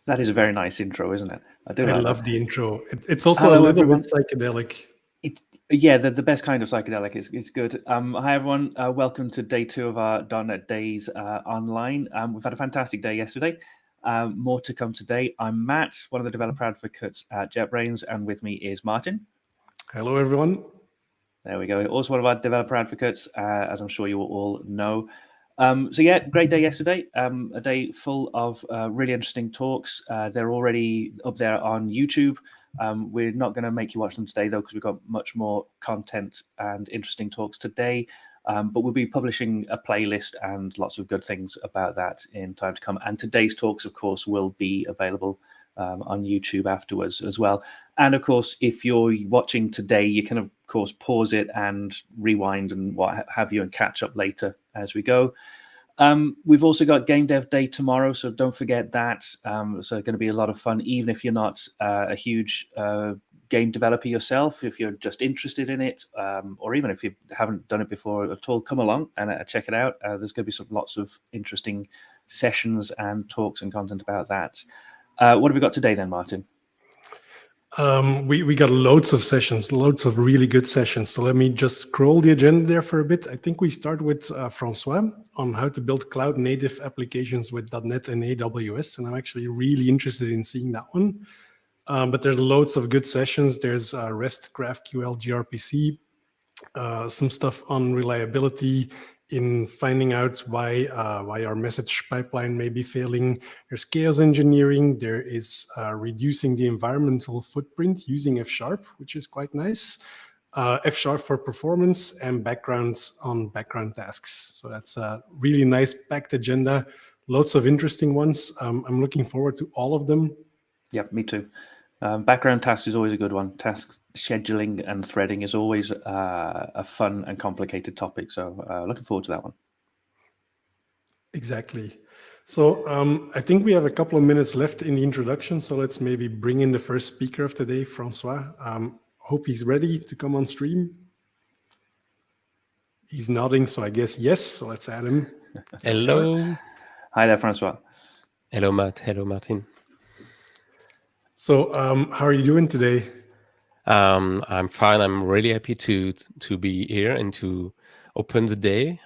That is a very nice intro, isn't it? I love the intro. It's also Hello, a little everyone. bit psychedelic. Yeah, the best kind of psychedelic is good. Hi, everyone. Welcome to day 2 of our .NET Days online. We've had a fantastic day yesterday. More to come today. I'm Matt, one of the developer advocates at JetBrains, and with me is Martin. Hello, everyone. There we go. Also one of our developer advocates, as I'm sure you all know. So yeah, great day yesterday. A day full of really interesting talks. They're already up there on YouTube. We're not going to make you watch them today, though, because we've got much more content and interesting talks today. But we'll be publishing a playlist and lots of good things about that in time to come. And today's talks, of course, will be available on YouTube afterwards as well. And of course, if you're watching today, you can, of course, pause it and rewind and what have you and catch up later as we go. We've also got Game Dev Day tomorrow, so don't forget that. So it's going to be a lot of fun, even if you're not a huge game developer yourself. If you're just interested in it, or even if you haven't done it before at all, come along and check it out. There's going to be lots of interesting sessions and talks and content about that. What have we got today then, Martin? We got loads of sessions, loads of really good sessions. So let me just scroll the agenda there for a bit. I think we start with François on how to build cloud-native applications with .NET and AWS. And I'm actually really interested in seeing that one. But there's loads of good sessions. There's REST, GraphQL, gRPC, some stuff on reliability, in finding out why our message pipeline may be failing. There's chaos engineering. There is reducing the environmental footprint using F#, which is quite nice. F# for performance and backgrounds on background tasks. So that's a really nice packed agenda. Lots of interesting ones. I'm looking forward to all of them. Yep, me too. Background tasks is always a good one. Task scheduling and threading is always a fun and complicated topic. So looking forward to that one. Exactly. So I think we have a couple of minutes left in the introduction. So let's maybe bring in the first speaker of today, François. Hope he's ready to come on stream. He's nodding, so I guess yes. So let's add him. Hello. Hi there, François. Hello, Matt. Hello, Martin. So how are you doing today? I'm fine. I'm really happy to be here and to open the day.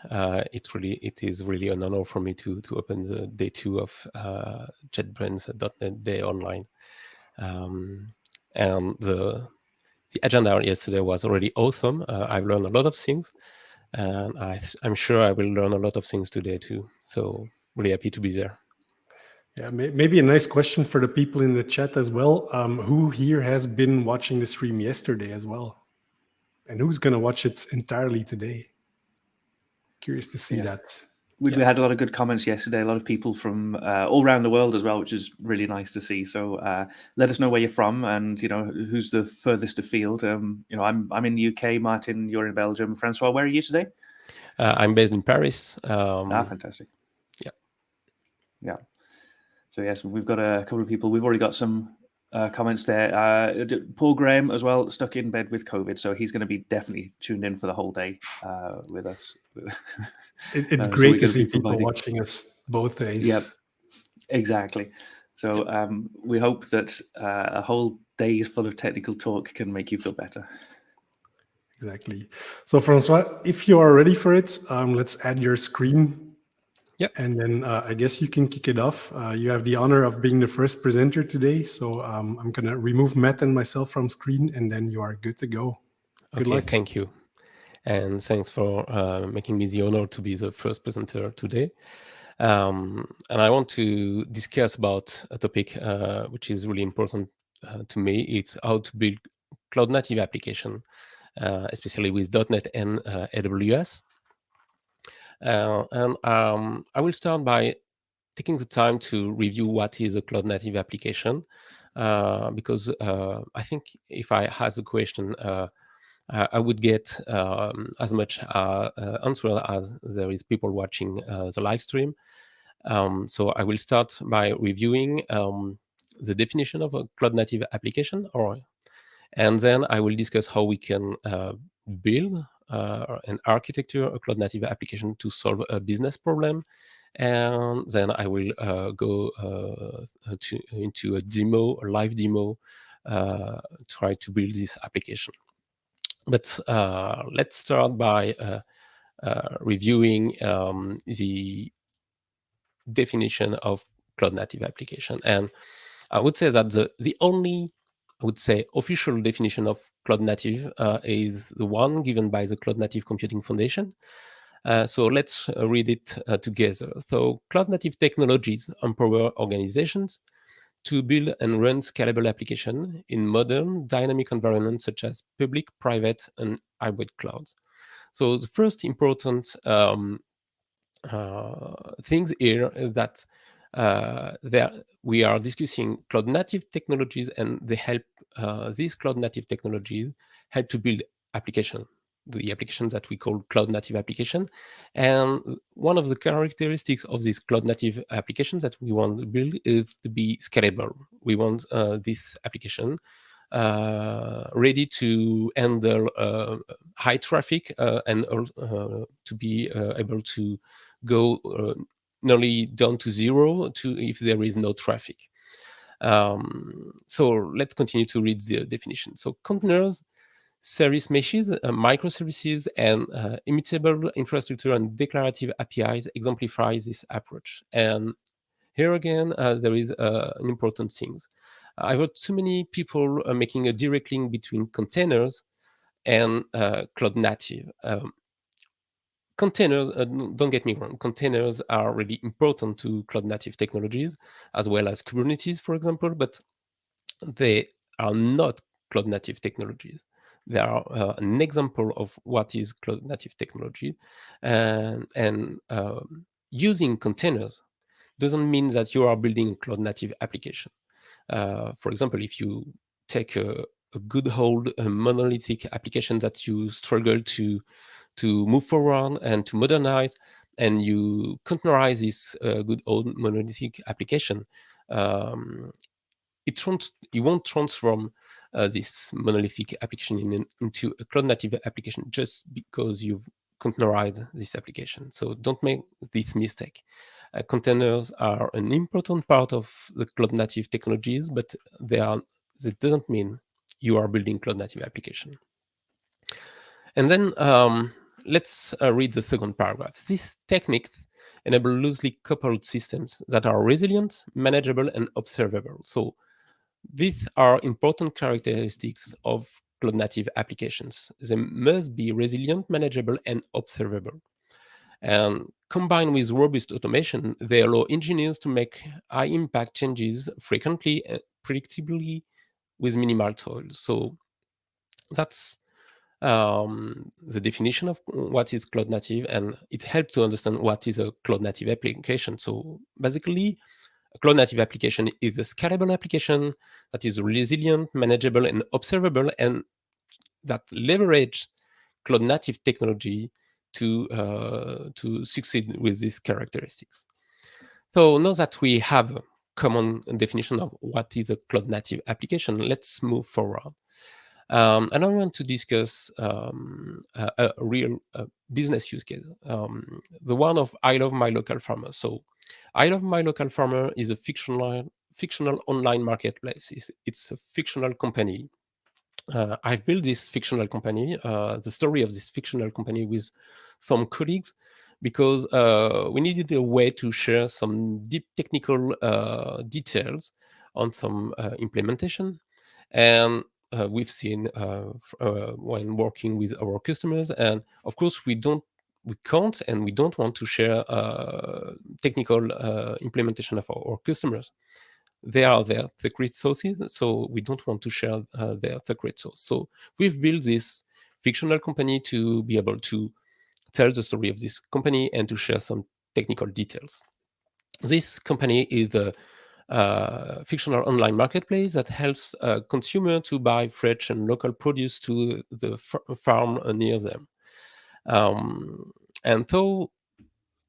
It is really an honor for me to open the day 2 of JetBrains.NET Day online. And the agenda yesterday was already awesome. I've learned a lot of things, and I'm sure I will learn a lot of things today too. So really happy to be there. Yeah, maybe a nice question for the people in the chat as well. Who here has been watching the stream yesterday as well? And who's going to watch it entirely today? Curious to see that. We had a lot of good comments yesterday, a lot of people from all around the world as well, which is really nice to see. So let us know where you're from and, who's the furthest afield. I'm in the UK, Martin, you're in Belgium. François, where are you today? I'm based in Paris. Fantastic. Yeah. So yes, we've got a couple of people. We've already got some comments there. Paul Graham as well, stuck in bed with COVID, so he's going to be definitely tuned in for the whole day with us. It's great to see people watching us both days. Yep, exactly. So we hope that a whole day full of technical talk can make you feel better. Exactly. So François, if you are ready for it, let's add your screen. Yeah. And then I guess you can kick it off. You have the honor of being the first presenter today. So I'm going to remove Matt and myself from screen, and then you are good to go. Good luck. Thank you. And thanks for making me the honor to be the first presenter today. And I want to discuss about a topic which is really important to me. It's how to build cloud native application, especially with .NET and AWS. I will start by taking the time to review what is a cloud native application, because I think if I ask the question, I would get as much answer as there is people watching the live stream. So I will start by reviewing the definition of a cloud native application, and then I will discuss how we can build an architecture, a cloud native application to solve a business problem. And then I will go into a demo, a live demo, try to build this application. But let's start by reviewing the definition of cloud native application. And I would say that the only, I would say, official definition of cloud native is the one given by the Cloud Native Computing Foundation. So let's read it together. So cloud native technologies empower organizations to build and run scalable applications in modern dynamic environments such as public, private, and hybrid clouds. So the first important things here is that we are discussing cloud native technologies, and they help these cloud native technologies help to build applications, the applications that we call cloud native application. And one of the characteristics of these cloud native applications that we want to build is to be scalable. We want this application ready to handle high traffic and to be able to go nearly down to zero if there is no traffic. So let's continue to read the definition. So containers, service meshes, microservices, and immutable infrastructure and declarative APIs exemplify this approach. And here again, there is an important thing. I've heard too many people making a direct link between containers and cloud native. Containers, don't get me wrong, containers are really important to cloud native technologies, as well as Kubernetes, for example, but they are not cloud native technologies. They are an example of what is cloud native technology. And using containers doesn't mean that you are building a cloud native application. For example, if you take a good old monolithic application that you struggle to move forward and to modernize, and you containerize this good old monolithic application, it won't transform this monolithic application into a cloud native application just because you've containerized this application. So don't make this mistake. Containers are an important part of the cloud native technologies, but that doesn't mean you are building cloud native application. And then let's read the second paragraph. These techniques enable loosely coupled systems that are resilient, manageable, and observable. So these are important characteristics of cloud native applications. They must be resilient, manageable, and observable. And combined with robust automation, they allow engineers to make high-impact changes frequently and predictably with minimal toil. So that's the definition of what is cloud native, and it helps to understand what is a cloud native application. So basically, a cloud native application is a scalable application that is resilient, manageable, and observable, and that leverage cloud native technology to succeed with these characteristics. So now that we have a common definition of what is a cloud native application, let's move forward. And I want to discuss a real business use case, the one of I Love My Local Farmer. So I Love My Local Farmer is a fictional online marketplace. It's a fictional company. I've built this fictional company, the story of this fictional company with some colleagues, because we needed a way to share some deep technical details on some implementation. And we've seen when working with our customers, and of course we can't and we don't want to share technical implementation of our customers. they are their secret sources, so we don't want to share their secret source. So we've built this fictional company to be able to tell the story of this company and to share some technical details. This company is a fictional online marketplace that helps consumers to buy fresh and local produce to the farm near them. And so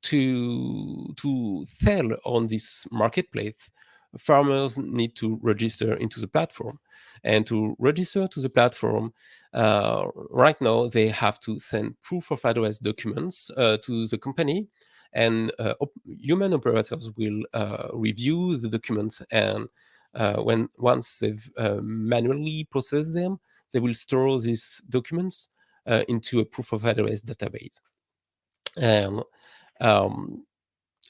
to sell on this marketplace, farmers need to register into the platform. And to register to the platform, right now they have to send proof of address documents to the company, and human operators will review the documents, and once they've manually processed them, they will store these documents into a proof of address database. And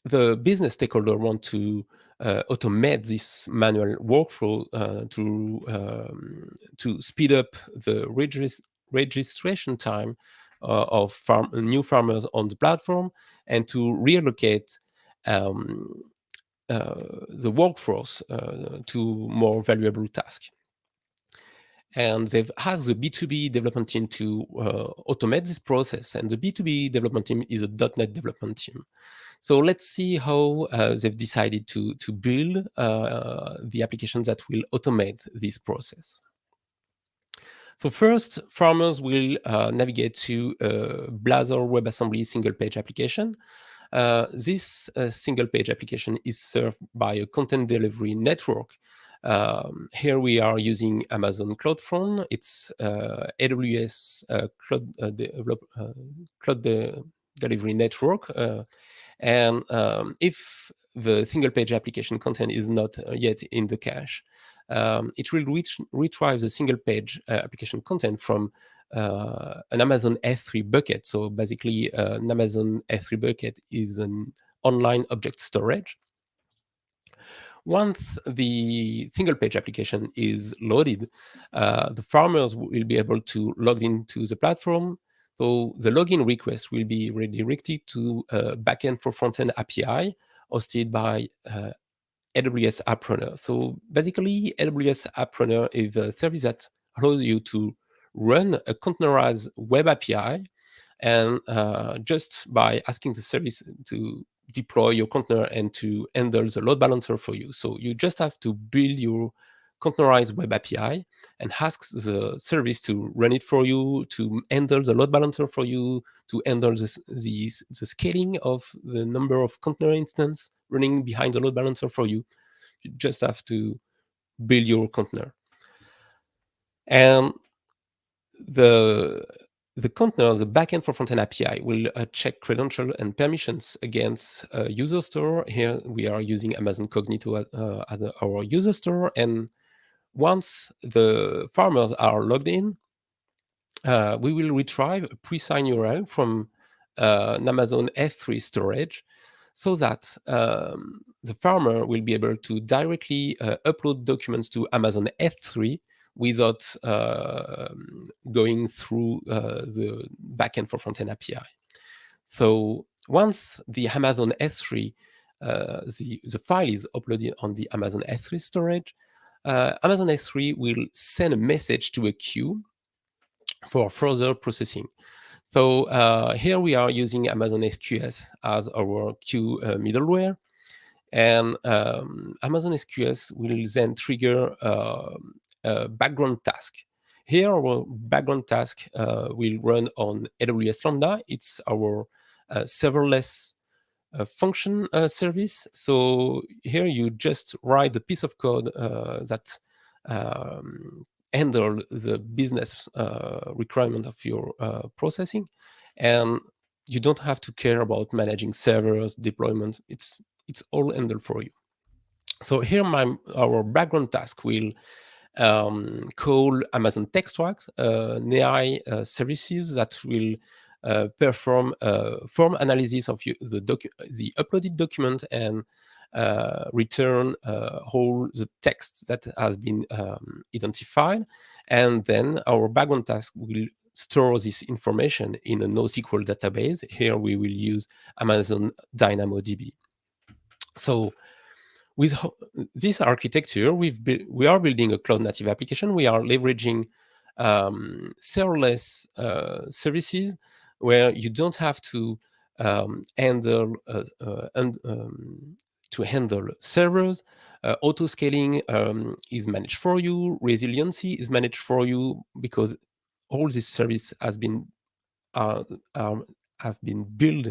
the business stakeholder want to automate this manual workflow to speed up the registration time of new farmers on the platform, and to reallocate the workforce to more valuable tasks. And they've asked the B2B development team to automate this process, and the B2B development team is a .NET development team. So let's see how they've decided to build the applications that will automate this process. So first, farmers will navigate to a Blazor WebAssembly single-page application. This single-page application is served by a content delivery network. Here we are using Amazon CloudFront. It's AWS Cloud Delivery Network. And if the single-page application content is not yet in the cache, it will retrieve the single-page application content from an Amazon S3 bucket. So basically, an Amazon S3 bucket is an online object storage. Once the single-page application is loaded, the farmers will be able to log into the platform. So the login request will be redirected to a backend for frontend API hosted by AWS App Runner. So basically, AWS App Runner is a service that allows you to run a containerized web API, and just by asking the service to deploy your container and to handle the load balancer for you. So you just have to build your containerized web API and ask the service to run it for you, to handle the load balancer for you, to handle the scaling of the number of container instances running behind the load balancer for you. You just have to build your container. And the container, the backend for frontend API, will check credential and permissions against a user store. Here we are using Amazon Cognito as our user store. And once the farmers are logged in, we will retrieve a pre-signed URL from an Amazon S3 storage, so that the farmer will be able to directly upload documents to Amazon S3 without going through the backend for frontend API. So once the Amazon S3, the file is uploaded on the Amazon S3 storage, Amazon S3 will send a message to a queue for further processing. So here we are using Amazon SQS as our queue middleware. And Amazon SQS will then trigger a background task. Here, our background task will run on AWS Lambda. It's our serverless function service. So here you just write the piece of code that handle the business requirement of your processing, and you don't have to care about managing servers, deployment. It's all handled for you. So here our background task will call Amazon Text Tracks, Nayar services that will perform form analysis of the uploaded document and return all the text that has been identified. And then our background task will store this information in a NoSQL database. Here we will use Amazon DynamoDB. So with this architecture, we are building a cloud-native application. We are leveraging serverless services where you don't have to handle servers. Auto-scaling is managed for you. Resiliency is managed for you because all these services have been built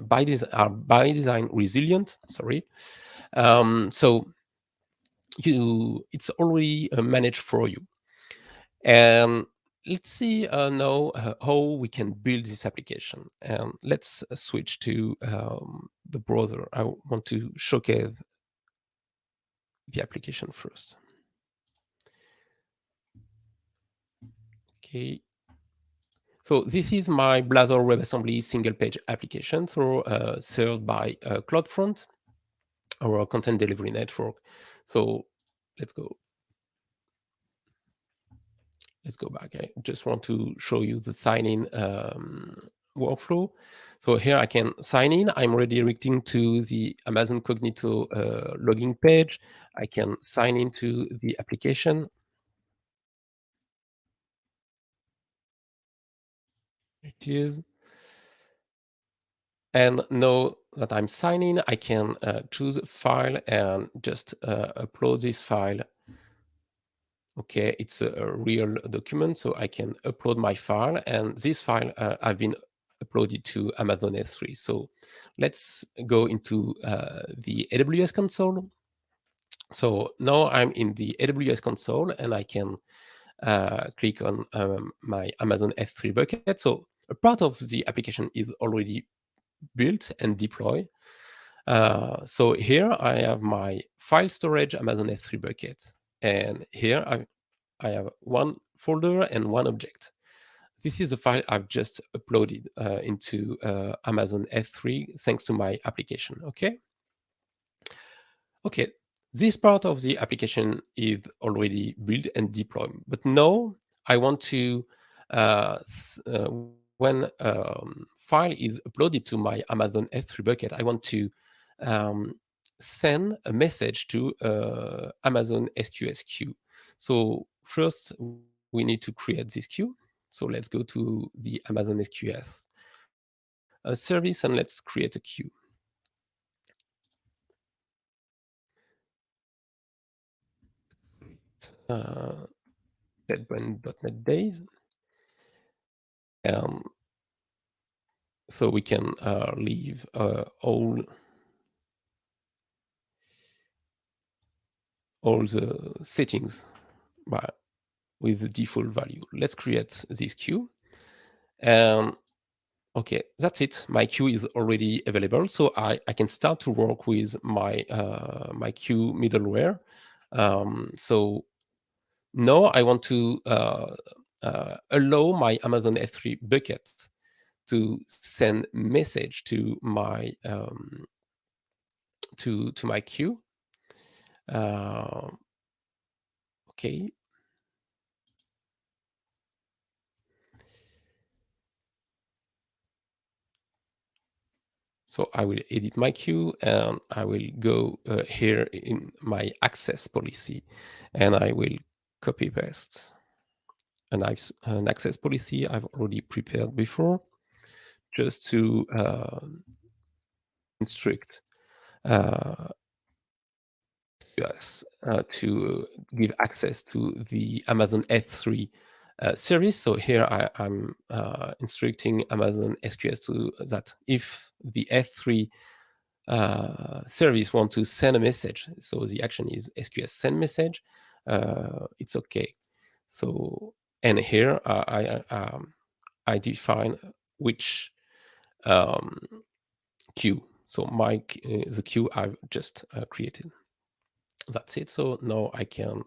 by design resilient. Sorry. So it's already managed for you. And let's see now how we can build this application. And let's switch to the browser. I want to showcase the application first. Okay. So this is my Blazor WebAssembly single-page application served by CloudFront, our content delivery network. So let's go back. I just want to show you the sign-in workflow. So here I can sign in. I'm redirecting to the Amazon Cognito login page. I can sign into the application. It is. And now that I'm signing, I can choose a file and just upload this file. Okay, it's a real document, so I can upload my file, and this file I've been uploaded to Amazon S3. So let's go into the AWS console. So now I'm in the AWS console, and I can click on my Amazon S3 bucket. So a part of the application is already built and deployed. So here I have my file storage Amazon S3 bucket, and here I have one folder and one object. This is a file I've just uploaded into Amazon S3 thanks to my application. Okay, this part of the application is already built and deployed, but now I want to when file is uploaded to my Amazon S3 bucket, I want to send a message to Amazon SQS queue. So first, we need to create this queue. So let's go to the Amazon SQS service and let's create a queue. JetBrains.net days. So we can leave all the settings with the default value. Let's create this queue. Okay, that's it. My queue is already available, so I can start to work with my my queue middleware. So now I want to allow my Amazon S3 bucket to send message to my to my queue. Okay. So I will edit my queue and I will go here in my access policy and I will copy paste an access policy I've already prepared before just to instruct us to give access to the Amazon S3 service. So here I'm instructing Amazon SQS to that if the S3 service want to send a message, so the action is SQS send message, it's okay. So and here I define which queue. So the queue I've just created. That's it. So now I can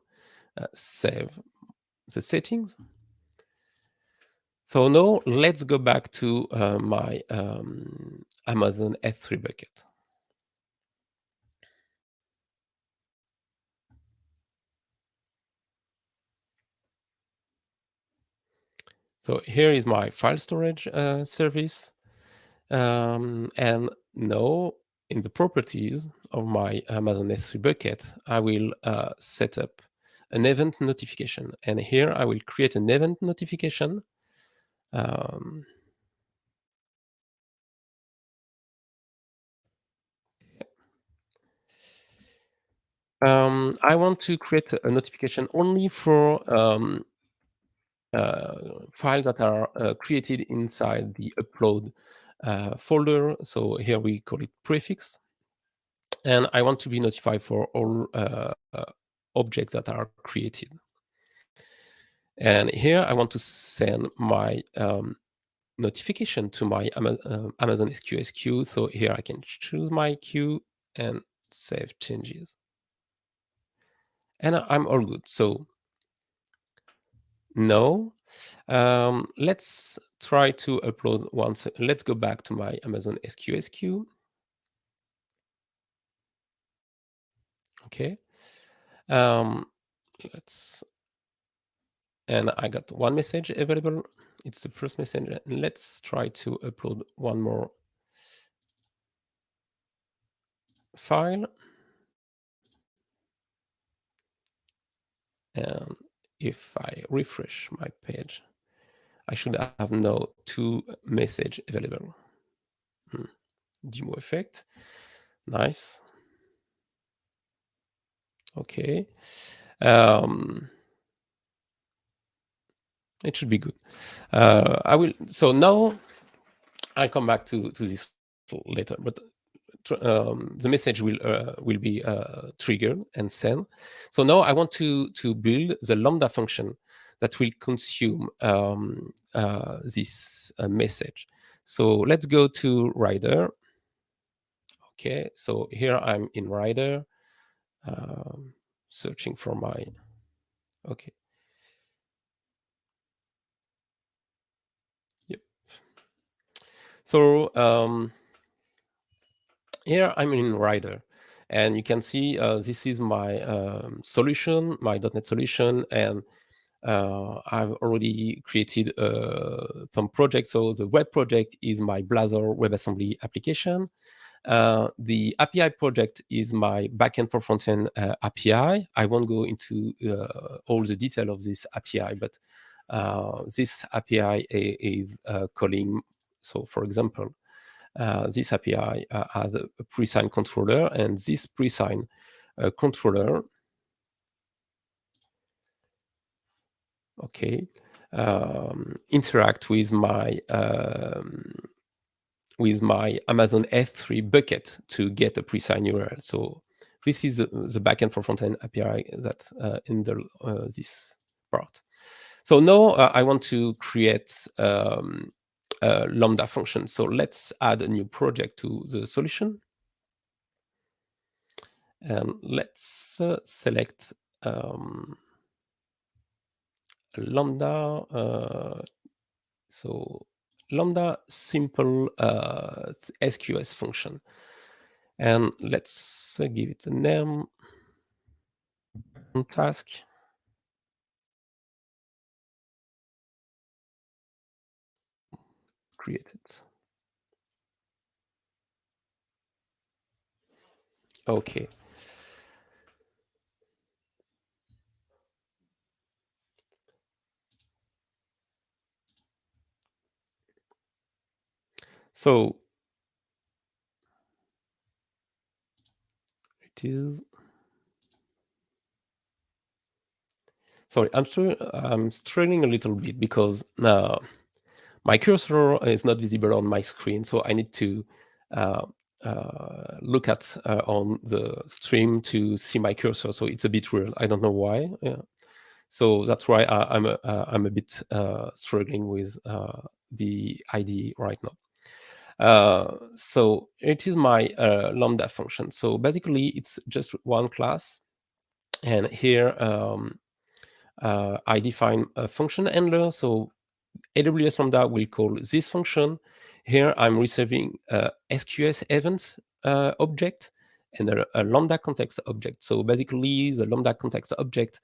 save the settings. So now let's go back to my Amazon S3 bucket. So here is my file storage service. And now in the properties of my Amazon S3 bucket, I will set up an event notification. And here I will create an event notification. I want to create a notification only for files that are created inside the upload folder. So here we call it prefix. And I want to be notified for all objects that are created. And here I want to send my notification to my Amazon SQS queue. So here I can choose my queue and save changes. And I'm all good. So now let's try to upload once. Let's go back to my Amazon SQS queue. Okay. And I got one message available. It's the first message. Let's try to upload one more file. And if I refresh my page, I should have now 2 messages available. Demo effect. Nice. Okay. It should be good. I will. So now I'll come back to this later, but the message will be triggered and sent. So now I want to build the Lambda function that will consume this message. So let's go to Rider. Okay, so here I'm in Rider, searching for my. Okay. Yep. So here I'm in Rider, and you can see this is my solution, my .NET solution, and I've already created some projects. So the web project is my Blazor WebAssembly application. The API project is my backend for frontend API. I won't go into all the detail of this API, but this API is calling. So, for example, this API has a pre-signed controller, and this pre-signed controller, okay, interact with my Amazon S3 bucket to get a pre-signed URL. So this is the backend for frontend API that in this part. So now I want to create a Lambda function. So let's add a new project to the solution. And let's select Lambda. So Lambda simple SQS function. And let's give it a name, task. Create it. Okay. So it is. Sorry, I'm struggling a little bit because my cursor is not visible on my screen, so I need to look at on the stream to see my cursor. So it's a bit weird. I don't know why. Yeah. So that's why I'm a bit struggling with the IDE right now. So it is my Lambda function. So basically, it's just one class, and here I define a function handler. So AWS Lambda will call this function. Here I'm receiving a SQS event object and a Lambda context object. So basically, the Lambda context object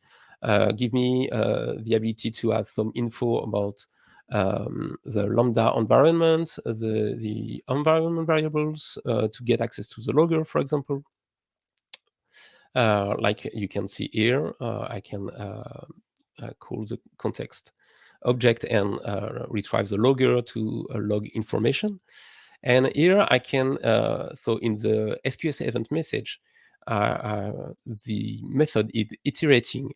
give me the ability to have some info about the Lambda environment, the environment variables to get access to the logger, for example. Like you can see here, I can call the context object and retrieve the logger to log information. And here I can, so in the SQS event message, the method is iterating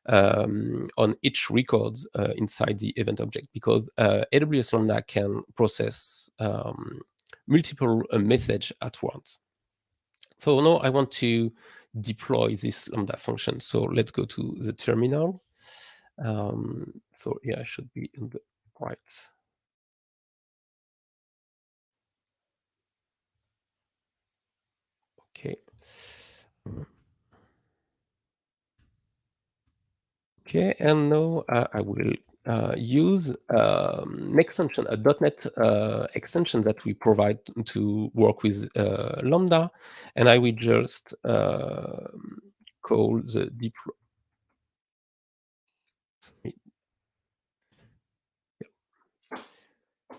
on each record inside the event object, because AWS Lambda can process multiple messages at once. So now I want to deploy this Lambda function. So let's go to the terminal. So here I should be in the right. Okay. Okay, and now I will use an extension, a .NET extension that we provide to work with Lambda, and I will just call the deploy.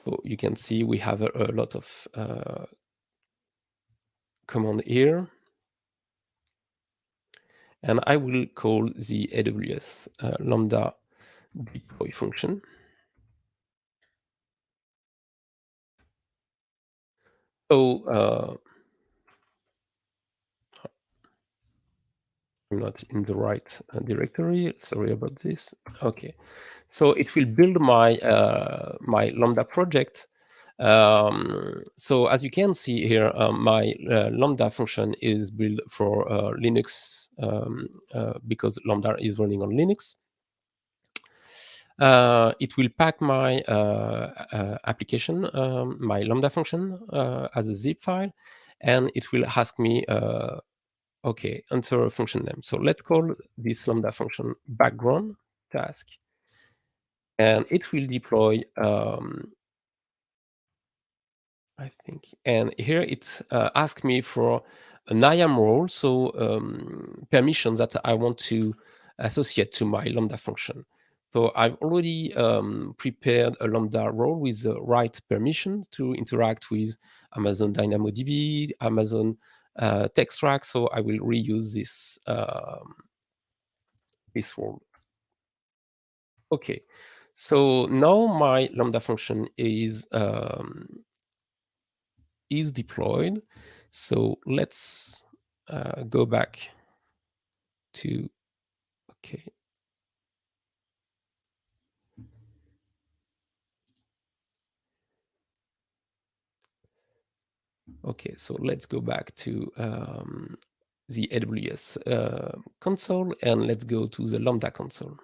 So you can see we have a lot of command here. And I will call the AWS Lambda deploy function. So I'm not in the right directory. Sorry about this. Okay, so it will build my my Lambda project. So as you can see here, my Lambda function is built for Linux because Lambda is running on Linux. It will pack my application, my Lambda function as a zip file, and it will ask me, okay, enter a function name. So let's call this Lambda function background task, and it will deploy, I think, and here it's asked me for a Nayar role, so permissions that I want to associate to my Lambda function. So I've already prepared a Lambda role with the right permission to interact with Amazon DynamoDB, Amazon TextRack. So I will reuse this this role. Okay, so now my Lambda function is deployed. So let's go back to, okay. Okay, so let's go back to the AWS console, and let's go to the Lambda console.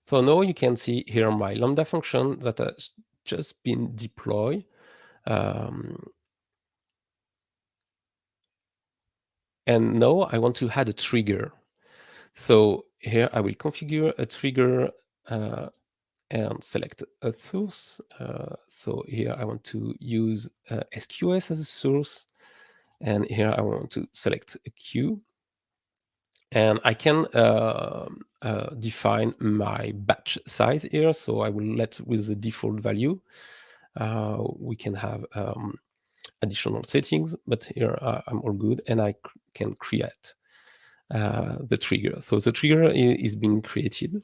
So now you can see here my Lambda function that has just been deployed. And now I want to add a trigger. So here I will configure a trigger and select a source. So here I want to use SQS as a source. And here I want to select a queue. And I can define my batch size here. So I will let with the default value. We can have additional settings, but here I'm all good, and I can create the trigger. So the trigger is being created.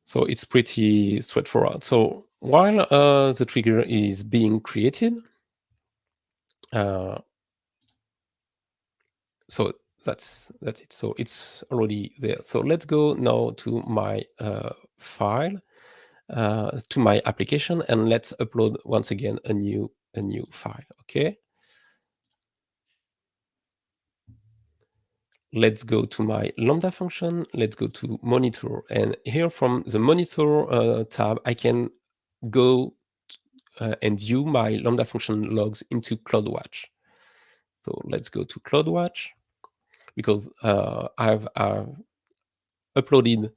So it's pretty straightforward. So while the trigger is being created, so that's it. So it's already there. So let's go now to my file, to my application, and let's upload once again a new file. Okay. Let's go to my Lambda function. Let's go to monitor, and here from the monitor tab, I can go and view my Lambda function logs into CloudWatch. So let's go to CloudWatch, because I've uploaded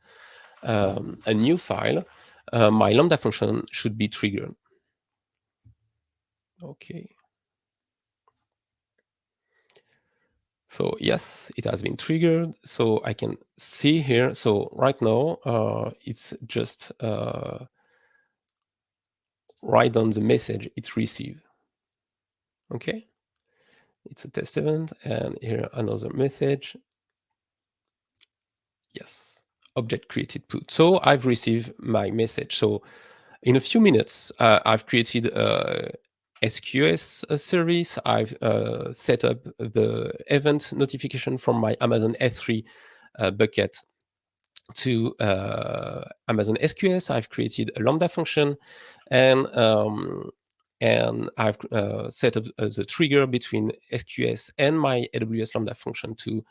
a new file. My Lambda function should be triggered. Okay. So yes, it has been triggered. So I can see here. So right now, it's just write down the message it received. Okay, it's a test event, and here another message. Yes, object created put. So I've received my message. So in a few minutes, I've created a SQS service. I've set up the event notification from my Amazon S3 bucket to Amazon SQS. I've created a Lambda function, and I've set up the trigger between SQS and my AWS Lambda function to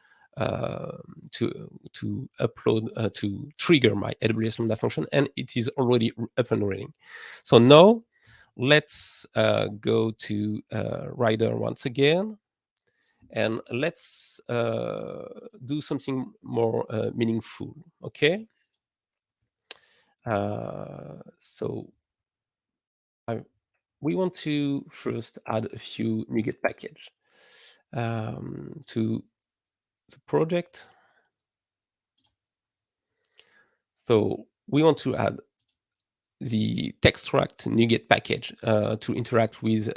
upload to trigger my AWS Lambda function, and it is already up and running. So now let's go to Rider once again, and let's do something more meaningful. Okay. So we want to first add a few NuGet package to the project. So we want to add the Textract NuGet package to interact with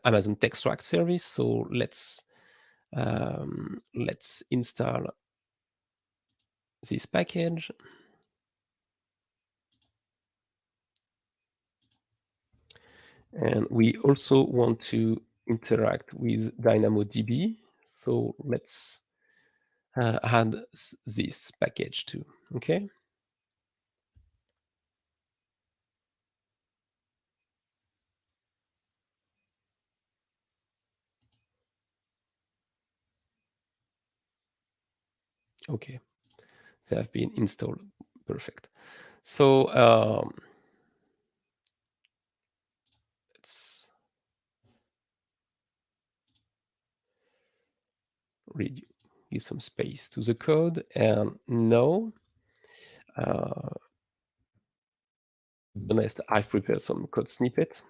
Amazon Textract service. So let's install this package. And we also want to interact with DynamoDB. So let's add this package too, okay? Okay, they have been installed, perfect. So let's give some space to the code, and now, honest, I've prepared some code snippet.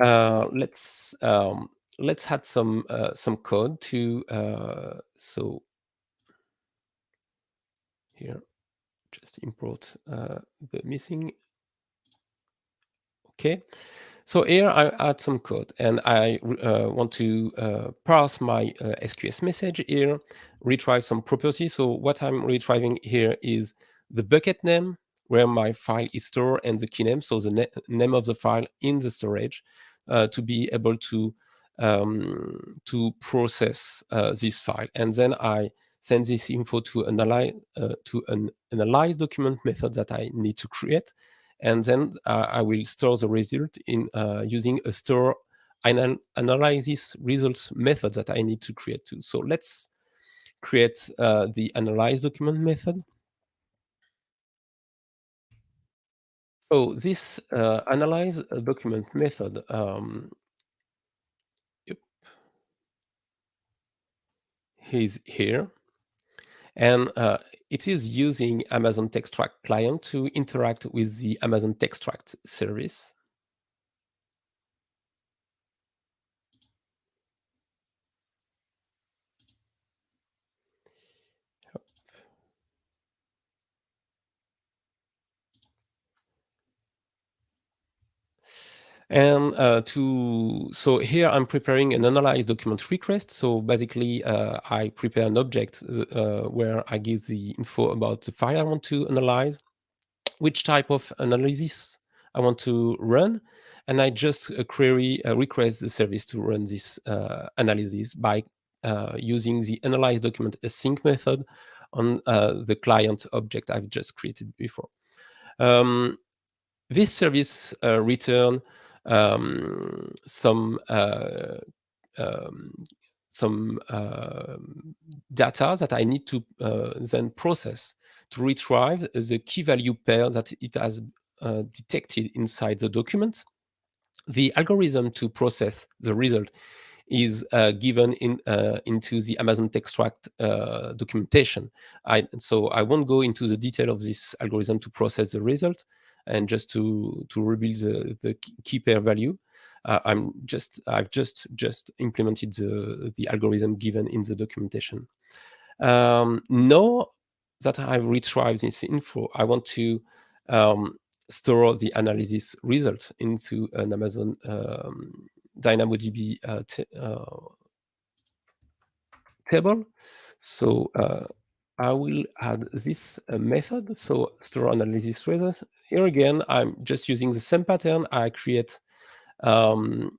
Let's add some code to so here, just import the missing. Okay, so here I add some code, and I want to parse my SQS message here, retrieve some properties. So what I'm retrieving here is the bucket name, where my file is stored, and the key name, so the name of the file in the storage, to be able to process this file. And then I send this info to an analyze document method that I need to create. And then I will store the result in using a store analysis results method that I need to create too. So let's create the analyze document method. So this analyze document method is here, and it is using Amazon Textract client to interact with the Amazon Textract service. And so here I'm preparing an analyze document request. So basically, I prepare an object where I give the info about the file I want to analyze, which type of analysis I want to run, and I just request the service to run this analysis by using the analyze document async method on the client object I've just created before. This service return some data that I need to then process to retrieve the key value pair that it has detected inside the document. The algorithm to process the result is given into the Amazon Textract documentation. So I won't go into the detail of this algorithm to process the result, and just to reveal the key pair value. I've just implemented the algorithm given in the documentation. Now that I've retrieved this info, I want to store the analysis result into an Amazon DynamoDB table. So I will add this method. So store analysis results. Here again, I'm just using the same pattern. I create an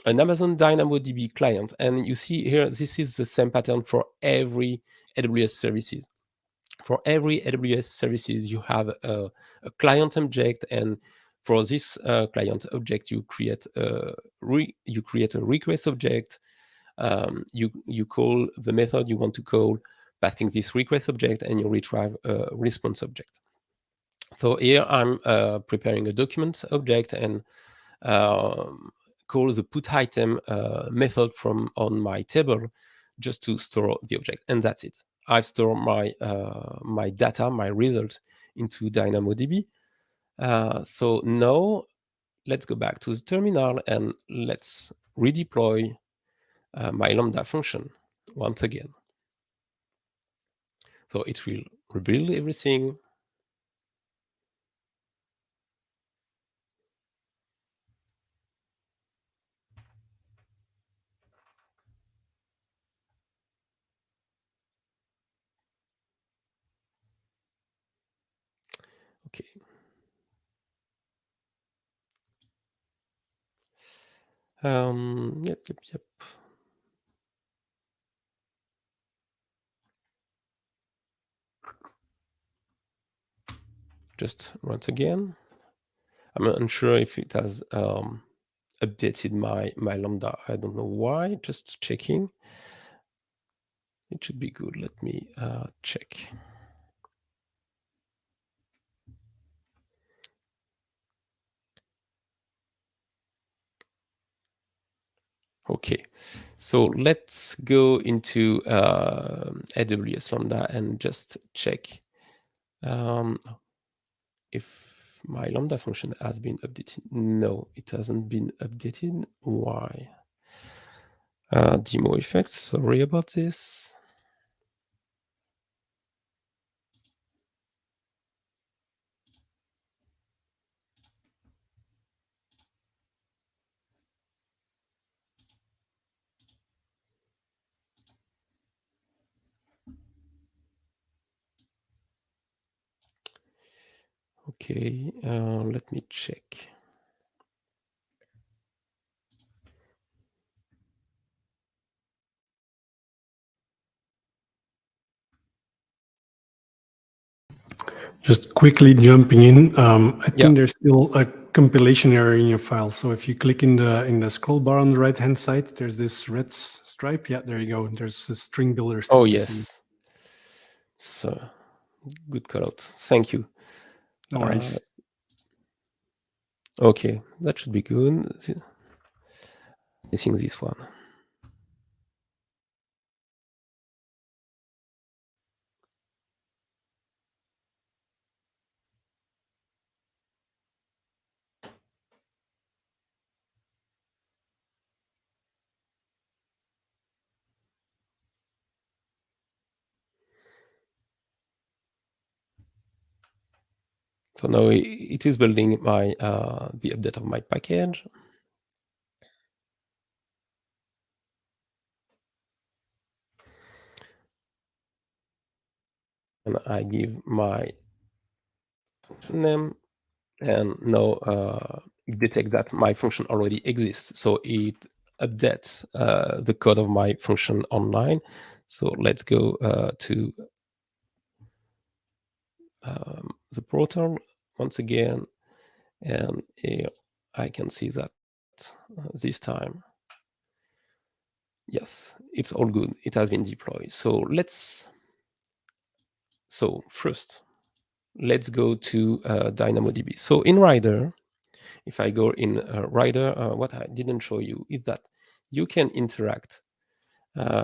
Amazon DynamoDB client, and you see here, this is the same pattern for every AWS services. For every AWS services, you have a client object, and for this client object, you create a request object. You call the method you want to call, passing this request object, and you retrieve a response object. So here I'm preparing a document object and call the put item method from on my table just to store the object, and that's it. I've stored my my data, my result into DynamoDB. So now let's go back to the terminal and let's redeploy my Lambda function once again. So it will rebuild everything. Okay. Yep. Just once again, I'm unsure if it has updated my Lambda. I don't know why. Just checking. It should be good. Let me check. Okay, so let's go into AWS Lambda and just check if my Lambda function has been updated. No, it hasn't been updated. Why? Demo effects, sorry about this. Okay, let me check. Just quickly jumping in, I think there's still a compilation error in your file. So if you click in the scroll bar on the right hand side, there's this red stripe. Yeah, there you go. There's a string builder. Oh yes. So good call out. Thank you. No worries. Okay, that should be good. I think this one. So now it is building my the update of my package. And I give my function name, and now it detects that my function already exists. So it updates the code of my function online. So let's go to the portal once again, and here I can see that this time, yes, it's all good. It has been deployed. So first, let's go to DynamoDB. So in Rider, if I go in Rider, what I didn't show you is that you can interact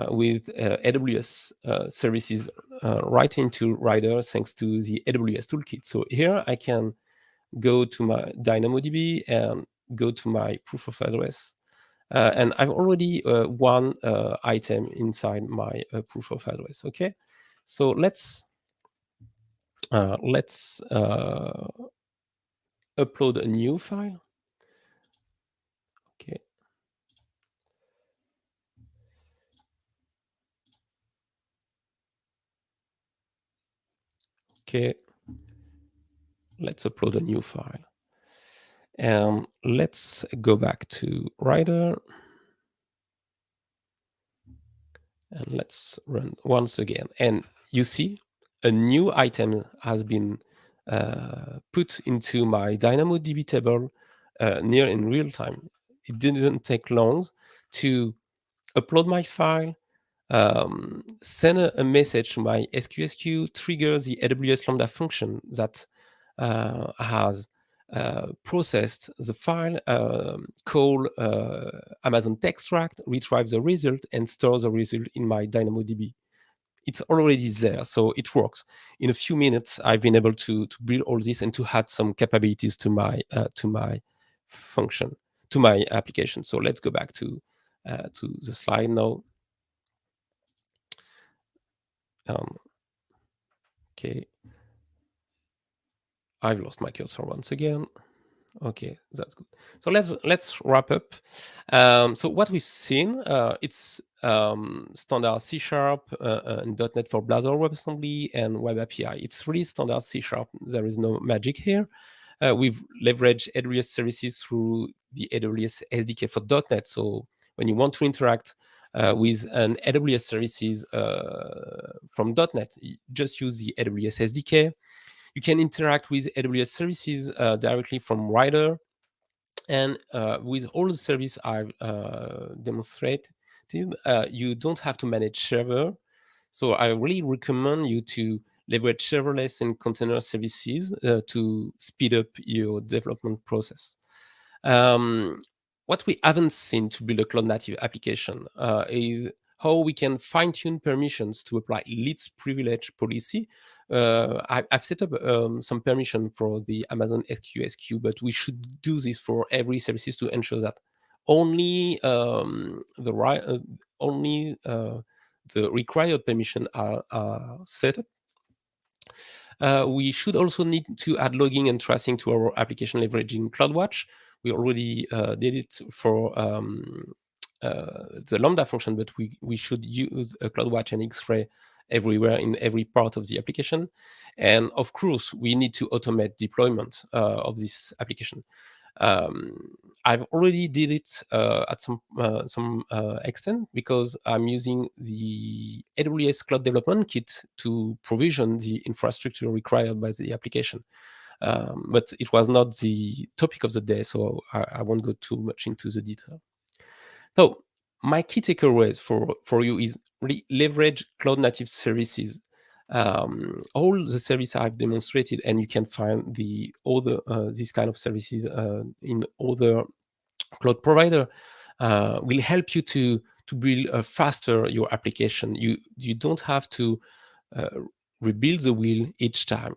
with AWS services right into Rider thanks to the AWS toolkit. So here I can go to my DynamoDB and go to my proof of address. And I've already one item inside my proof of address. Okay, so let's upload a new file. Okay. Okay. Let's upload a new file. And let's go back to Rider. And let's run once again. And you see a new item has been put into my DynamoDB table near in real time. It didn't take long to upload my file, send a message to my SQSQ, trigger the AWS Lambda function that has processed the file, call Amazon Textract, retrieve the result, and store the result in my DynamoDB. It's already there, so it works. In a few minutes, I've been able to build all this and to add some capabilities to my function, to my application. So let's go back to the slide now. Okay, I've lost my cursor once again. Okay, that's good. So let's wrap up. So what we've seen, it's standard C# and .NET for Blazor WebAssembly and Web API. It's really standard C#. There is no magic here. We've leveraged AWS services through the AWS SDK for .NET. So when you want to interact with an AWS services from .NET, you just use the AWS SDK. You can interact with AWS services directly from Rider. And with all the service I've demonstrated, you don't have to manage server. So I really recommend you to leverage serverless and container services to speed up your development process. What we haven't seen to build a cloud native application is how we can fine-tune permissions to apply least privilege policy. I've set up some permission for the Amazon SQSQ, but we should do this for every services to ensure that only the required permission are set up. We should also need to add logging and tracing to our application leveraging CloudWatch. We already did it for the Lambda function, but we should use a CloudWatch and X-Ray everywhere in every part of the application. And of course, we need to automate deployment of this application. I've already did it at some extent because I'm using the AWS Cloud Development Kit to provision the infrastructure required by the application. But it was not the topic of the day, so I won't go too much into the detail. So my key takeaways for you is really leverage cloud native services. All the services I've demonstrated, and you can find the other these kind of services in other cloud provider, will help you to build faster your application. You don't have to rebuild the wheel each time,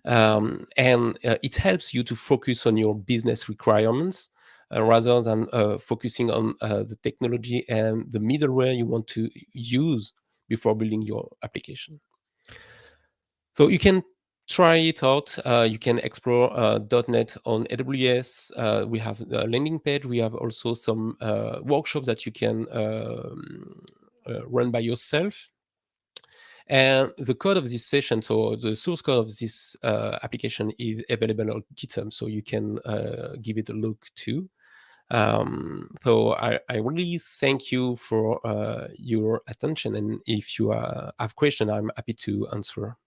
and it helps you to focus on your business requirements rather than focusing on the technology and the middleware you want to use before building your application. So you can try it out. You can explore .NET on AWS. We have a landing page. We have also some workshops that you can run by yourself. And the code of this session, so the source code of this application is available on GitHub, so you can give it a look too. So I really thank you for your attention, and if you have questions, I'm happy to answer.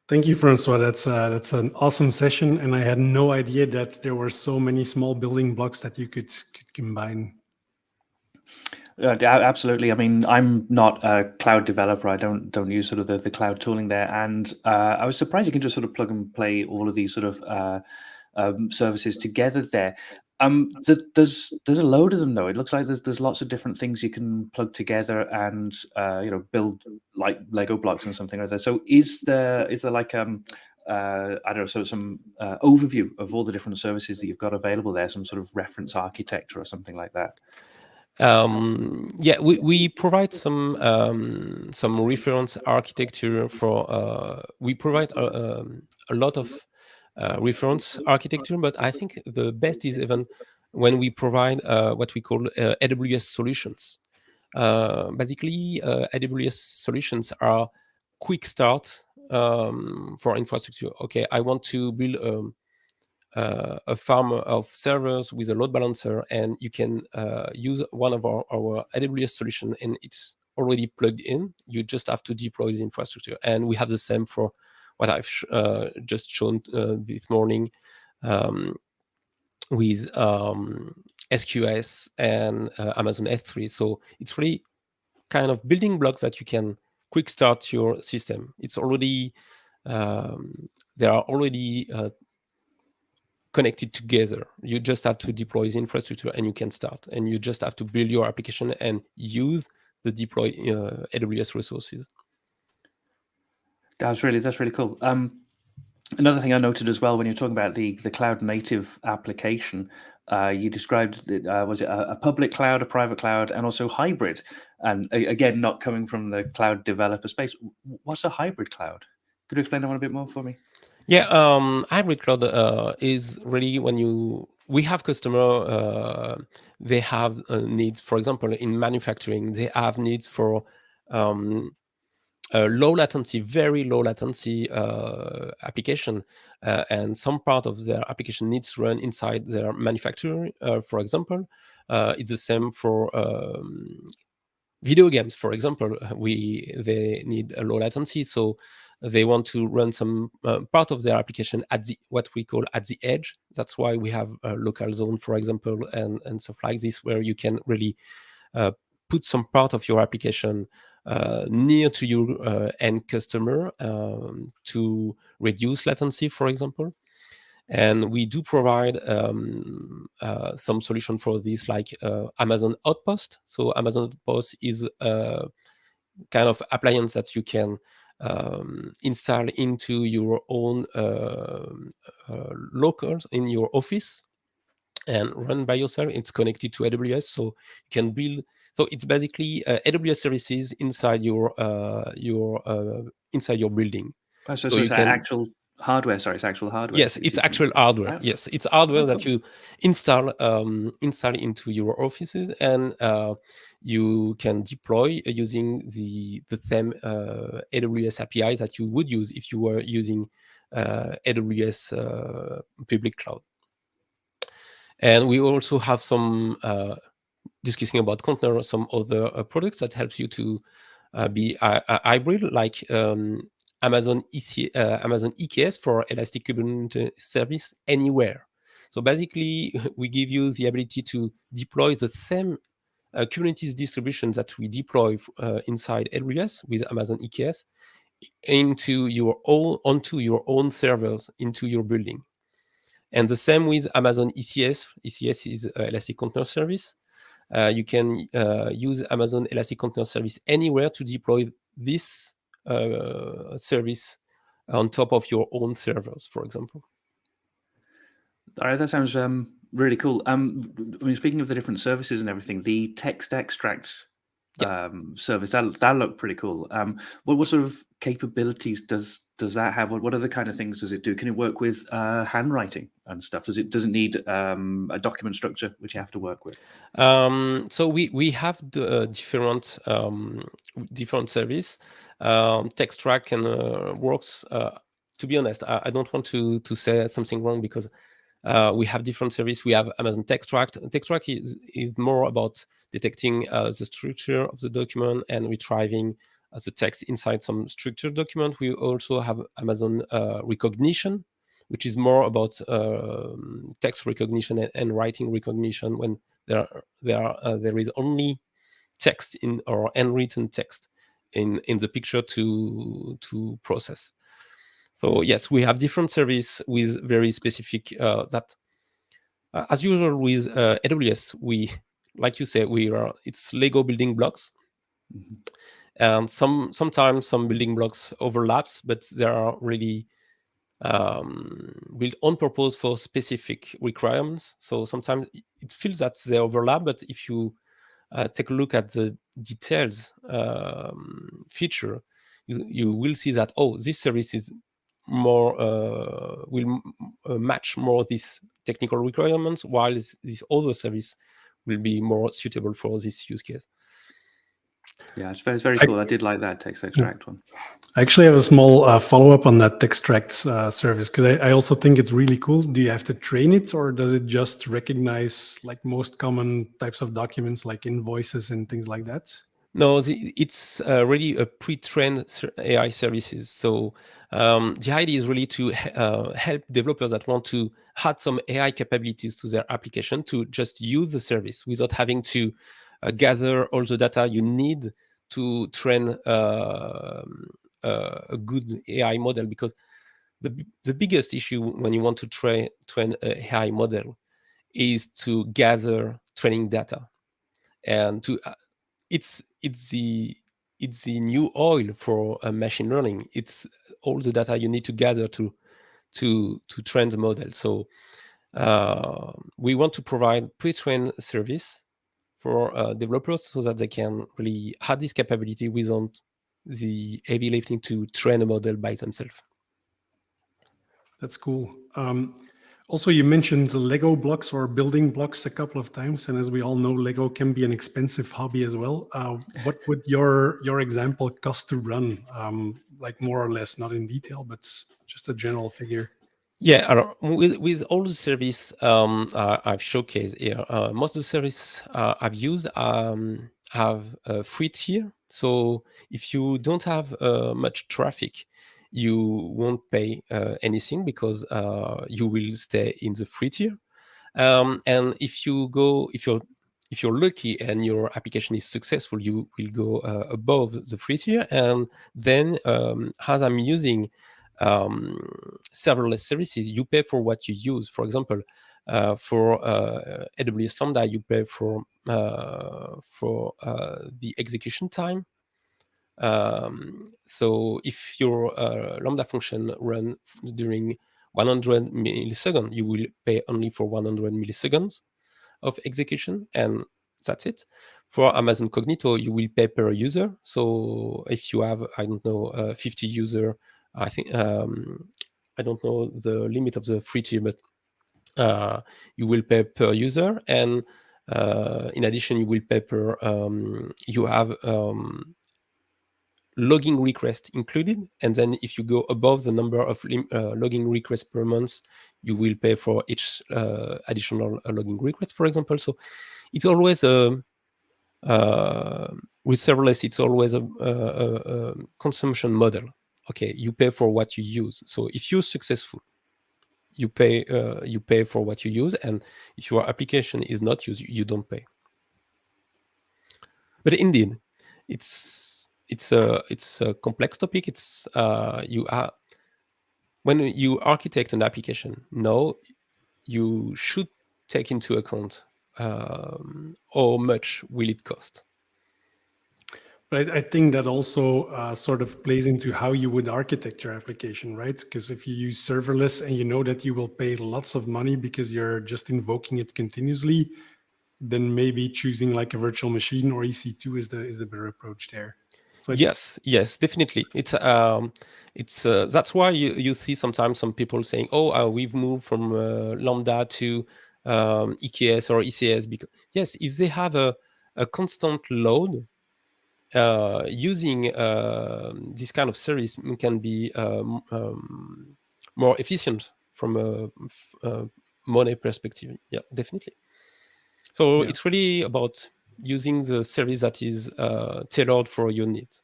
Thank you, François. That's an awesome session, and I had no idea that there were so many small building blocks that you could combine. Absolutely. I mean, I'm not a cloud developer. I don't use sort of the cloud tooling there, and I was surprised you can just sort of plug and play all of these sort of services together there. There's a load of them though. It looks like there's lots of different things you can plug together and build like Lego blocks and something like that. So is there like I don't know, so some overview of all the different services that you've got available there, some sort of reference architecture or something like that? Yeah, we provide some reference architecture for. We provide a lot of reference architecture, but I think the best is even when we provide what we call AWS solutions. Basically, AWS solutions are quick start for infrastructure. Okay, I want to build a farm of servers with a load balancer, and you can use one of our AWS solution, and it's already plugged in. You just have to deploy the infrastructure, and we have the same for what I've just shown this morning with SQS and Amazon S3. So it's really kind of building blocks that you can quick start your system. It's already they are already connected together. You just have to deploy the infrastructure and you can start. And you just have to build your application and use the deploy AWS resources. That's really cool. Another thing I noted as well when you're talking about the cloud native application, you described it, was it a public cloud, a private cloud, and also hybrid? And again, not coming from the cloud developer space. What's a hybrid cloud? Could you explain that one a bit more for me? Yeah, hybrid cloud is really when we have customer, they have needs. For example, in manufacturing, they have needs for low latency, very low latency application, and some part of their application needs to run inside their manufacturer. For example, it's the same for video games. For example, they need a low latency, so they want to run some part of their application at what we call at the edge. That's why we have a local zone, for example, and stuff like this, where you can really put some part of your application near to your end customer to reduce latency, for example. And we do provide some solution for this, like Amazon Outpost. So Amazon Outpost is a kind of appliance that you can install into your own locals in your office and run by yourself. It's connected to AWS, so you can build. So it's basically AWS services inside your building. Oh, so it's actual hardware. Sorry, it's actual hardware. Yes, it's actual hardware. Yes, it's hardware that you install into your offices, and you can deploy using the same AWS APIs that you would use if you were using AWS public cloud. And we also have some discussing about container, some other products that helps you to be a hybrid, like Amazon EKS for Elastic Kubernetes Service anywhere. So basically, we give you the ability to deploy the same Kubernetes distribution that we deploy inside AWS with Amazon EKS onto your own servers, into your building. And the same with Amazon ECS. ECS is Elastic Container Service. You can use Amazon Elastic Container Service anywhere to deploy this service on top of your own servers, for example. All right, that sounds really cool. I mean, speaking of the different services and everything, the text extract service, that looked pretty cool. What sort of capabilities does that have? What other kind of things does it do? Can it work with handwriting and stuff? Does it need a document structure which you have to work with? So we have the different service. Text track and works. To be honest, I don't want to say something wrong, because we have different service. We have Amazon Text Track. Text Track is more about detecting the structure of the document and retrieving the text inside some structured document. We also have Amazon Recognition, which is more about text recognition and writing recognition when there is only text in or handwritten text in the picture to process. So yes, we have different service with very specific that as usual with AWS, like you say, it's Lego building blocks. Mhm. And sometimes some building blocks overlaps, but they are really built on purpose for specific requirements. So sometimes it feels that they overlap, but if you take a look at the details feature, you will see that, oh, this service is more will match more these technical requirements, while this other service will be more suitable for this use case. Yeah, it's very cool. I did like that text extract one. I actually have a small follow-up on that extract service, because I also think it's really cool. Do you have to train it, or does it just recognize like most common types of documents like invoices and things like that? No, it's really a pre-trained AI services. So the idea is really to help developers that want to add some AI capabilities to their application to just use the service without having to gather all the data you need to train a good AI model. Because the biggest issue when you want to train an AI model is to gather training data, and to it's the new oil for machine learning. It's all the data you need to gather to train the model. So we want to provide pre-trained service for developers so that they can really have this capability without the heavy lifting to train a model by themselves. That's cool. Also, you mentioned the Lego blocks or building blocks a couple of times, and as we all know, Lego can be an expensive hobby as well. What would your example cost to run? Like more or less, not in detail, but just a general figure. Yeah, with all the service I've showcased here, most of the service I've used have a free tier. So if you don't have much traffic, you won't pay anything, because you will stay in the free tier. And if you're lucky and your application is successful, you will go above the free tier. And then as I'm using serverless services, you pay for what you use. For example, for AWS Lambda, you pay for the execution time. So if your Lambda function run during 100 milliseconds, you will pay only for 100 milliseconds of execution, and that's it. For Amazon Cognito, you will pay per user. So if you have, 50 user, I think, I don't know the limit of the free tier, but you will pay per user. And in addition, you will pay per, you have logging request included. And then if you go above the number of logging requests per month, you will pay for each additional logging request, for example. So it's always with serverless, it's always a consumption model. Okay, you pay for what you use. So if you're successful, you pay for what you use, and if your application is not used, you don't pay. But indeed, it's a complex topic. It's when you architect an application, no, you should take into account how much will it cost. But I think that also sort of plays into how you would architect your application, right? Because if you use serverless and you know that you will pay lots of money because you're just invoking it continuously, then maybe choosing like a virtual machine or EC2 is the better approach there. So yes, definitely. It's that's why you see sometimes some people saying, "Oh, we've moved from Lambda to EKS or ECS." Because yes, if they have a constant load, using this kind of service can be more efficient from a money perspective. Yeah, definitely. So it's really about using the service that is tailored for your needs.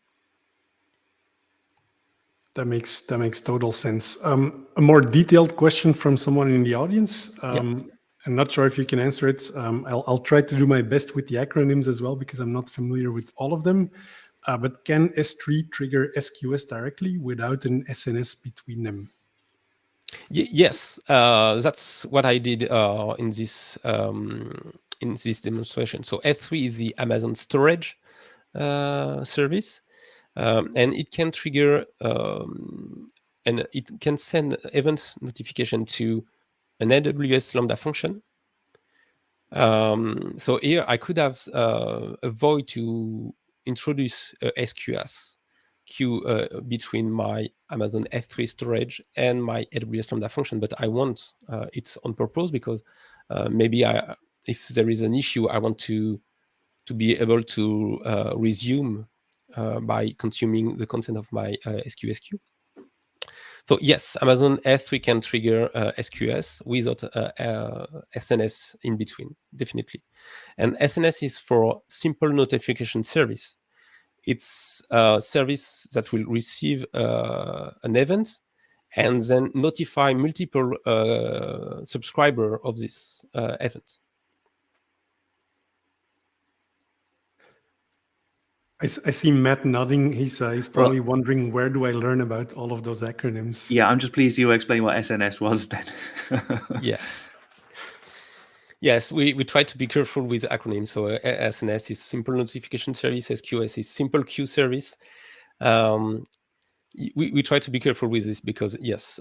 That makes total sense. A more detailed question from someone in the audience. I'm not sure if you can answer it. I'll try to do my best with the acronyms as well, because I'm not familiar with all of them. But can S3 trigger SQS directly without an SNS between them? Yes, that's what I did in this demonstration. So S3 is the Amazon storage service, and it can trigger and it can send event notification to an AWS Lambda function. So here I could have a void to introduce a SQS queue between my Amazon S3 storage and my AWS Lambda function, but I want it on purpose because maybe if there is an issue, I want to be able to resume by consuming the content of my SQS queue. So yes, Amazon S3 can trigger SQS without SNS in between, definitely. And SNS is for simple notification service. It's a service that will receive an event and then notify multiple subscriber of this event. I see Matt nodding. He's probably wondering, where do I learn about all of those acronyms? Yeah, I'm just pleased you explained what SNS was then. Yes. Yes, we try to be careful with acronyms. So SNS is Simple Notification Service, SQS is Simple Queue Service. We try to be careful with this because, yes,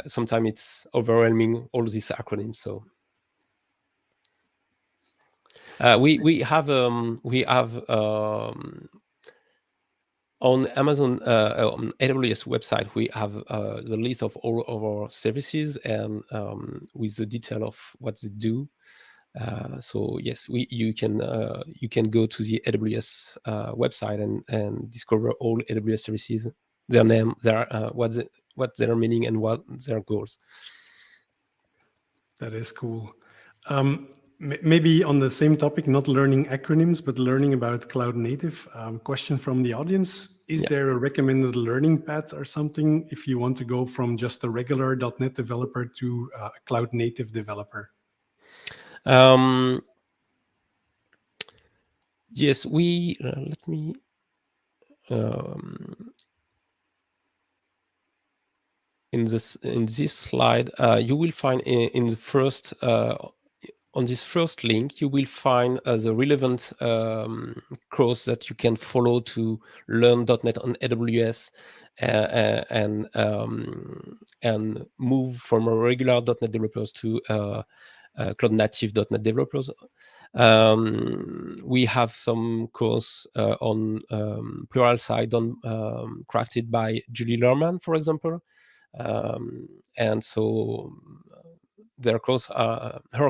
sometimes it's overwhelming, all these acronyms. So we have on Amazon on AWS website, we have the list of all of our services and with the detail of what they do. So yes, you can go to the AWS website and discover all AWS services, their name, their what their meaning and what their goals. That is cool. Maybe on the same topic, not learning acronyms, but learning about cloud native. Question from the audience: is there a recommended learning path or something if you want to go from just a regular .NET developer to a cloud native developer? Yes, we let me. In this slide, you will find in the first on this first link, you will find the relevant course that you can follow to learn .NET on AWS and move from a regular .NET developers to cloud native .NET developers. We have some course on Pluralsight crafted by Julie Lerman, for example. And so her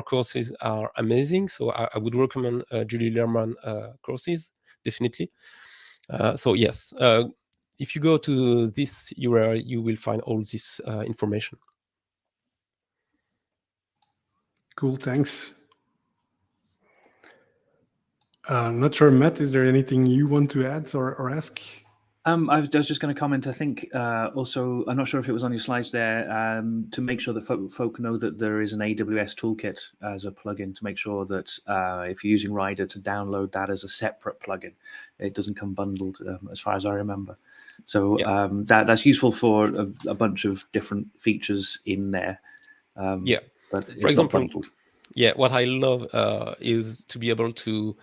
courses are amazing. So I would recommend Julie Lerman courses, definitely. So yes, if you go to this URL, you will find all this information. Cool, thanks. Not sure, Matt, is there anything you want to add or ask? I was just going to comment. I think also, I'm not sure if it was on your slides there, to make sure that folk know that there is an AWS toolkit as a plugin to make sure that if you're using Rider, to download that as a separate plugin. It doesn't come bundled, as far as I remember. So that's useful for a bunch of different features in there. But it's, for example, not bundled. What I love is to be able to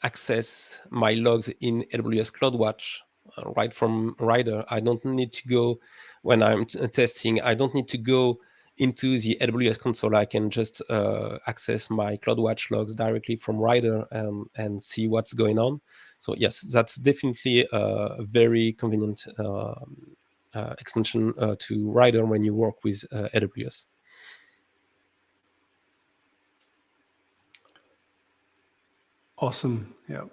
access my logs in AWS CloudWatch right from Rider. I don't need to go, when I'm testing, I don't need to go into the AWS console. I can just access my CloudWatch logs directly from Rider and see what's going on. So yes, that's definitely a very convenient extension to Rider when you work with AWS. Awesome. Yeah.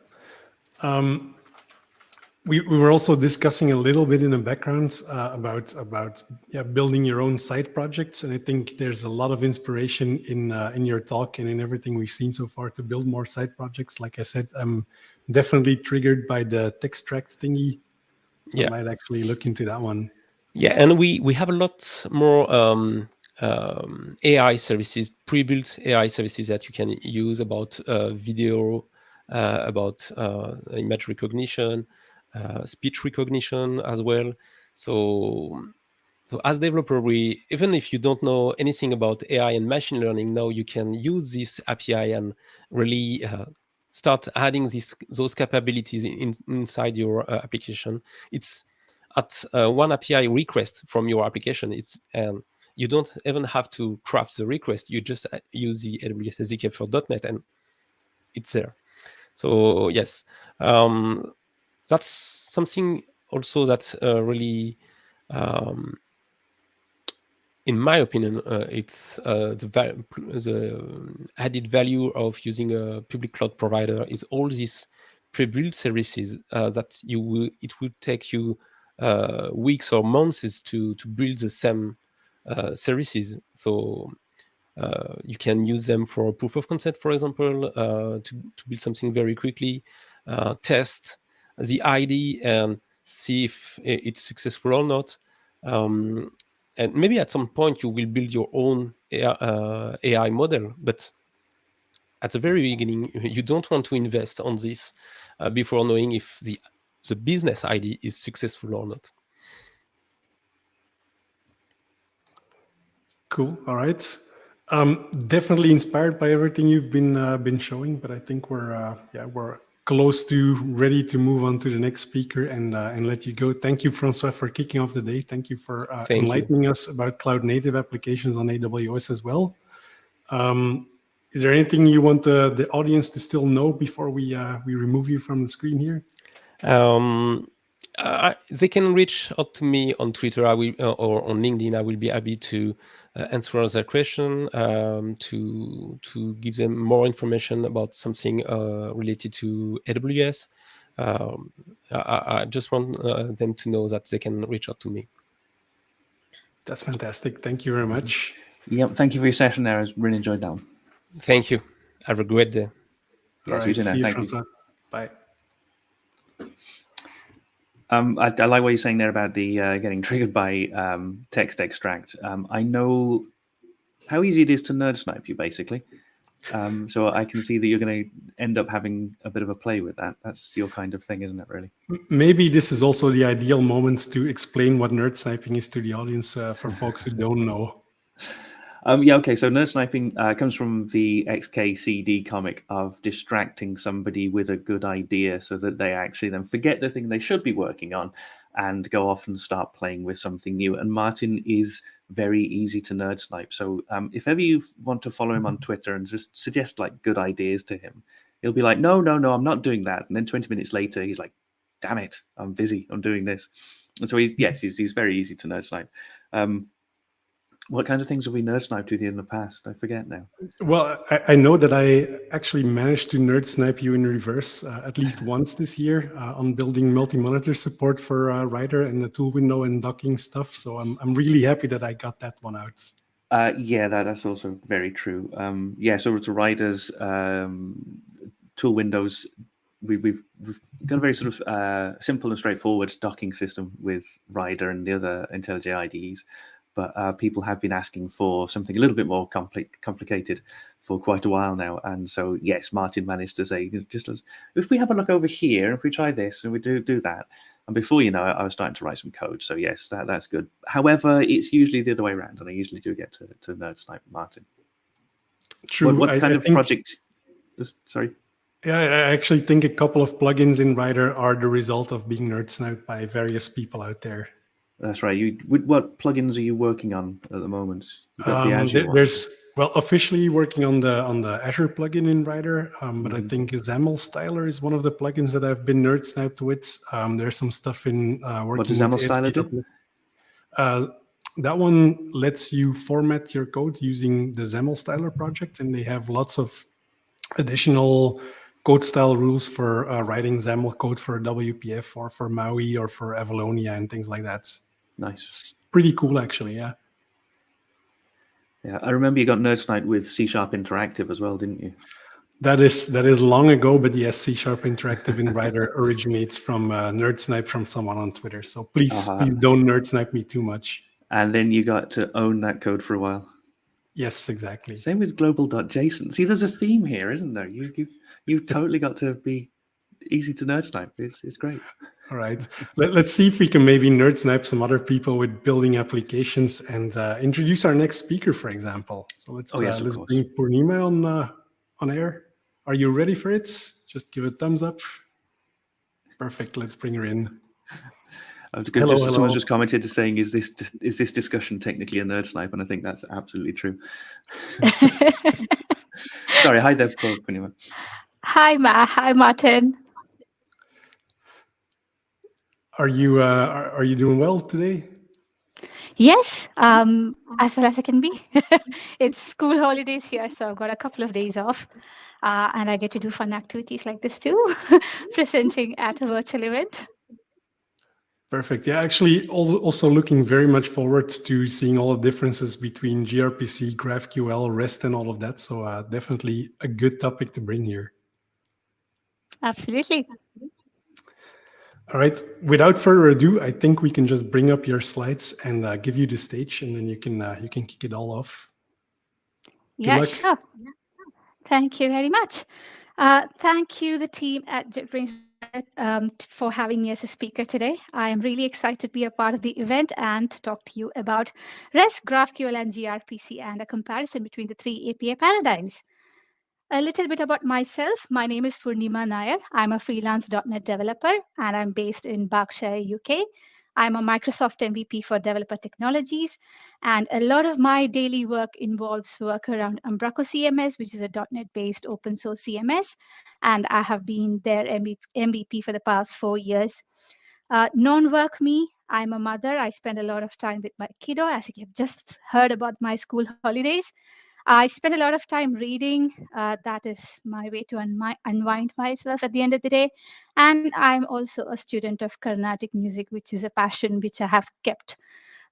We were also discussing a little bit in the background about building your own side projects, and I think there's a lot of inspiration in your talk and in everything we've seen so far to build more side projects. Like I said, I'm definitely triggered by the TextRact thingy. So I might actually look into that one. Yeah, and we have a lot more AI services, pre-built AI services that you can use about video, about image recognition, speech recognition as well. So So as developer, even if you don't know anything about AI and machine learning, now you can use this API and really start adding those capabilities inside your application. It's at one API request from your application. You don't even have to craft the request. You just use the AWS SDK for .NET and it's there. So yes, that's something also that's really, in my opinion, it's the added value of using a public cloud provider is all these pre-built services that it would take you weeks or months to build the same services. So you can use them for proof of concept, for example, to build something very quickly, test the ID and see if it's successful or not. And maybe at some point you will build your own AI model, but at the very beginning, you don't want to invest on this before knowing if the business ID is successful or not. Cool. All right. Definitely inspired by everything you've been showing, but I think we're close to ready to move on to the next speaker and let you go. Thank you, François, for kicking off the day. Thank you for enlightening us about cloud native applications on AWS as well. Is there anything you want the audience to still know before we remove you from the screen here? They can reach out to me on Twitter or on LinkedIn. I will be happy to answer their question, to give them more information about something related to AWS. I just want them to know that they can reach out to me. That's fantastic. Thank you very much. Yep. Thank you for your session there. I really enjoyed that one. Thank you. Have a great day. Yes, right, see you, thank François. you. Bye. I like what you're saying there about the getting triggered by text extract. I know how easy it is to nerd snipe you, basically. So I can see that you're going to end up having a bit of a play with that. That's your kind of thing, isn't it, really? Maybe this is also the ideal moment to explain what nerd sniping is to the audience for folks who don't know. Yeah, okay, so nerd sniping comes from the XKCD comic of distracting somebody with a good idea so that they actually then forget the thing they should be working on and go off and start playing with something new. And Martin is very easy to nerd snipe. So if ever you want to follow him on Twitter and just suggest like good ideas to him, he'll be like, no, I'm not doing that. And then 20 minutes later, he's like, damn it, I'm busy, I'm doing this. And so he's very easy to nerd snipe. What kind of things have we nerd sniped with you in the past? I forget now. Well, I know that I actually managed to nerd snipe you in reverse at least once this year on building multi-monitor support for Rider and the tool window and docking stuff. So I'm really happy that I got that one out. Yeah, that's also very true. So it's Rider's tool windows. We've got a very sort of simple and straightforward docking system with Rider and the other IntelliJ IDEs. But people have been asking for something a little bit more complicated for quite a while now. And so, yes, Martin managed to say, just if we have a look over here, if we try this and we do that. And before you know it, I was starting to write some code. So, yes, that's good. However, it's usually the other way around. And I usually do get to nerd snipe Martin. True. What kind of project? Sorry. Yeah, I actually think a couple of plugins in Rider are the result of being nerd sniped by various people out there. That's right. What plugins are you working on at the moment? You've got the Azure one. Officially working on the Azure plugin in Rider, but I think XAML styler is one of the plugins that I've been nerd sniped with. There's some stuff in working. What does XAML styler do? That one lets you format your code using the XAML styler project, and they have lots of additional code style rules for writing XAML code for WPF or for Maui or for Avalonia and things like that. Nice. It's pretty cool, actually. Yeah. Yeah, I remember you got nerd sniped with C# Interactive as well, didn't you? That is long ago, but yes, C# Interactive in Rider originates from nerd snipe from someone on Twitter. So please don't nerd snipe me too much. And then you got to own that code for a while. Yes, exactly. Same with global.json. See, there's a theme here, isn't there? You totally got to be easy to nerd snipe. It's great. All right. Let's see if we can maybe nerd snipe some other people with building applications and introduce our next speaker, for example. So let's let's bring Poornima on air. Are you ready for it? Just give a thumbs up. Perfect. Let's bring her in. Someone's just commented saying, "Is this discussion technically a nerd snipe?" And I think that's absolutely true. Sorry. Hi there, Poornima. Hi, Hi, Martin. Are you doing well today? Yes, as well as I can be. It's school holidays here, so I've got a couple of days off, and I get to do fun activities like this too, presenting at a virtual event. Perfect. Yeah, actually, also looking very much forward to seeing all the differences between gRPC, GraphQL, REST, and all of that. So definitely a good topic to bring here. Absolutely. All right. Without further ado, I think we can just bring up your slides and give you the stage, and then you can kick it all off. Yeah, sure. Thank you very much. Thank you, the team at JetBrains, for having me as a speaker today. I am really excited to be a part of the event and to talk to you about REST, GraphQL, and gRPC, and a comparison between the three API paradigms. A little bit about myself. My name is Poornima Nayar. I'm a freelance .NET developer, and I'm based in Berkshire, UK. I'm a Microsoft MVP for developer technologies, and a lot of my daily work involves work around Umbraco CMS, which is a .NET-based open source CMS, and I have been their MVP for the past 4 years. Non-work me, I'm a mother. I spend a lot of time with my kiddo, as you have just heard about my school holidays. I spend a lot of time reading. That is my way to unwind myself at the end of the day. And I'm also a student of Carnatic music, which is a passion which I have kept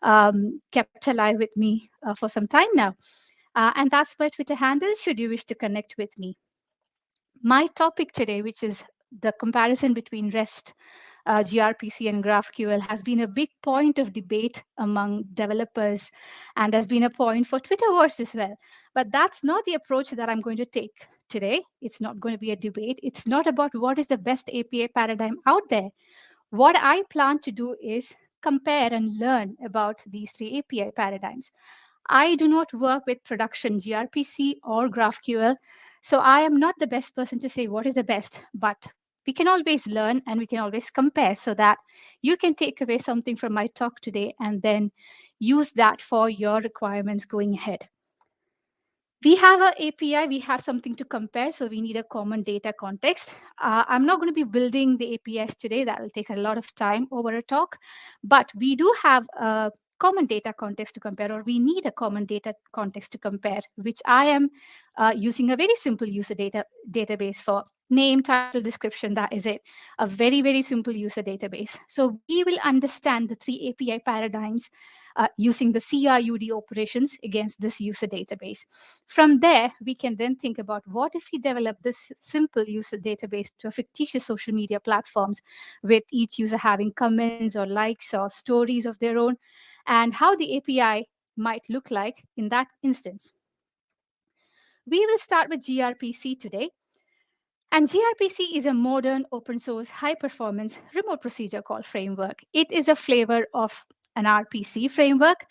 alive with me for some time now. And that's my Twitter handle, should you wish to connect with me. My topic today, which is the comparison between REST, gRPC, and GraphQL, has been a big point of debate among developers and has been a point for Twitterverse as well. But that's not the approach that I'm going to take today. It's not going to be a debate. It's not about what is the best API paradigm out there. What I plan to do is compare and learn about these three API paradigms. I do not work with production gRPC or GraphQL, so I am not the best person to say what is the best, but we can always learn and we can always compare so that you can take away something from my talk today and then use that for your requirements going ahead. We have an API, we have something to compare, so we need a common data context. I'm not going to be building the APIs today. That will take a lot of time over a talk, but we do have a common data context to compare, or we need a common data context to compare, which I am using a very simple user database for. Name, title, description, that is it. A very, very simple user database. So we will understand the three API paradigms using the CRUD operations against this user database. From there, we can then think about what if we develop this simple user database to a fictitious social media platforms with each user having comments or likes or stories of their own, and how the API might look like in that instance. We will start with gRPC today. And gRPC is a modern open source high performance remote procedure call framework. It is a flavor of an RPC framework.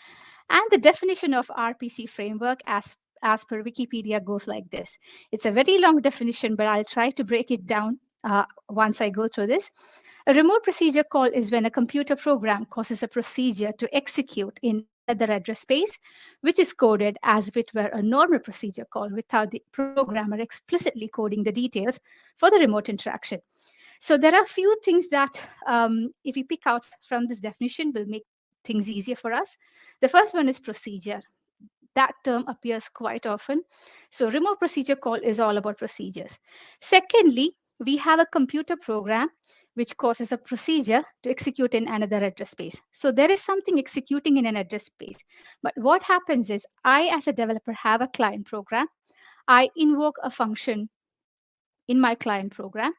And the definition of RPC framework as per Wikipedia goes like this. It's a very long definition, but I'll try to break it down once I go through this. A remote procedure call is when a computer program causes a procedure to execute in the address space, which is coded as if it were a normal procedure call without the programmer explicitly coding the details for the remote interaction. So there are a few things that, if we pick out from this definition, will make things easier for us. The first one is procedure. That term appears quite often. So remote procedure call is all about procedures. Secondly, we have a computer program which causes a procedure to execute in another address space. So there is something executing in an address space. But what happens is I, as a developer, have a client program. I invoke a function in my client program.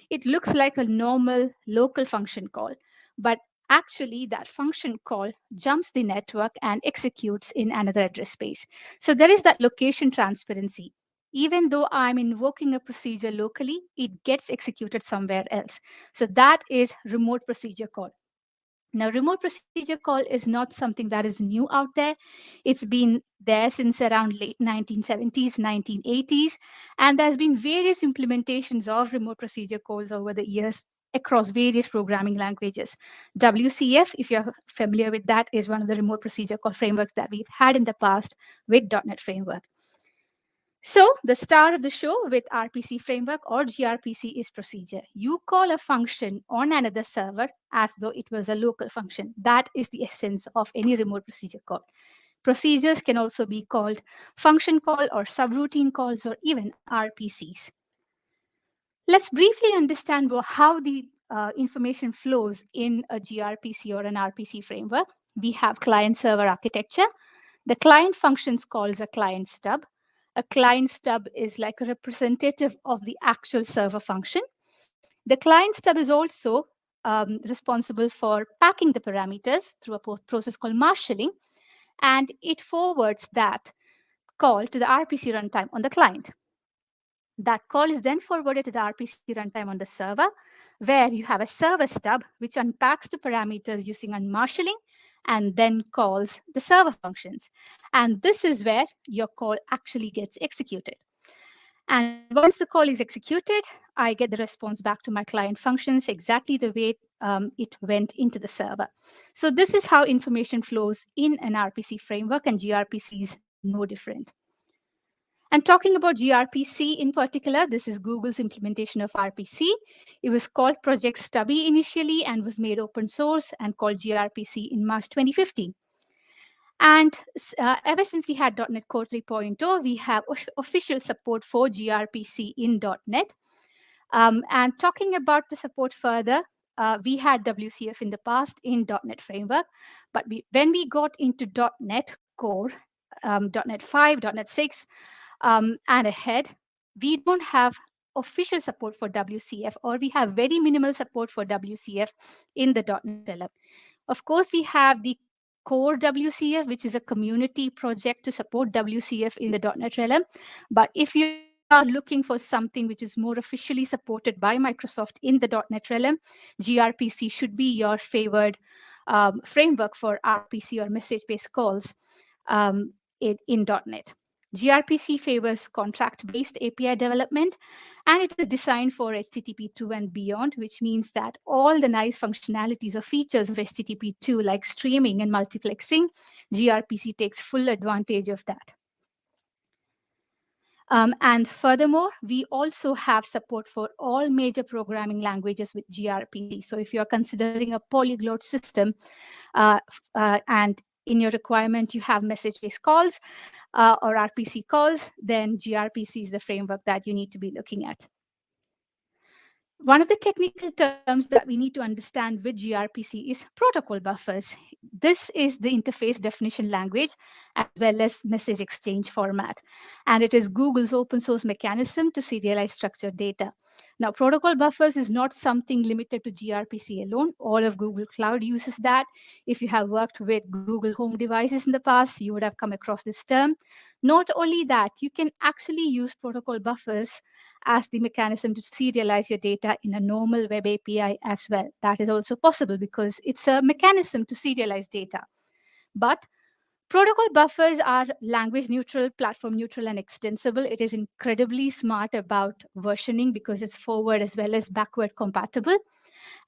It looks like a normal local function call, but actually that function call jumps the network and executes in another address space. So there is that location transparency. even though I'm invoking a procedure locally, it gets executed somewhere else. So that is remote procedure call. Now, remote procedure call is not something that is new out there. It's been there since around late 1970s, 1980s, and there's been various implementations of remote procedure calls over the years across various programming languages. WCF, if you're familiar with that, is one of the remote procedure call frameworks that we've had in the past with .NET Framework. So the star of the show with RPC framework or gRPC is procedure. You call a function on another server as though it was a local function. That is the essence of any remote procedure call. Procedures can also be called function call or subroutine calls or even RPCs. Let's briefly understand how the information flows in a gRPC or an RPC framework. We have client-server architecture. The client functions calls a client stub. A client stub is like a representative of the actual server function. The client stub is also responsible for packing the parameters through a process called marshalling, and it forwards that call to the RPC runtime on the client. That call is then forwarded to the RPC runtime on the server, where you have a server stub, which unpacks the parameters using unmarshalling and then calls the server functions. And this is where your call actually gets executed. And once the call is executed, I get the response back to my client functions exactly the way it went into the server. So this is how information flows in an RPC framework, and gRPC is no different. And talking about gRPC in particular, this is Google's implementation of RPC. It was called Project Stubby initially and was made open source and called gRPC in March 2015. And ever since we had .NET Core 3.0, we have official support for gRPC in .NET. And talking about the support further, we had WCF in the past in .NET Framework, but when we got into .NET Core, .NET 5, .NET 6, and ahead, we don't have official support for WCF, or we have very minimal support for WCF in the .NET realm. Of course, we have the core WCF, which is a community project to support WCF in the .NET realm. But if you are looking for something which is more officially supported by Microsoft in the .NET realm, gRPC should be your favored framework for RPC or message-based calls in .NET. gRPC favors contract-based API development, and it is designed for HTTP2 and beyond, which means that all the nice functionalities or features of HTTP2, like streaming and multiplexing, gRPC takes full advantage of that. And furthermore, we also have support for all major programming languages with gRPC. So if you're considering a polyglot system and in your requirement you have message-based calls or RPC calls, then gRPC is the framework that you need to be looking at. One of the technical terms that we need to understand with gRPC is protocol buffers. This is the interface definition language as well as message exchange format. And it is Google's open source mechanism to serialize structured data. Now, protocol buffers is not something limited to gRPC alone. All of Google Cloud uses that. If you have worked with Google Home devices in the past, you would have come across this term. Not only that, you can actually use protocol buffers as the mechanism to serialize your data in a normal web API as well. That is also possible because it's a mechanism to serialize data. But protocol buffers are language neutral, platform neutral, and extensible. It is incredibly smart about versioning because it's forward as well as backward compatible.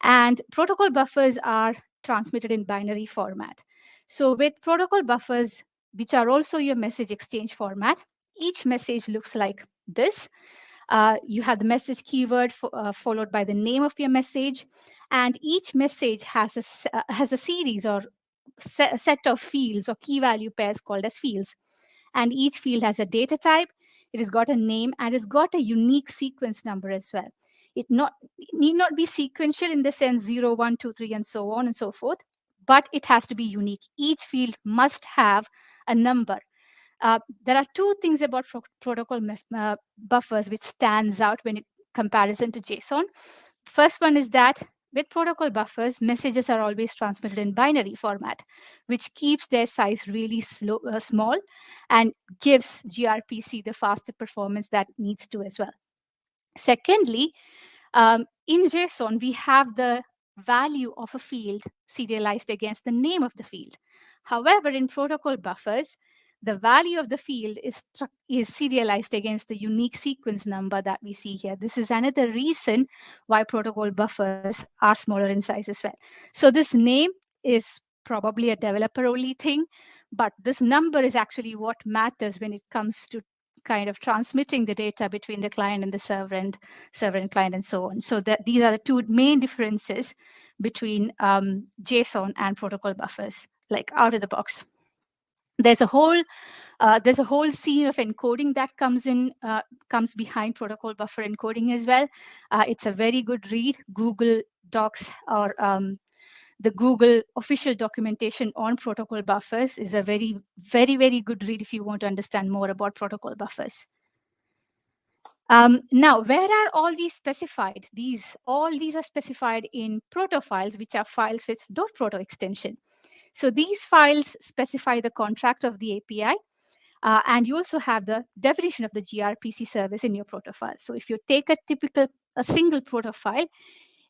And protocol buffers are transmitted in binary format. So with protocol buffers, which are also your message exchange format, each message looks like this. You have the message keyword followed by the name of your message, and each message has a series or set of fields or key value pairs called as fields. And each field has a data type, it has got a name, and it's got a unique sequence number as well. It need not be sequential in the sense 0, 1, 2, 3, and so on and so forth, but it has to be unique. Each field must have a number. There are two things about protocol buffers which stands out when in comparison to JSON. First one is that with protocol buffers, messages are always transmitted in binary format, which keeps their size really small and gives gRPC the faster performance that it needs to as well. Secondly, in JSON, we have the value of a field serialized against the name of the field. However, in protocol buffers, the value of the field is serialized against the unique sequence number that we see here. This is another reason why protocol buffers are smaller in size as well. So this name is probably a developer-only thing, but this number is actually what matters when it comes to kind of transmitting the data between the client and the server and client and so on. So that these are the two main differences between JSON and protocol buffers, like out of the box. There's a whole scene of encoding that comes behind protocol buffer encoding as well. It's a very good read. Google Docs or the Google official documentation on protocol buffers is a very, very, very good read if you want to understand more about protocol buffers. Now, where are all these specified? All these are specified in proto files, which are files with .proto extension. So these files specify the contract of the API, and you also have the definition of the gRPC service in your proto file. So if you take a single proto file,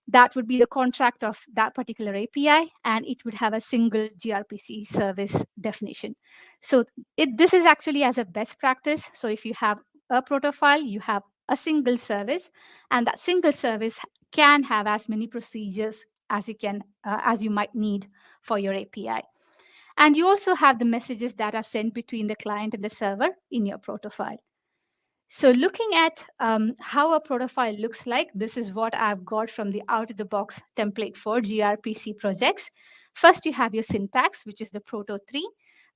that would be the contract of that particular API, and it would have a single gRPC service definition. So this is actually as a best practice. So if you have a proto file, you have a single service, and that single service can have as many procedures as you might need for your API. And you also have the messages that are sent between the client and the server in your proto file. So looking at how a proto file looks like, this is what I've got from the out-of-the-box template for gRPC projects. First, you have your syntax, which is the proto3.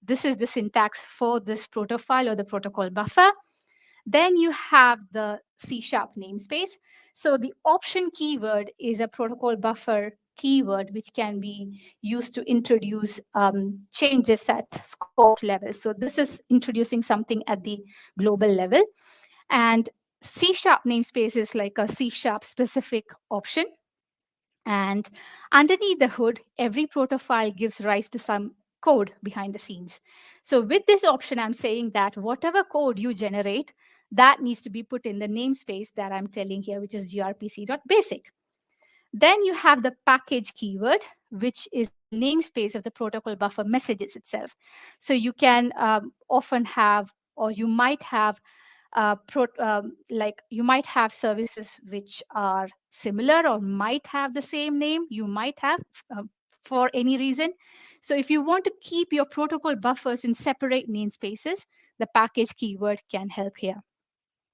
This is the syntax for this proto file or the protocol buffer. Then you have the C# namespace. So the option keyword is a protocol buffer keyword, which can be used to introduce changes at scope level. So this is introducing something at the global level. And C# namespace is like a C# specific option. And underneath the hood, every proto file gives rise to some code behind the scenes. So with this option, I'm saying that whatever code you generate, that needs to be put in the namespace that I'm telling here, which is grpc.basic. Then you have the package keyword, which is the namespace of the protocol buffer messages itself. So you can often have, or you might have, you might have services which are similar or might have the same name. You might have for any reason. So if you want to keep your protocol buffers in separate namespaces, the package keyword can help here.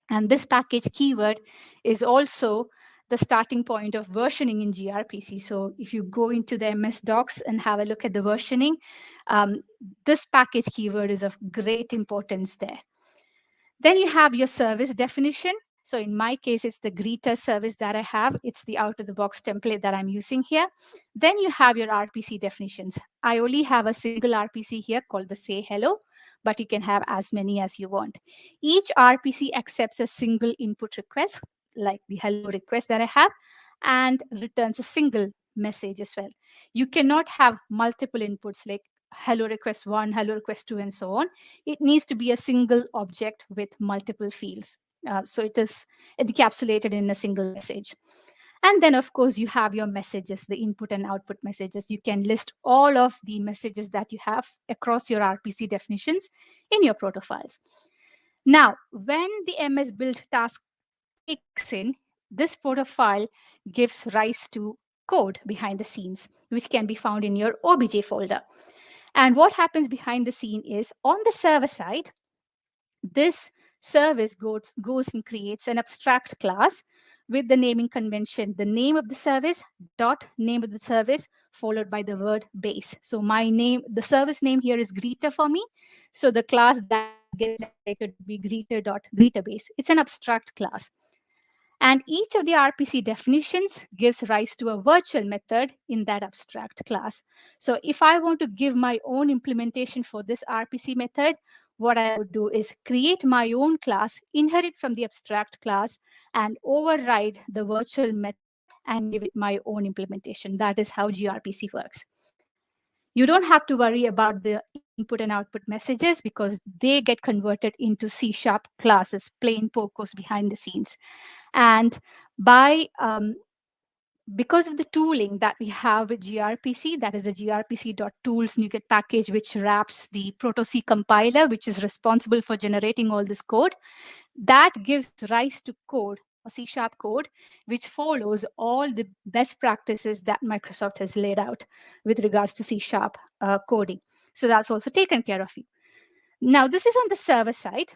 And this package keyword is also the starting point of versioning in gRPC. So if you go into the MS docs and have a look at the versioning, this package keyword is of great importance there. Then you have your service definition. So in my case, it's the greeter service that I have. It's the out-of-the-box template that I'm using here. Then you have your RPC definitions. I only have a single RPC here called the say hello, but you can have as many as you want. Each RPC accepts a single input request, like the hello request that I have, and returns a single message as well. You cannot have multiple inputs like hello request 1, hello request 2, and so on. It needs to be a single object with multiple fields. So it is encapsulated in a single message. And then, of course, you have your messages, the input and output messages. You can list all of the messages that you have across your RPC definitions in your proto files. Now, when the MS build task kicks in, this proto file gives rise to code behind the scenes, which can be found in your OBJ folder. And what happens behind the scene is, on the server side, this service goes and creates an abstract class with the naming convention, the name of the service, dot name of the service, followed by the word base. So my name, the service name here is greeter for me. So the class that gets generated would be greeter.greeterBase. It's an abstract class. And each of the RPC definitions gives rise to a virtual method in that abstract class. So if I want to give my own implementation for this RPC method, what I would do is create my own class, inherit from the abstract class, and override the virtual method and give it my own implementation. That is how gRPC works. You don't have to worry about the input and output messages because they get converted into C# classes, plain POCOs behind the scenes. And because of the tooling that we have with gRPC, that is the grpc.tools NuGet package, which wraps the Proto-C compiler, which is responsible for generating all this code, that gives rise to code, or C# code, which follows all the best practices that Microsoft has laid out with regards to C# coding. So that's also taken care of you. Now, this is on the server side.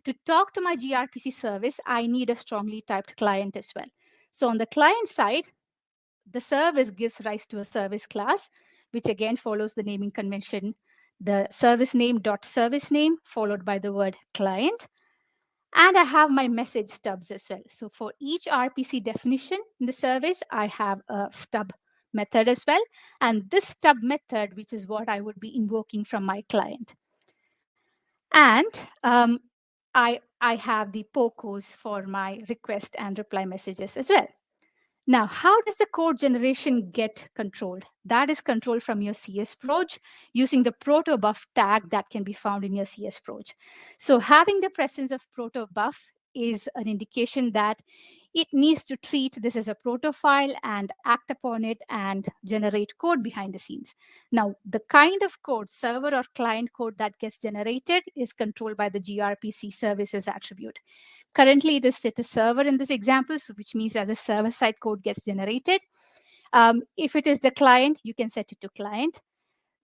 To talk to my gRPC service, I need a strongly typed client as well. So on the client side, the service gives rise to a service class, which again follows the naming convention, the service name dot service name followed by the word client. And I have my message stubs as well. So for each RPC definition in the service, I have a stub method as well. And this stub method, which is what I would be invoking from my client. And I have the POCOs for my request and reply messages as well. Now, how does the code generation get controlled? That is controlled from your CS proj using the protobuf tag that can be found in your CS proj. So having the presence of protobuf is an indication that it needs to treat this as a proto file and act upon it and generate code behind the scenes. Now, the kind of code, server or client code that gets generated is controlled by the gRPC services attribute. Currently, it is set to server in this example, so which means that the server-side code gets generated. If it is the client, you can set it to client.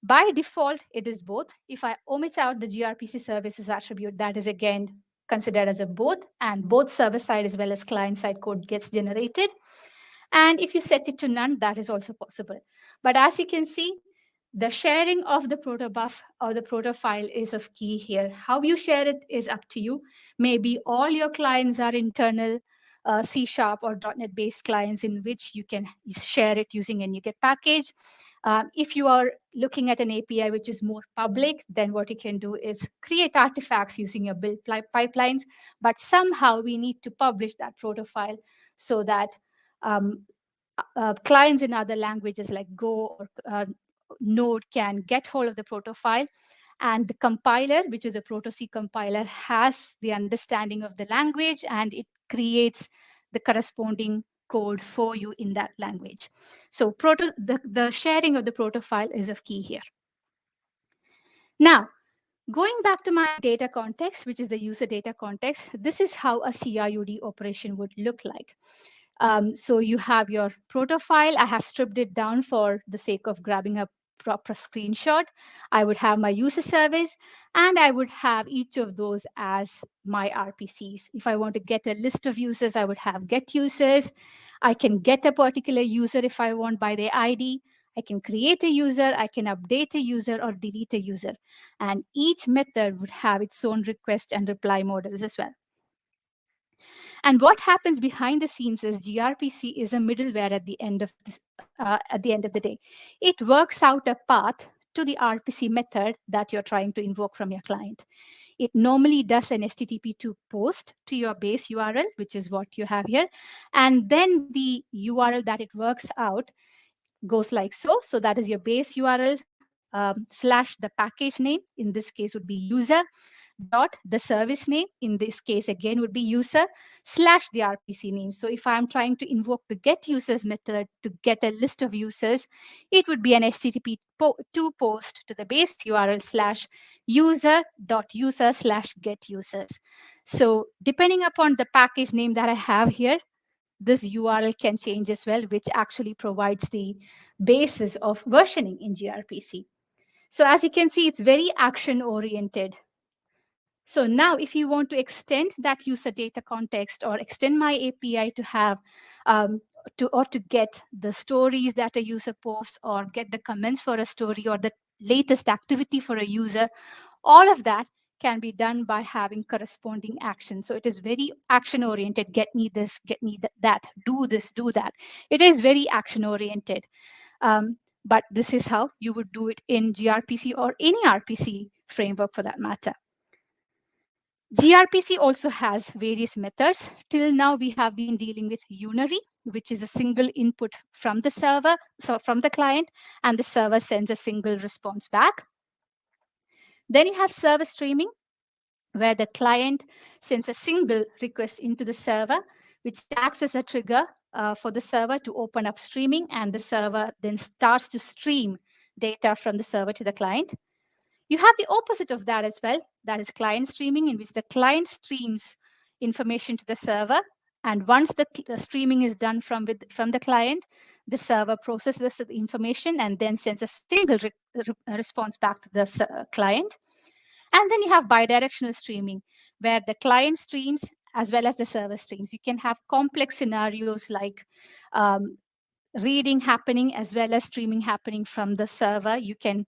By default, it is both. If I omit out the gRPC services attribute, that is again considered as a both, and both server-side as well as client-side code gets generated. And if you set it to none, that is also possible. But as you can see, the sharing of the protobuf or the proto file is of key here. How you share it is up to you. Maybe all your clients are internal C# or .NET-based clients in which you can share it using a NuGet package. If you are looking at an API which is more public, then what you can do is create artifacts using your build pipelines. But somehow we need to publish that proto file so that clients in other languages like Go or Node can get hold of the proto file, and the compiler, which is a Proto-C compiler, has the understanding of the language and it creates the corresponding code for you in that language. So the sharing of the proto file is of key here. Now, going back to my data context, which is the user data context, this is how a CRUD operation would look like. So you have your proto file. I have stripped it down for the sake of grabbing a proper screenshot. I would have my user service, and I would have each of those as my RPCs. If I want to get a list of users, I would have get users. I can get a particular user if I want by their ID. I can create a user, I can update a user or delete a user. And each method would have its own request and reply models as well. And what happens behind the scenes is gRPC is a middleware at the end of the day. It works out a path to the RPC method that you're trying to invoke from your client. It normally does an HTTP2 post to your base URL, which is what you have here. And then the URL that it works out goes like so. So that is your base URL slash the package name. In this case would be user dot the service name. In this case, again, would be user slash the RPC name. So if I'm trying to invoke the get users method to get a list of users, it would be an HTTP2 post to the base URL slash user dot user slash get users. So depending upon the package name that I have here, this URL can change as well, which actually provides the basis of versioning in gRPC. So as you can see, it's very action-oriented. So now if you want to extend that user data context or extend my API to have to get the stories that a user posts or get the comments for a story or the latest activity for a user, all of that can be done by having corresponding action. So it is very action-oriented. Get me this, get me that, do this, do that. It is very action-oriented. But this is how you would do it in gRPC or any RPC framework for that matter. gRPC also has various methods. Till now, we have been dealing with unary, which is a single input from the server, so from the client, and the server sends a single response back. Then you have server streaming, where the client sends a single request into the server, which acts as a trigger for the server to open up streaming, and the server then starts to stream data from the server to the client. You have the opposite of that as well. That is client streaming, in which the client streams information to the server. And once the streaming is done from the client, the server processes the information and then sends a single response back to the client. And then you have bidirectional streaming, where the client streams as well as the server streams. You can have complex scenarios like reading happening as well as streaming happening from the server. You can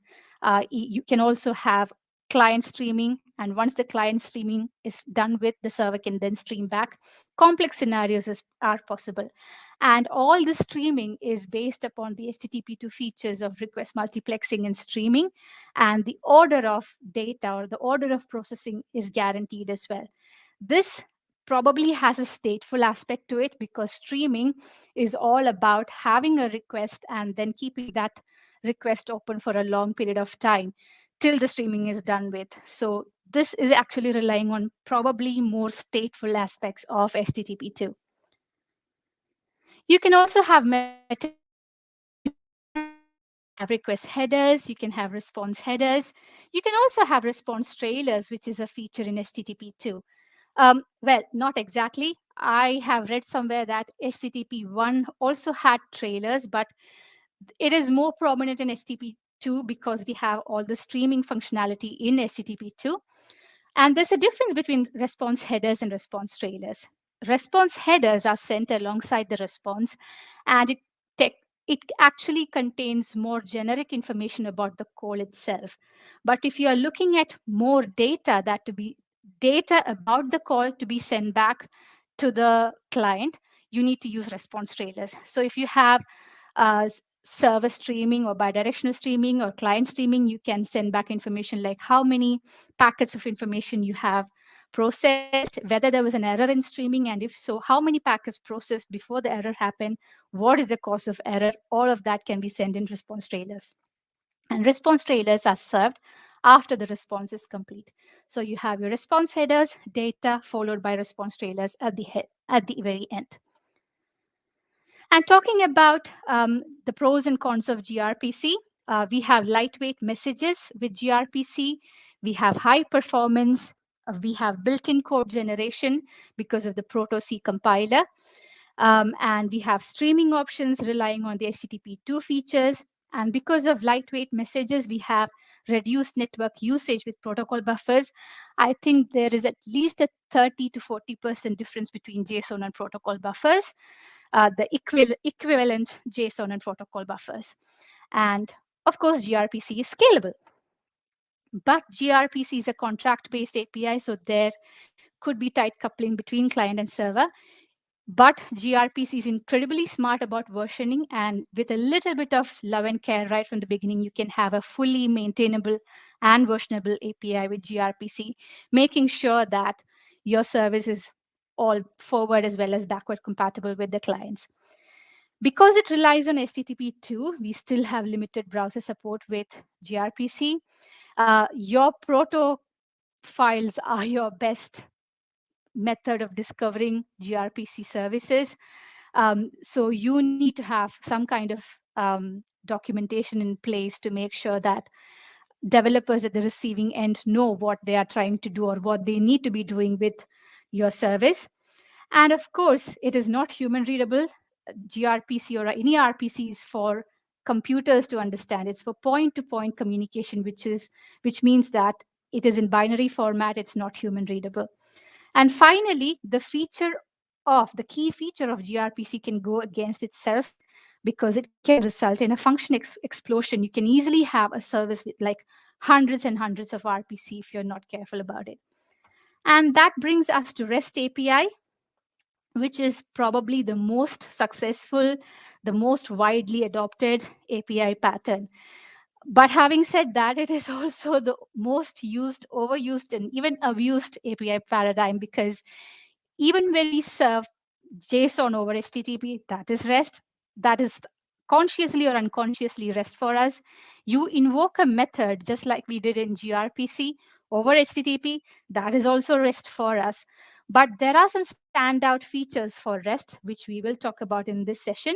also have client streaming, and once the client streaming is done with, the server can then stream back. Complex scenarios are possible. And all this streaming is based upon the HTTP2 features of request multiplexing and streaming, and the order of data or the order of processing is guaranteed as well. This probably has a stateful aspect to it, because streaming is all about having a request and then keeping that request open for a long period of time till the streaming is done with. So this is actually relying on probably more stateful aspects of HTTP2. You can also have request headers, you can have response headers. You can also have response trailers, which is a feature in HTTP2. Well, not exactly. I have read somewhere that HTTP1 also had trailers, but it is more prominent in HTTP2 because we have all the streaming functionality in HTTP2. And there's a difference between response headers and response trailers. Response headers are sent alongside the response, and it actually contains more generic information about the call itself. But if you are looking at more data data about the call to be sent back to the client, you need to use response trailers. So if you have server streaming or bidirectional streaming or client streaming, you can send back information like how many packets of information you have processed, whether there was an error in streaming, and if so, how many packets processed before the error happened, what is the cause of error. All of that can be sent in response trailers. And response trailers are served after the response is complete. So you have your response headers, data, followed by response trailers at the very end. And talking about the pros and cons of gRPC, we have lightweight messages with gRPC. We have high performance. We have built-in code generation because of the Proto-C compiler. And we have streaming options relying on the HTTP2 features. And because of lightweight messages, we have reduced network usage with protocol buffers. I think there is at least a 30 to 40% difference between JSON and protocol buffers, the equivalent JSON and protocol buffers. And of course, gRPC is scalable. But gRPC is a contract-based API, so there could be tight coupling between client and server. But gRPC is incredibly smart about versioning, and with a little bit of love and care right from the beginning, you can have a fully maintainable and versionable API with gRPC, making sure that your service is all forward as well as backward compatible with the clients. Because it relies on HTTP2, we still have limited browser support with gRPC. Your proto files are your best method of discovering gRPC services. So you need to have some kind of documentation in place to make sure that developers at the receiving end know what they are trying to do or what they need to be doing with your service. And of course, it is not human readable. gRPC or any RPC is for computers to understand. It's for point-to-point communication, which means that it is in binary format. It's not human readable. And finally, the key feature of gRPC can go against itself because it can result in a function explosion. You can easily have a service with like hundreds and hundreds of RPC if you're not careful about it. And that brings us to REST API, which is probably the most successful, the most widely adopted API pattern. But having said that, it is also the most used, overused, and even abused API paradigm, because even when we serve JSON over HTTP, that is REST. That is consciously or unconsciously REST for us. You invoke a method just like we did in gRPC over HTTP, that is also REST for us. But there are some standout features for REST, which we will talk about in this session.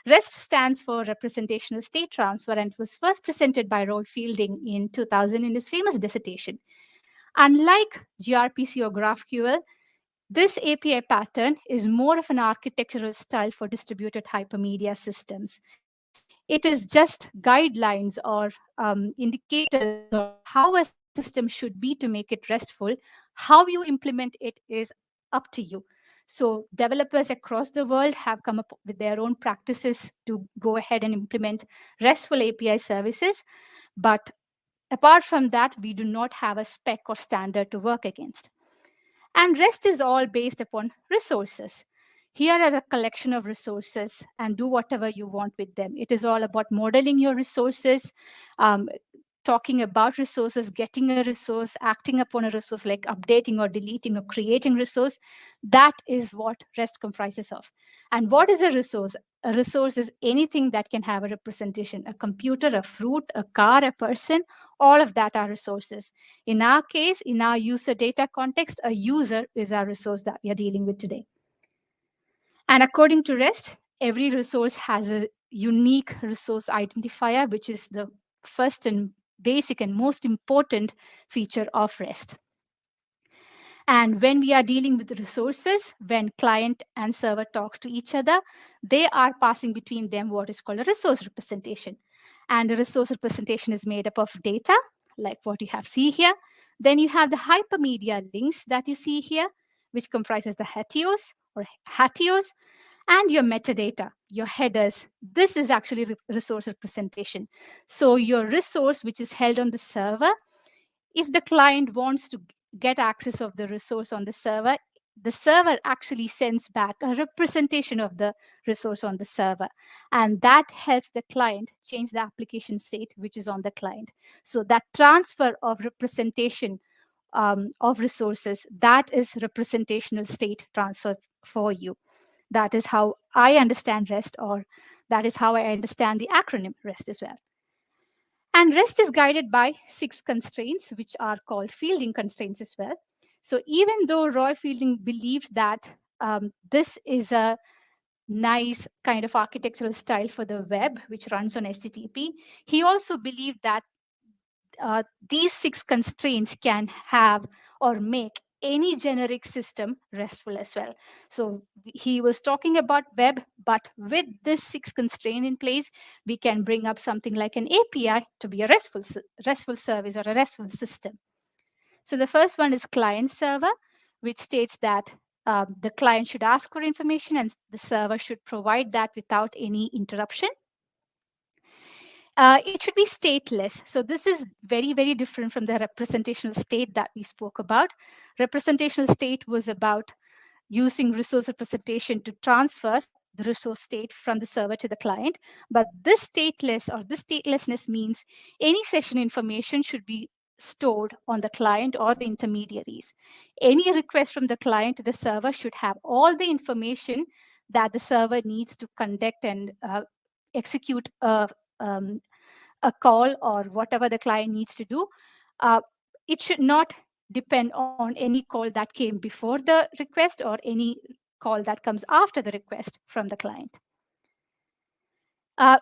REST stands for Representational State Transfer, and it was first presented by Roy Fielding in 2000 in his famous dissertation. Unlike gRPC or GraphQL, this API pattern is more of an architectural style for distributed hypermedia systems. It is just guidelines or indicators of how a system should be to make it restful. How you implement it is up to you. So developers across the world have come up with their own practices to go ahead and implement RESTful API services. But apart from that, we do not have a spec or standard to work against. And REST is all based upon resources. Here are a collection of resources, and do whatever you want with them. It is all about modeling your resources, talking about resources, getting a resource, acting upon a resource, like updating or deleting or creating resource. That is what REST comprises of. And what is a resource? A resource is anything that can have a representation: a computer, a fruit, a car, a person. All of that are resources. In our case, in our user data context, a user is our resource that we are dealing with today. And according to REST, every resource has a unique resource identifier, which is the first and basic and most important feature of REST. And when we are dealing with the resources, when client and server talks to each other, they are passing between them what is called a resource representation. And a resource representation is made up of data, like what you have see here. Then you have the hypermedia links that you see here, which comprises the heteros or hatios, and your metadata, your headers. This is actually resource representation. So your resource, which is held on the server, if the client wants to get access of the resource on the server actually sends back a representation of the resource on the server. And that helps the client change the application state, which is on the client. So that transfer of representation of resources, that is representational state transfer for you. That is how I understand REST, or that is how I understand the acronym REST as well. And REST is guided by 6 constraints, which are called Fielding constraints as well. So even though Roy Fielding believed that this is a nice kind of architectural style for the web, which runs on HTTP, he also believed that these 6 constraints can have or make any generic system RESTful as well. So he was talking about web, but with this 6 constraint in place, we can bring up something like an API to be a RESTful service or a RESTful system. So the first one is client server, which states that the client should ask for information and the server should provide that without any interruption. It should be stateless. So this is very, very different from the representational state that we spoke about. Representational state was about using resource representation to transfer the resource state from the server to the client. But this stateless or this statelessness means any session information should be stored on the client or the intermediaries. Any request from the client to the server should have all the information that the server needs to conduct and execute a call or whatever the client needs to do. It should not depend on any call that came before the request or any call that comes after the request from the client.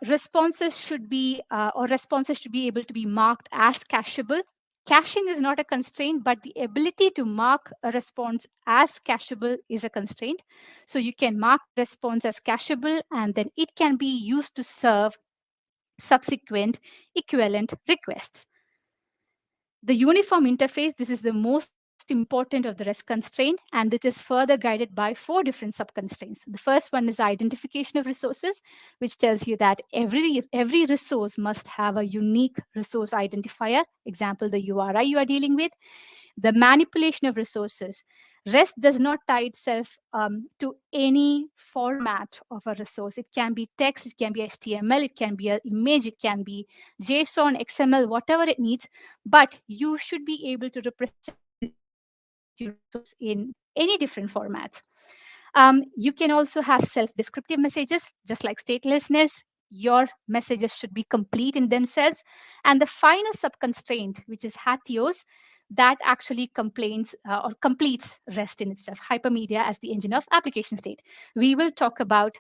Responses should be able to be marked as cacheable. Caching is not a constraint, but the ability to mark a response as cacheable is a constraint. So you can mark response as cacheable, and then it can be used to serve subsequent equivalent requests. The uniform interface, this is the most important of the REST constraint, and it is further guided by 4 different sub-constraints. The first one is identification of resources, which tells you that every resource must have a unique resource identifier, example, the URI you are dealing with. the manipulation of resources. REST does not tie itself to any format of a resource. It can be text, it can be HTML, it can be an image, it can be JSON, XML, whatever it needs, but you should be able to represent your resource in any different formats. You can also have self-descriptive messages, just like statelessness. Your messages should be complete in themselves. And the final sub-constraint, which is Hatios, that actually completes REST in itself, hypermedia as the engine of application state. We will talk about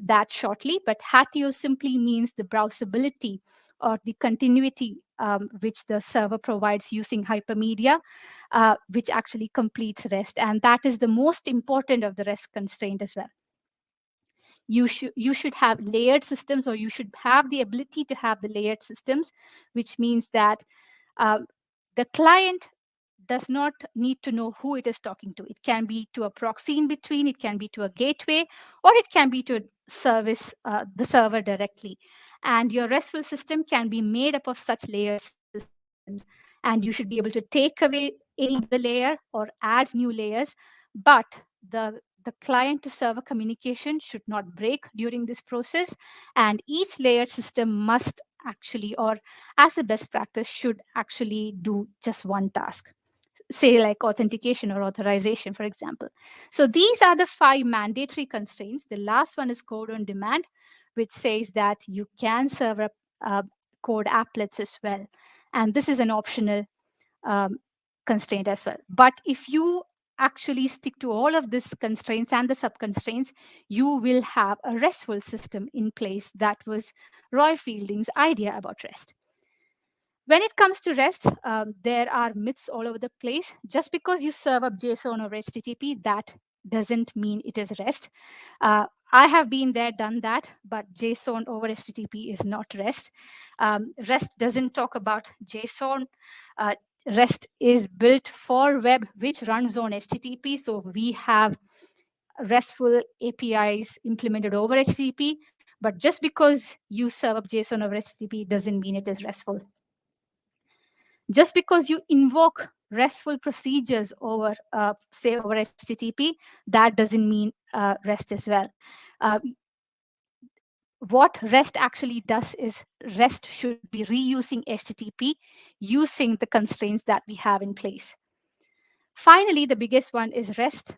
that shortly, but Hatios simply means the browsability or the continuity which the server provides using hypermedia, which actually completes REST. And that is the most important of the REST constraint as well. You should have layered systems, or you should have the ability to have the layered systems, which means that the client does not need to know who it is talking to. It can be to a proxy in between, it can be to a gateway, or it can be to service the server directly. And your RESTful system can be made up of such layered systems. And you should be able to take away any other layer or add new layers, but the client to server communication should not break during this process. And each layered system must actually, or as a best practice, should actually do just one task, say like authentication or authorization, for example. So these are the 5 mandatory constraints. The last one is code on demand, which says that you can serve up code applets as well. And this is an optional constraint as well. But if you actually stick to all of these constraints and the sub-constraints, you will have a RESTful system in place. That was Roy Fielding's idea about REST. When it comes to REST, there are myths all over the place. Just because you serve up JSON or HTTP, that doesn't mean it is REST. I have been there, done that, but JSON over HTTP is not REST. REST doesn't talk about JSON. REST is built for web, which runs on HTTP. So we have RESTful APIs implemented over HTTP. But just because you serve up JSON over HTTP doesn't mean it is RESTful. Just because you invoke RESTful procedures over, say, over HTTP, that doesn't mean REST as well. What REST actually does is REST should be reusing HTTP using the constraints that we have in place. Finally, the biggest one is REST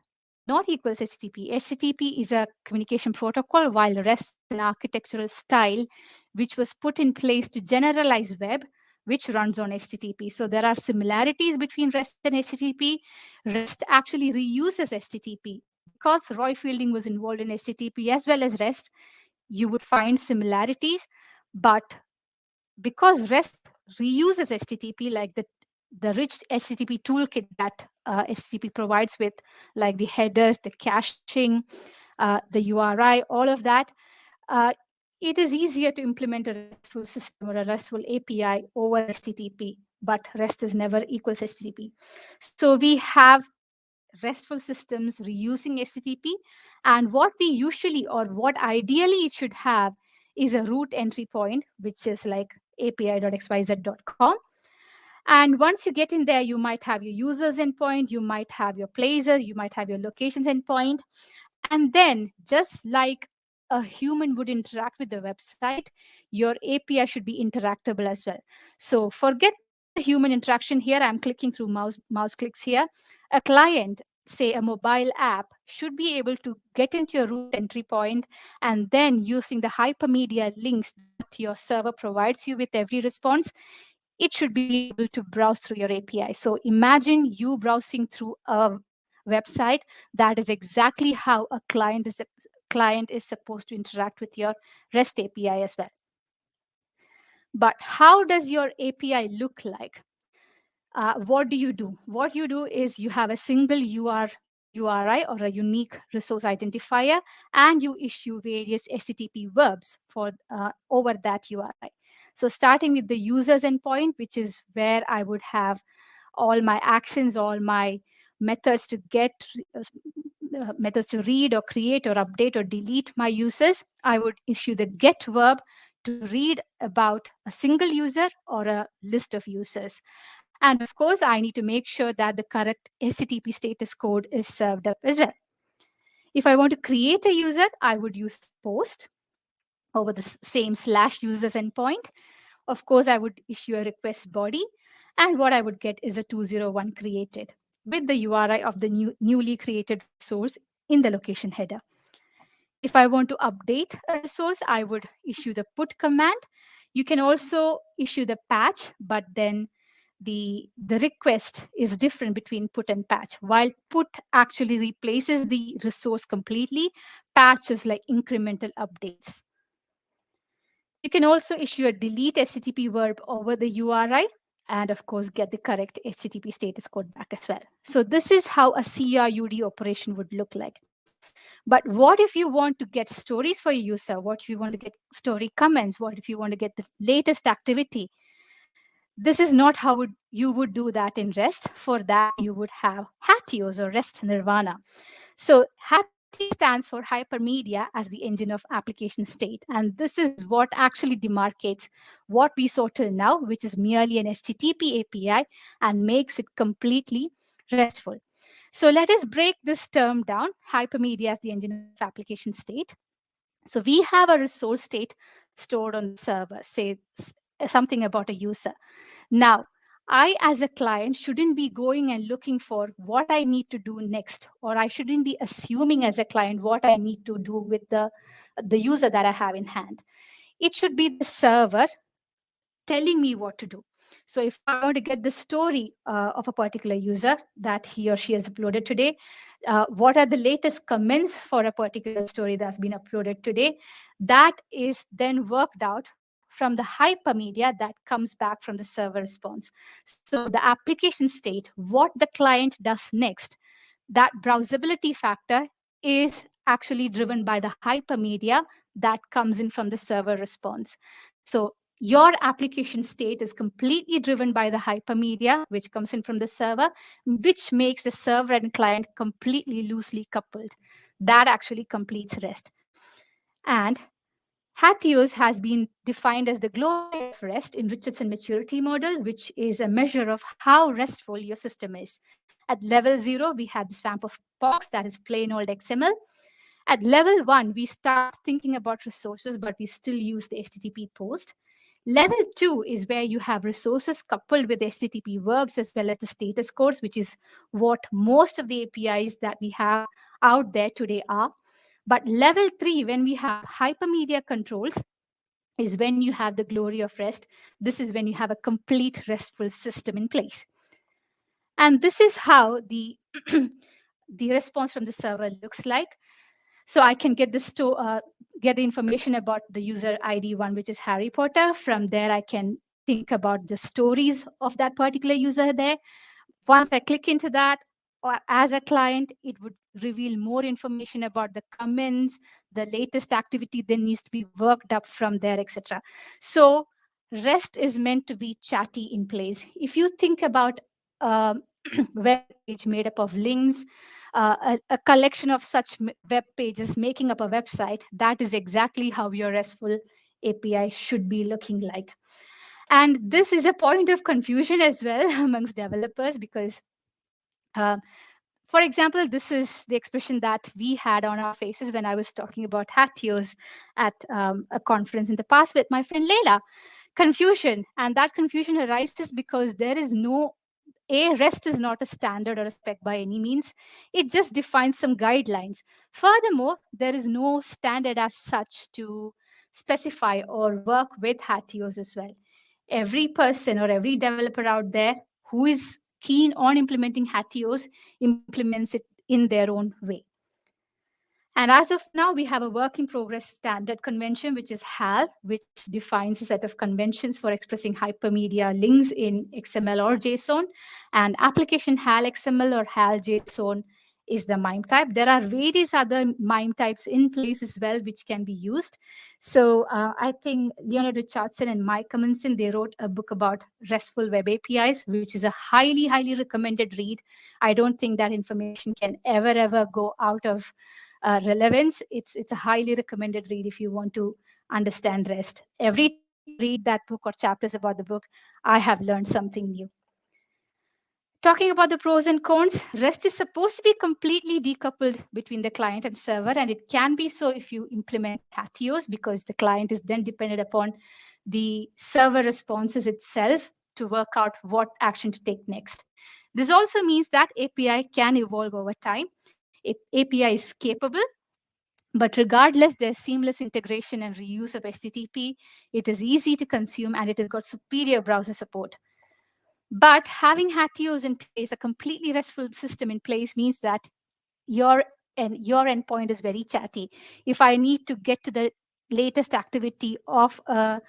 not equals HTTP. HTTP is a communication protocol, while REST is an architectural style which was put in place to generalize web, which runs on HTTP. So there are similarities between REST and HTTP. REST actually reuses HTTP. Because Roy Fielding was involved in HTTP as well as REST, you would find similarities. But because REST reuses HTTP, like the rich HTTP toolkit that HTTP provides with, like the headers, the caching, the URI, all of that, it is easier to implement a RESTful system or a RESTful API over HTTP, but REST is never equals HTTP. So we have RESTful systems reusing HTTP, and what we usually, or what ideally it should have, is a root entry point, which is like api.xyz.com. And once you get in there, you might have your users endpoint, you might have your places, you might have your locations endpoint. And then, just like a human would interact with the website, your API should be interactable as well. So forget the human interaction here. I'm clicking through mouse clicks here. A client, say a mobile app, should be able to get into your root entry point, and then using the hypermedia links that your server provides you with every response, it should be able to browse through your API. So imagine you browsing through a website. That is exactly how a client is supposed to interact with your REST API as well. But how does your API look like? What do you do? What you do is you have a single URI or a unique resource identifier, and you issue various HTTP verbs for over that URI. So starting with the user's endpoint, which is where I would have all my actions, all my methods to get, methods to read or create or update or delete my users, I would issue the get verb to read about a single user or a list of users. And of course, I need to make sure that the correct HTTP status code is served up as well. If I want to create a user, I would use post over the same /users endpoint. Of course, I would issue a request body, and what I would get is a 201 created with the URI of the newly created resource in the location header. If I want to update a resource, I would issue the put command. You can also issue the patch, but then the request is different between put and patch. While put actually replaces the resource completely, patch is like incremental updates. You can also issue a delete HTTP verb over the URI, and of course, get the correct HTTP status code back as well. So this is how a CRUD operation would look like. But what if you want to get stories for your user? What if you want to get story comments? What if you want to get the latest activity? This is not how you would do that in REST. For that, you would have Hatios or REST Nirvana. So Hatios stands for hypermedia as the engine of application state. And this is what actually demarcates what we saw till now, which is merely an HTTP API, and makes it completely RESTful. So let us break this term down, hypermedia as the engine of application state. So we have a resource state stored on the server, say something about a user. Now, I, as a client, shouldn't be going and looking for what I need to do next, or I shouldn't be assuming as a client what I need to do with the user that I have in hand. It should be the server telling me what to do. So if I want to get the story of a particular user that he or she has uploaded today, what are the latest comments for a particular story that's been uploaded today, that is then worked out from the hypermedia that comes back from the server response. So the application state, what the client does next, that browsability factor is actually driven by the hypermedia that comes in from the server response. So your application state is completely driven by the hypermedia, which comes in from the server, which makes the server and client completely loosely coupled. That actually completes REST. And Hatios has been defined as the glory of REST in Richardson maturity model, which is a measure of how RESTful your system is. At level 0, we have the swamp of POX, that is plain old XML. At level 1, we start thinking about resources, but we still use the HTTP post. Level 2 is where you have resources coupled with HTTP verbs as well as the status codes, which is what most of the APIs that we have out there today are. But level 3, when we have hypermedia controls, is when you have the glory of REST. This is when you have a complete RESTful system in place. And this is how the response from the server looks like. So I can get the information about the user ID one, which is Harry Potter. From there, I can think about the stories of that particular user there. Once I click into that, or as a client, it would reveal more information about the comments, the latest activity that needs to be worked up from there, etc. So REST is meant to be chatty in place. If you think about a web page made up of links, a collection of such web pages making up a website, that is exactly how your RESTful API should be looking like. And this is a point of confusion as well amongst developers because, for example, this is the expression that we had on our faces when I was talking about Hatios at a conference in the past with my friend Laila. Confusion. And that confusion arises because there is no REST is not a standard or a spec by any means. It just defines some guidelines. Furthermore, there is no standard as such to specify or work with Hatios as well. Every person or every developer out there who is keen on implementing Hatios implements it in their own way. And as of now, we have a work in progress standard convention, which is HAL, which defines a set of conventions for expressing hypermedia links in XML or JSON. And application HAL XML or HAL JSON is the MIME type. There are various other MIME types in place as well, which can be used. So I think Leonard Richardson and Mike Amundsen, they wrote a book about RESTful web APIs, which is a highly, highly recommended read. I don't think that information can ever go out of relevance. It's a highly recommended read if you want to understand REST. Every time I read that book or chapters about the book, I have learned something new. Talking about the pros and cons, REST is supposed to be completely decoupled between the client and server, and it can be so if you implement Hatios, because the client is then dependent upon the server responses itself to work out what action to take next. This also means that API can evolve over time. API is capable, but regardless, there's seamless integration and reuse of HTTP. It is easy to consume, and it has got superior browser support. But having Hatios in place, a completely RESTful system in place, means that your endpoint is very chatty. If I need to get to the latest activity of a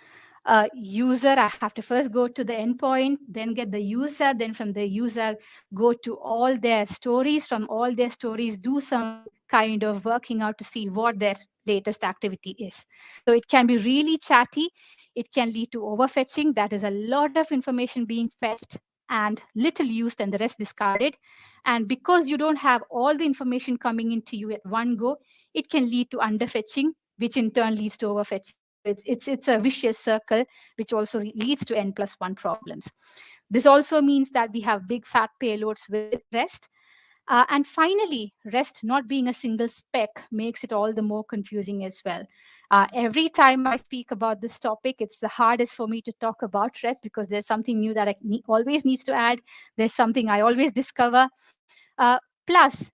user, I have to first go to the endpoint, then get the user, then from the user, go to all their stories. From all their stories, do some kind of working out to see what their latest activity is. So it can be really chatty. It can lead to overfetching. That is a lot of information being fetched and little used and the rest discarded. And because you don't have all the information coming into you at one go, it can lead to underfetching, which in turn leads to overfetching. It's a vicious circle, which also leads to N+1 problems. This also means that we have big fat payloads with REST. And finally, REST not being a single spec makes it all the more confusing as well. Every time I speak about this topic, it's the hardest for me to talk about REST because there's something new that I always needs to add. There's something I always discover. Plus,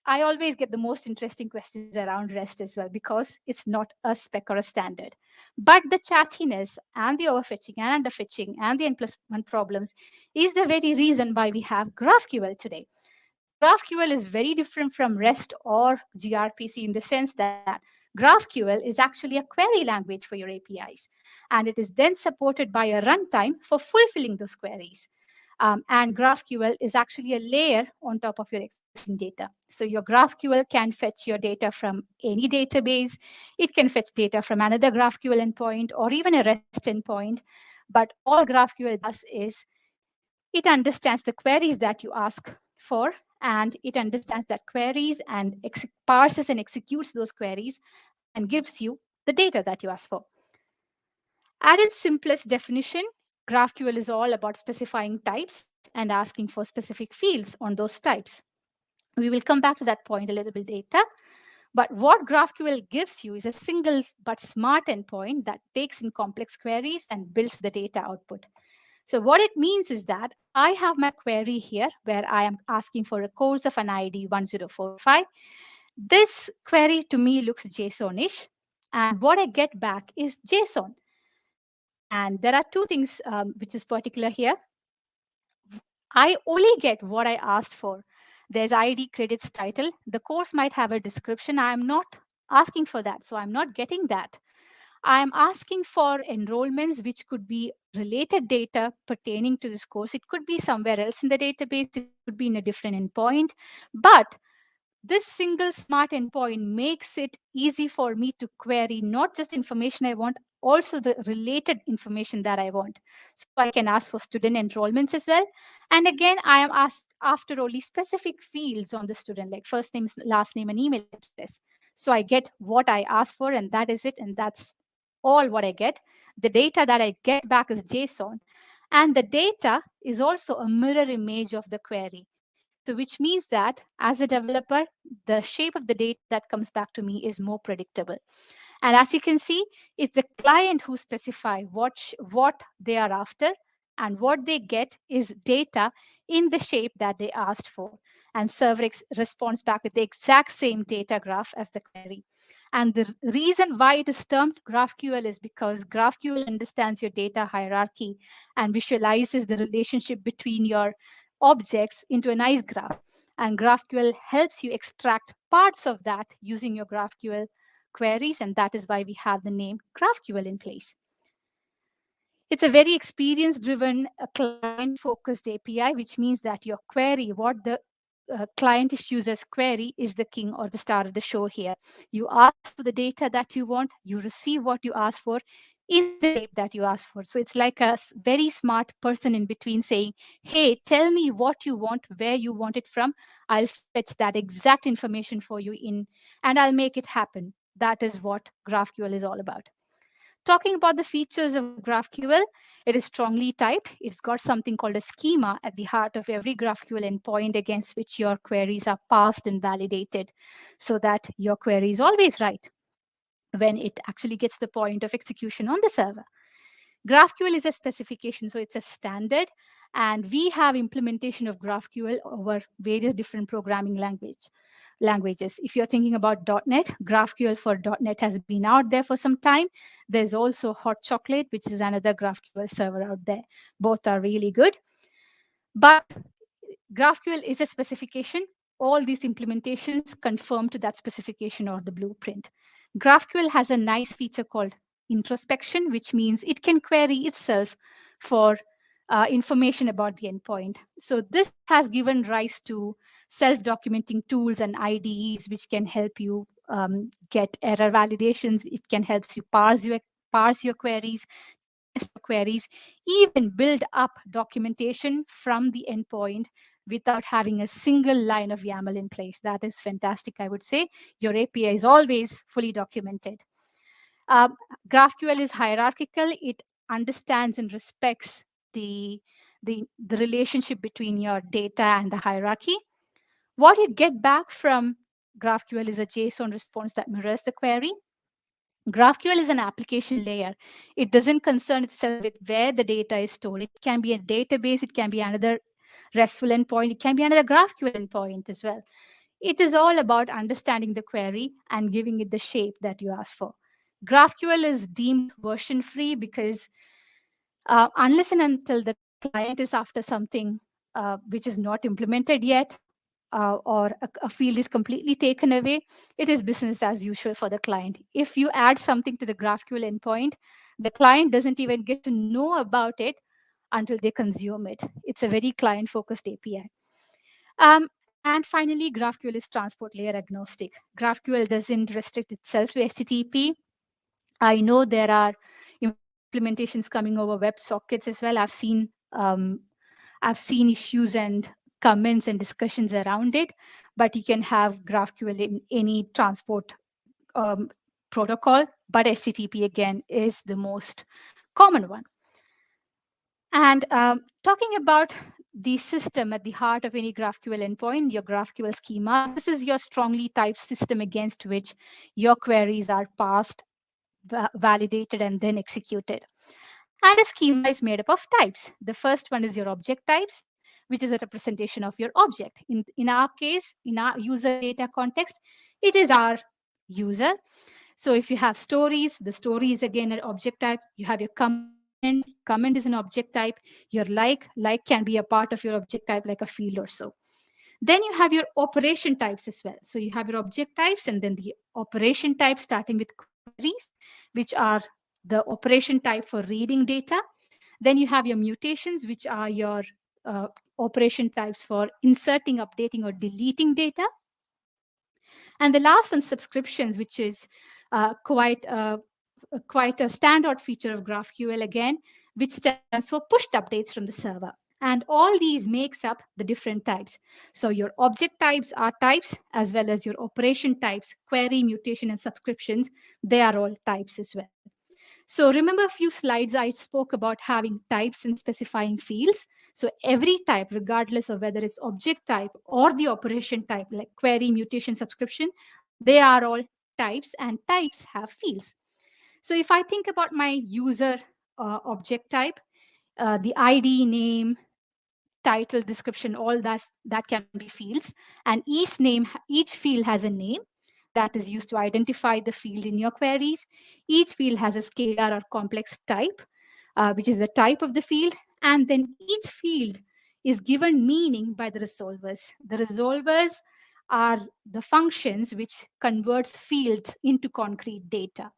I always get the most interesting questions around REST as well because it's not a spec or a standard. But the chattiness and the overfetching and underfetching and the N+1 problems is the very reason why we have GraphQL today. GraphQL is very different from REST or gRPC in the sense that GraphQL is actually a query language for your APIs. And it is then supported by a runtime for fulfilling those queries. And GraphQL is actually a layer on top of your existing data. So your GraphQL can fetch your data from any database. It can fetch data from another GraphQL endpoint or even a REST endpoint. But all GraphQL does is it understands the queries that you ask for, and it understands that queries and parses and executes those queries and gives you the data that you ask for. At its simplest definition, GraphQL is all about specifying types and asking for specific fields on those types. We will come back to that point a little bit later. But what GraphQL gives you is a single but smart endpoint that takes in complex queries and builds the data output. So what it means is that I have my query here where I am asking for a course of an ID 1045. This query to me looks JSON-ish. And what I get back is JSON. And there are two things which is particular here. I only get what I asked for. There's ID, credits, title. The course might have a description. I'm not asking for that. So I'm not getting that. I'm asking for enrollments, which could be related data pertaining to this course. It could be somewhere else in the database. It could be in a different endpoint. But this single smart endpoint makes it easy for me to query not just the information I want, also the related information that I want. So I can ask for student enrollments as well. And again, I am asked after only specific fields on the student, like first name, last name, and email address. So I get what I asked for, and that is it. And that's all what I get. The data that I get back is JSON. And the data is also a mirror image of the query. So which means that as a developer, the shape of the data that comes back to me is more predictable. And as you can see, it's the client who specify what they are after, and what they get is data in the shape that they asked for. And server responds back with the exact same data graph as the query. And the reason why it is termed GraphQL is because GraphQL understands your data hierarchy and visualizes the relationship between your objects into a nice graph. And GraphQL helps you extract parts of that using your GraphQL queries, and that is why we have the name GraphQL in place. It's a very experience-driven, client-focused API, which means that your query, what the client issues as query, is the king or the star of the show here. You ask for the data that you want, you receive what you ask for in the shape that you ask for. So it's like a very smart person in between saying, hey, tell me what you want, where you want it from. I'll fetch that exact information for you in, and I'll make it happen. That is what GraphQL is all about. Talking about the features of GraphQL, it is strongly typed. It's got something called a schema at the heart of every GraphQL endpoint against which your queries are parsed and validated so that your query is always right when it actually gets the point of execution on the server. GraphQL is a specification, so it's a standard, and we have implementation of GraphQL over various different programming languages. If you're thinking about .NET, GraphQL for .NET has been out there for some time. There's also Hot Chocolate, which is another GraphQL server out there. Both are really good. But GraphQL is a specification. All these implementations conform to that specification or the blueprint. GraphQL has a nice feature called introspection, which means it can query itself for information about the endpoint. So this has given rise to self-documenting tools and IDEs, which can help you get error validations. It can help you parse your queries, test your queries, even build up documentation from the endpoint without having a single line of YAML in place. That is fantastic, I would say. Your API is always fully documented. GraphQL is hierarchical. It understands and respects the relationship between your data and the hierarchy. What you get back from GraphQL is a JSON response that mirrors the query. GraphQL is an application layer. It doesn't concern itself with where the data is stored. It can be a database. It can be another RESTful endpoint. It can be another GraphQL endpoint as well. It is all about understanding the query and giving it the shape that you ask for. GraphQL is deemed version free because unless and until the client is after something which is not implemented yet, or a field is completely taken away, it is business as usual for the client. If you add something to the GraphQL endpoint, the client doesn't even get to know about it until they consume it. It's a very client-focused API. And finally, GraphQL is transport layer agnostic. GraphQL doesn't restrict itself to HTTP. I know there are implementations coming over WebSockets as well. I've seen issues and comments and discussions around it, but you can have GraphQL in any transport protocol, but HTTP again is the most common one. And talking about the system at the heart of any GraphQL endpoint, your GraphQL schema, this is your strongly typed system against which your queries are parsed, validated, and then executed. And a schema is made up of types. The first one is your object types, which is a representation of your object. In our case, in our user data context, it is our user. So if you have stories, the story is again an object type. You have your comment is an object type. Your like can be a part of your object type, like a field or so. Then you have your operation types as well. So you have your object types and then the operation types starting with queries, which are the operation type for reading data. Then you have your mutations, which are your operation types for inserting, updating, or deleting data. And the last one, subscriptions, which is quite a standout feature of GraphQL again, which stands for pushed updates from the server. And all these makes up the different types. So your object types are types, as well as your operation types, query, mutation, and subscriptions. They are all types as well. So remember a few slides I spoke about having types and specifying fields. So every type, regardless of whether it's object type or the operation type, like query, mutation, subscription, they are all types, and types have fields. So if I think about my user object type, the ID, name, title, description, all that can be fields. And each field has a name that is used to identify the field in your queries. Each field has a scalar or complex type, which is the type of the field. And then each field is given meaning by the resolvers. The resolvers are the functions which converts fields into concrete data.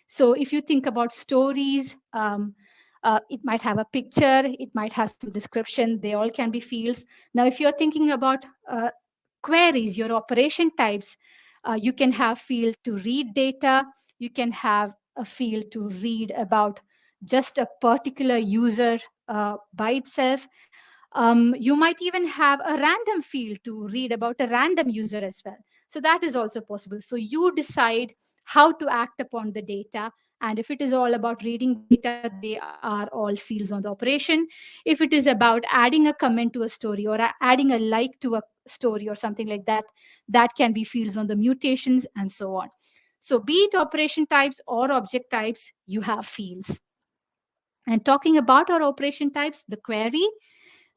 So if you think about stories, it might have a picture, it might have some description, they all can be fields. Now, if you're thinking about queries, your operation types, you can have field to read data, you can have a field to read about just a particular user by itself. You might even have a random field to read about a random user as well. So that is also possible. So you decide how to act upon the data And if it is all about reading data, they are all fields on the operation. If it is about adding a comment to a story or adding a like to a story or something like that, that can be fields on the mutations and so on. So be it operation types or object types, you have fields. And talking about our operation types, the query,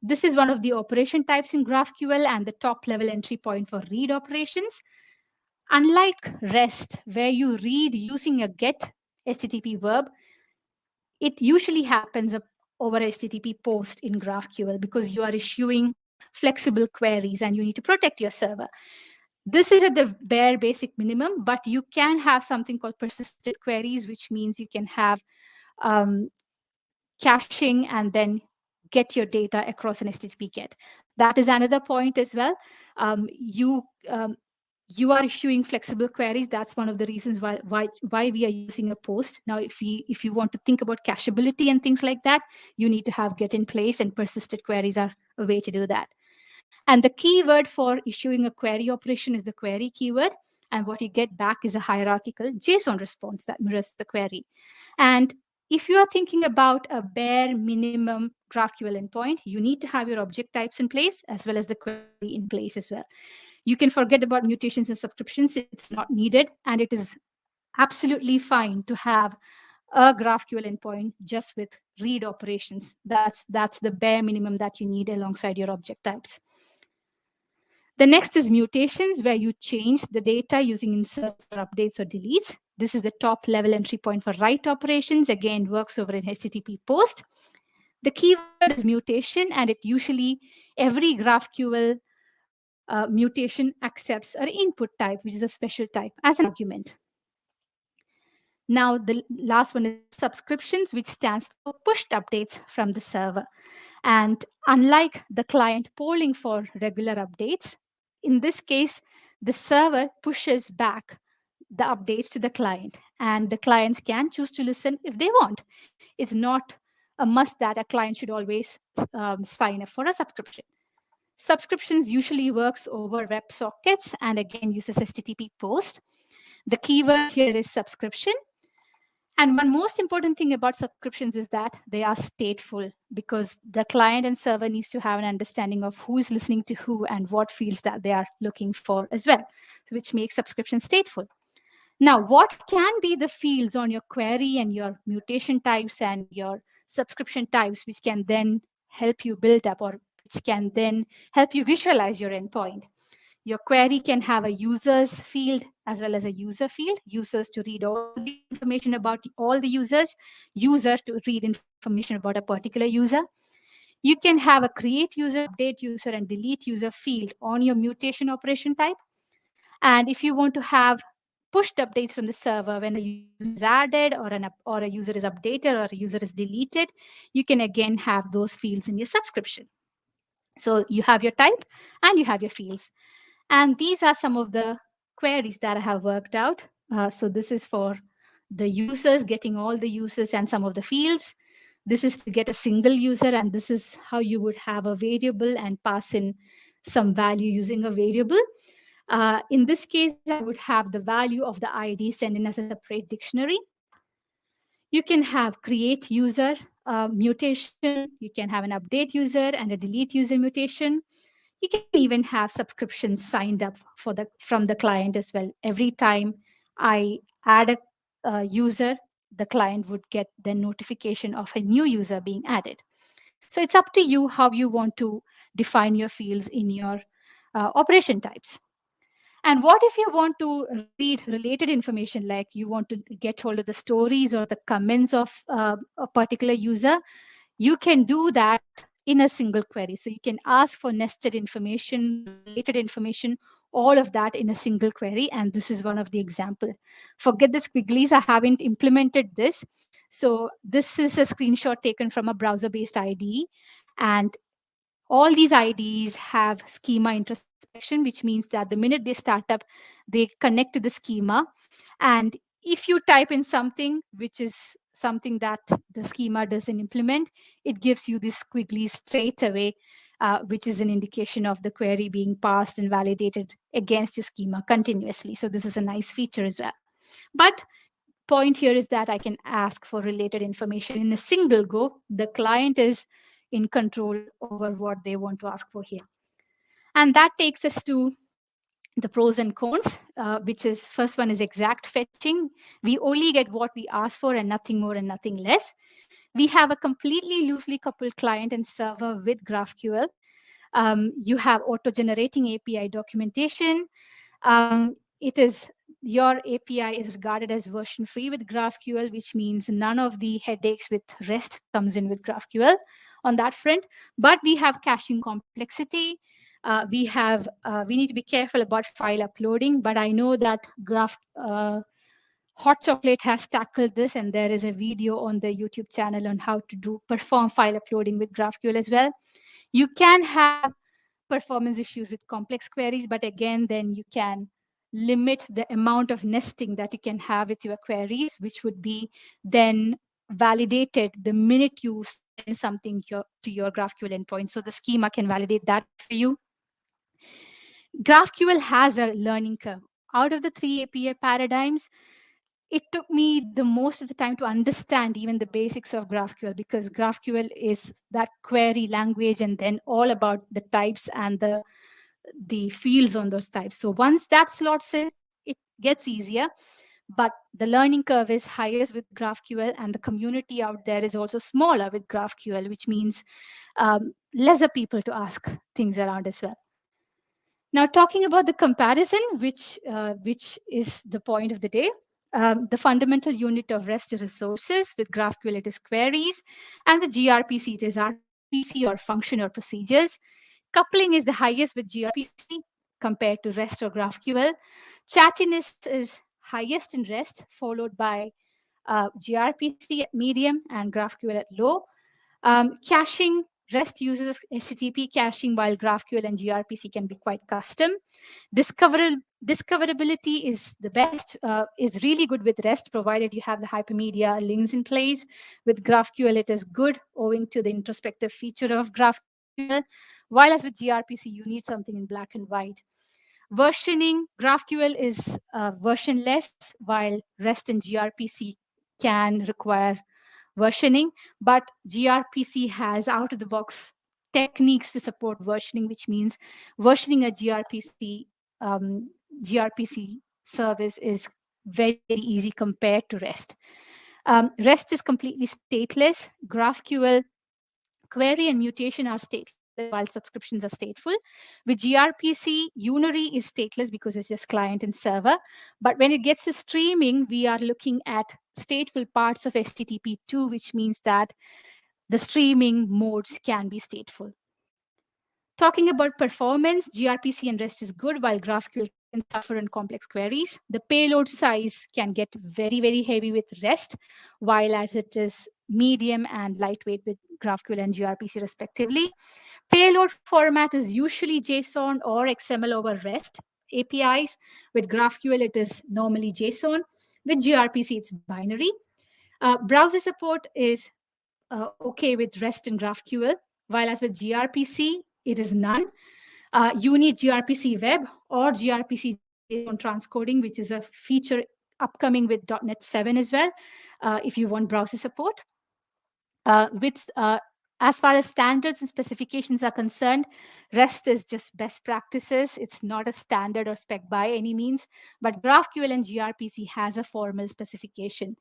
this is one of the operation types in GraphQL and the top level entry point for read operations. Unlike REST, where you read using a GET HTTP verb, it usually happens over HTTP post in GraphQL because you are issuing flexible queries and you need to protect your server. This is at the bare basic minimum, but you can have something called persistent queries, which means you can have caching and then get your data across an HTTP GET. That is another point as well. You are issuing flexible queries. That's one of the reasons why we are using a post. Now, if you want to think about cacheability and things like that, you need to have GET in place, and persistent queries are a way to do that. And the keyword for issuing a query operation is the query keyword. And what you get back is a hierarchical JSON response that mirrors the query. And if you are thinking about a bare minimum GraphQL endpoint, you need to have your object types in place as well as the query in place as well. You can forget about mutations and subscriptions. It's not needed. And it is absolutely fine to have a GraphQL endpoint just with read operations. That's the bare minimum that you need alongside your object types. The next is mutations, where you change the data using inserts or updates or deletes. This is the top level entry point for write operations. Again, works over an HTTP post. The keyword is mutation, and it usually, every GraphQL mutation accepts an input type, which is a special type, as an argument. Now, the last one is subscriptions, which stands for pushed updates from the server. And unlike the client polling for regular updates, in this case, the server pushes back the updates to the client, and the clients can choose to listen if they want. It's not a must that a client should always sign up for a subscription. Subscriptions usually works over WebSockets and again uses HTTP post. The keyword here is subscription. And one most important thing about subscriptions is that they are stateful, because the client and server needs to have an understanding of who is listening to who and what fields that they are looking for as well, which makes subscriptions stateful. Now, what can be the fields on your query and your mutation types and your subscription types, which can then help you build up, or which can then help you visualize your endpoint? Your query can have a users field as well as a user field. Users to read all the information about all the users. User to read information about a particular user. You can have a create user, update user, and delete user field on your mutation operation type. And if you want to have pushed updates from the server when a user is added or a user is updated or a user is deleted, you can again have those fields in your subscription. So you have your type and you have your fields. And these are some of the queries that I have worked out. So this is for the users, getting all the users and some of the fields. This is to get a single user, and this is how you would have a variable and pass in some value using a variable. In this case, I would have the value of the ID sent in as a separate dictionary. You can have create user mutation. You can have an update user and a delete user mutation. You can even have subscriptions signed up from the client as well. Every time I add a user, the client would get the notification of a new user being added. So it's up to you how you want to define your fields in your operation types. And what if you want to read related information, like you want to get hold of the stories or the comments of a particular user? You can do that in a single query. So you can ask for nested information, related information, all of that in a single query. And this is one of the examples. Forget the squigglies, I haven't implemented this. So this is a screenshot taken from a browser-based IDE. And all these IDEs have schema introspection, which means that the minute they start up, they connect to the schema. And if you type in something, which is something that the schema doesn't implement, it gives you this squiggly straight away, which is an indication of the query being parsed and validated against your schema continuously. So this is a nice feature as well. But point here is that I can ask for related information in a single go. The client is in control over what they want to ask for here. And that takes us to the pros and cons, which is first one is exact fetching. We only get what we ask for and nothing more and nothing less. We have a completely loosely coupled client and server with GraphQL. You have auto-generating API documentation. Your API is regarded as version free with GraphQL, which means none of the headaches with REST comes in with GraphQL on that front. But we have caching complexity. We need to be careful about file uploading, but I know that Hot Chocolate has tackled this, and there is a video on the YouTube channel on how to perform file uploading with GraphQL as well. You can have performance issues with complex queries, but again, then you can limit the amount of nesting that you can have with your queries, which would be then validated the minute you send something to your GraphQL endpoint. So the schema can validate that for you. GraphQL has a learning curve. Out of the 3 API paradigms, it took me the most of the time to understand even the basics of GraphQL, because GraphQL is that query language and then all about the types and the fields on those types. So once that slots in, it gets easier, but the learning curve is highest with GraphQL, and the community out there is also smaller with GraphQL, which means lesser people to ask things around as well. Now, talking about the comparison, which is the point of the day, the fundamental unit of REST is resources. With GraphQL, it is queries. And with gRPC, it is RPC or function or procedures. Coupling is the highest with gRPC compared to REST or GraphQL. Chattiness is highest in REST, followed by gRPC at medium and GraphQL at low. Caching, REST uses HTTP caching, while GraphQL and gRPC can be quite custom. Discoverability is the best, is really good with REST, provided you have the hypermedia links in place. With GraphQL, it is good owing to the introspective feature of GraphQL, while as with gRPC, you need something in black and white. Versioning, GraphQL is versionless, while REST and gRPC can require versioning, but gRPC has out-of-the-box techniques to support versioning, which means versioning a gRPC service is very, very easy compared to REST. REST is completely stateless. GraphQL query and mutation are stateless, while subscriptions are stateful. With gRPC, unary is stateless because it's just client and server. But when it gets to streaming, we are looking at stateful parts of HTTP2, which means that the streaming modes can be stateful. Talking about performance, gRPC and REST is good, while GraphQL can suffer in complex queries. The payload size can get very, very heavy with REST, while as it is medium and lightweight with GraphQL and gRPC respectively. Payload format is usually JSON or XML over REST APIs. With GraphQL, it is normally JSON. With gRPC, it's binary. Browser support is okay with REST and GraphQL, while as with gRPC, it is none. You need gRPC Web or gRPC JSON transcoding, which is a feature upcoming with .NET 7 as well, if you want browser support. As far as standards and specifications are concerned, REST is just best practices. It's not a standard or spec by any means, but GraphQL and gRPC has a formal specification.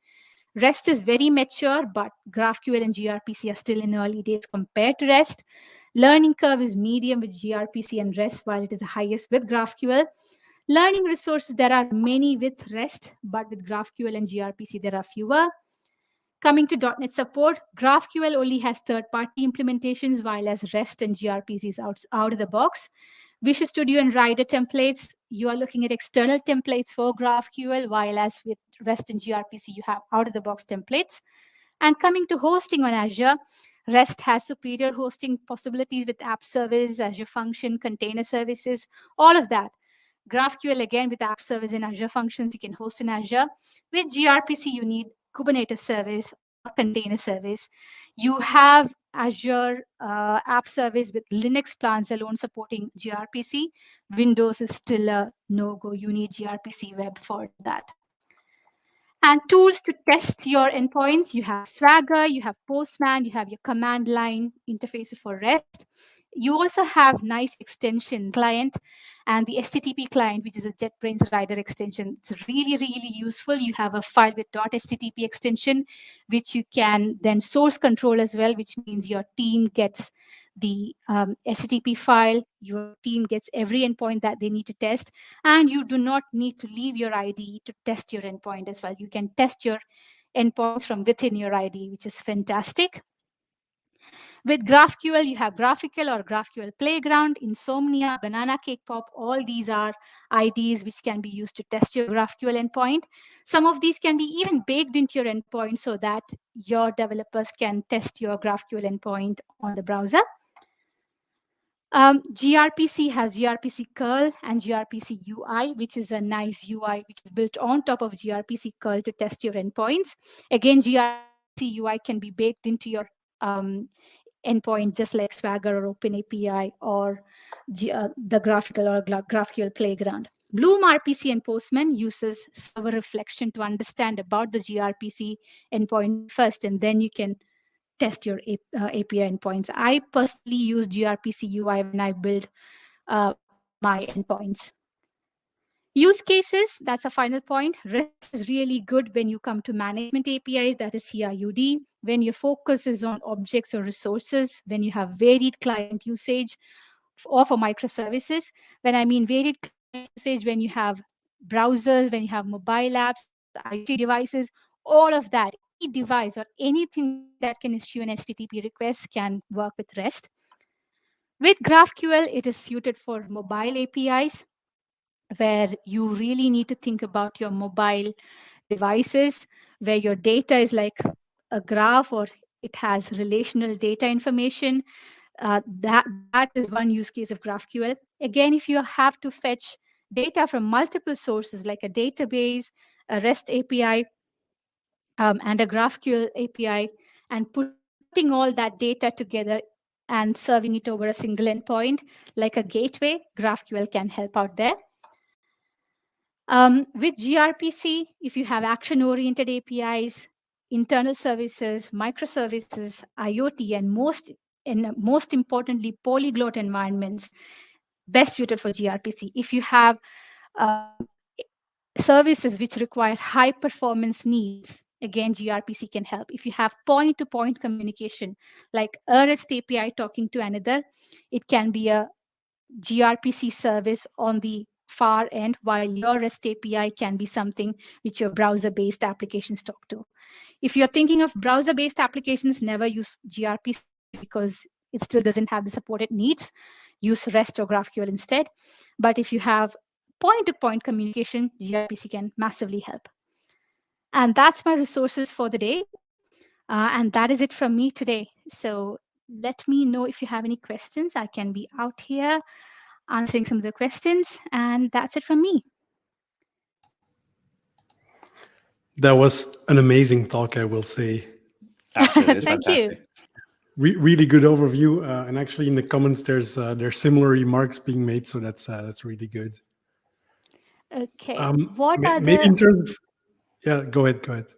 REST is very mature, but GraphQL and gRPC are still in early days compared to REST. Learning curve is medium with gRPC and REST, while it is the highest with GraphQL. Learning resources, there are many with REST, but with GraphQL and gRPC, there are fewer. Coming to .NET support, GraphQL only has third-party implementations, while as REST and gRPC is out of the box. Visual Studio and Rider templates, you are looking at external templates for GraphQL, while as with REST and gRPC, you have out-of-the-box templates. And coming to hosting on Azure, REST has superior hosting possibilities with app service, Azure Function, container services, all of that. GraphQL, again, with app service and Azure Functions, you can host in Azure. With gRPC, you need Kubernetes service or container service. You have Azure app service with Linux plans alone supporting gRPC. Windows is still a no-go. You need gRPC Web for that. And tools to test your endpoints, you have Swagger, you have Postman, you have your command line interfaces for REST. You also have nice extensions client and the HTTP client, which is a JetBrains rider extension. It's really, really useful. You have a file with .http extension, which you can then source control as well, which means your team gets the HTTP file, your team gets every endpoint that they need to test, and you do not need to leave your IDE to test your endpoint as well. You can test your endpoints from within your IDE, which is fantastic. With GraphQL, you have GraphQL or GraphQL Playground, Insomnia, Banana Cake Pop. All these are IDEs which can be used to test your GraphQL endpoint. Some of these can be even baked into your endpoint so that your developers can test your GraphQL endpoint on the browser. gRPC has gRPC curl and gRPC UI, which is a nice UI which is built on top of gRPC curl to test your endpoints. Again, gRPC UI can be baked into your endpoint, just like Swagger or OpenAPI or the GraphQL or GraphQL Playground. Bloom RPC and Postman uses server reflection to understand about the gRPC endpoint first, and then you can test your API endpoints. I personally use gRPC UI when I build my endpoints. Use cases, that's a final point. REST is really good when you come to management APIs, that is CRUD, when your focus is on objects or resources, when you have varied client usage, or for microservices. When I mean varied client usage, when you have browsers, when you have mobile apps, IoT devices, all of that, any device or anything that can issue an HTTP request can work with REST. With GraphQL, it is suited for mobile APIs, where you really need to think about your mobile devices, where your data is like a graph or it has relational data information. That is one use case of GraphQL. Again, if you have to fetch data from multiple sources, like a database, a REST API, and a GraphQL API, and putting all that data together and serving it over a single endpoint, like a gateway, GraphQL can help out there. With gRPC, if you have action-oriented APIs, internal services, microservices, IoT, and most importantly, polyglot environments, best suited for gRPC. If you have services which require high performance needs, again, gRPC can help. If you have point-to-point communication, like a REST API talking to another, it can be a gRPC service on the far end, while your REST API can be something which your browser-based applications talk to. If you're thinking of browser-based applications, never use gRPC because it still doesn't have the support it needs. Use REST or GraphQL instead. But if you have point-to-point communication, gRPC can massively help. And that's my resources for the day. And that is it from me today. So let me know if you have any questions. I can be out here answering some of the questions. And that's it from me. That was an amazing talk, I will say. Absolutely. Thank fantastic. you. Really good overview. And actually in the comments, there's similar remarks being made. So that's really good. Okay. Maybe in terms of, yeah, go ahead.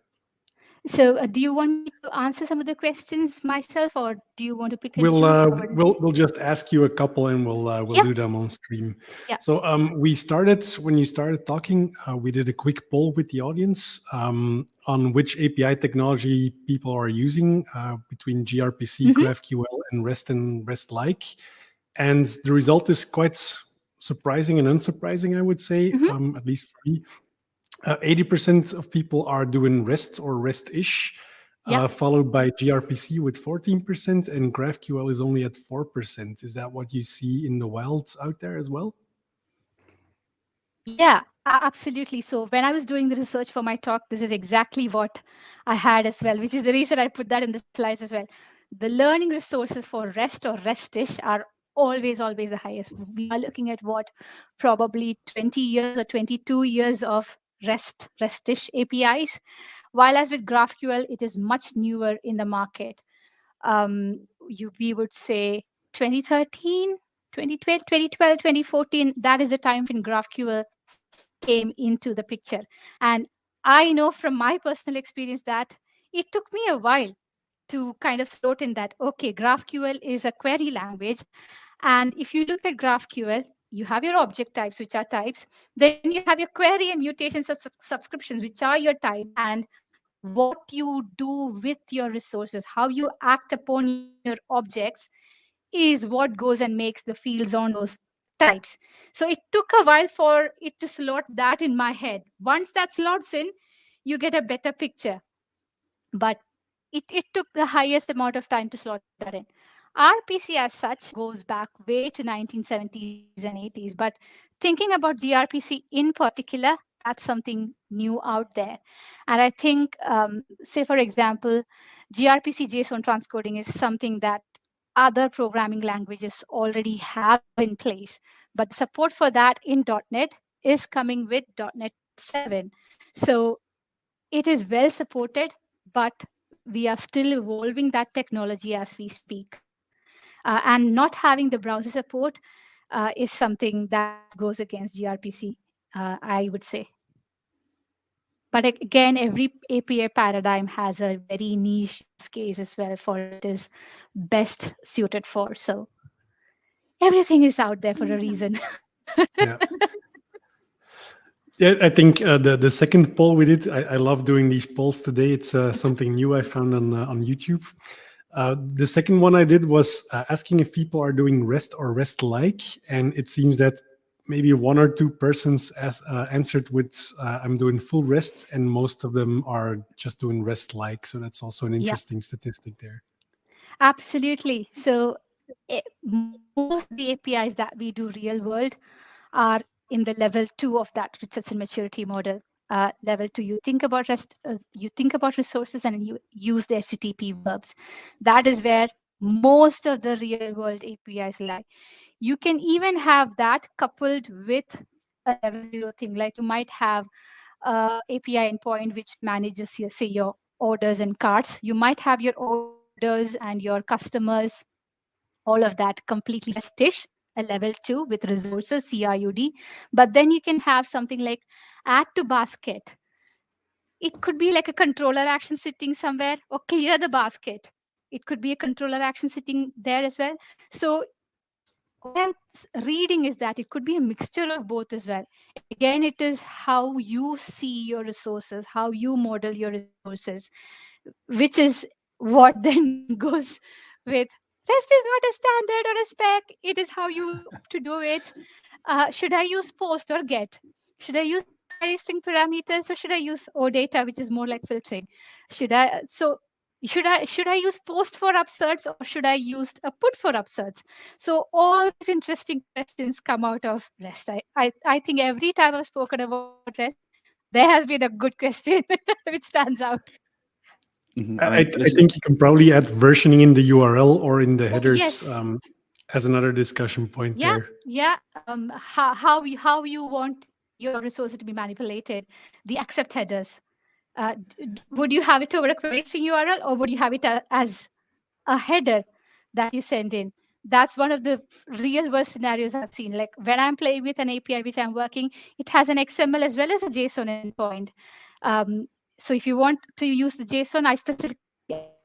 So do you want me to answer some of the questions myself, or do you want to pick and We'll choose? we'll just ask you a couple, and we'll do them on stream. Yeah. So we started when you started talking. We did a quick poll with the audience on which API technology people are using between gRPC, GraphQL, and REST-like, and the result is quite surprising and unsurprising, I would say, at least for me. 80% of people are doing REST or REST-ish, followed by gRPC with 14%, and GraphQL is only at 4%. Is that what you see in the wild out there as well? Yeah, absolutely. So when I was doing the research for my talk, this is exactly what I had as well, which is the reason I put that in the slides as well. The learning resources for REST or REST-ish are always the highest. We are looking at probably 20 years or 22 years of REST-ish APIs, while as with GraphQL, it is much newer in the market. We would say 2013, 2012, 2014, that is the time when GraphQL came into the picture. And I know from my personal experience that it took me a while to kind of slot in that, okay, GraphQL is a query language. And if you look at GraphQL, you have your object types, which are types. Then you have your query and mutation subscriptions, which are your type. And what you do with your resources, how you act upon your objects, is what goes and makes the fields on those types. So it took a while for it to slot that in my head. Once that slots in, you get a better picture. But it took the highest amount of time to slot that in. RPC as such goes back way to 1970s and 80s. But thinking about gRPC in particular, that's something new out there. And I think, say, for example, gRPC JSON transcoding is something that other programming languages already have in place. But the support for that in .NET is coming with .NET 7. So it is well supported, but we are still evolving that technology as we speak. And not having the browser support is something that goes against gRPC, I would say. But again, every API paradigm has a very niche use case as well for it is best suited for. So everything is out there for a reason. Yeah. Yeah, I think the second poll we did, I love doing these polls today. It's something new I found on YouTube. The second one I did was asking if people are doing REST or REST-like, and it seems that maybe one or two persons answered with I'm doing full REST, and most of them are just doing REST-like. So that's also an interesting statistic there. Absolutely. So most of the APIs that we do real world are in the level 2 of that Richardson maturity model. Level 2, you think about REST, you think about resources, and you use the HTTP verbs. That is where most of the real world APIs lie. You can even have that coupled with a level 0 thing, like you might have a API endpoint which manages your, say, your orders and carts. You might have your orders and your customers, all of that completely restish, a level 2 with resources, CRUD. But then you can have something like add to basket. It could be like a controller action sitting somewhere, or clear the basket. It could be a controller action sitting there as well. So what I'm reading is that it could be a mixture of both as well. Again, it is how you see your resources, how you model your resources, which is what then goes with REST is not a standard or a spec. It is how you opt to do it. Should I use post or get? Should I use query string parameters, or should I use OData, which is more like filtering? Should I use post for upserts, or should I use a put for upserts? So all these interesting questions come out of REST. I think every time I've spoken about REST, there has been a good question which stands out. Mm-hmm. I think you can probably add versioning in the URL or in the headers as another discussion point there. Yeah. How you want your resources to be manipulated, the accept headers. Would you have it over a query string URL, or would you have it as a header that you send in? That's one of the real world scenarios I've seen. Like when I'm playing with an API which I'm working, it has an XML as well as a JSON endpoint. So if you want to use the JSON, I specifically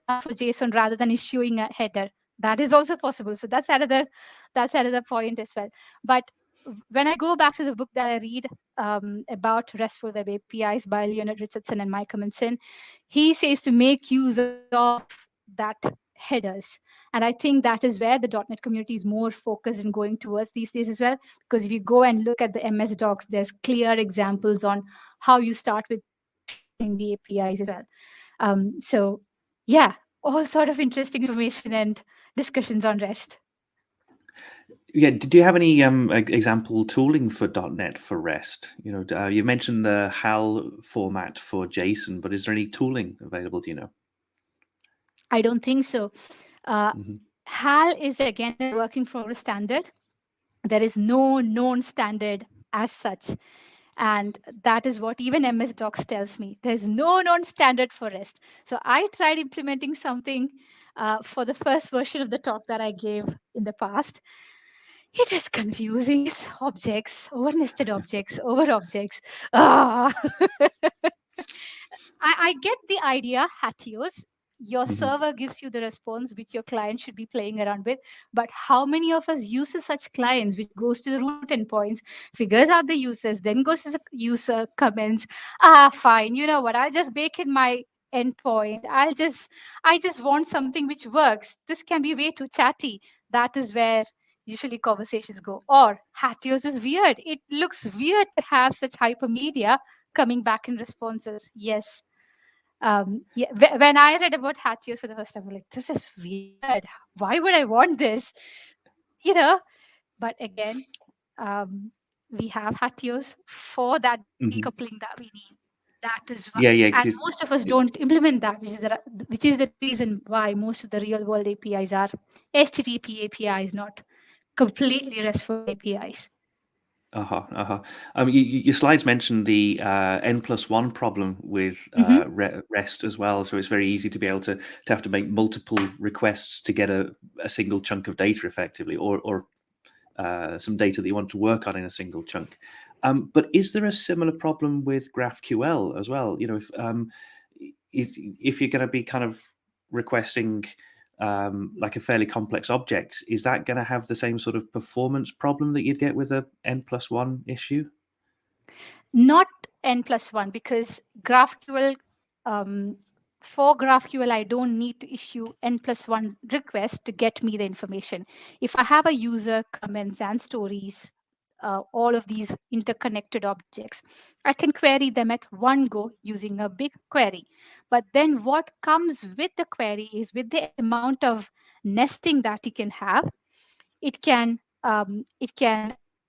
ask for JSON rather than issuing a header. That is also possible. So that's another point as well. But when I go back to the book that I read about RESTful Web APIs by Leonard Richardson and Mike Amundsen, he says to make use of that headers. And I think that is where the .NET community is more focused in going towards these days as well. Because if you go and look at the MS docs, there's clear examples on how you start with versioning the APIs as well. So yeah, all sort of interesting information and discussions on REST. Yeah, do you have any example tooling for .NET for REST? You mentioned the HAL format for JSON, but is there any tooling available? Do you know? I don't think so. HAL is again a working progress standard. There is no known standard as such. And that is what even MS Docs tells me. There's no known standard for REST. So I tried implementing something for the first version of the talk that I gave in the past. It is confusing. It's objects, over nested objects, over objects. I get the idea, Hatios. Your server gives you the response which your client should be playing around with. But how many of us uses such clients, which goes to the root endpoints, figures out the users, then goes to the user comments? Fine. You know what? I'll just bake in my endpoint. I just want something which works. This can be way too chatty. That is where usually conversations go. Or Hatios is weird. It looks weird to have such hypermedia coming back in responses. Yes. Yeah, when I read about Hatios for the first time, I'm like, this is weird. Why would I want this? You know, but again, we have Hatios for that decoupling that we need. That is why. And most of us don't implement that, which is the reason why most of the real world APIs are HTTP APIs, not completely RESTful APIs. Your slides mentioned the N+1 problem with REST as well. So it's very easy to be able to have to make multiple requests to get a single chunk of data effectively, or some data that you want to work on in a single chunk. But is there a similar problem with GraphQL as well? You know, if you're going to be kind of requesting like a fairly complex object, is that going to have the same sort of performance problem that you'd get with a N+1 issue? Not N+1, because GraphQL, for GraphQL, I don't need to issue N+1 request to get me the information. If I have a user, comments, and stories, all of these interconnected objects, I can query them at one go using a big query. But then what comes with the query is, with the amount of nesting that you can have, it can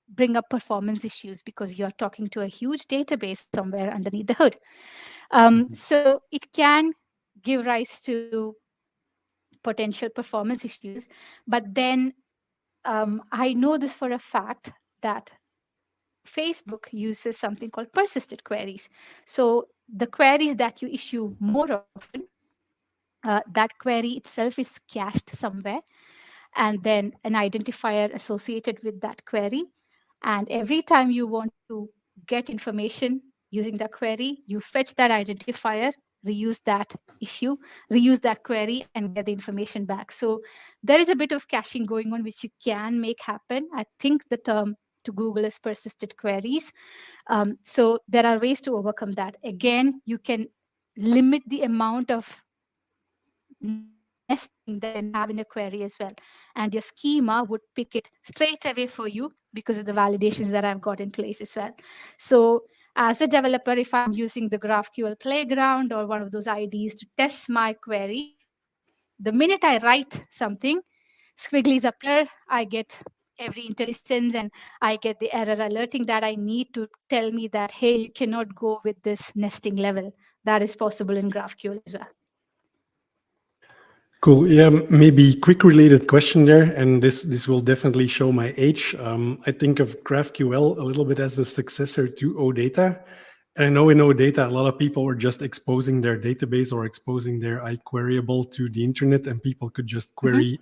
bring up performance issues because you're talking to a huge database somewhere underneath the hood. So it can give rise to potential performance issues. But then I know this for a fact that Facebook uses something called persisted queries. So the queries that you issue more often, that query itself is cached somewhere, and then an identifier associated with that query. And every time you want to get information using that query, you fetch that identifier, reuse that issue, reuse that query, and get the information back. So there is a bit of caching going on, which you can make happen. I think the term to Google is persisted queries. So there are ways to overcome that. Again, you can limit the amount of nesting that you can have in a query as well. And your schema would pick it straight away for you because of the validations that I've got in place as well. So as a developer, if I'm using the GraphQL playground or one of those IDs to test my query, the minute I write something, squigglies appear, I get every instance, and I get the error alerting that I need to tell me that, hey, you cannot go with this nesting level. That is possible in GraphQL as well. Cool. Yeah, maybe quick related question there, and this will definitely show my age. I think of GraphQL a little bit as a successor to OData. And I know in OData, a lot of people were just exposing their database or exposing their iQueryable to the internet, and people could just query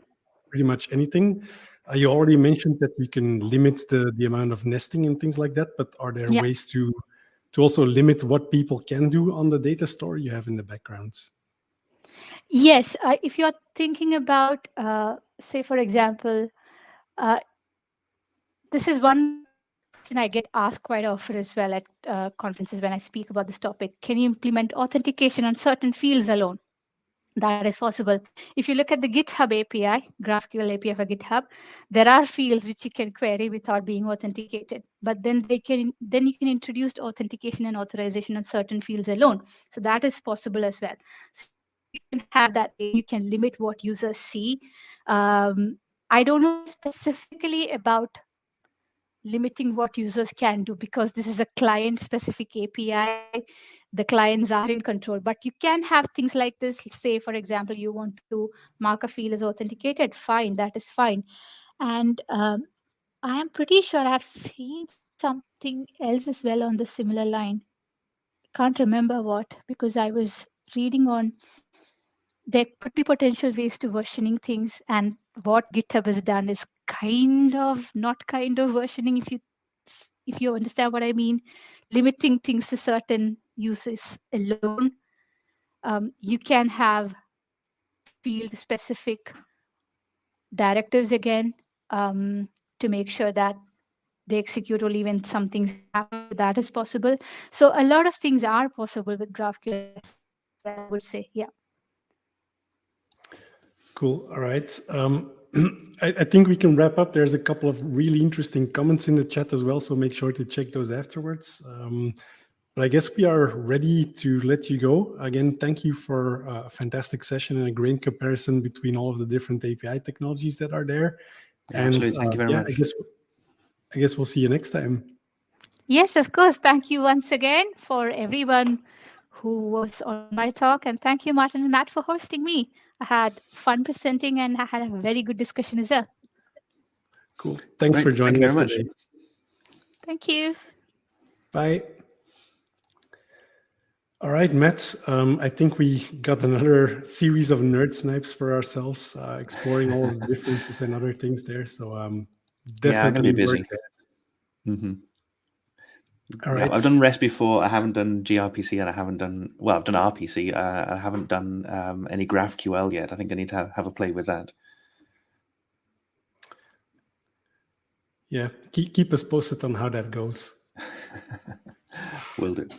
pretty much anything. You already mentioned that you can limit the amount of nesting and things like that, but are there ways to also limit what people can do on the data store you have in the background? Yes, if you're thinking about, say, for example, this is one question I get asked quite often as well at conferences when I speak about this topic. Can you implement authentication on certain fields alone? That is possible. If you look at the GitHub API, GraphQL API for GitHub, there are fields which you can query without being authenticated. But then you can introduce authentication and authorization on certain fields alone. So that is possible as well. So you can have that. You can limit what users see. I don't know specifically about limiting what users can do because this is a client-specific API. The clients are in control, but you can have things like this. Say, for example, you want to mark a field as authenticated. Fine, that is fine. And I am pretty sure I've seen something else as well on the similar line. Can't remember what, because I was reading on there could be potential ways to versioning things, and what GitHub has done is not kind of versioning, if you understand what I mean, limiting things to certain uses alone. You can have field-specific directives again to make sure that they execute only when something's happening. That is possible. So a lot of things are possible with GraphQL, I would say. Yeah. Cool. All right. I think we can wrap up. There's a couple of really interesting comments in the chat as well, so make sure to check those afterwards. But I guess we are ready to let you go. Again, thank you for a fantastic session and a great comparison between all of the different API technologies that are there. Yeah, absolutely. Thank you very much. I guess we'll see you next time. Yes, of course. Thank you once again for everyone who was on my talk. And thank you, Martin and Matt, for hosting me. I had fun presenting and I had a very good discussion as well. Cool. Thanks for joining us today. Thank you. Bye. All right, Matt, I think we got another series of nerd snipes for ourselves, exploring all of the differences and other things there. So definitely yeah, I'm gonna be busy. All right. Yeah, I've done REST before. I haven't done gRPC and I haven't done, well, I've done RPC. I haven't done any GraphQL yet. I think I need to have a play with that. Yeah, keep us posted on how that goes. Will do.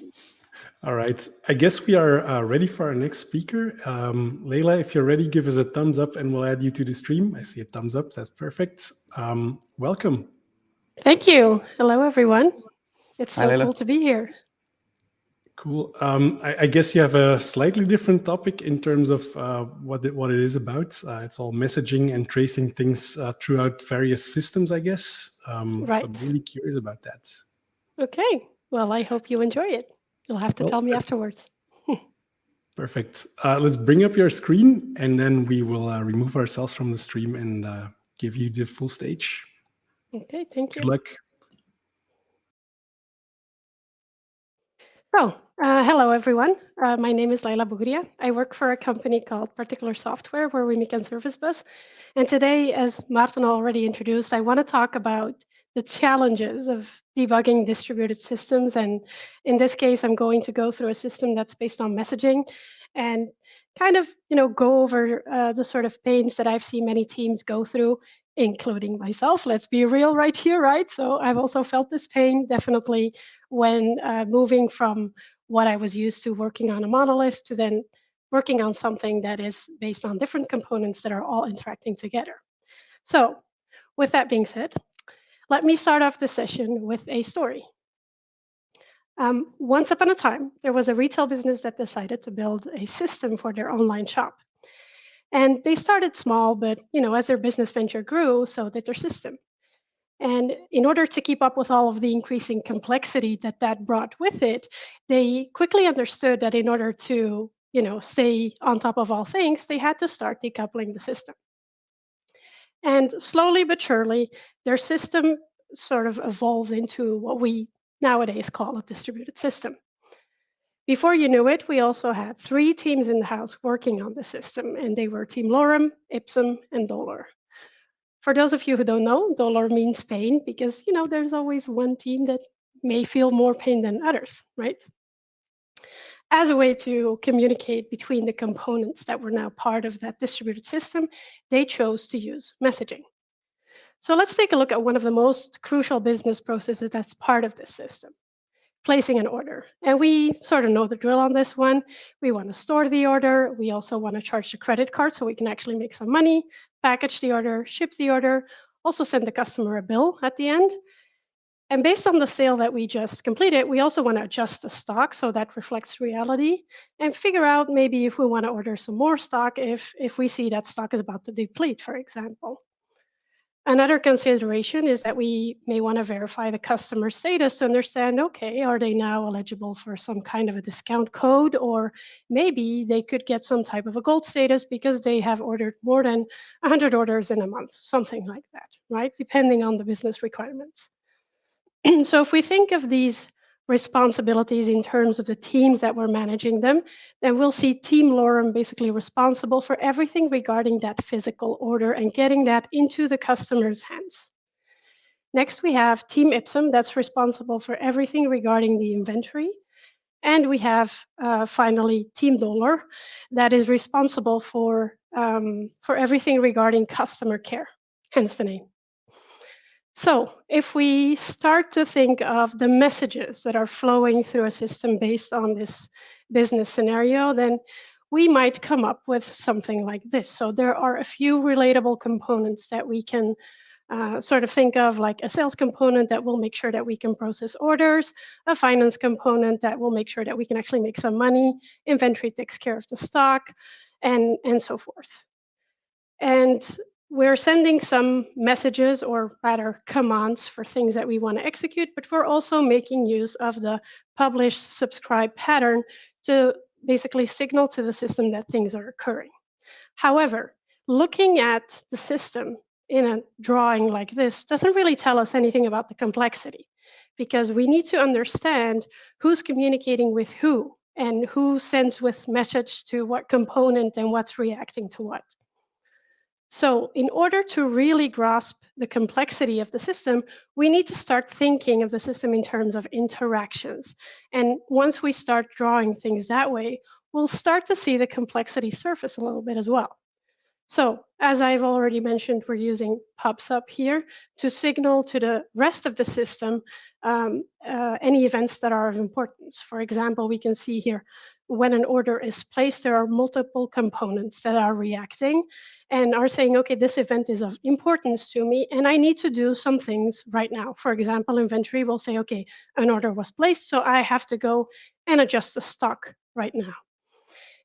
All right, I guess we are ready for our next speaker. Laila, if you're ready, give us a thumbs up and we'll add you to the stream. I see a thumbs up, that's perfect. Welcome. Thank you. Hello, everyone. It's so Laila. cool to be here. Cool. I guess you have a slightly different topic in terms of what it is about. It's all messaging and tracing things throughout various systems, I guess. Right. So I'm really curious about that. Okay. Well, I hope you enjoy it. You'll have to tell me afterwards. Perfect. Let's bring up your screen and then we will remove ourselves from the stream and give you the full stage. Okay, thank you. Good luck. So, hello, everyone. My name is Laila Bougria. I work for a company called Particular Software where we make a service bus. And today, as Martin already introduced, I want to talk about the challenges of debugging distributed systems. And in this case, I'm going to go through a system that's based on messaging and kind of, go over the sort of pains that I've seen many teams go through, including myself. Let's be real right here, right? So I've also felt this pain definitely when moving from what I was used to working on a monolith to then working on something that is based on different components that are all interacting together. So with that being said, let me start off the session with a story. Once upon a time, there was a retail business that decided to build a system for their online shop. And they started small, but as their business venture grew, so did their system. And in order to keep up with all of the increasing complexity that brought with it, they quickly understood that in order to stay on top of all things, they had to start decoupling the system. And slowly but surely, their system sort of evolved into what we nowadays call a distributed system. Before you knew it, we also had 3 teams in the house working on the system, and they were Team Lorem, Ipsum, and Dolor. For those of you who don't know, Dolor means pain because, there's always one team that may feel more pain than others, right? As a way to communicate between the components that were now part of that distributed system, they chose to use messaging. So let's take a look at one of the most crucial business processes that's part of this system, placing an order. And we sort of know the drill on this one. We want to store the order. We also want to charge the credit card so we can actually make some money, package the order, ship the order, also send the customer a bill at the end. And based on the sale that we just completed, we also want to adjust the stock so that reflects reality and figure out maybe if we want to order some more stock if we see that stock is about to deplete, for example. Another consideration is that we may want to verify the customer status to understand, okay, are they now eligible for some kind of a discount code, or maybe they could get some type of a gold status because they have ordered more than 100 orders in a month, something like that, right? Depending on the business requirements. So if we think of these responsibilities in terms of the teams that were managing them, then we'll see Team Lorem basically responsible for everything regarding that physical order and getting that into the customer's hands. Next, we have Team Ipsum that's responsible for everything regarding the inventory. And we have finally Team Dollar that is responsible for everything regarding customer care, hence the name. So if we start to think of the messages that are flowing through a system based on this business scenario, then we might come up with something like this. So there are a few relatable components that we can sort of think of, like a sales component that will make sure that we can process orders, a finance component that will make sure that we can actually make some money, inventory takes care of the stock, and so forth. And we're sending some messages, or rather commands, for things that we want to execute, but we're also making use of the publish subscribe pattern to basically signal to the system that things are occurring. However, looking at the system in a drawing like this doesn't really tell us anything about the complexity, because we need to understand who's communicating with who and who sends with message to what component and what's reacting to what. So in order to really grasp the complexity of the system, we need to start thinking of the system in terms of interactions. And once we start drawing things that way, we'll start to see the complexity surface a little bit as well. So as I've already mentioned, we're using pub/sub here to signal to the rest of the system any events that are of importance. For example, we can see here when an order is placed, there are multiple components that are reacting and are saying, okay, this event is of importance to me and I need to do some things right now. For example, inventory will say, okay, an order was placed, so I have to go and adjust the stock right now.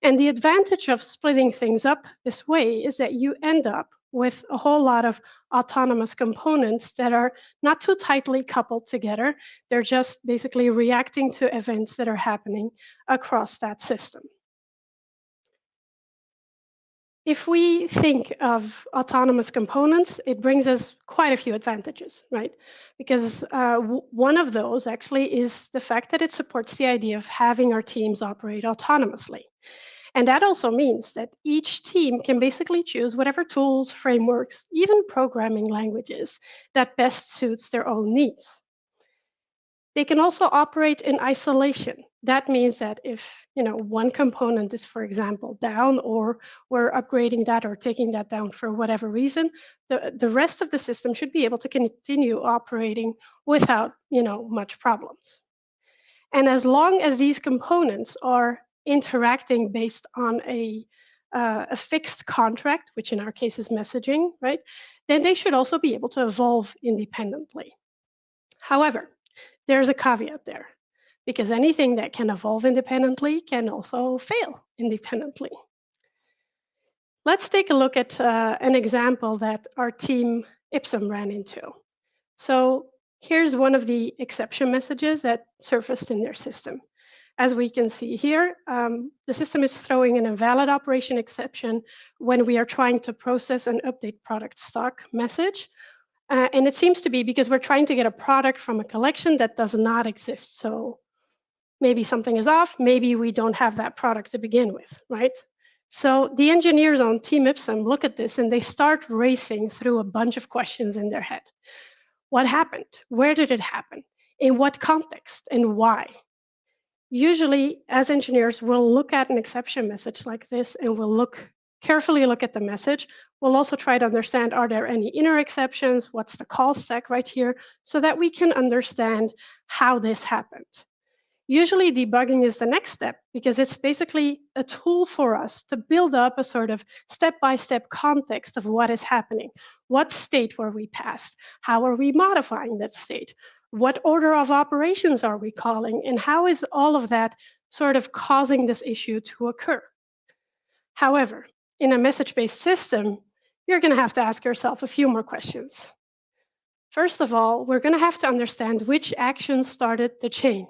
And the advantage of splitting things up this way is that you end up with a whole lot of autonomous components that are not too tightly coupled together. They're just basically reacting to events that are happening across that system. If we think of autonomous components, it brings us quite a few advantages, right? Because one of those actually is the fact that it supports the idea of having our teams operate autonomously. And that also means that each team can basically choose whatever tools, frameworks, even programming languages that best suits their own needs. They can also operate in isolation. That means that if one component is, for example, down, or we're upgrading that or taking that down for whatever reason, the rest of the system should be able to continue operating without much problems. And as long as these components are interacting based on a fixed contract, which in our case is messaging, right? Then they should also be able to evolve independently. However, there's a caveat there, because anything that can evolve independently can also fail independently. Let's take a look at an example that our team Ipsum ran into. So here's one of the exception messages that surfaced in their system. As we can see here, the system is throwing an invalid operation exception when we are trying to process and update product stock message. And it seems to be because we're trying to get a product from a collection that does not exist. So maybe something is off, maybe we don't have that product to begin with, right? So the engineers on Team Ipsum look at this and they start racing through a bunch of questions in their head. What happened? Where did it happen? In what context and why? Usually, as engineers, we'll look at an exception message like this and we'll carefully look at the message. We'll also try to understand, are there any inner exceptions? What's the call stack right here? So that we can understand how this happened. Usually debugging is the next step, because it's basically a tool for us to build up a sort of step-by-step context of what is happening. What state were we passed? How are we modifying that state? What order of operations are we calling? And how is all of that sort of causing this issue to occur? However, in a message-based system, you're going to have to ask yourself a few more questions. First of all, we're going to have to understand which action started the chain.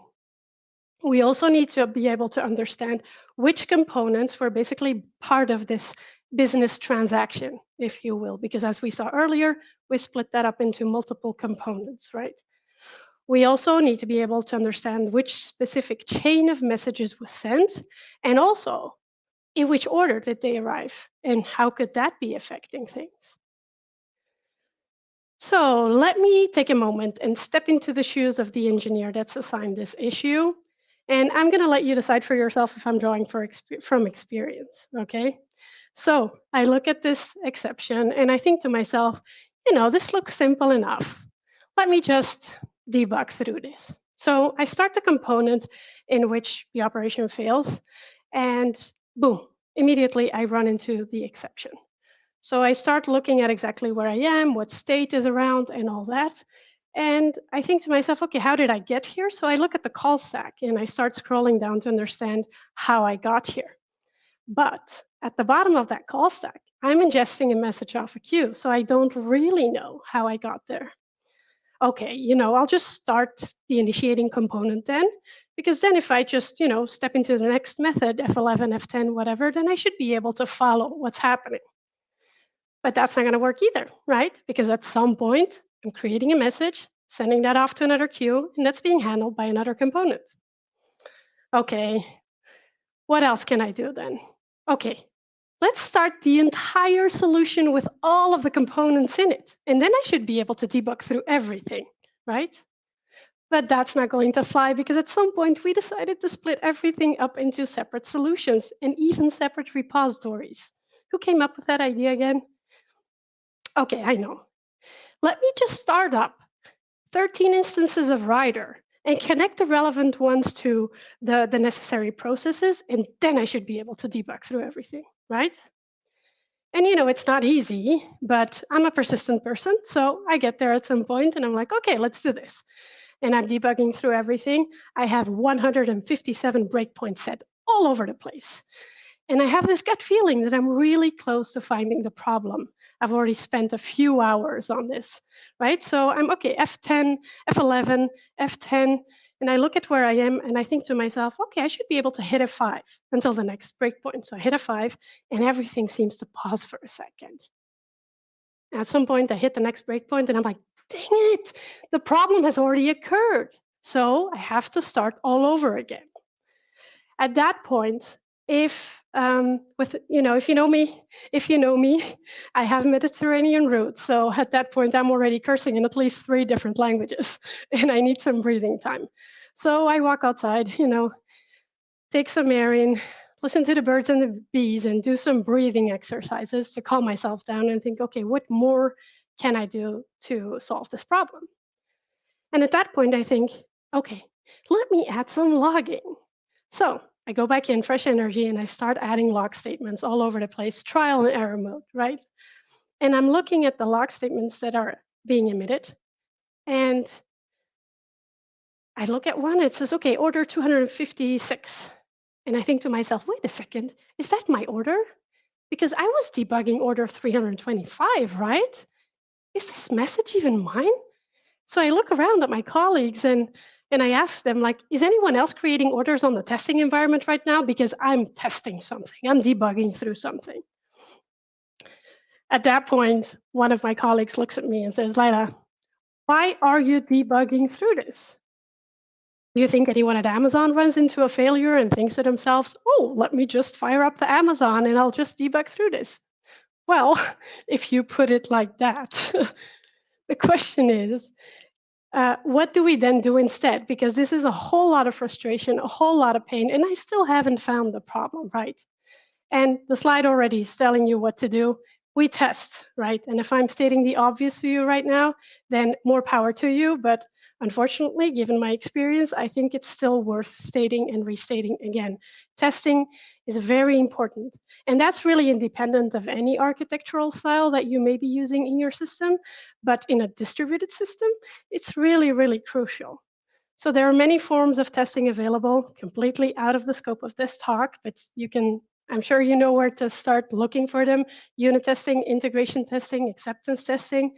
We also need to be able to understand which components were basically part of this business transaction, if you will, because as we saw earlier, we split that up into multiple components, right? We also need to be able to understand which specific chain of messages was sent, and also in which order did they arrive, and how could that be affecting things? So let me take a moment and step into the shoes of the engineer that's assigned this issue And I'm going to let you decide for yourself if I'm drawing from experience, okay? So I look at this exception and I think to myself, this looks simple enough. Let me just debug through this. So I start the component in which the operation fails, and boom, immediately I run into the exception. So I start looking at exactly where I am, what state is around, and all that. And I think to myself, okay, how did I get here? So I look at the call stack and I start scrolling down to understand how I got here. But at the bottom of that call stack, I'm ingesting a message off a queue, so I don't really know how I got there. Okay, I'll just start the initiating component then, because then if I just, step into the next method, F11, F10, whatever, then I should be able to follow what's happening. But that's not going to work either, right? Because at some point, I'm creating a message, sending that off to another queue, and that's being handled by another component. Okay, what else can I do then? Okay, let's start the entire solution with all of the components in it, and then I should be able to debug through everything, right? But that's not going to fly because at some point we decided to split everything up into separate solutions and even separate repositories. Who came up with that idea again? Okay, I know. Let me just start up 13 instances of Rider and connect the relevant ones to the necessary processes, and then I should be able to debug through everything, right? And it's not easy, but I'm a persistent person, so I get there at some point and I'm like, okay, let's do this. And I'm debugging through everything. I have 157 breakpoints set all over the place. And I have this gut feeling that I'm really close to finding the problem. I've already spent a few hours on this, right? So I'm okay, F10, F11, F10, and I look at where I am and I think to myself, okay, I should be able to hit F5 until the next breakpoint. So I hit F5 and everything seems to pause for a second. And at some point I hit the next breakpoint and I'm like, dang it, the problem has already occurred. So I have to start all over again. At that point, if you know me, I have Mediterranean roots. So at that point, I'm already cursing in at least 3 different languages, and I need some breathing time. So I walk outside, take some air in, listen to the birds and the bees, and do some breathing exercises to calm myself down and think, okay, what more can I do to solve this problem? And at that point, I think, okay, let me add some logging. So I go back in fresh energy and I start adding log statements all over the place, trial and error mode, right? And I'm looking at the log statements that are being emitted. And I look at one, it says, okay, order 256. And I think to myself, wait a second, is that my order? Because I was debugging order 325, right? Is this message even mine? So I look around at my colleagues and I ask them, like, is anyone else creating orders on the testing environment right now? Because I'm testing something, I'm debugging through something. At that point, one of my colleagues looks at me and says, Laila, why are you debugging through this? Do you think anyone at Amazon runs into a failure and thinks to themselves, oh, let me just fire up the Amazon and I'll just debug through this? Well, if you put it like that, the question is, what do we then do instead? Because this is a whole lot of frustration, a whole lot of pain, and I still haven't found the problem, right? And the slide already is telling you what to do. We test, right? And if I'm stating the obvious to you right now, then more power to you. But unfortunately, given my experience, I think it's still worth stating and restating again. Testing is very important. And that's really independent of any architectural style that you may be using in your system. But in a distributed system, it's really, really crucial. So there are many forms of testing available, completely out of the scope of this talk, but I'm sure you know where to start looking for them. Unit testing, integration testing, acceptance testing.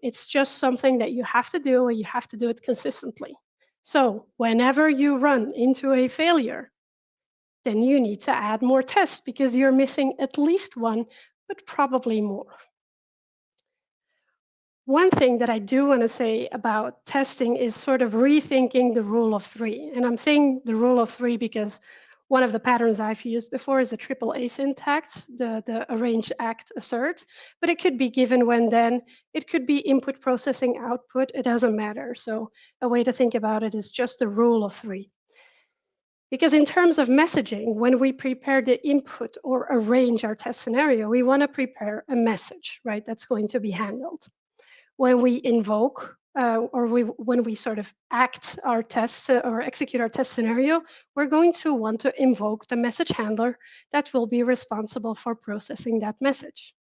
It's just something that you have to do, and you have to do it consistently. So whenever you run into a failure, then you need to add more tests because you're missing at least one, but probably more. One thing that I do want to say about testing is sort of rethinking the rule of 3. And I'm saying the rule of 3 because one of the patterns I've used before is the AAA syntax, the arrange, act, assert. But it could be given, when, then. It could be input, processing, output. It doesn't matter. So a way to think about it is just the rule of 3. Because in terms of messaging, when we prepare the input or arrange our test scenario, we want to prepare a message, right? That's going to be handled. When we invoke when we sort of act our tests or execute our test scenario, we're going to want to invoke the message handler that will be responsible for processing that message.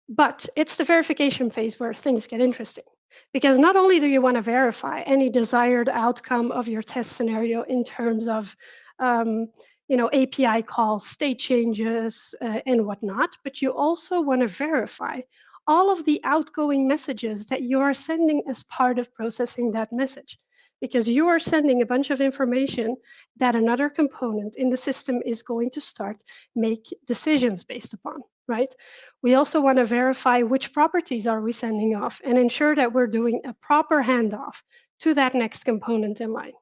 But it's the verification phase where things get interesting, because not only do you want to verify any desired outcome of your test scenario in terms of API calls, state changes, and whatnot, but you also want to verify all of the outgoing messages that you are sending as part of processing that message, because you are sending a bunch of information that another component in the system is going to start make decisions based upon, right? We also want to verify which properties are we sending off and ensure that we're doing a proper handoff to that next component in line.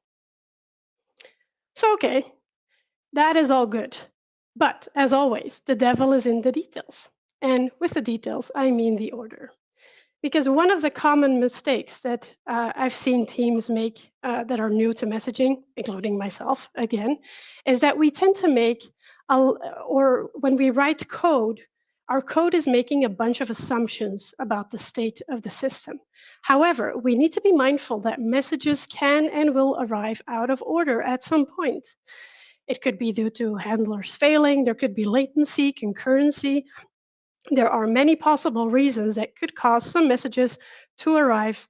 So, okay, that is all good. But as always, the devil is in the details. And with the details, I mean the order. Because one of the common mistakes that I've seen teams make that are new to messaging, including myself again, is that we tend to make, or when we write code, our code is making a bunch of assumptions about the state of the system. However, we need to be mindful that messages can and will arrive out of order at some point. It could be due to handlers failing, there could be latency, concurrency. There are many possible reasons that could cause some messages to arrive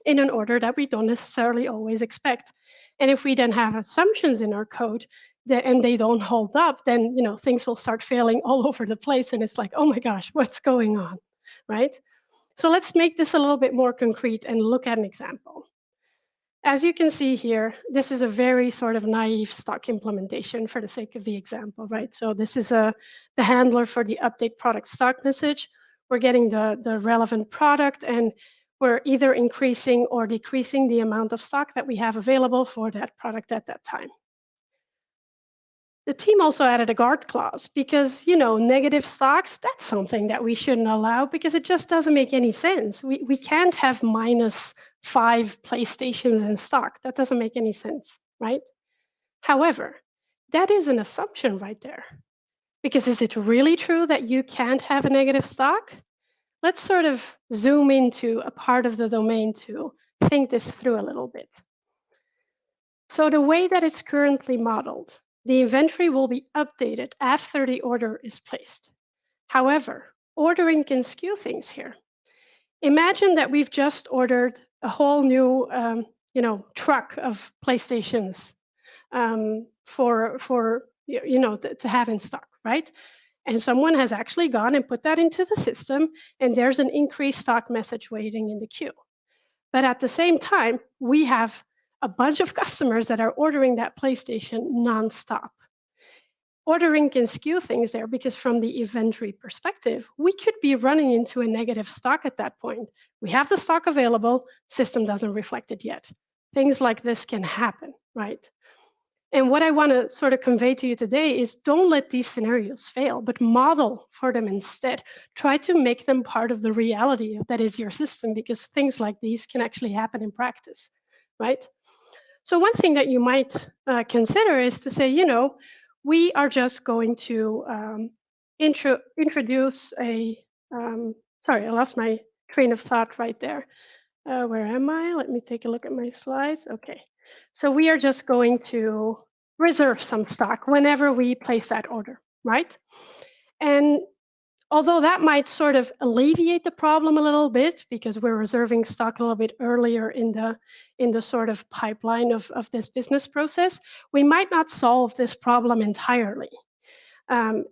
in an order that we don't necessarily always expect. And if we then have assumptions in our code and they don't hold up, then things will start failing all over the place. And it's like, oh my gosh, what's going on, right? So let's make this a little bit more concrete and look at an example. As you can see here, this is a very sort of naive stock implementation for the sake of the example, right? So this is the handler for the update product stock message. We're getting the relevant product, and we're either increasing or decreasing the amount of stock that we have available for that product at that time. The team also added a guard clause because, negative stocks, that's something that we shouldn't allow because it just doesn't make any sense. We can't have -5 PlayStations in stock. That doesn't make any sense, right? However, that is an assumption right there. Because is it really true that you can't have a negative stock? Let's sort of zoom into a part of the domain to think this through a little bit. So the way that it's currently modeled, the inventory will be updated after the order is placed. However, ordering can skew things here. Imagine that we've just ordered a whole new, truck of PlayStations to have in stock, right? And someone has actually gone and put that into the system, and there's an increased stock message waiting in the queue. But at the same time, we have a bunch of customers that are ordering that PlayStation nonstop. Ordering can skew things there because from the inventory perspective, we could be running into a negative stock at that point. We have the stock available, system doesn't reflect it yet. Things like this can happen, right? And what I want to sort of convey to you today is don't let these scenarios fail, but model for them instead. Try to make them part of the reality that is your system, because things like these can actually happen in practice, right? So one thing that you might consider is to say, we are just going to introduce a, sorry, I lost my train of thought right there. Where am I? Let me take a look at my slides. Okay, so we are just going to reserve some stock whenever we place that order, right? And although that might sort of alleviate the problem a little bit because we're reserving stock a little bit earlier in the sort of pipeline of this business process, we might not solve this problem entirely,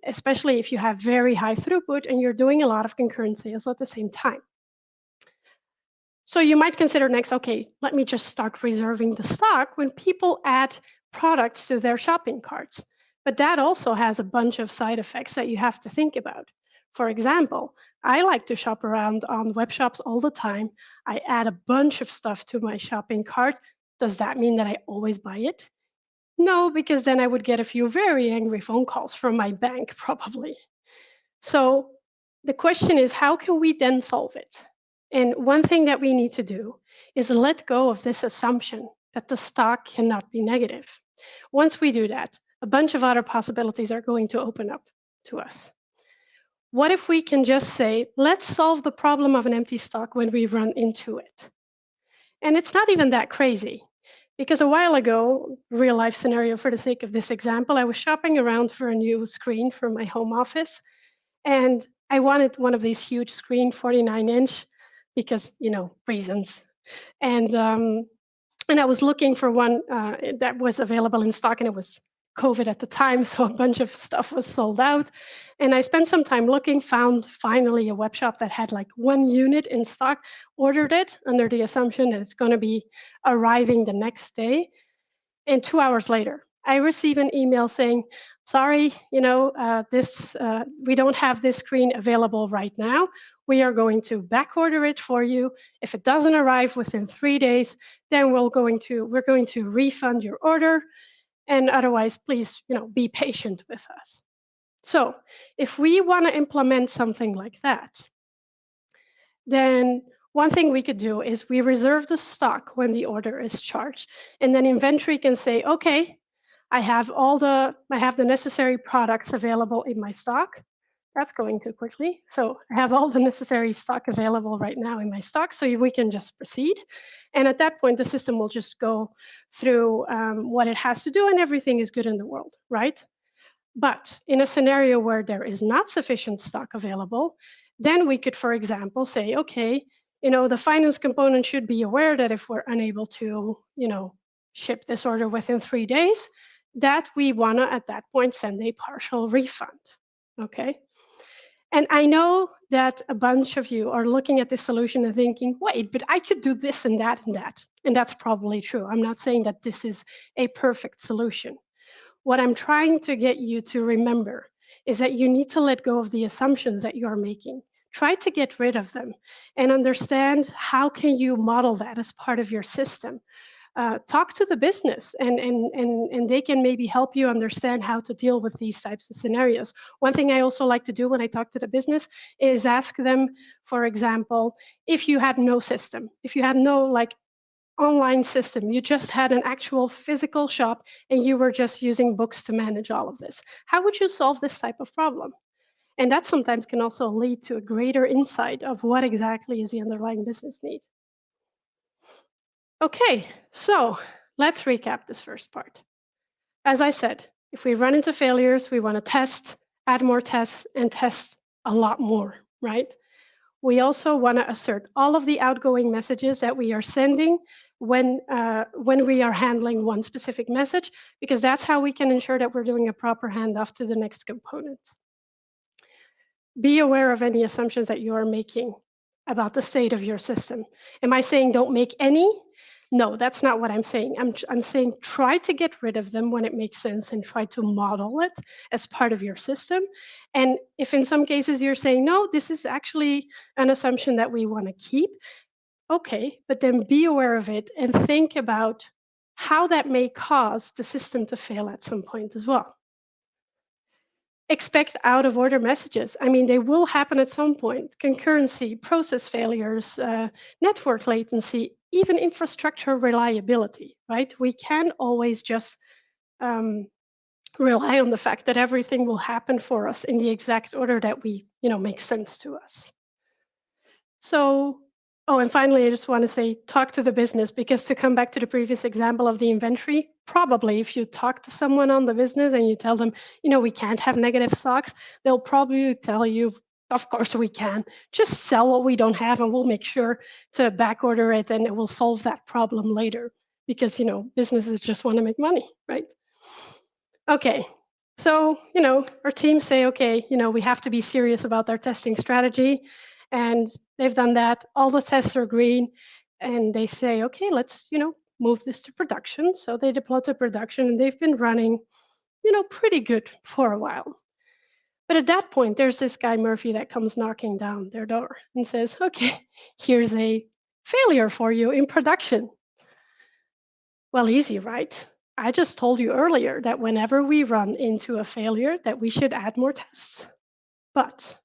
especially if you have very high throughput and you're doing a lot of concurrent sales at the same time. So you might consider next, okay, let me just start reserving the stock when people add products to their shopping carts. But that also has a bunch of side effects that you have to think about. For example, I like to shop around on web shops all the time. I add a bunch of stuff to my shopping cart. Does that mean that I always buy it? No, because then I would get a few very angry phone calls from my bank, probably. So the question is, how can we then solve it? And one thing that we need to do is let go of this assumption that the stock cannot be negative. Once we do that, a bunch of other possibilities are going to open up to us. What if we can just say, let's solve the problem of an empty stock when we run into it? And it's not even that crazy, because a while ago, real life scenario for the sake of this example, I was shopping around for a new screen for my home office, and I wanted one of these huge screen, 49-inch, because, reasons. And I was looking for one that was available in stock, and it was COVID at the time, so a bunch of stuff was sold out. And I spent some time looking, found finally a web shop that had like 1 unit in stock, ordered it under the assumption that it's going to be arriving the next day. And 2 hours later, I receive an email saying, sorry, we don't have this screen available right now. We are going to back order it for you. If it doesn't arrive within 3 days, then we're going to refund your order. And otherwise, please, be patient with us. So if we want to implement something like that, then one thing we could do is we reserve the stock when the order is charged. And then inventory can say, okay, I have the necessary products available in my stock. That's going too quickly. So I have all the necessary stock available right now in my stock, so we can just proceed. And at that point, the system will just go through what it has to do, and everything is good in the world, right? But in a scenario where there is not sufficient stock available, then we could, for example, say, okay, the finance component should be aware that if we're unable to, ship this order within 3 days, that we want to, at that point, send a partial refund, okay? And I know that a bunch of you are looking at this solution and thinking, wait, but I could do this and that and that. And that's probably true. I'm not saying that this is a perfect solution. What I'm trying to get you to remember is that you need to let go of the assumptions that you are making. Try to get rid of them and understand how can you model that as part of your system. Talk to the business, and they can maybe help you understand how to deal with these types of scenarios. One thing I also like to do when I talk to the business is ask them, for example, if you had no system, if you had no online system, you just had an actual physical shop and you were just using books to manage all of this, how would you solve this type of problem? And that sometimes can also lead to a greater insight of what exactly is the underlying business need. Okay, so let's recap this first part. As I said, if we run into failures, we want to test, add more tests, and test a lot more, right? We also want to assert all of the outgoing messages that we are sending when we are handling one specific message, because that's how we can ensure that we're doing a proper handoff to the next component. Be aware of any assumptions that you are making about the state of your system. Am I saying don't make any? No, that's not what I'm saying. I'm saying try to get rid of them when it makes sense and try to model it as part of your system. And if in some cases you're saying, no, this is actually an assumption that we want to keep, okay, but then be aware of it and think about how that may cause the system to fail at some point as well. Expect out of order messages. I mean, they will happen at some point. Concurrency, process failures, network latency, even infrastructure reliability, right? We can't always just rely on the fact that everything will happen for us in the exact order that makes sense to us. So, and finally, I just want to say, talk to the business, because to come back to the previous example of the inventory, probably if you talk to someone on the business and you tell them, we can't have negative stocks, they'll probably tell you, of course we can. Just sell what we don't have and we'll make sure to back order it and it will solve that problem later, because, businesses just want to make money, right? Okay. So, our teams say, okay, we have to be serious about our testing strategy. And they've done that. All the tests are green. And they say, okay, let's, move this to production. So they deploy to production, and they've been running, pretty good for a while. But at that point, there's this guy, Murphy, that comes knocking down their door and says, okay, here's a failure for you in production. Well, easy, right? I just told you earlier that whenever we run into a failure, that we should add more tests. But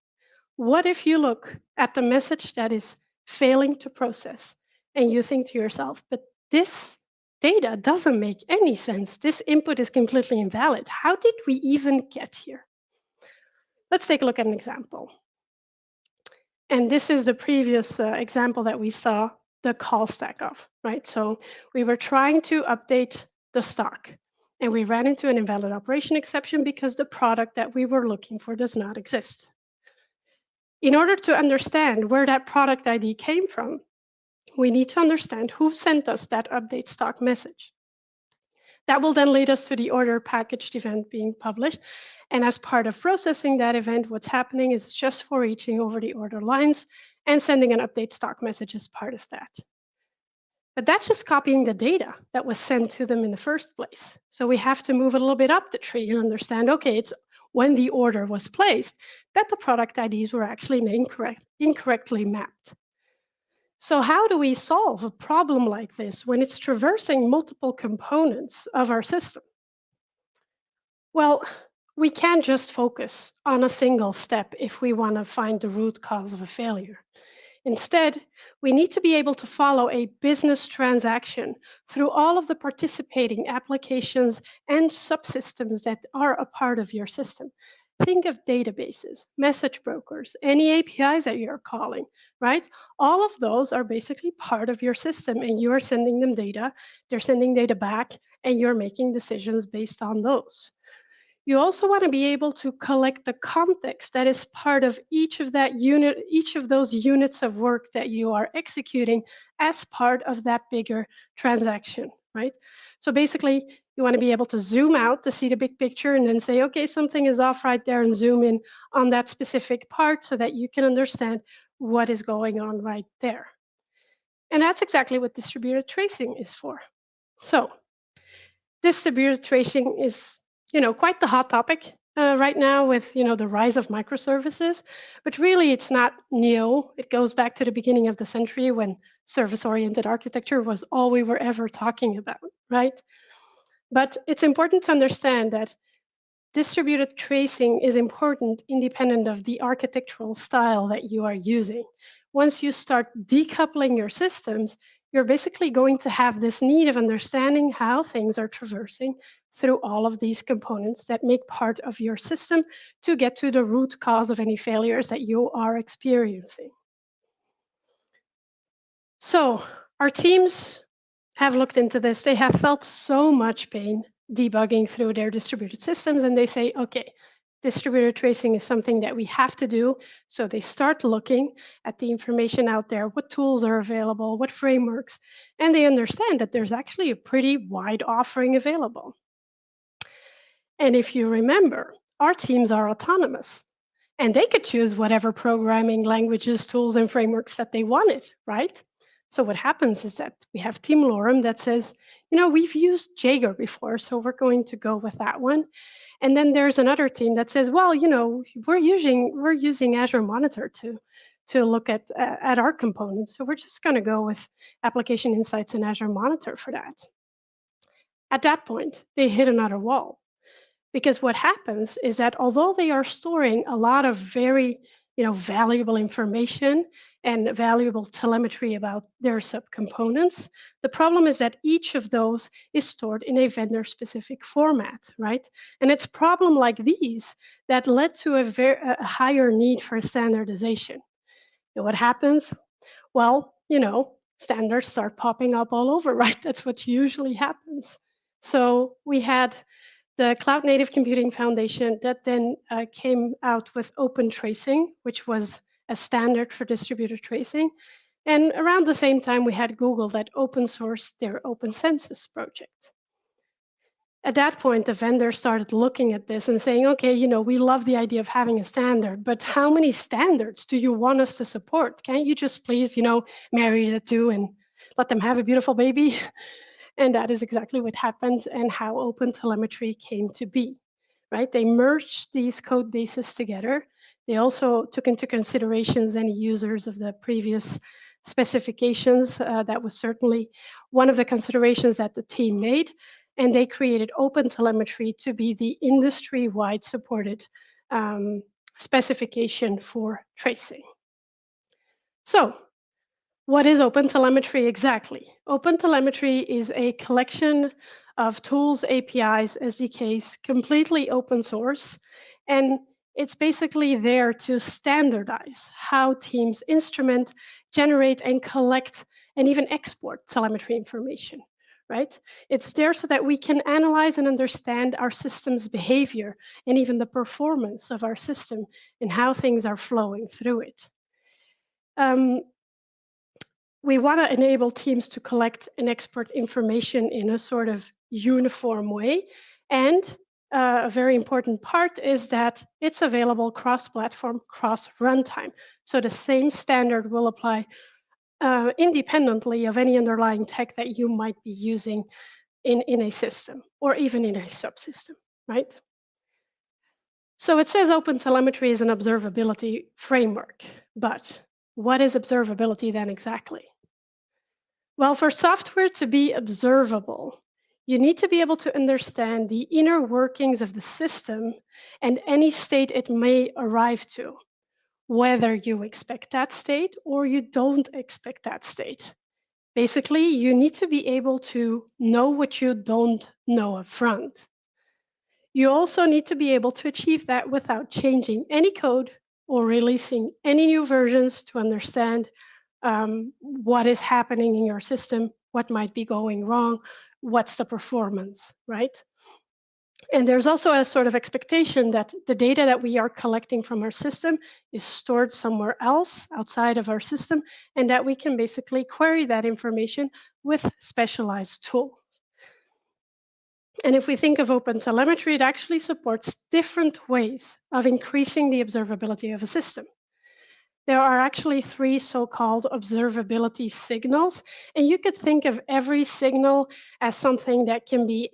what if you look at the message that is failing to process and you think to yourself, but this data doesn't make any sense. This input is completely invalid. How did we even get here? Let's take a look at an example. And this is the previous example that we saw the call stack of, right? So we were trying to update the stock, and we ran into an invalid operation exception because the product that we were looking for does not exist. In order to understand where that product ID came from, we need to understand who sent us that update stock message. That will then lead us to the order packaged event being published. And as part of processing that event, what's happening is just for reaching over the order lines and sending an update stock message as part of that. But that's just copying the data that was sent to them in the first place. So we have to move a little bit up the tree and understand, okay, it's when the order was placed that the product IDs were actually incorrectly mapped. So how do we solve a problem like this when it's traversing multiple components of our system? Well, we can't just focus on a single step if we want to find the root cause of a failure. Instead, we need to be able to follow a business transaction through all of the participating applications and subsystems that are a part of your system. Think of databases, message brokers, any APIs that you're calling, right? All of those are basically part of your system, and you are sending them data, they're sending data back, and you're making decisions based on those. You also want to be able to collect the context that is part of each of those units of work that you are executing as part of that bigger transaction, right? So basically, you want to be able to zoom out to see the big picture and then say, okay, something is off right there, and zoom in on that specific part so that you can understand what is going on right there. And that's exactly what distributed tracing is for. So distributed tracing is quite the hot topic right now with the rise of microservices, but really it's not new. It goes back to the beginning of the century when service-oriented architecture was all we were ever talking about, right? But it's important to understand that distributed tracing is important independent of the architectural style that you are using. Once you start decoupling your systems, you're basically going to have this need of understanding how things are traversing through all of these components that make part of your system to get to the root cause of any failures that you are experiencing. So our teams have looked into this. They have felt so much pain debugging through their distributed systems, and they say, okay, distributed tracing is something that we have to do. So they start looking at the information out there, what tools are available, what frameworks, and they understand that there's actually a pretty wide offering available. And if you remember, our teams are autonomous, and they could choose whatever programming languages, tools, and frameworks that they wanted, right? So what happens is that we have Team Lorem that says, we've used Jaeger before, so we're going to go with that one. And then there's another team that says, well, we're using Azure Monitor to look at our components, so we're just going to go with Application Insights and Azure Monitor for that. At that point, they hit another wall. Because what happens is that although they are storing a lot of very valuable information and valuable telemetry about their subcomponents, the problem is that each of those is stored in a vendor-specific format, right? And it's problem like these that led to a higher need for standardization. And what happens? Well, standards start popping up all over, right? That's what usually happens. So we had the Cloud Native Computing Foundation that then came out with open tracing, which was a standard for distributed tracing. And around the same time, we had Google that open sourced their Open Census project. At that point, the vendor started looking at this and saying, okay, we love the idea of having a standard, but how many standards do you want us to support? Can't you just please, marry the two and let them have a beautiful baby? And that is exactly what happened and how OpenTelemetry came to be, right? They merged these code bases together. They also took into considerations any users of the previous specifications. That was certainly one of the considerations that the team made. And they created OpenTelemetry to be the industry-wide supported specification for tracing. So what is OpenTelemetry exactly? OpenTelemetry is a collection of tools, APIs, SDKs, completely open source, and it's basically there to standardize how teams instrument, generate, and collect, and even export telemetry information, right? It's there so that we can analyze and understand our system's behavior and even the performance of our system and how things are flowing through it. We want to enable teams to collect and export information in a sort of uniform way. And a very important part is that it's available cross-platform, cross-runtime. So the same standard will apply independently of any underlying tech that you might be using in a system or even in a subsystem, right? So it says OpenTelemetry is an observability framework, but what is observability then exactly? Well, for software to be observable, you need to be able to understand the inner workings of the system and any state it may arrive to, whether you expect that state or you don't expect that state. Basically, you need to be able to know what you don't know up front. You also need to be able to achieve that without changing any code or releasing any new versions to understand what is happening in your system, what might be going wrong, what's the performance, right? And there's also a sort of expectation that the data that we are collecting from our system is stored somewhere else outside of our system, and that we can basically query that information with specialized tools. And if we think of OpenTelemetry, it actually supports different ways of increasing the observability of a system. There are actually 3 so-called observability signals, and you could think of every signal as something that can be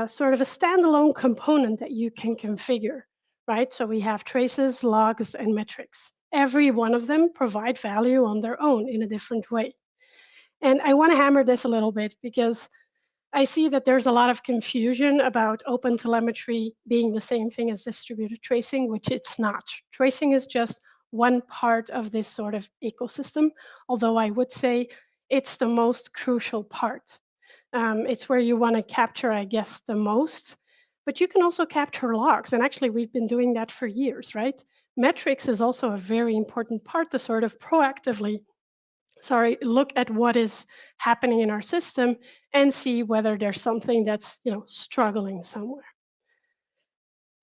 sort of a standalone component that you can configure, right? So we have traces, logs, and metrics. Every one of them provide value on their own in a different way. And I want to hammer this a little bit because I see that there's a lot of confusion about OpenTelemetry being the same thing as distributed tracing, which it's not. Tracing is just one part of this sort of ecosystem, although I would say it's the most crucial part. It's where you want to capture, I guess, the most, but you can also capture logs. And actually, we've been doing that for years, right? Metrics is also a very important part to sort of proactively look at what is happening in our system and see whether there's something that's struggling somewhere.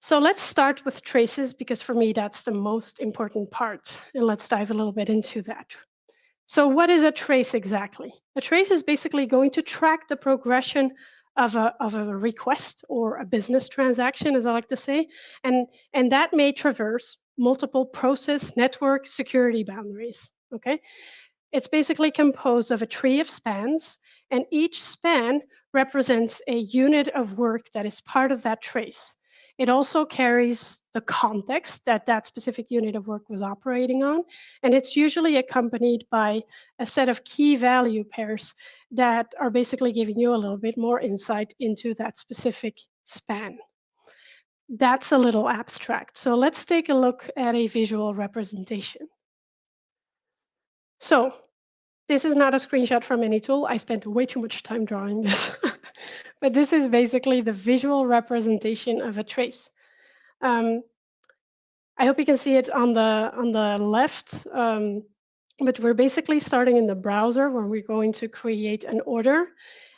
So let's start with traces, because for me that's the most important part, and let's dive a little bit into that. So what is a trace exactly? A trace is basically going to track the progression of a request or a business transaction, as I like to say, and that may traverse multiple process, network, security boundaries, okay? It's basically composed of a tree of spans, and each span represents a unit of work that is part of that trace. It also carries the context that that specific unit of work was operating on, and it's usually accompanied by a set of key value pairs that are basically giving you a little bit more insight into that specific span. That's a little abstract, so let's take a look at a visual representation. So this is not a screenshot from any tool. I spent way too much time drawing this. But this is basically the visual representation of a trace. I hope you can see it on the left. But we're basically starting in the browser where we're going to create an order.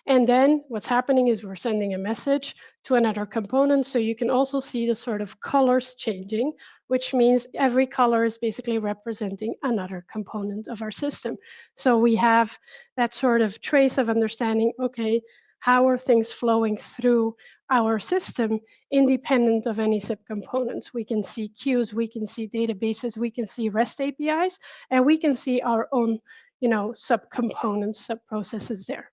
And then what's happening is we're sending a message to another component. So you can also see the sort of colors changing, which means every color is basically representing another component of our system. So we have that sort of trace of understanding, okay, how are things flowing through our system independent of any subcomponents? We can see queues, we can see databases, we can see REST APIs, and we can see our own, subcomponents, subprocesses there.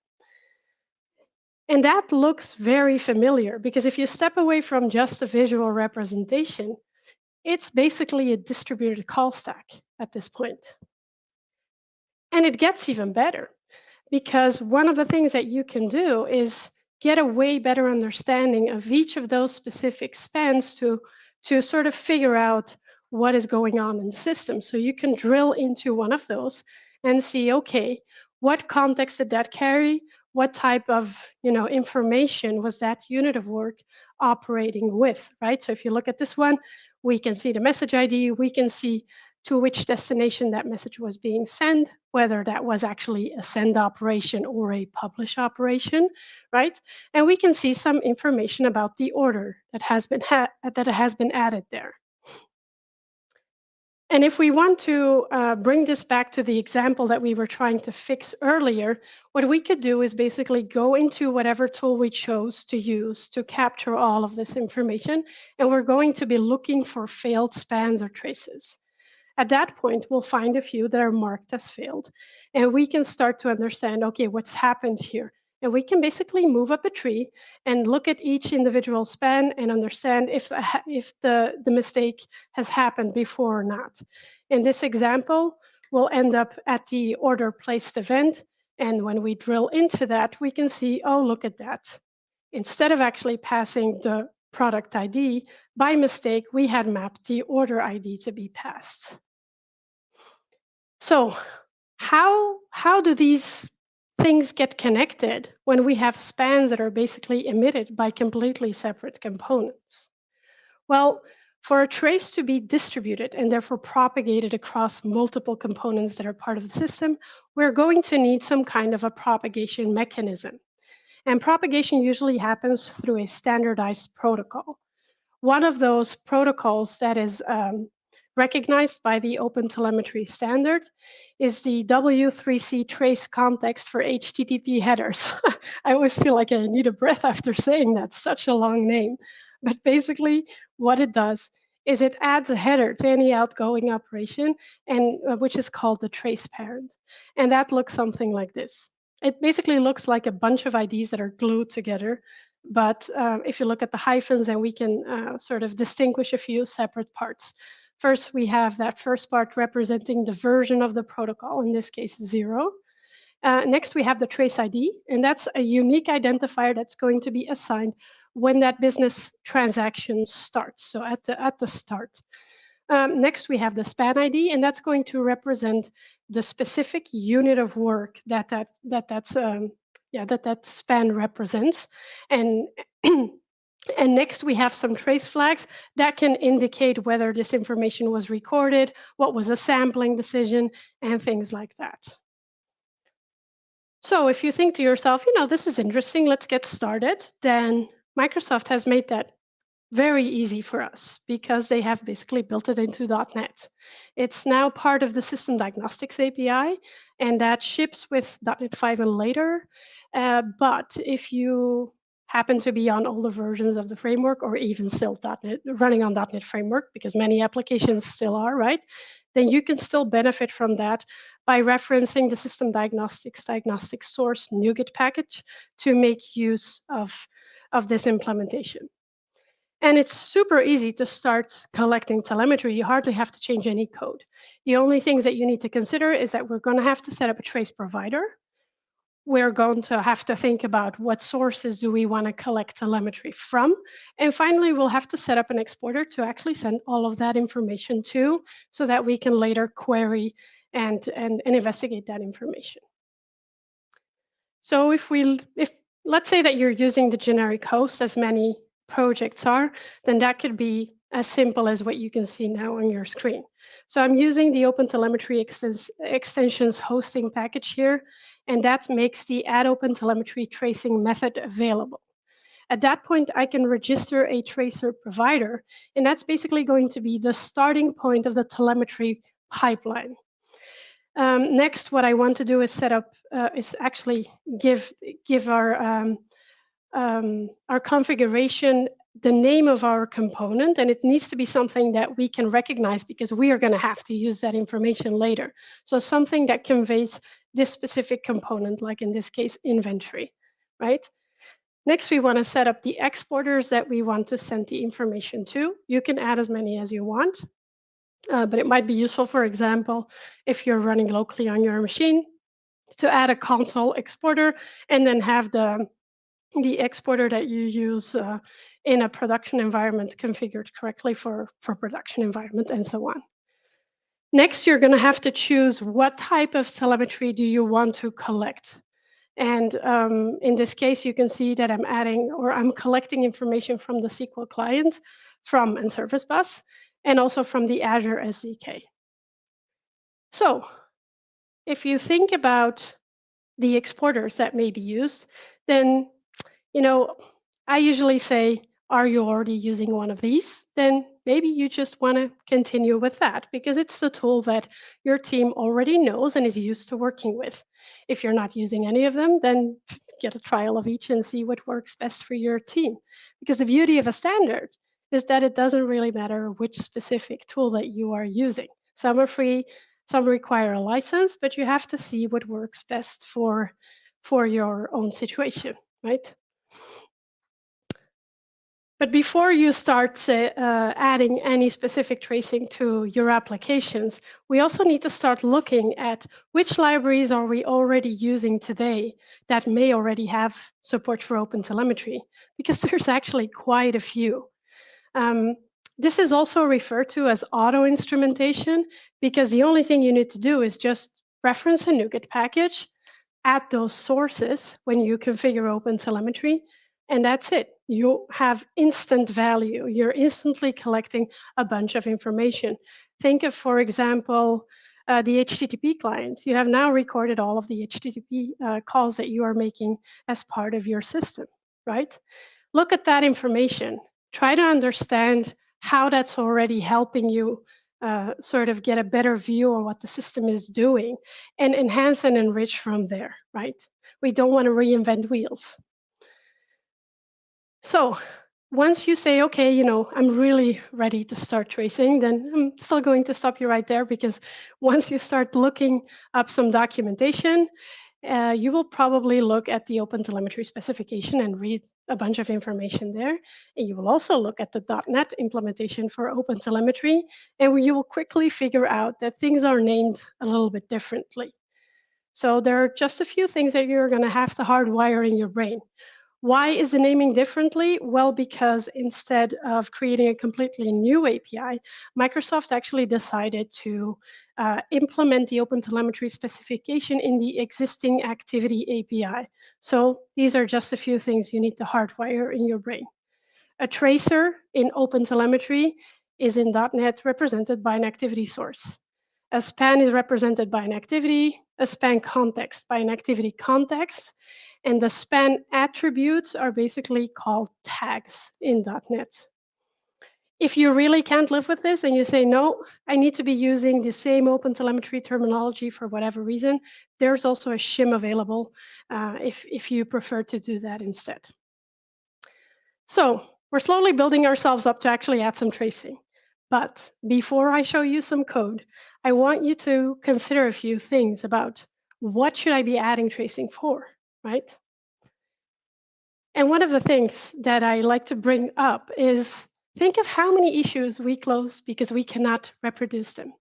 And that looks very familiar, because if you step away from just a visual representation, it's basically a distributed call stack at this point. And it gets even better, because one of the things that you can do is get a way better understanding of each of those specific spans to sort of figure out what is going on in the system. So you can drill into one of those and see, okay, what context did that carry? What type of information was that unit of work operating with, right? So if you look at this one, we can see the message ID, we can see to which destination that message was being sent, whether that was actually a send operation or a publish operation, right? And we can see some information about the order that has been added there. And if we want to bring this back to the example that we were trying to fix earlier, what we could do is basically go into whatever tool we chose to use to capture all of this information, and we're going to be looking for failed spans or traces. At that point, we'll find a few that are marked as failed, and we can start to understand, okay, what's happened here? And we can basically move up a tree and look at each individual span and understand if the mistake has happened before or not. In this example, we'll end up at the order placed event, and when we drill into that, we can see, oh, look at that. Instead of actually passing the product ID, by mistake, we had mapped the order ID to be passed. So how do these things get connected when we have spans that are basically emitted by completely separate components? Well, for a trace to be distributed and therefore propagated across multiple components that are part of the system, we're going to need some kind of a propagation mechanism. And propagation usually happens through a standardized protocol. One of those protocols that is recognized by the OpenTelemetry standard is the W3C trace context for HTTP headers. I always feel like I need a breath after saying that, such a long name. But basically, what it does is it adds a header to any outgoing operation, and which is called the trace parent. And that looks something like this. It basically looks like a bunch of IDs that are glued together. But if you look at the hyphens, then we can sort of distinguish a few separate parts. First, we have that first part representing the version of the protocol, in this case 0. Next, we have the trace ID, and that's a unique identifier that's going to be assigned when that business transaction starts, so at the start. Next, we have the span ID, and that's going to represent the specific unit of work that span represents. And and next, we have some trace flags that can indicate whether this information was recorded, what was a sampling decision, and things like that. So if you think to yourself, this is interesting, let's get started, then Microsoft has made that very easy for us because they have basically built it into .NET. It's now part of the System Diagnostics API, and that ships with .NET 5 and later. But if you happen to be on older versions of the framework, or even still running on .NET Framework, because many applications still are, right? Then you can still benefit from that by referencing the System Diagnostics source NuGet package to make use of this implementation. And it's super easy to start collecting telemetry. You hardly have to change any code. The only things that you need to consider is that we're going to have to set up a trace provider. We're going to have to think about what sources do we want to collect telemetry from. And finally, we'll have to set up an exporter to actually send all of that information to, so that we can later query and investigate that information. So if let's say that you're using the generic host, as many projects are, then that could be as simple as what you can see now on your screen. So I'm using the OpenTelemetry extensions hosting package here, and that makes the add OpenTelemetry tracing method available. At that point, I can register a tracer provider, and that's basically going to be the starting point of the telemetry pipeline. Next, what I want to do is set up, is actually give our configuration the name of our component, and it needs to be something that we can recognize because we are going to have to use that information later. So something that conveys this specific component, like in this case, inventory, right? Next, we want to set up the exporters that we want to send the information to. You can add as many as you want, but it might be useful, for example, if you're running locally on your machine, to add a console exporter and then have the exporter that you use in a production environment configured correctly for production environment, and so on. Next, you're going to have to choose what type of telemetry do you want to collect. And in this case, you can see that I'm collecting information from the SQL client, and Service Bus, and also from the Azure SDK. So if you think about the exporters that may be used, then, I usually say, are you already using one of these? Then maybe you just want to continue with that because it's the tool that your team already knows and is used to working with. If you're not using any of them, then get a trial of each and see what works best for your team. Because the beauty of a standard is that it doesn't really matter which specific tool that you are using. Some are free, some require a license, but you have to see what works best for your own situation, right? But before you start adding any specific tracing to your applications, we also need to start looking at which libraries are we already using today that may already have support for OpenTelemetry, because there's actually quite a few. This is also referred to as auto instrumentation, because the only thing you need to do is just reference a NuGet package, add those sources when you configure OpenTelemetry, and that's it. You have instant value. You're instantly collecting a bunch of information. Think of, for example, the HTTP client. You have now recorded all of the HTTP calls that you are making as part of your system, right? Look at that information. Try to understand how that's already helping you sort of get a better view on what the system is doing and enhance and enrich from there, right? We don't want to reinvent wheels. So once you say, okay, I'm really ready to start tracing, then I'm still going to stop you right there, because once you start looking up some documentation, you will probably look at the OpenTelemetry specification and read a bunch of information there. And you will also look at the .NET implementation for OpenTelemetry, and you will quickly figure out that things are named a little bit differently. So there are just a few things that you're going to have to hardwire in your brain. Why is the naming differently? Well, because instead of creating a completely new API, Microsoft actually decided to implement the OpenTelemetry specification in the existing activity API. So these are just a few things you need to hardwire in your brain. A tracer in OpenTelemetry is in .NET represented by an activity source. A span is represented by an activity, a span context by an activity context, and the span attributes are basically called tags in .NET. If you really can't live with this and you say, no, I need to be using the same OpenTelemetry terminology for whatever reason, there's also a shim available if you prefer to do that instead. So we're slowly building ourselves up to actually add some tracing. But before I show you some code, I want you to consider a few things about what should I be adding tracing for, right? And one of the things that I like to bring up is think of how many issues we close because we cannot reproduce them.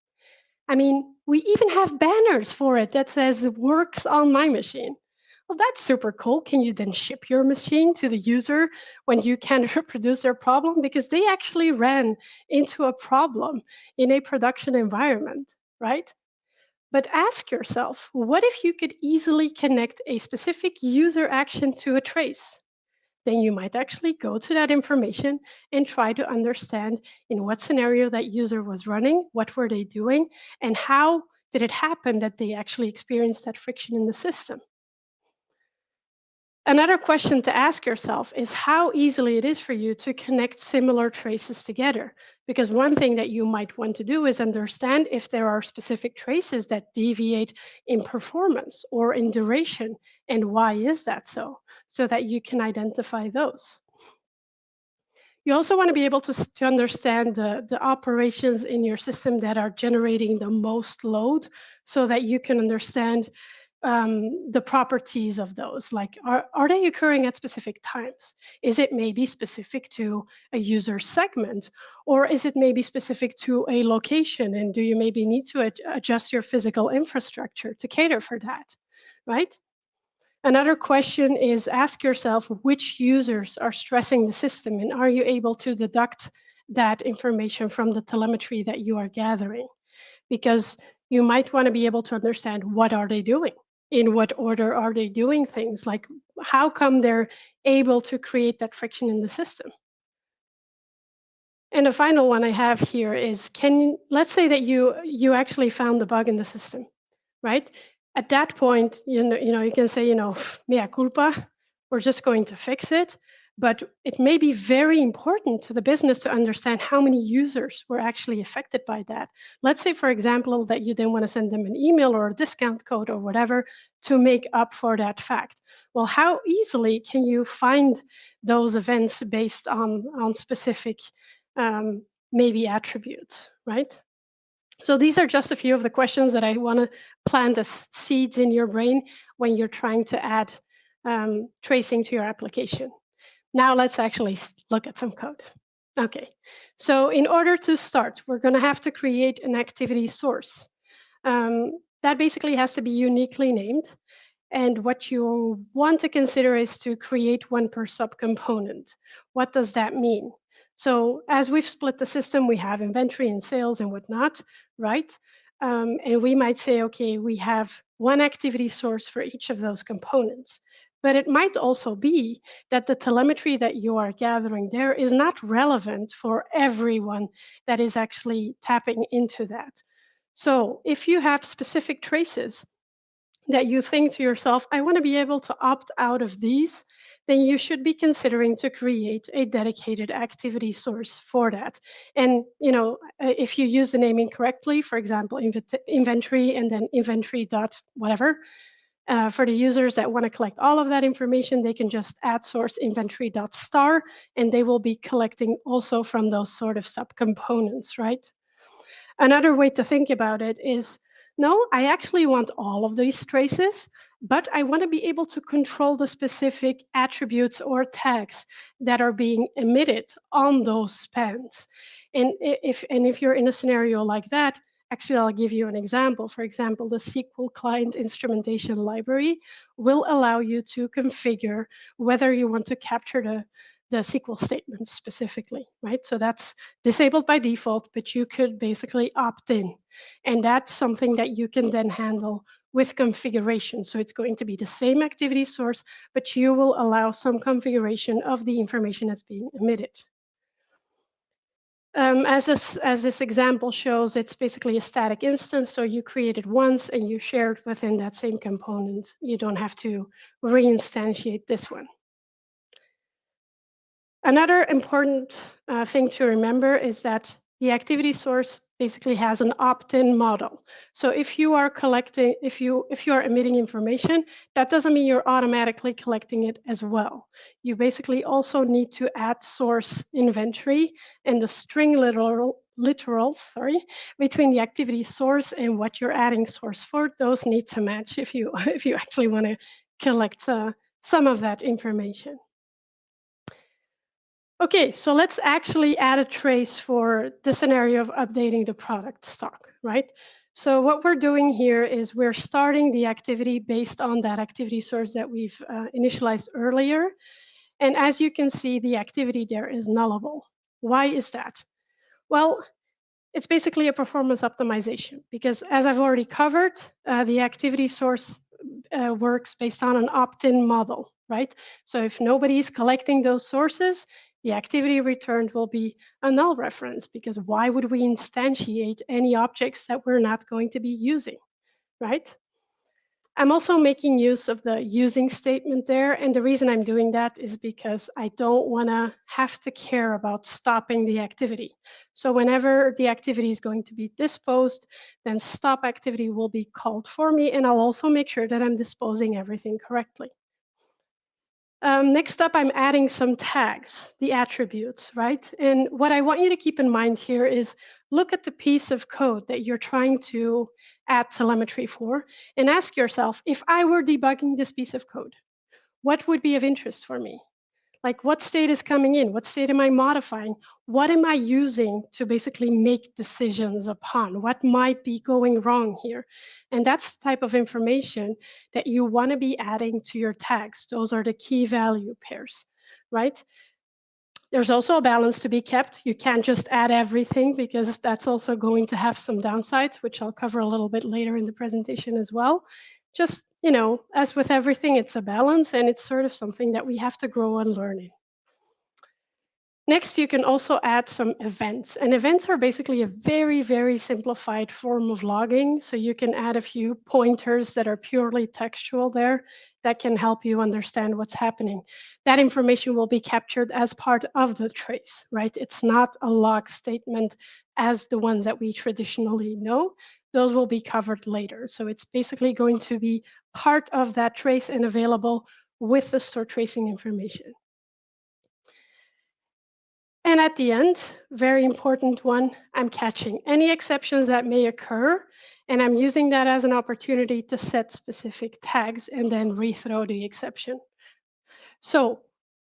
I mean, we even have banners for it that says works on my machine. Well, that's super cool. Can you then ship your machine to the user when you can't reproduce their problem? Because they actually ran into a problem in a production environment, right? But ask yourself, what if you could easily connect a specific user action to a trace? Then you might actually go to that information and try to understand in what scenario that user was running, what were they doing, and how did it happen that they actually experienced that friction in the system. Another question to ask yourself is how easily it is for you to connect similar traces together. Because one thing that you might want to do is understand if there are specific traces that deviate in performance or in duration, and why is that so that you can identify those. You also want to be able to understand the operations in your system that are generating the most load so that you can understand the properties of those. Like, are they occurring at specific times? Is it maybe specific to a user segment? Or is it maybe specific to a location? And do you maybe need to adjust your physical infrastructure to cater for that, right? Another question is ask yourself which users are stressing the system, and are you able to deduct that information from the telemetry that you are gathering? because you might want to be able to understand what are they doing, in what order are they doing things, like how come they're able to create that friction in the system. And the final one I have here is, let's say that you actually found the bug in the system, right? At that point, you can say, mea culpa, we're just going to fix it. But it may be very important to the business to understand how many users were actually affected by that. Let's say, for example, that you then want to send them an email or a discount code or whatever to make up for that fact. Well, how easily can you find those events based on specific maybe attributes, right? So these are just a few of the questions that I want to plant as seeds in your brain when you're trying to add tracing to your application. Now let's actually look at some code. Okay, so in order to start, we're going to have to create an activity source. That basically has to be uniquely named. And what you want to consider is to create one per subcomponent. What does that mean? So as we've split the system, we have inventory and sales and whatnot, right? And we might say, okay, we have one activity source for each of those components. But it might also be that the telemetry that you are gathering there is not relevant for everyone that is actually tapping into that. So if you have specific traces that you think to yourself, I want to be able to opt out of these, then you should be considering to create a dedicated activity source for that. And if you use the naming correctly, for example, inventory and then inventory dot whatever, for the users that want to collect all of that information, they can just add source inventory dot star, and they will be collecting also from those sort of subcomponents, right? Another way to think about it is, no, I actually want all of these traces, but I want to be able to control the specific attributes or tags that are being emitted on those spans. And if you're in a scenario like that, actually, I'll give you an example. For example, the SQL client instrumentation library will allow you to configure whether you want to capture the SQL statements specifically, right? So that's disabled by default, but you could basically opt in. And that's something that you can then handle with configuration. So it's going to be the same activity source, but you will allow some configuration of the information that's being emitted. As this example shows, it's basically a static instance. So you create it once and you share it within that same component. You don't have to reinstantiate this one. Another important thing to remember is that the activity source basically has an opt-in model. So if you are collecting, if you are emitting information, that doesn't mean you're automatically collecting it as well. You basically also need to add source inventory and the string literals, between the activity source and what you're adding source for. Those need to match if you actually want to collect some of that information. Okay, so let's actually add a trace for the scenario of updating the product stock, right? So what we're doing here is we're starting the activity based on that activity source that we've initialized earlier. And as you can see, the activity there is nullable. Why is that? Well, it's basically a performance optimization because as I've already covered, the activity source works based on an opt-in model, right? So if nobody's collecting those sources, the activity returned will be a null reference because why would we instantiate any objects that we're not going to be using, right? I'm also making use of the using statement there. And the reason I'm doing that is because I don't want to have to care about stopping the activity. So whenever the activity is going to be disposed, then stop activity will be called for me. And I'll also make sure that I'm disposing everything correctly. Next up, I'm adding some tags, the attributes, right? And what I want you to keep in mind here is look at the piece of code that you're trying to add telemetry for and ask yourself, if I were debugging this piece of code, what would be of interest for me? Like what state is coming in? What state am I modifying? What am I using to basically make decisions upon? What might be going wrong here? And that's the type of information that you want to be adding to your tags. Those are the key value pairs, right? There's also a balance to be kept. You can't just add everything because that's also going to have some downsides, which I'll cover a little bit later in the presentation as well. Just, as with everything, it's a balance, and it's sort of something that we have to grow and learn in. Next, you can also add some events. And events are basically a very, very simplified form of logging. So you can add a few pointers that are purely textual there that can help you understand what's happening. That information will be captured as part of the trace, right? It's not a log statement as the ones that we traditionally know. Those will be covered later. So it's basically going to be part of that trace and available with the store tracing information. And at the end, very important one, I'm catching any exceptions that may occur, and I'm using that as an opportunity to set specific tags and then rethrow the exception. So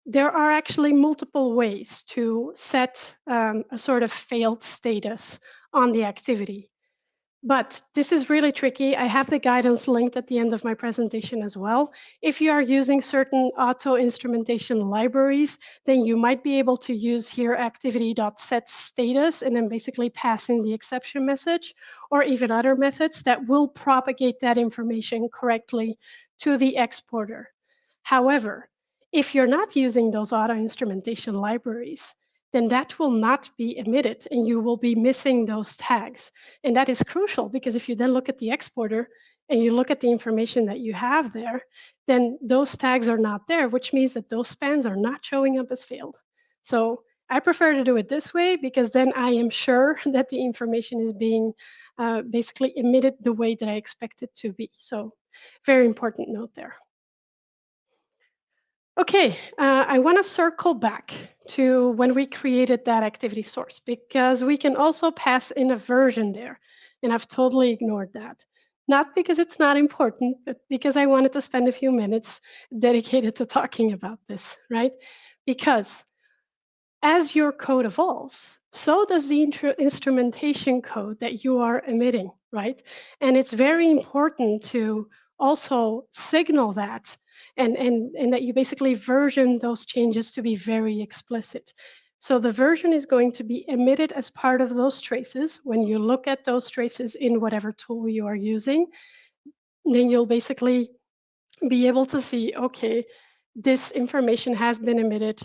there are actually multiple ways to set a sort of failed status on the activity. But this is really tricky. I have the guidance linked at the end of my presentation as well. If you are using certain auto instrumentation libraries, then you might be able to use here activity.setStatus and then basically pass in the exception message, or even other methods that will propagate that information correctly to the exporter. However, if you're not using those auto instrumentation libraries, then that will not be emitted and you will be missing those tags. And that is crucial because if you then look at the exporter and you look at the information that you have there, then those tags are not there, which means that those spans are not showing up as failed. So I prefer to do it this way because then I am sure that the information is being basically emitted the way that I expect it to be. So very important note there. Okay, I want to circle back to when we created that activity source because we can also pass in a version there. And I've totally ignored that. Not because it's not important, but because I wanted to spend a few minutes dedicated to talking about this, right? Because as your code evolves, so does the instrumentation code that you are emitting, right? And it's very important to also signal that and that you basically version those changes to be very explicit. So the version is going to be emitted as part of those traces. When you look at those traces in whatever tool you are using, then you'll basically be able to see, okay, this information has been emitted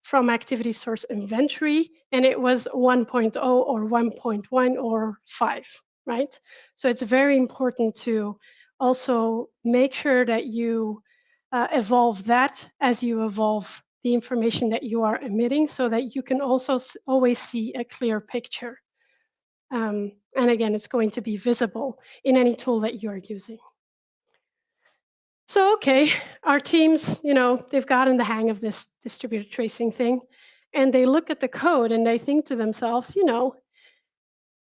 from activity source inventory, and it was 1.0 or 1.1 or 5, right? So it's very important to also make sure that you evolve that as you evolve the information that you are emitting so that you can also always see a clear picture. And again, it's going to be visible in any tool that you are using. So, okay, our teams, they've gotten the hang of this distributed tracing thing, and they look at the code and they think to themselves,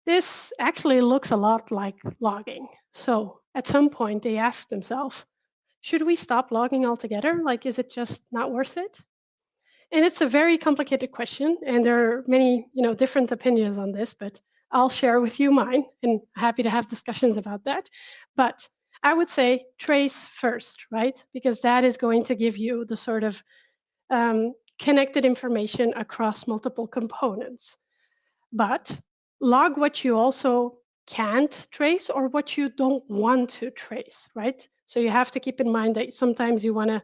this actually looks a lot like logging. So at some point they ask themselves, should we stop logging altogether? Like, is it just not worth it? And it's a very complicated question, and there are many, different opinions on this, but I'll share with you mine, and happy to have discussions about that. But I would say trace first, right? Because that is going to give you the sort of connected information across multiple components. But log what you also can't trace or what you don't want to trace, right? So you have to keep in mind that sometimes you want to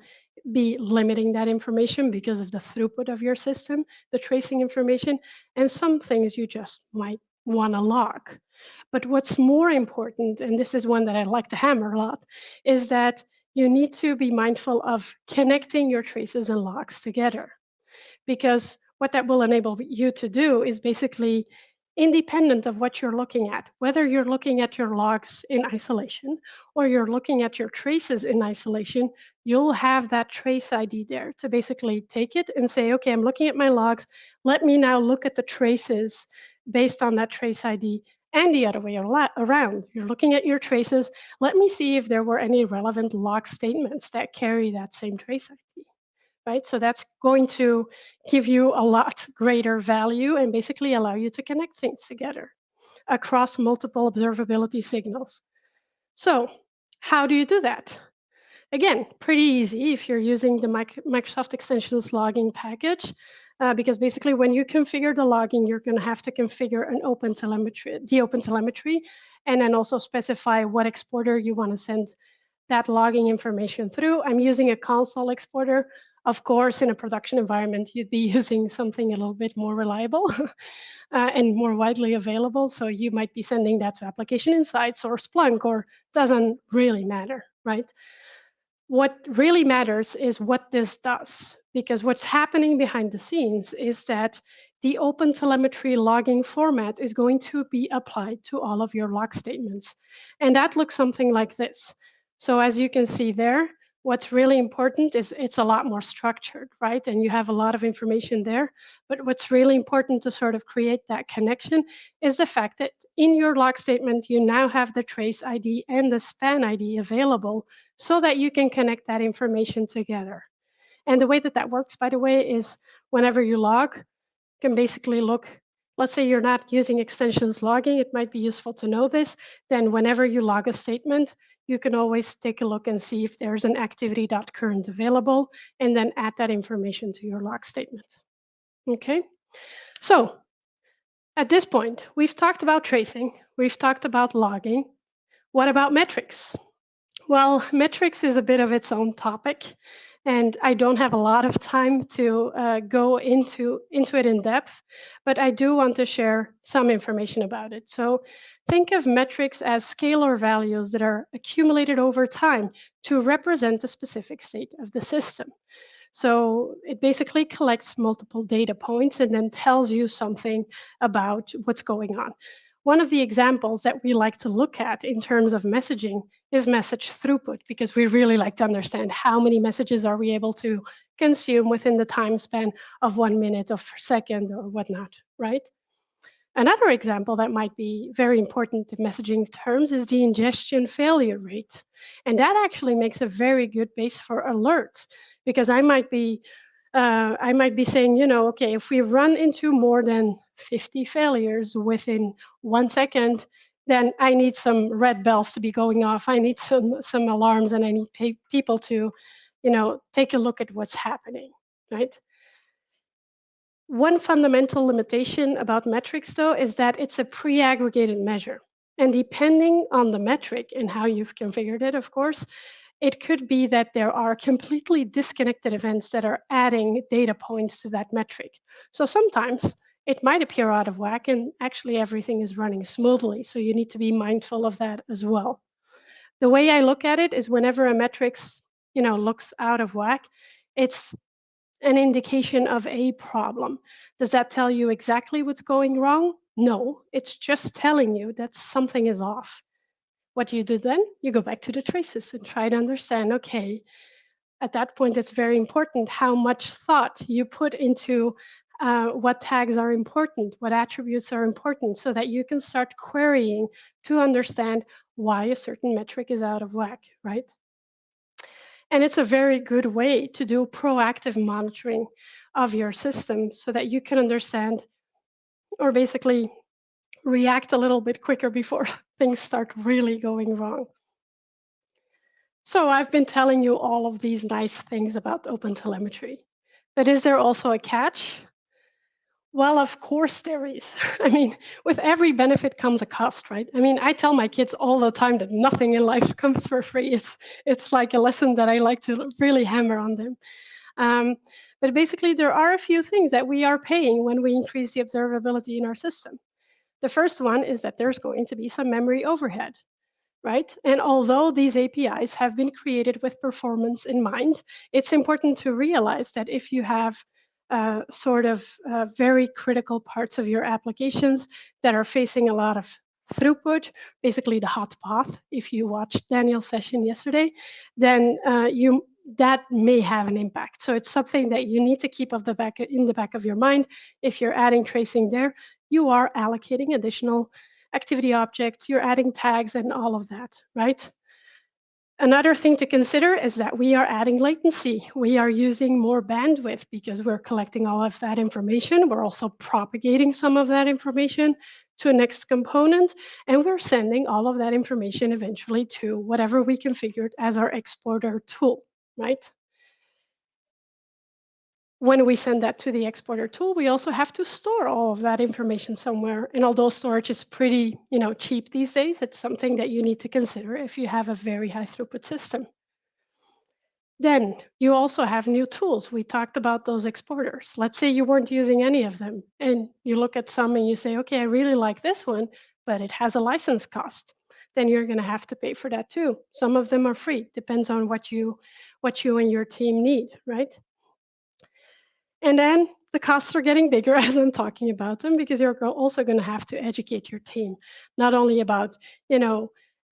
be limiting that information because of the throughput of your system, the tracing information, and some things you just might want to log. But what's more important, and this is one that I like to hammer a lot, is that you need to be mindful of connecting your traces and logs together. Because what that will enable you to do is basically independent of what you're looking at, whether you're looking at your logs in isolation or you're looking at your traces in isolation, you'll have that trace ID there to basically take it and say, okay, I'm looking at my logs. Let me now look at the traces based on that trace ID, and the other way around. You're looking at your traces. Let me see if there were any relevant log statements that carry that same trace ID. Right? So that's going to give you a lot greater value and basically allow you to connect things together across multiple observability signals. So how do you do that? Again, pretty easy if you're using the Microsoft Extensions logging package. because basically when you configure the logging, you're going to have to configure the OpenTelemetry, and then also specify what exporter you want to send that logging information through. I'm using a console exporter. Of course, in a production environment, you'd be using something a little bit more reliable and more widely available. So you might be sending that to Application Insights or Splunk, or doesn't really matter, right? What really matters is what this does, because what's happening behind the scenes is that the OpenTelemetry logging format is going to be applied to all of your log statements. And that looks something like this. So as you can see there, what's really important is it's a lot more structured, right? And you have a lot of information there. But what's really important to sort of create that connection is the fact that in your log statement, you now have the trace ID and the span ID available so that you can connect that information together. And the way that that works, by the way, is whenever you log, you can basically look. Let's say you're not using extensions logging, it might be useful to know this. Then whenever you log a statement, you can always take a look and see if there's an activity.current available, and then add that information to your log statement. Okay, so at this point, we've talked about tracing, we've talked about logging. What about metrics? Well, metrics is a bit of its own topic, and I don't have a lot of time to go into it in depth, but I do want to share some information about it. So think of metrics as scalar values that are accumulated over time to represent a specific state of the system. So it basically collects multiple data points and then tells you something about what's going on. One of the examples that we like to look at in terms of messaging is message throughput, because we really like to understand how many messages are we able to consume within the time span of 1 minute or per second or whatnot, right? Another example that might be very important in messaging terms is the ingestion failure rate. And that actually makes a very good base for alerts, because I might be saying, okay, if we run into more than 50 failures within 1 second, then I need some red bells to be going off. I need some alarms, and I need people to, take a look at what's happening, right? One fundamental limitation about metrics, though, is that it's a pre-aggregated measure. And depending on the metric and how you've configured it, of course, it could be that there are completely disconnected events that are adding data points to that metric. So sometimes it might appear out of whack and actually everything is running smoothly. So you need to be mindful of that as well. The way I look at it is whenever a metric looks out of whack, it's an indication of a problem. Does that tell you exactly what's going wrong? No, it's just telling you that something is off. What do you do then? You go back to the traces and try to understand, okay, at that point, it's very important how much thought you put into what tags are important, what attributes are important, so that you can start querying to understand why a certain metric is out of whack, right? And it's a very good way to do proactive monitoring of your system so that you can understand, or basically react a little bit quicker before things start really going wrong. So I've been telling you all of these nice things about OpenTelemetry, but is there also a catch? Well, of course there is. I mean, with every benefit comes a cost, right? I mean, I tell my kids all the time that nothing in life comes for free. It's like a lesson that I like to really hammer on them. But basically, there are a few things that we are paying when we increase the observability in our system. The first one is that there's going to be some memory overhead, right? And although these APIs have been created with performance in mind, it's important to realize that if you have very critical parts of your applications that are facing a lot of throughput, basically the hot path, if you watched Daniel's session yesterday, then that may have an impact. So it's something that you need to keep in the back of your mind. If you're adding tracing there, you are allocating additional activity objects, you're adding tags and all of that, right? Another thing to consider is that we are adding latency. We are using more bandwidth because we're collecting all of that information. We're also propagating some of that information to a next component, and we're sending all of that information eventually to whatever we configured as our exporter tool, right? when we send that to the exporter tool, we also have to store all of that information somewhere. And although storage is pretty, cheap these days, it's something that you need to consider if you have a very high throughput system. Then you also have new tools. We talked about those exporters. Let's say you weren't using any of them, and you look at some and you say, okay, I really like this one, but it has a license cost. Then you're going to have to pay for that too. Some of them are free. Depends on what you and your team need, right? And then the costs are getting bigger as I'm talking about them, because you're also going to have to educate your team, not only about,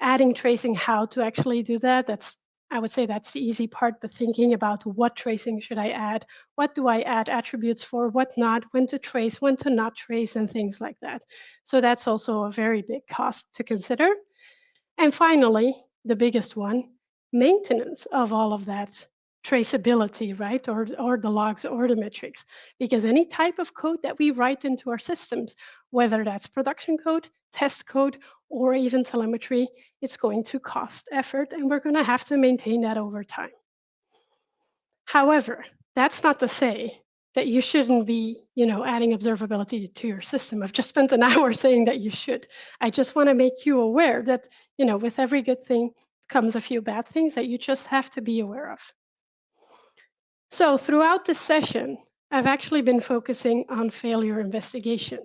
adding tracing, how to actually do that. I would say that's the easy part, but thinking about what tracing should I add? What do I add attributes for? What not? When to trace, when to not trace, and things like that. So that's also a very big cost to consider. And finally, the biggest one, maintenance of all of that traceability, right? Or the logs or the metrics. Because any type of code that we write into our systems, whether that's production code, test code, or even telemetry, it's going to cost effort, and we're going to have to maintain that over time. However, that's not to say that you shouldn't be, adding observability to your system. I've just spent an hour saying that you should. I just want to make you aware that, with every good thing comes a few bad things that you just have to be aware of. So throughout this session, I've actually been focusing on failure investigation,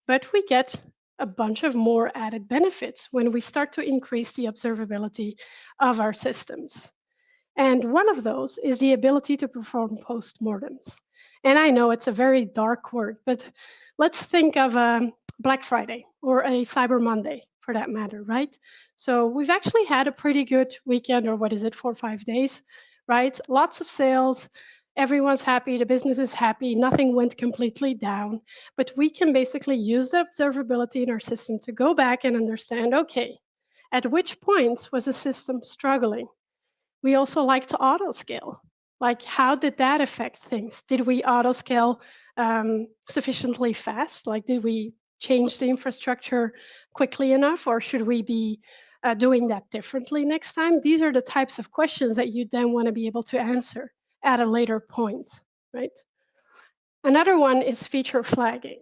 but we get a bunch of more added benefits when we start to increase the observability of our systems. And one of those is the ability to perform postmortems. And I know it's a very dark word, but let's think of a Black Friday or a Cyber Monday for that matter, right? So we've actually had a pretty good weekend, or 4 or 5 days, right? Lots of sales, everyone's happy, the business is happy, nothing went completely down, but we can basically use the observability in our system to go back and understand, okay, at which points was the system struggling? We also like to auto scale. Like, how did that affect things? Did we auto scale sufficiently fast? Like, did we change the infrastructure quickly enough, or should we be doing that differently next time? These are the types of questions that you then want to be able to answer at a later point, right? Another one is feature flagging.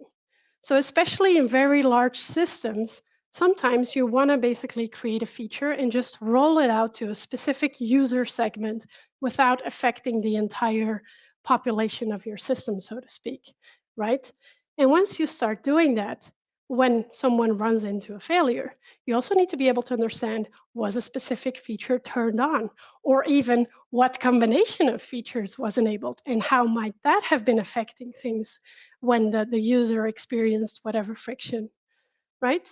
So especially in very large systems, sometimes you want to basically create a feature and just roll it out to a specific user segment without affecting the entire population of your system, so to speak, right? And once you start doing that, when someone runs into a failure, you also need to be able to understand, was a specific feature turned on, or even what combination of features was enabled, and how might that have been affecting things when the user experienced whatever friction, right?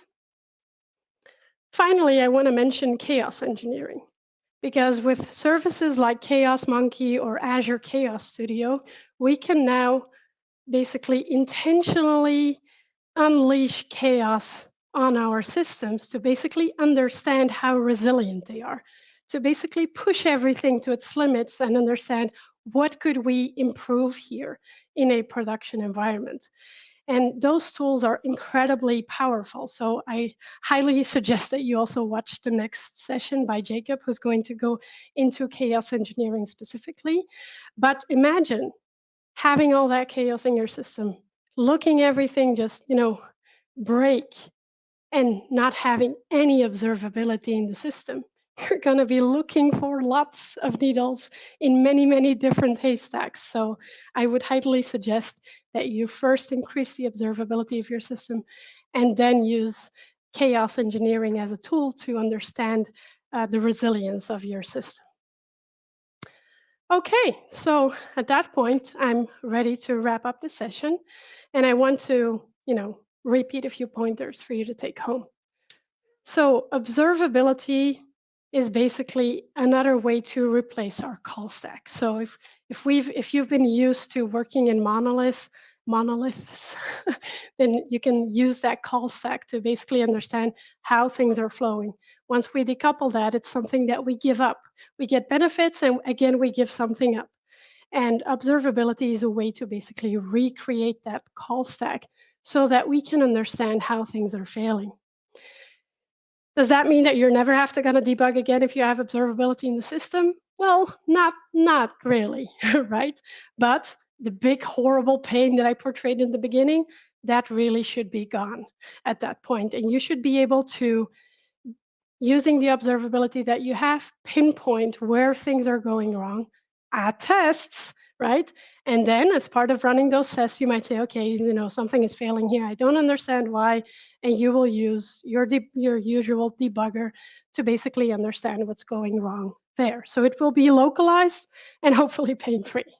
Finally, I want to mention chaos engineering, because with services like Chaos Monkey or Azure Chaos Studio, we can now basically intentionally unleash chaos on our systems to basically understand how resilient they are, to basically push everything to its limits and understand what could we improve here in a production environment. And those tools are incredibly powerful. So I highly suggest that you also watch the next session by Jacob, who's going to go into chaos engineering specifically. But imagine having all that chaos in your system, looking everything just, break, and not having any observability in the system. You're going to be looking for lots of needles in many, many different haystacks. So I would highly suggest that you first increase the observability of your system and then use chaos engineering as a tool to understand the resilience of your system. Okay, so at that point, I'm ready to wrap up the session, and I want to, repeat a few pointers for you to take home. So observability is basically another way to replace our call stack. So if you've been used to working in monoliths, then you can use that call stack to basically understand how things are flowing. Once we decouple that, it's something that we give up. We get benefits, and again, we give something up. And observability is a way to basically recreate that call stack so that we can understand how things are failing. Does that mean that you're never have to gonna debug again if you have observability in the system? Well, not really, right? But the big horrible pain that I portrayed in the beginning, that really should be gone at that point. And you should be able to, using the observability that you have, pinpoint where things are going wrong, add tests, right? And then as part of running those tests, you might say, okay, something is failing here. I don't understand why. And you will use your usual debugger to basically understand what's going wrong there. So it will be localized and hopefully pain-free.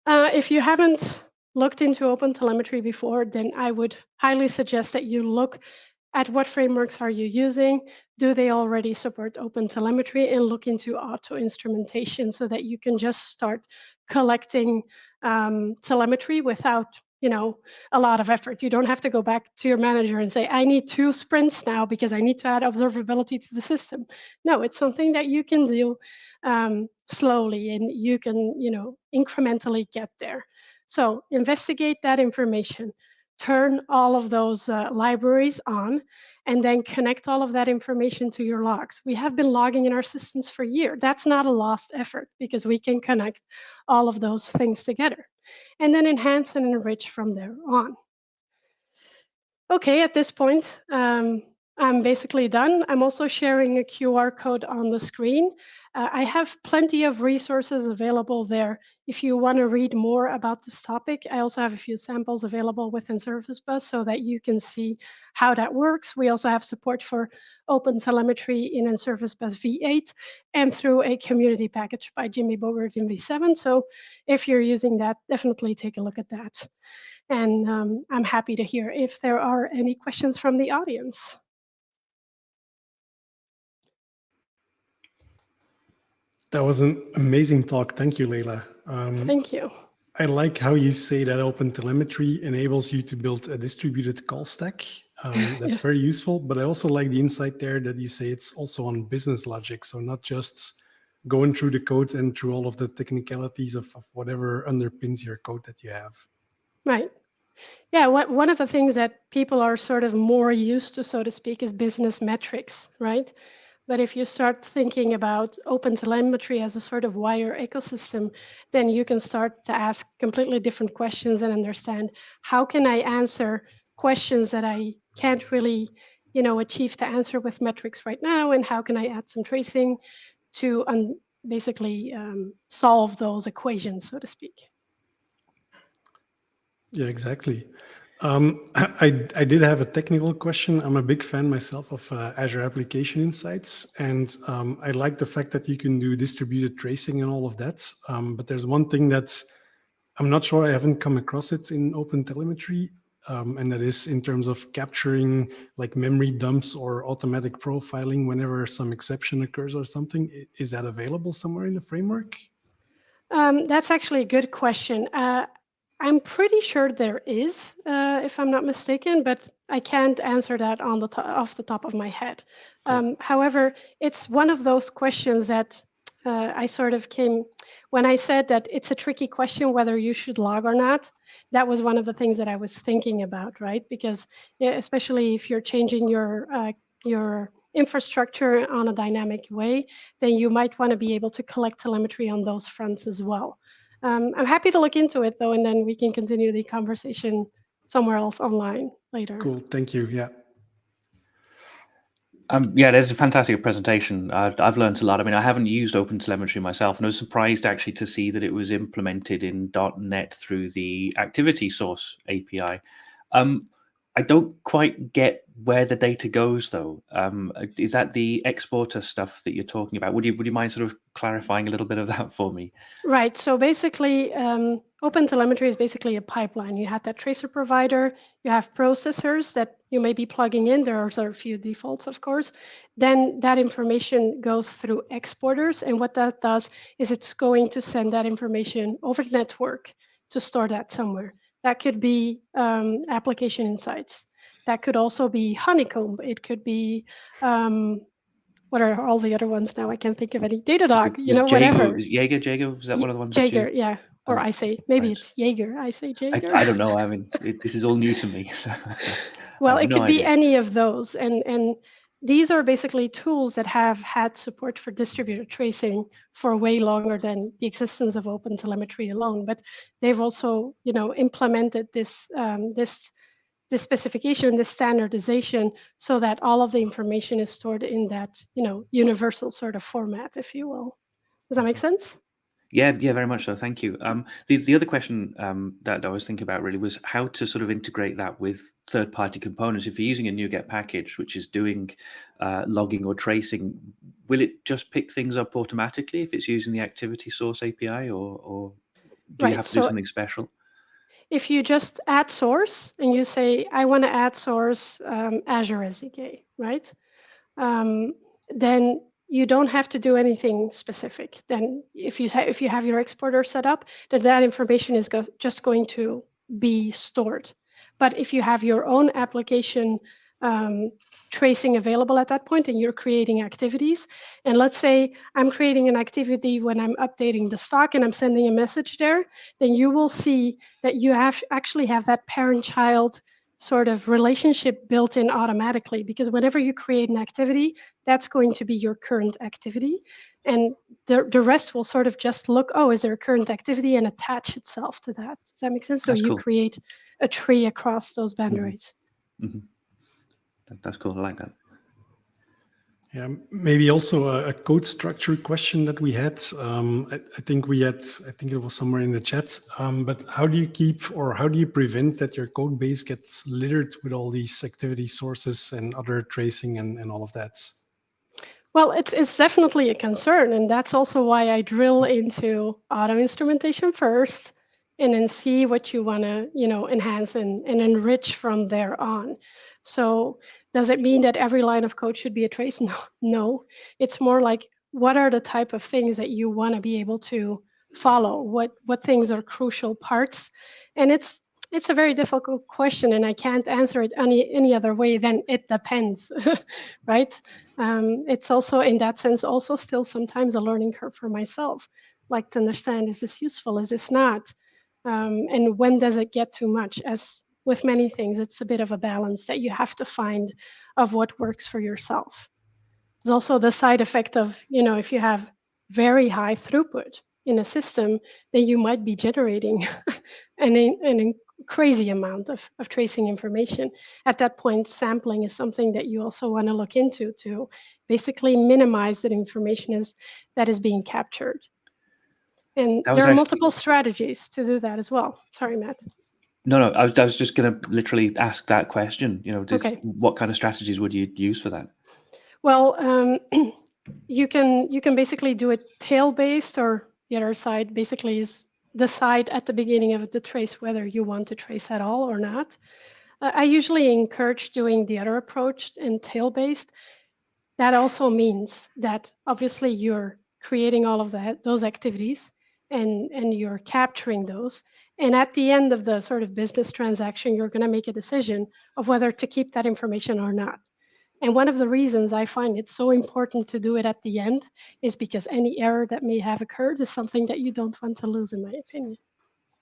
If you haven't looked into OpenTelemetry before, then I would highly suggest that you look at what frameworks are you using. Do they already support OpenTelemetry? And look into auto instrumentation so that you can just start collecting telemetry without a lot of effort. You don't have to go back to your manager and say, I need 2 sprints now because I need to add observability to the system. No, it's something that you can do slowly, and you can incrementally get there. So investigate that information. Turn all of those libraries on, and then connect all of that information to your logs. We have been logging in our systems for years. That's not a lost effort because we can connect all of those things together, and then enhance and enrich from there on. Okay, at this point, I'm basically done. I'm also sharing a QR code on the screen. I have plenty of resources available there if you want to read more about this topic. I also have a few samples available within Service Bus so that you can see how that works. We also have support for OpenTelemetry in Service Bus V8 and through a community package by Jimmy Bogert in V7. So if you're using that, definitely take a look at that. And I'm happy to hear if there are any questions from the audience. That was an amazing talk. Thank you, Laila. Thank you. I like how you say that OpenTelemetry enables you to build a distributed call stack. That's very useful, but I also like the insight there that you say it's also on business logic. So not just going through the code and through all of the technicalities of whatever underpins your code that you have. Right. Yeah, one of the things that people are sort of more used to, so to speak, is business metrics, right? But if you start thinking about OpenTelemetry as a sort of wider ecosystem, then you can start to ask completely different questions and understand how can I answer questions that I can't really, achieve to answer with metrics right now, and how can I add some tracing to basically solve those equations, so to speak. Yeah, exactly. I did have a technical question. I'm a big fan myself of Azure Application Insights, and I like the fact that you can do distributed tracing and all of that. But there's one thing that I'm not sure, I haven't come across it in OpenTelemetry, and that is in terms of capturing like memory dumps or automatic profiling whenever some exception occurs or something. Is that available somewhere in the framework? That's actually a good question. I'm pretty sure there is, if I'm not mistaken, but I can't answer that off the top of my head. However, it's one of those questions that I sort of when I said that it's a tricky question whether you should log or not. That was one of the things that I was thinking about, right? Because especially if you're changing your infrastructure on a dynamic way, then you might want to be able to collect telemetry on those fronts as well. I'm happy to look into it, though, and then we can continue the conversation somewhere else online later. Cool, thank you, yeah. Yeah, there's a fantastic presentation. I've learned a lot. I mean, I haven't used OpenTelemetry myself, and I was surprised actually to see that it was implemented in .NET through the Activity Source API. I don't quite get where the data goes, though. Is that the exporter stuff that you're talking about? Would you mind sort of clarifying a little bit of that for me? Right. So basically, OpenTelemetry is basically a pipeline. You have that tracer provider. You have processors that you may be plugging in. There are a few defaults, of course. Then that information goes through exporters. And what that does is it's going to send that information over the network to store that somewhere. That could be application insights. That could also be Honeycomb. It could be, what are all the other ones now? I can't think of any. Datadog, whatever. Jaeger, was that one of the ones? Jaeger, yeah. Or I say, maybe it's Jaeger. I say Jaeger. I don't know. I mean, this is all new to me. So well, it could be any of those. And these are basically tools that have had support for distributed tracing for way longer than the existence of OpenTelemetry alone. But they've also, implemented this specification, this standardization, so that all of the information is stored in that, universal sort of format, if you will. Does that make sense? Yeah, very much so. Thank you. The other question that I was thinking about really was how to sort of integrate that with third-party components. If you're using a NuGet package, which is doing logging or tracing, will it just pick things up automatically if it's using the activity source API, or do you have to do something special? If you just add source and you say, I want to add source Azure SDK, right? Then you don't have to do anything specific. Then if you have your exporter set up, then that information is just going to be stored. But if you have your own application tracing available at that point and you're creating activities, and let's say I'm creating an activity when I'm updating the stock and I'm sending a message there, then you will see that you actually have that parent-child sort of relationship built in automatically, because whenever you create an activity, that's going to be your current activity. And the rest will sort of just look, oh, is there a current activity, and attach itself to that. Does that make sense? So you create a tree across those boundaries. Mm-hmm. That's cool. I like that. Yeah, maybe also a code structure question that we had. I think it was somewhere in the chat. But how do you keep, or how do you prevent that your code base gets littered with all these activity sources and other tracing and all of that? Well, it's definitely a concern, and that's also why I drill into auto instrumentation first, and then see what you want to, enhance and enrich from there on. So does it mean that every line of code should be a trace? No. It's more like, what are the type of things that you want to be able to follow? What things are crucial parts? And it's a very difficult question, and I can't answer it any other way than it depends, right? It's also, in that sense, also still sometimes a learning curve for myself, like to understand, is this useful, is this not? And when does it get too much? As with many things, it's a bit of a balance that you have to find of what works for yourself. There's also the side effect of, if you have very high throughput in a system, then you might be generating an crazy amount of tracing information. At that point, sampling is something that you also want to look into to basically minimize that information that is being captured. And there are multiple strategies to do that as well. Sorry, Matt. No, I was just going to literally ask that question. What kind of strategies would you use for that? Well, you can basically do it tail-based, or the other side basically is decide at the beginning of the trace whether you want to trace at all or not. I usually encourage doing the other approach and tail-based. That also means that obviously you're creating all of those activities and you're capturing those. And at the end of the sort of business transaction, you're going to make a decision of whether to keep that information or not. And one of the reasons I find it so important to do it at the end is because any error that may have occurred is something that you don't want to lose, in my opinion,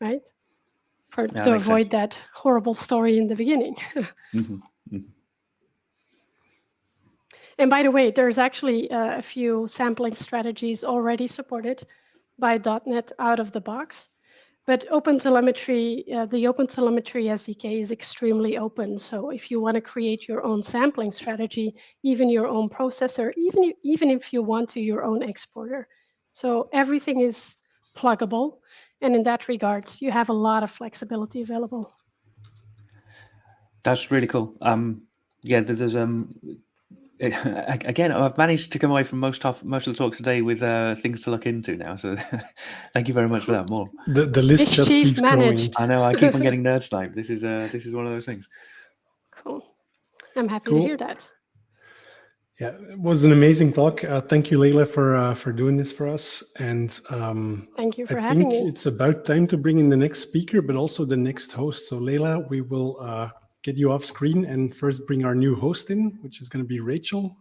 right? To avoid that horrible story in the beginning. And by the way, there's actually a few sampling strategies already supported by .NET out of the box. But OpenTelemetry, the OpenTelemetry SDK is extremely open. So if you want to create your own sampling strategy, even your own processor, even if you want to, your own exporter. So everything is pluggable. And in that regards, you have a lot of flexibility available. That's really cool. Yeah, there's again, I've managed to come away from most of the talks today with things to look into now. So thank you very much for that. More. The list just keeps growing. I know. I keep on getting nerd sniped. This is one of those things. Cool. I'm happy to hear that. Yeah, it was an amazing talk. Thank you, Laila, for doing this for us. And thank you for having me. I think it's about time to bring in the next speaker, but also the next host. So Laila, we will get you off screen and first bring our new host in, which is going to be Rachel.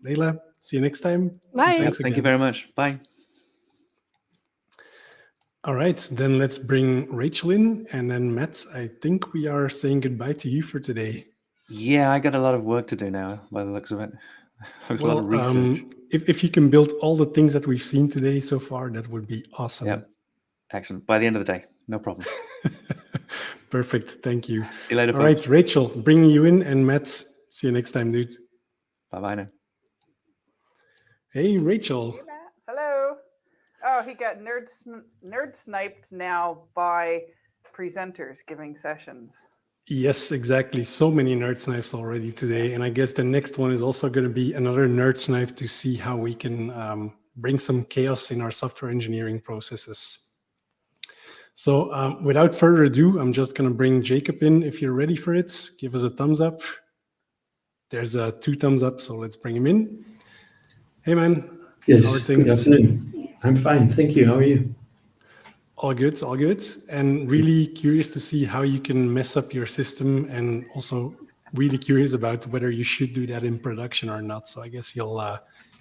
Laila, see you next time. Bye. Thank you very much. Bye. All right, then let's bring Rachel in. And then Matt, I think we are saying goodbye to you for today. Yeah, I got a lot of work to do now by the looks of it. A lot of research. If you can build all the things that we've seen today so far, that would be awesome. Yep. Excellent. By the end of the day, no problem. Perfect. Thank you. See you later, All folks. right, Rachel, bringing you in, and Matt, see you next time, dude. Bye-bye now. Hey, Rachel. Hey, Matt. Hello. Oh, he got nerd sniped now by presenters giving sessions. Yes, exactly. So many nerd snipes already today. And I guess the next one is also going to be another nerd snipe to see how we can bring some chaos in our software engineering processes. So without further ado, I'm just going to bring Jacob in. If you're ready for it, give us a thumbs up. There's 2 thumbs up, so let's bring him in. Hey, man. Yes, how are things? good afternoon. I'm fine, thank you. How are you? All good, all good. And really curious to see how you can mess up your system, and also really curious about whether you should do that in production or not. So I guess you'll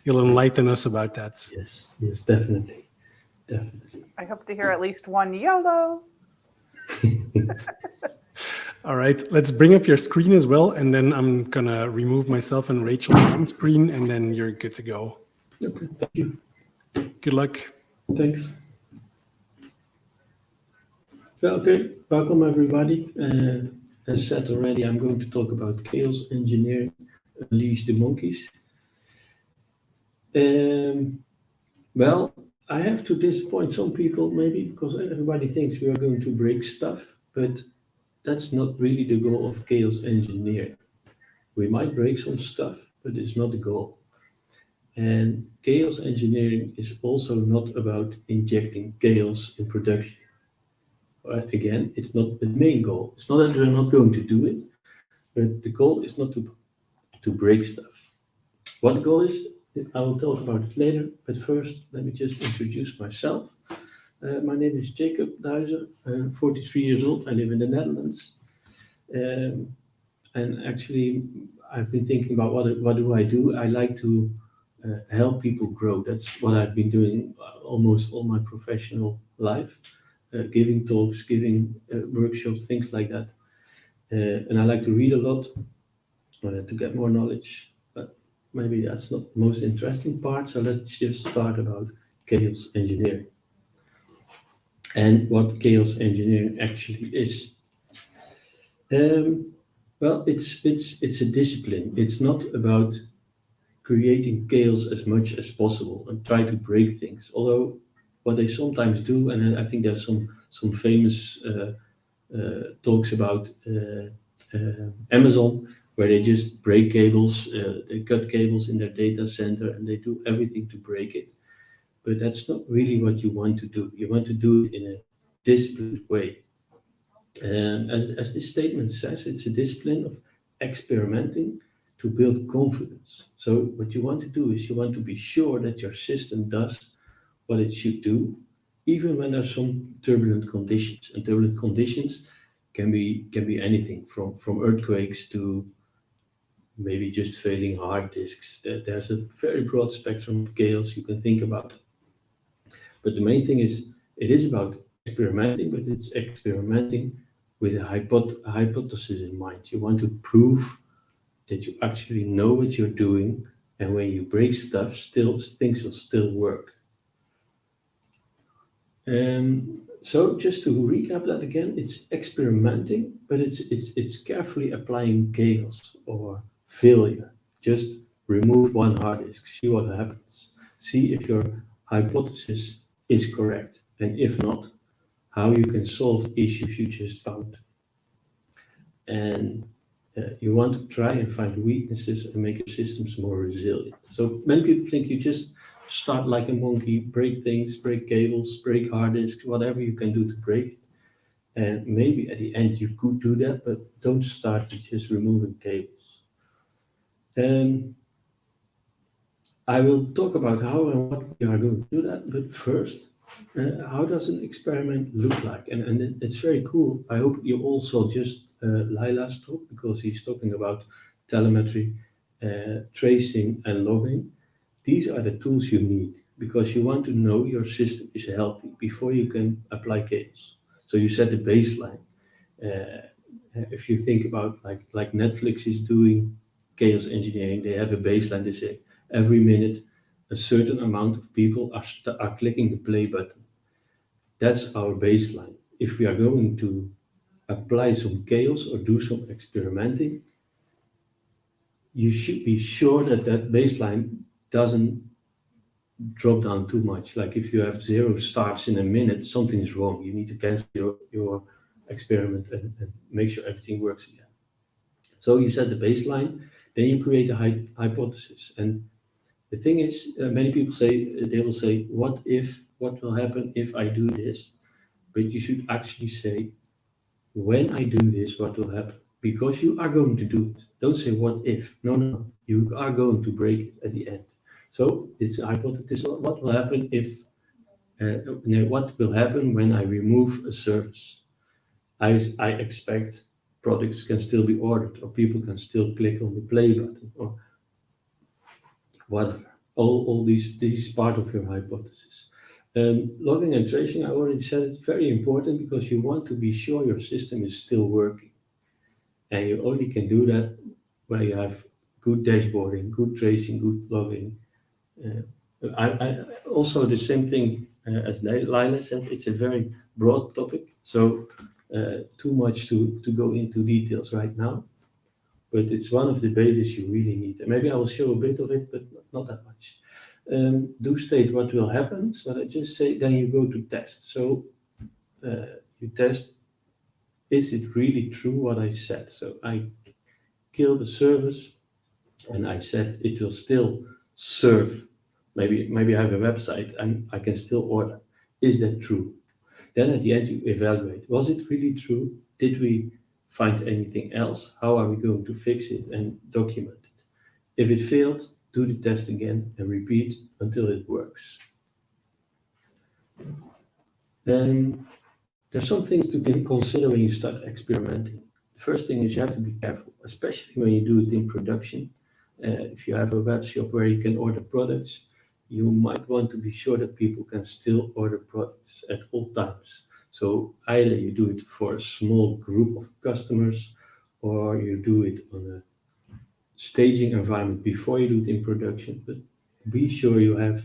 enlighten us about that. Yes, definitely. I hope to hear at least one YOLO. All right, let's bring up your screen as well, and then I'm gonna remove myself and Rachel from screen, and then you're good to go. Okay, thank you. Good luck. Thanks. Well, okay, welcome everybody. As said already, I'm going to talk about chaos engineering, unleash the monkeys. Well, I have to disappoint some people maybe, because everybody thinks we are going to break stuff, but that's not really the goal of chaos engineering. We might break some stuff, but it's not the goal. And chaos engineering is also not about injecting chaos in production. Again, it's not the main goal. It's not that we're not going to do it, but the goal is not to break stuff. What the goal is, I will talk about it later, but first let me just introduce myself. My name is Jacob Duijzer. I'm 43 years old. I live in the Netherlands. And actually, I've been thinking about what do I do? I like to help people grow. That's what I've been doing almost all my professional life. Giving talks, giving workshops, things like that. And I like to read a lot to get more knowledge, but maybe that's not the most interesting part. So let's just start about chaos engineering and what chaos engineering actually is. Well, it's a discipline. It's not about creating chaos as much as possible and try to break things. Although what they sometimes do, and I think there's some famous talks about Amazon, where they just break cables, they cut cables in their data center, and they do everything to break it. But that's not really what you want to do. You want to do it in a disciplined way. And as this statement says, it's a discipline of experimenting to build confidence. So what you want to do is you want to be sure that your system does what it should do, even when there's some turbulent conditions. And turbulent conditions can be anything from earthquakes to maybe just failing hard disks. There's a very broad spectrum of chaos you can think about. But the main thing is, it is about experimenting, but it's experimenting with a hypothesis in mind. You want to prove that you actually know what you're doing, and when you break stuff, things will still work. So just to recap that again, it's experimenting, but it's carefully applying chaos or failure. Just remove one hard disk, see what happens. See if your hypothesis is correct, and if not, how you can solve the issues you just found. And you want to try and find weaknesses and make your systems more resilient. So many people think you just start like a monkey, break things, break cables, break hard disks, whatever you can do to break it. And maybe at the end you could do that, but don't start with just removing cables. And I will talk about how and what we are going to do that, but first, how does an experiment look like? And it's very cool. I hope you all saw just Laila's talk, because he's talking about telemetry, tracing, and logging. These are the tools you need, because you want to know your system is healthy before you can apply chaos. So you set the baseline. if you think about like Netflix is doing chaos engineering, they have a baseline. They say every minute a certain amount of people are clicking the play button. That's our baseline. If we are going to apply some chaos or do some experimenting, you should be sure that that baseline doesn't drop down too much. Like if you have 0 starts in a minute, something is wrong. You need to cancel your experiment and make sure everything works again. So you set the baseline, then you create a hypothesis. And the thing is, many people say, they will say, what will happen if I do this? But you should actually say, when I do this, what will happen? Because you are going to do it. Don't say what if. No, you are going to break it at the end. So it's a hypothesis. What will happen if? What will happen when I remove a service? I expect products can still be ordered, or people can still click on the play button, or whatever. All these, this is part of your hypothesis. Logging and tracing, I already said, it's very important because you want to be sure your system is still working. And you only can do that when you have good dashboarding, good tracing, good logging. I also the same thing as Laila said, it's a very broad topic. So too much to go into details right now. But it's one of the basics you really need. And maybe I will show a bit of it, but not that much. Do state what will happen. So I just say, then you go to test. So you test, is it really true what I said? So I kill the service and I said it will still serve. Maybe I have a website and I can still order. Is that true? Then at the end you evaluate. Was it really true? Did we find anything else? How are we going to fix it and document it? If it failed, do the test again and repeat until it works. Then there's some things to consider when you start experimenting. The first thing is you have to be careful, especially when you do it in production. If you have a web shop where you can order products, you might want to be sure that people can still order products at all times. So either you do it for a small group of customers, or you do it on a staging environment before you do it in production. But be sure you have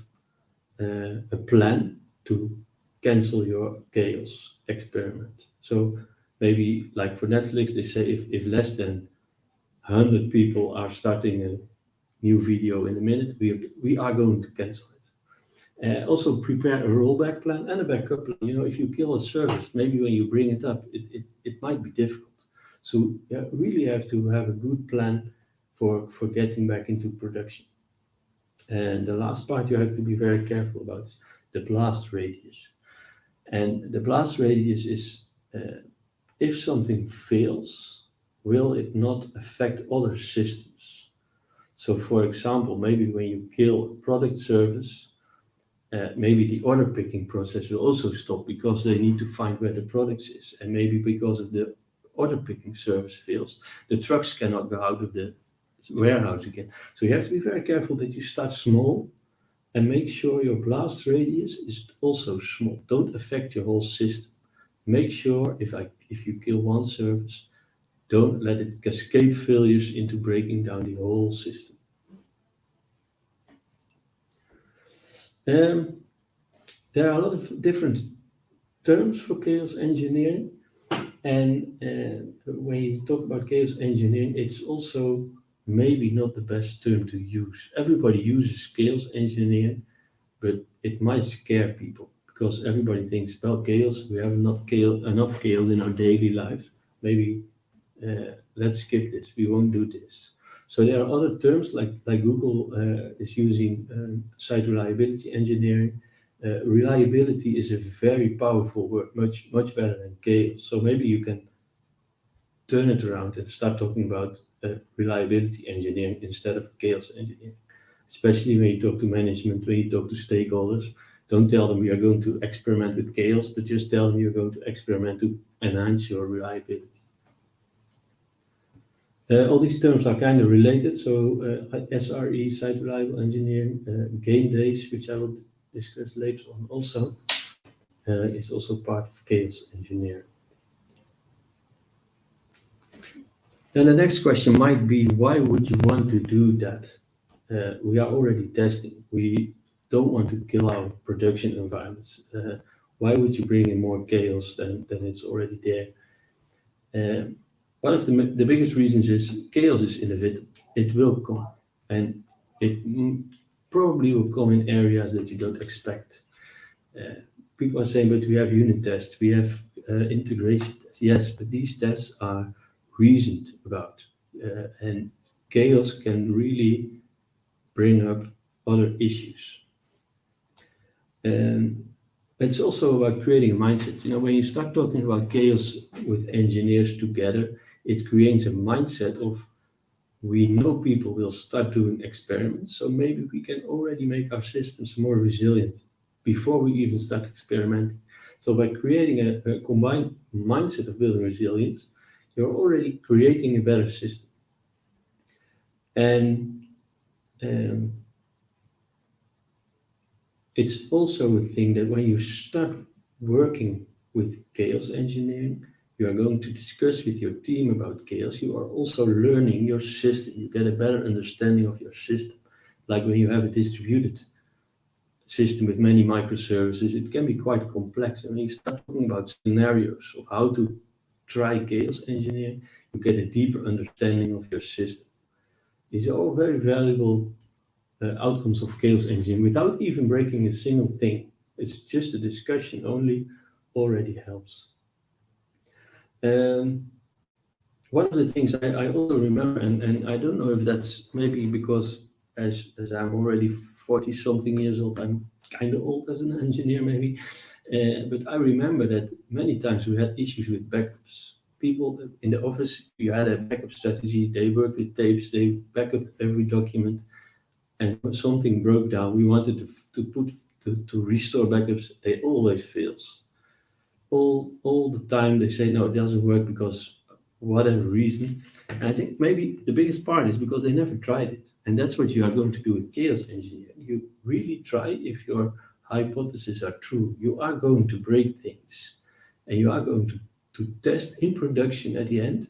a plan to cancel your chaos experiment. So maybe like for Netflix, they say if less than 100 people are starting a new video in a minute, we are going to cancel it. Also prepare a rollback plan and a backup plan. You know, if you kill a service, maybe when you bring it up, it might be difficult. So yeah, really have to have a good plan for getting back into production. And the last part you have to be very careful about is the blast radius. And the blast radius is if something fails, will it not affect other systems? So for example, maybe when you kill a product service, maybe the order picking process will also stop because they need to find where the products is. And maybe because of the order picking service fails, the trucks cannot go out of the warehouse again. So you have to be very careful that you start small and make sure your blast radius is also small. Don't affect your whole system. Make sure if you kill one service, don't let it cascade failures into breaking down the whole system. There are a lot of different terms for chaos engineering. And when you talk about chaos engineering, it's also maybe not the best term to use. Everybody uses chaos engineering, but it might scare people because everybody thinks, well, chaos, we have not enough chaos in our daily lives. Maybe let's skip this, we won't do this. So there are other terms like Google is using site reliability engineering. Reliability is a very powerful word, much better than chaos. So maybe you can turn it around and start talking about reliability engineering instead of chaos engineering. Especially when you talk to management, when you talk to stakeholders, don't tell them we are going to experiment with chaos, but just tell them you're going to experiment to enhance your reliability. All these terms are kind of related. So SRE, site reliable engineering, game days, which I will discuss later on also, is also part of chaos engineering. Then the next question might be, why would you want to do that? We are already testing. We don't want to kill our production environments. Why would you bring in more chaos than it's already there? One of the biggest reasons is chaos is inevitable. It will come, and it probably will come in areas that you don't expect. People are saying, but we have unit tests, we have integration tests. Yes, but these tests are reasoned about, and chaos can really bring up other issues. And it's also about creating a mindset. You know, when you start talking about chaos with engineers together, it creates a mindset of, we know people will start doing experiments, so maybe we can already make our systems more resilient before we even start experimenting. So by creating a combined mindset of building resilience, you're already creating a better system. And it's also a thing that when you start working with chaos engineering, you are going to discuss with your team about chaos. You are also learning your system. You get a better understanding of your system. Like when you have a distributed system with many microservices, it can be quite complex. And when you start talking about scenarios of how to try chaos engineering, you get a deeper understanding of your system. These are all very valuable outcomes of chaos engineering without even breaking a single thing. It's just a discussion only already helps. One of the things I also remember, and I don't know if that's maybe because as I'm already 40-something years old, I'm kind of old as an engineer maybe, but I remember that many times we had issues with backups. People in the office, you had a backup strategy, they worked with tapes, they backed every document, and when something broke down, we wanted to restore backups, they always fails. All the time they say, no, it doesn't work because whatever reason. And I think maybe the biggest part is because they never tried it. And that's what you are going to do with chaos engineering. You really try if your hypotheses are true. You are going to break things. And you are going to test in production at the end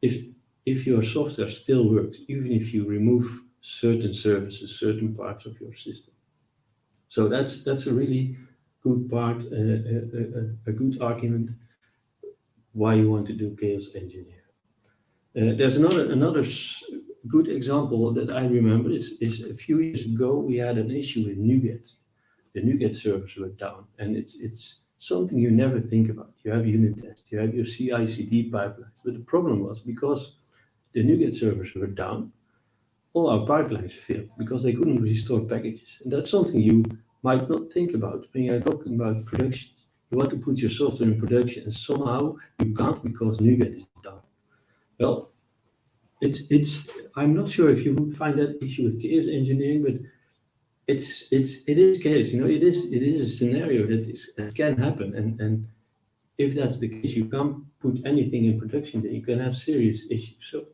if your software still works, even if you remove certain services, certain parts of your system. So that's a really good part, a good argument why you want to do chaos engineering. There's another good example that I remember is a few years ago we had an issue with NuGet. The NuGet servers were down, and it's something you never think about. You have unit tests, you have your CI/CD pipelines, but the problem was because the NuGet servers were down, all our pipelines failed because they couldn't restore packages, and that's something you might not think about when you're talking about production. You want to put your software in production, and somehow you can't because NuGet is down. Well, I'm not sure if you would find that issue with chaos engineering, but it is chaos. You know, it is a scenario that can happen, and if that's the case, you can't put anything in production, then you can have serious issues. So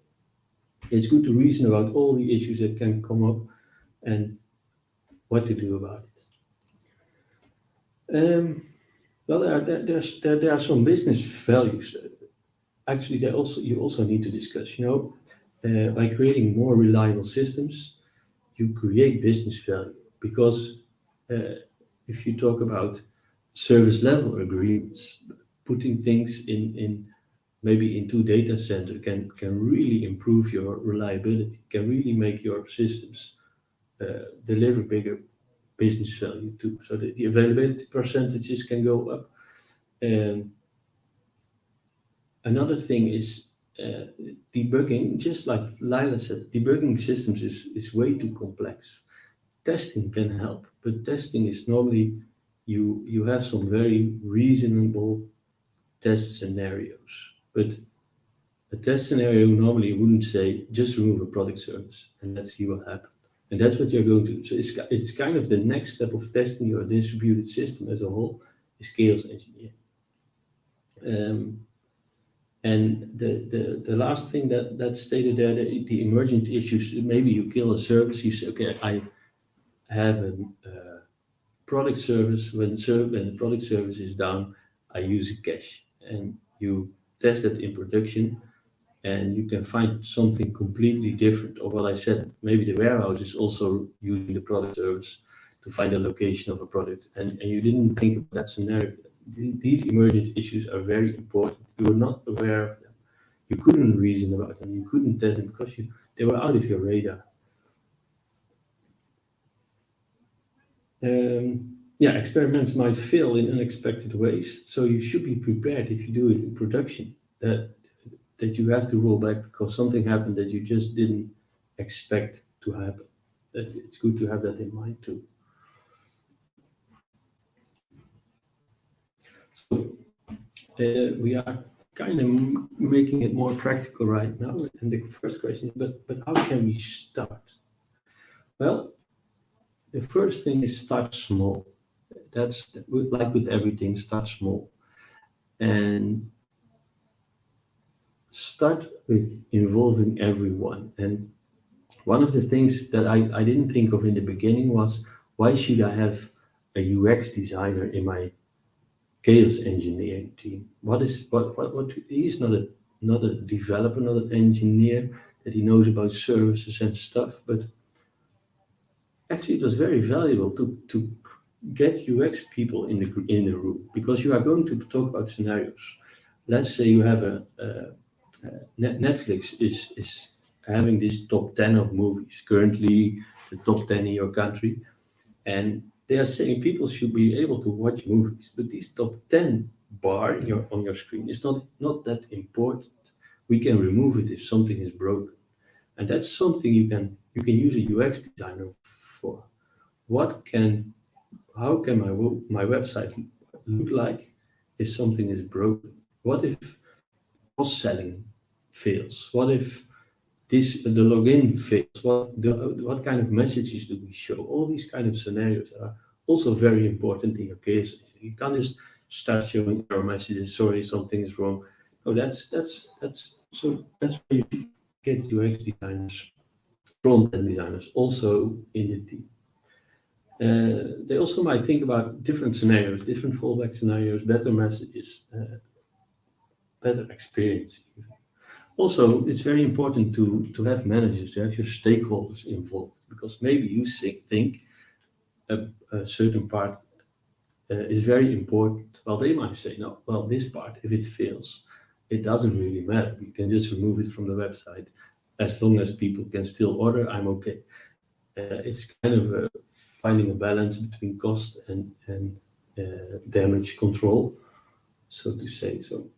it's good to reason about all the issues that can come up and what to do about it. Well, there are some business values. Actually, you also need to discuss. You know, by creating more reliable systems, you create business value. Because if you talk about service level agreements, putting things in maybe in 2 data centers can really improve your reliability, can really make your systems deliver bigger business value too. So the availability percentages can go up. Another thing is debugging, just like Laila said, debugging systems is way too complex. Testing can help, but testing is normally, you have some very reasonable test scenarios. But a test scenario normally wouldn't say, just remove a product service and let's see what happens. And that's what you're going to do. So it's kind of the next step of testing your distributed system as a whole, is chaos engineering. And the last thing that's stated there, the emergent issues, maybe you kill a service, you say, okay, I have a product service, when the product service is down, I use a cache. And you test it in production, and you can find something completely different. Or what I said, maybe the warehouse is also using the product service to find a location of a product, and you didn't think of that scenario. These emergent issues are very important. You were not aware of them. You couldn't reason about them. You couldn't test them because they were out of your radar. Experiments might fail in unexpected ways, so you should be prepared if you do it in production that you have to roll back because something happened that you just didn't expect to happen. It's good to have that in mind too. So we are kind of making it more practical right now. And the first question is, but how can we start? Well, the first thing is start small. That's like with everything, start small. And start with involving everyone. And one of the things that I didn't think of in the beginning was, why should I have a UX designer in my chaos engineering team? What he is not a developer, not an engineer that he knows about services and stuff, but actually it was very valuable to get UX people in the room, because you are going to talk about scenarios. Let's say you have Netflix is having this top 10 of movies, currently the top 10 in your country, and they are saying people should be able to watch movies, but this top 10 bar on your screen is not that important. We can remove it if something is broken, and that's something you can use a UX designer for. How can my website look like if something is broken? What if cross-selling fails? What if the login fails? What kind of messages do we show? All these kind of scenarios are also very important in your case. You can't just start showing error messages. Sorry, something is wrong. No, that's where you get UX designers, front-end designers, also in the team. They also might think about different scenarios, different fallback scenarios, better messages, better experience. Also, it's very important to have managers, to have your stakeholders involved, because maybe you think a certain part is very important. Well, they might say, no, well, this part, if it fails, it doesn't really matter. You can just remove it from the website. As long as people can still order, I'm okay. It's kind of finding a balance between cost and damage control, so to say. So,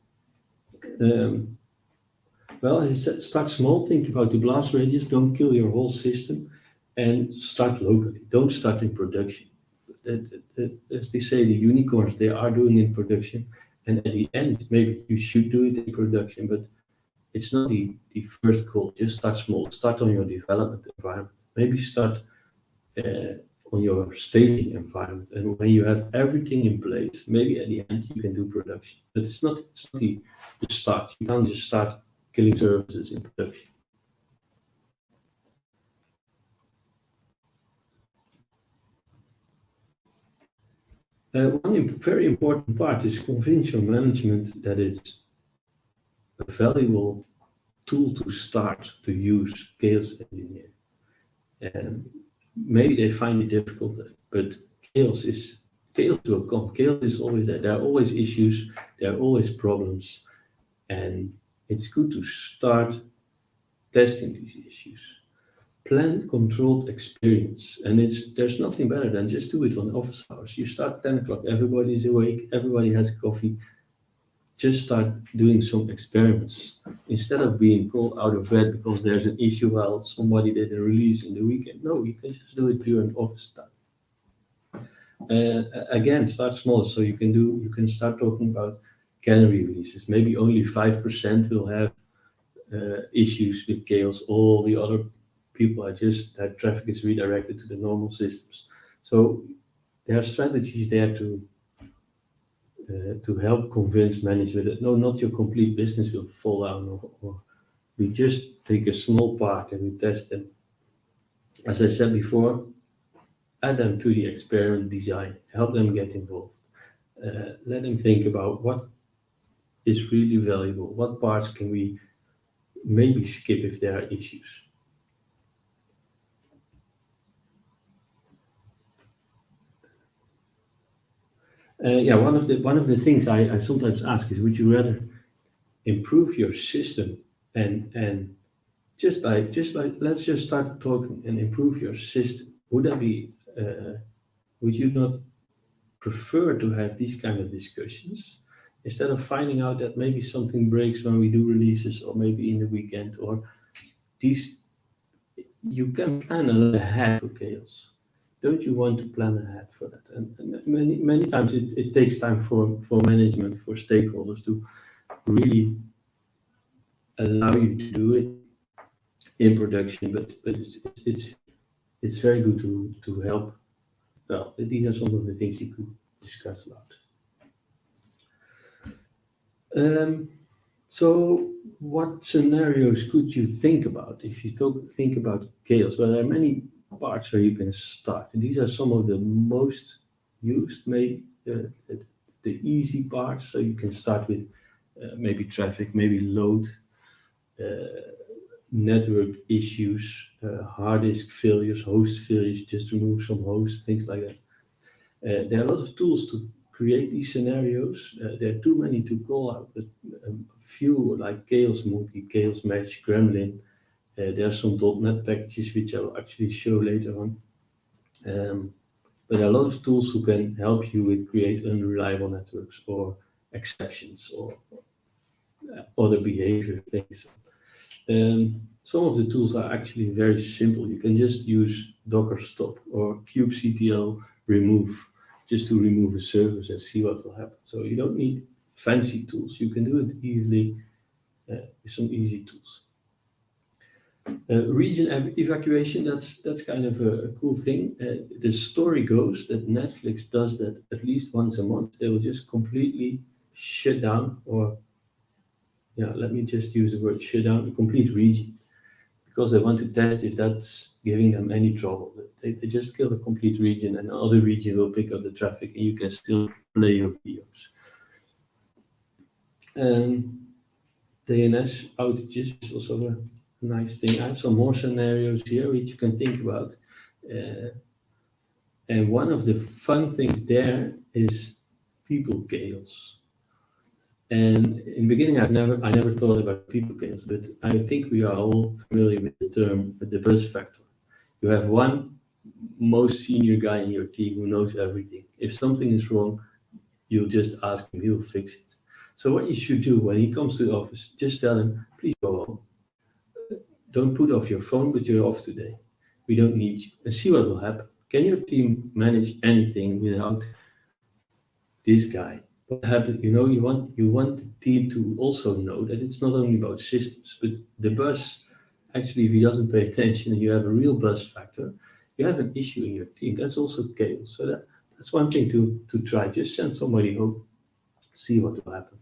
well, I said, start small, think about the blast radius, don't kill your whole system, and start locally. Don't start in production. As they say, the unicorns, they are doing in production, and at the end, maybe you should do it in production, but it's not the first goal. Just start small. Start on your development environment. Maybe start on your staging environment, and when you have everything in place, maybe at the end you can do production. But it's not the start. You can't just start killing services in production. One very important part is convince your management that it's a valuable tool to start to use chaos engineering. And maybe they find it difficult, but chaos will come. Chaos is always there. There are always issues. There are always problems, and it's good to start testing these issues. Plan controlled experience, and there's nothing better than just do it on office hours. You start 10 o'clock, everybody's awake, everybody has coffee. Just start doing some experiments instead of being called out of bed because there's an issue while somebody did a release in the weekend. No, you can just do it during office time. Again, start small, so you can start talking about canary releases. Maybe only 5% will have issues with chaos. All the other people that traffic is redirected to the normal systems. So there are strategies there to help convince management that no, not your complete business will fall down, or we just take a small part and we test them. As I said before, add them to the experiment design, help them get involved. Let them think about what is really valuable, what parts can we maybe skip if there are issues. Yeah, one of the things I sometimes ask is, would you rather improve your system and just by let's just start talking and improve your system? Would that be would you not prefer to have these kind of discussions instead of finding out that maybe something breaks when we do releases, or maybe in the weekend, or these? You can plan a little ahead for chaos. Don't you want to plan ahead for that? And many times it takes time for management, for stakeholders to really allow you to do it in production, but it's very good to help. Well, these are some of the things you could discuss about. So what scenarios could you think about if you think about chaos? Well, there are many parts where you can start. These are some of the most used, maybe the easy parts. So you can start with maybe traffic, maybe load, network issues, hard disk failures, host failures, just remove some hosts, things like that. There are a lot of tools to create these scenarios. There are too many to call out, but a few like Chaos Monkey, Chaos Match, Gremlin. There are some .NET packages which I will actually show later on. But there are a lot of tools who can help you with create unreliable networks or exceptions or other behavior things. Some of the tools are actually very simple. You can just use Docker stop or kubectl remove just to remove a service and see what will happen. So you don't need fancy tools. You can do it easily with some easy tools. Region evacuation, that's kind of a cool thing. The story goes that Netflix does that at least once a month. They will just completely shut down, or yeah, let me just use the word shut down, a complete region, because they want to test if that's giving them any trouble. They just kill a complete region, and another region will pick up the traffic, and you can still play your videos. DNS outages is also a nice thing. I have some more scenarios here which you can think about. And one of the fun things there is people chaos. And in the beginning, I never thought about people chaos, but I think we are all familiar with the term, the buzz factor. You have one most senior guy in your team who knows everything. If something is wrong, you'll just ask him, he'll fix it. So what you should do when he comes to the office, just tell him, please go home. Don't put off your phone, but you're off today. We don't need you. And see what will happen. Can your team manage anything without this guy? What happens? You know, you want the team to also know that it's not only about systems, but the buzz. Actually, if he doesn't pay attention and you have a real buzz factor, you have an issue in your team. That's also chaos. So that's one thing to try. Just send somebody home, see what will happen.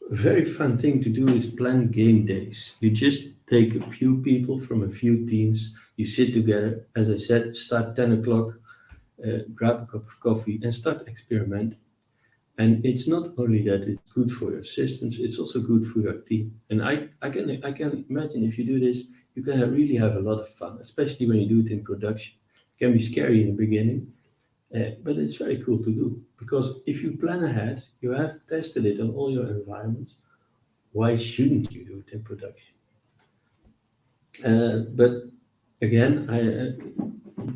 A very fun thing to do is plan game days. You just take a few people from a few teams, you sit together, as I said, start 10 o'clock, grab a cup of coffee and start experimenting. And it's not only that it's good for your systems, it's also good for your team. And I can imagine if you do this, you can really have a lot of fun, especially when you do it in production. It can be scary in the beginning, but it's very cool to do, because if you plan ahead, you have tested it on all your environments. Why shouldn't you do it in production? But again,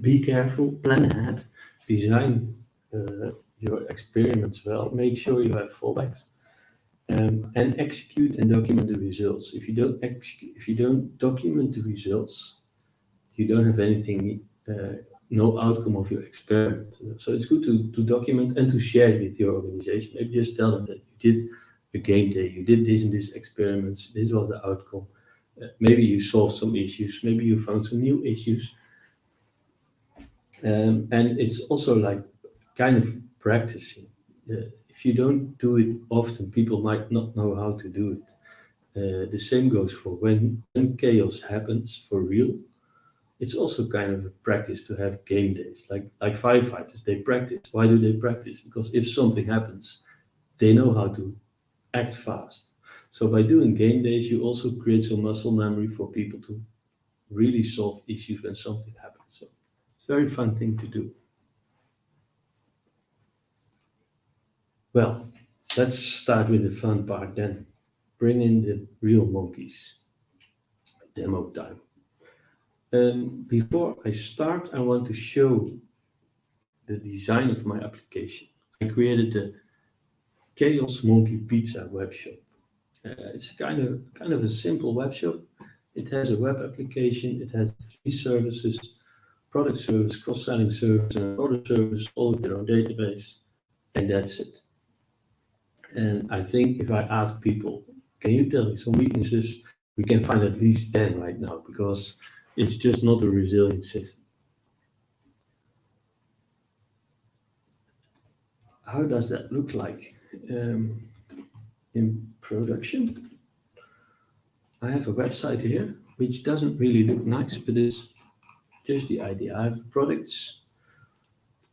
be careful, plan ahead, design your experiments well, make sure you have fallbacks, and execute and document the results. If you don't document the results, you don't have anything. No outcome of your experiment. So it's good to document and to share it with your organization. Maybe just tell them that you did a game day, you did this and this experiments, this was the outcome. Maybe you solved some issues, maybe you found some new issues. And it's also like kind of practicing. If you don't do it often, people might not know how to do it. The same goes for when chaos happens for real. It's also kind of a practice to have game days, like firefighters, they practice. Why do they practice? Because if something happens, they know how to act fast. So by doing game days, you also create some muscle memory for people to really solve issues when something happens. So it's a very fun thing to do. Well, let's start with the fun part then. Bring in the real monkeys. Demo time. Before I start, I want to show the design of my application. I created the Chaos Monkey Pizza web shop. It's kind of a simple web shop. It has a web application. It has 3 services: product service, cross-selling service, and order service, all with their own database, and that's it. And I think if I ask people, can you tell me some weaknesses? We can find at least 10 right now, because it's just not a resilient system. How does that look like in production? I have a website here, which doesn't really look nice, but it's just the idea. I have products.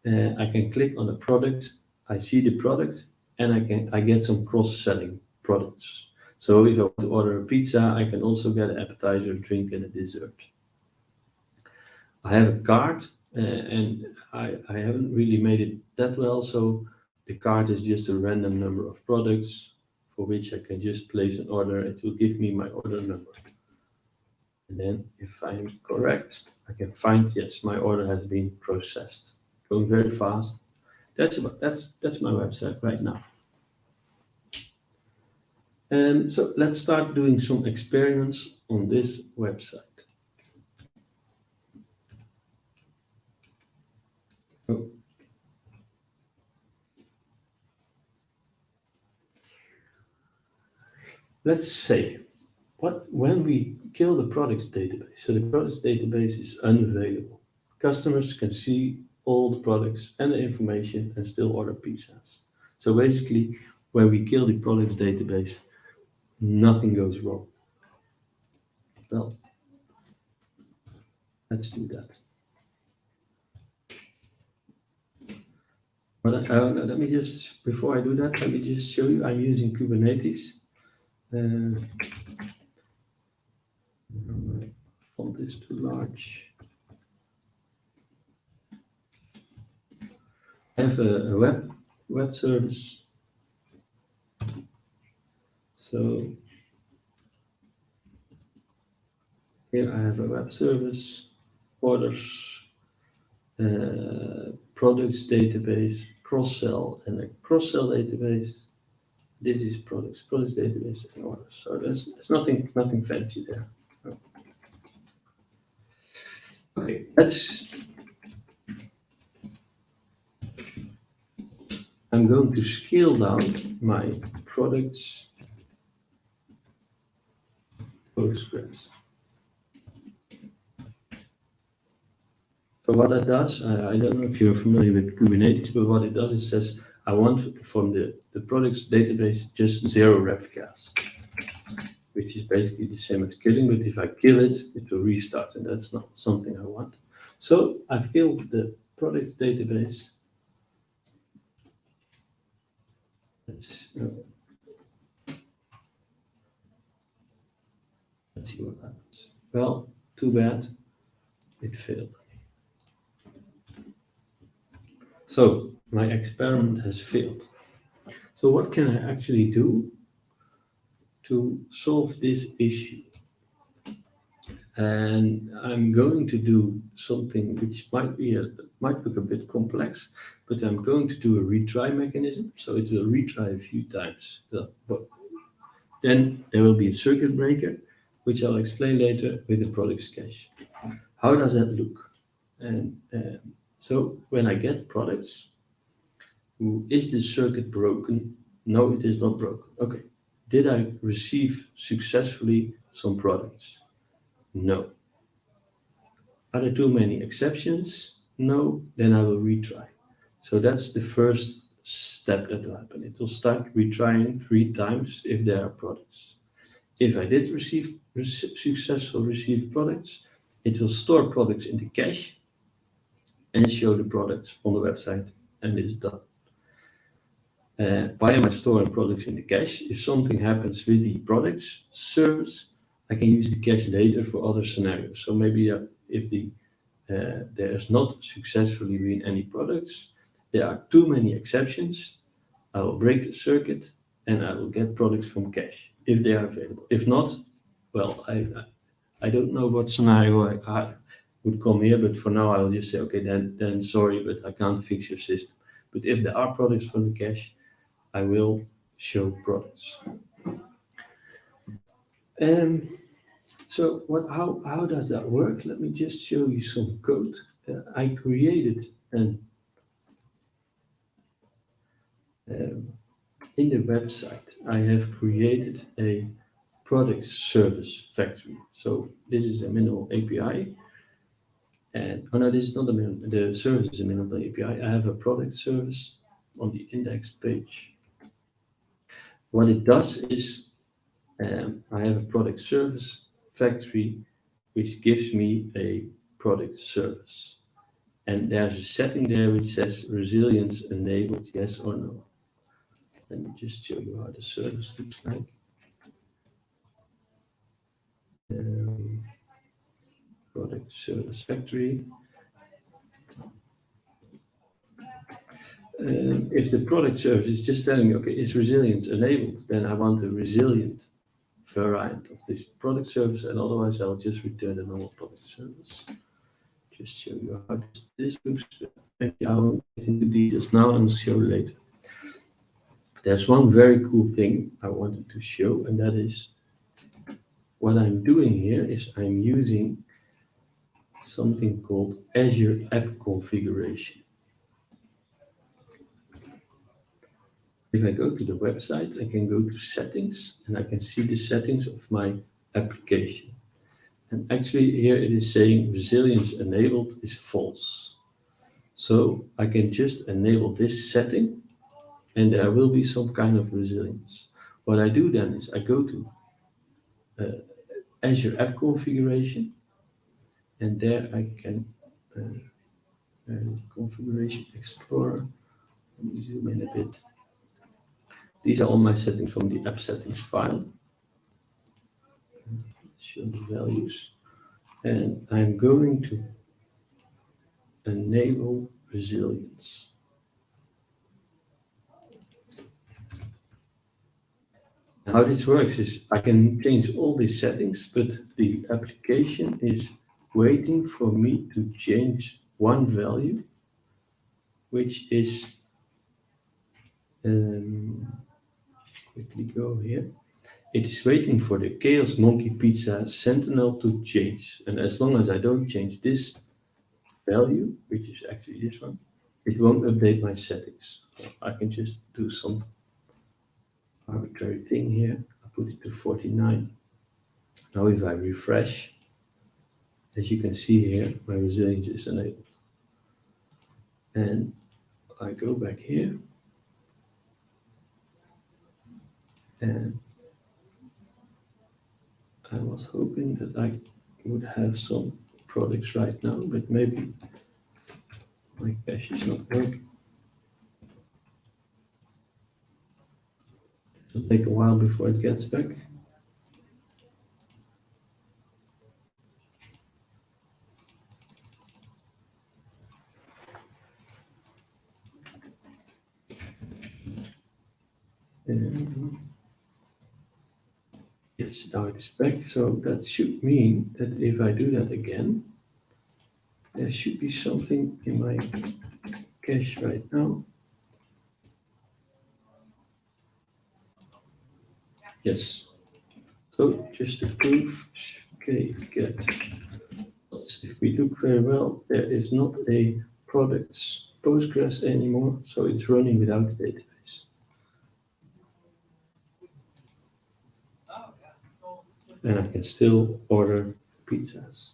I can click on a product. I see the product, and I get some cross-selling products. So if I want to order a pizza, I can also get an appetizer, a drink, and a dessert. I have a cart, and I haven't really made it that well, so the cart is just a random number of products for which I can just place an order. It will give me my order number. And then if I'm correct, I can find, yes, my order has been processed. Going very fast. That's my website right now. So let's start doing some experiments on this website. Oh. Let's say, when we kill the products database, so the products database is unavailable. Customers can see all the products and the information and still order pizzas. So basically, when we kill the products database, nothing goes wrong. Well, let's do that. But let me just, before I do that, let me just show you, I'm using Kubernetes. Font is too large. I have a web service. So here I have a web service, orders, products database, cross-sell, and a cross-sell database. This is products database, and orders. So there's nothing fancy there. Okay, I'm going to scale down my products Postgres. So what it does, I don't know if you're familiar with Kubernetes, but what it does, it says, I want from the products database just 0 replicas, which is basically the same as killing, but if I kill it, it will restart, and that's not something I want. So I've killed the products database. Let's see what happens. Well, too bad, it failed. So my experiment has failed. So what can I actually do to solve this issue? And I'm going to do something which might look a bit complex, but I'm going to do a retry mechanism. So it will retry a few times. But then there will be a circuit breaker, which I'll explain later with the products cache. How does that look? And so when I get products, is the circuit broken? No, it is not broken. Okay. Did I receive successfully some products? No. Are there too many exceptions? No, then I will retry. So that's the first step that will happen. It will start retrying 3 times if there are products. If I did successfully receive products, it will store products in the cache and show the products on the website, and it's done. why am I storing products in the cache? If something happens with the products service, I can use the cache later for other scenarios. So maybe if there has not successfully been any products, there are too many exceptions, I will break the circuit and I will get products from cache if they are available. If not, well, I don't know what scenario I would come here, but for now I will just say, okay, then sorry, but I can't fix your system. But if there are products from the cache, I will show products. So how does that work? Let me just show you some code. I created in the website, I have created a product service factory. So this is a minimal API. And oh no, this is not a minimal, the service is a minimal API. I have a product service on the index page. What it does is I have a product service factory which gives me a product service. And there's a setting there which says resilience enabled, yes or no. Let me just show you how the service looks like. Product service factory. If the product service is just telling me, okay, it's resilient enabled, then I want a resilient variant of this product service, and otherwise I'll just return the normal product service. Just show you how this looks. Maybe I won't get into details now, and I'll show later. There's one very cool thing I wanted to show, and that is what I'm doing here is I'm using something called Azure App Configuration. If I go to the website, I can go to settings and I can see the settings of my application. And actually here it is saying resilience enabled is false. So I can just enable this setting and there will be some kind of resilience. What I do then is I go to Azure App Configuration, and there I can Configuration Explorer. Let me zoom in a bit. These are all my settings from the app settings file. Show the values. And I'm going to enable resilience. How this works is I can change all these settings, but the application is waiting for me to change one value, which is quickly go here. It is waiting for the Chaos Monkey Pizza Sentinel to change. And as long as I don't change this value, which is actually this one, it won't update my settings. So I can just do some arbitrary thing here. I put it to 49. Now if I refresh, as you can see here, my resilience is enabled. And I go back here. And I was hoping that I would have some products right now, but maybe my cache is not working. It'll take a while before it gets back. Yes, now it's back. So that should mean that if I do that again, there should be something in my cache right now. Yes. So just to prove, okay, get. If we look very well, there is not a products Postgres anymore, so it's running without the database. And I can still order pizzas.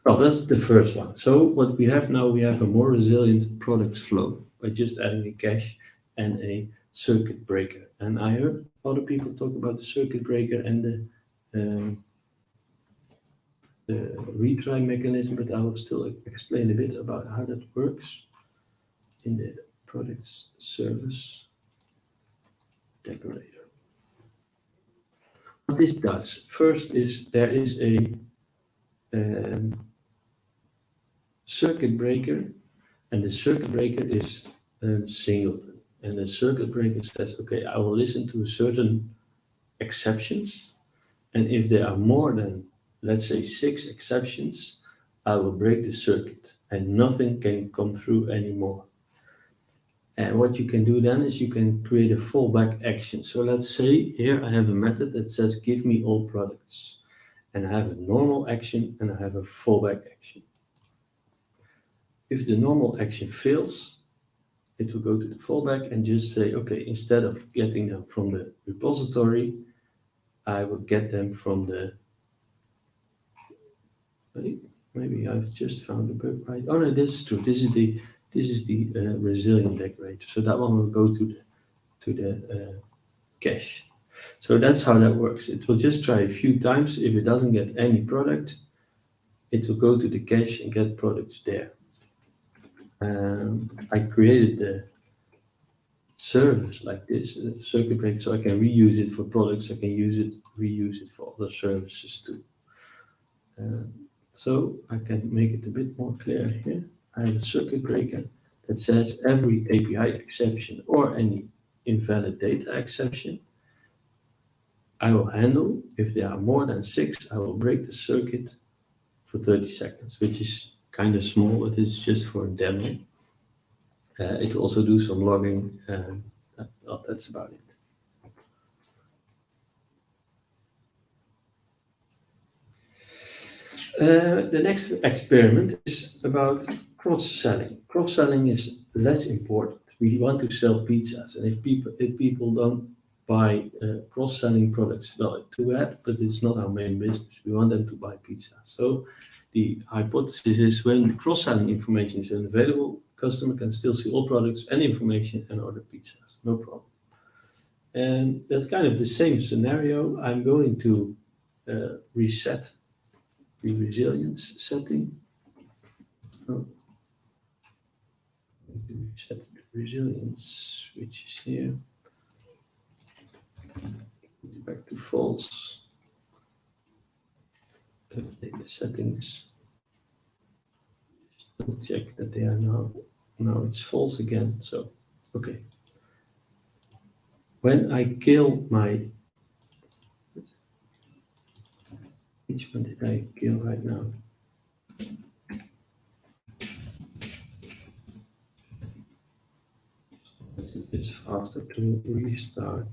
Well, that's the first one. So what we have now, we have a more resilient product flow by just adding a cache and a circuit breaker. And I heard other people talk about the circuit breaker and the retry mechanism, but I will still explain a bit about how that works in the products service decorator. What this does, first is there is a circuit breaker, and the circuit breaker is a singleton. And the circuit breaker says, okay, I will listen to certain exceptions, and if there are more than, let's say, 6 exceptions, I will break the circuit and nothing can come through anymore. And what you can do then is you can create a fallback action. So let's say here I have a method that says give me all products, and I have a normal action and I have a fallback action. If the normal action fails, it will go to the fallback and just say, okay, instead of getting them from the repository, I will get them from the, maybe I've just found a bug, right? Oh no, this is true. This is the resilient decorator. So that one will go to the cache. So that's how that works. It will just try a few times. If it doesn't get any product, it will go to the cache and get products there. I created the service like this, a circuit breaker, so I can reuse it for products. I can reuse it for other services too. So I can make it a bit more clear here. I have a circuit breaker that says every API exception or any invalid data exception I will handle. If there are more than 6, I will break the circuit for 30 seconds, which is kind of small, but it's just for a demo. It will also do some logging, and that's about it. The next experiment is about cross-selling. Cross-selling is less important. We want to sell pizzas, and if people don't buy cross-selling products, well, too bad, but it's not our main business. We want them to buy pizza. So the hypothesis is when the cross-selling information is unavailable, customer can still see all products and information and order pizzas, no problem. And that's kind of the same scenario. I'm going to reset the resilience setting. Reset the resilience, which is here. Back to false. Update the settings. Double check that they are now it's false again. So okay. When I kill my, which one did I kill right now? It's faster to restart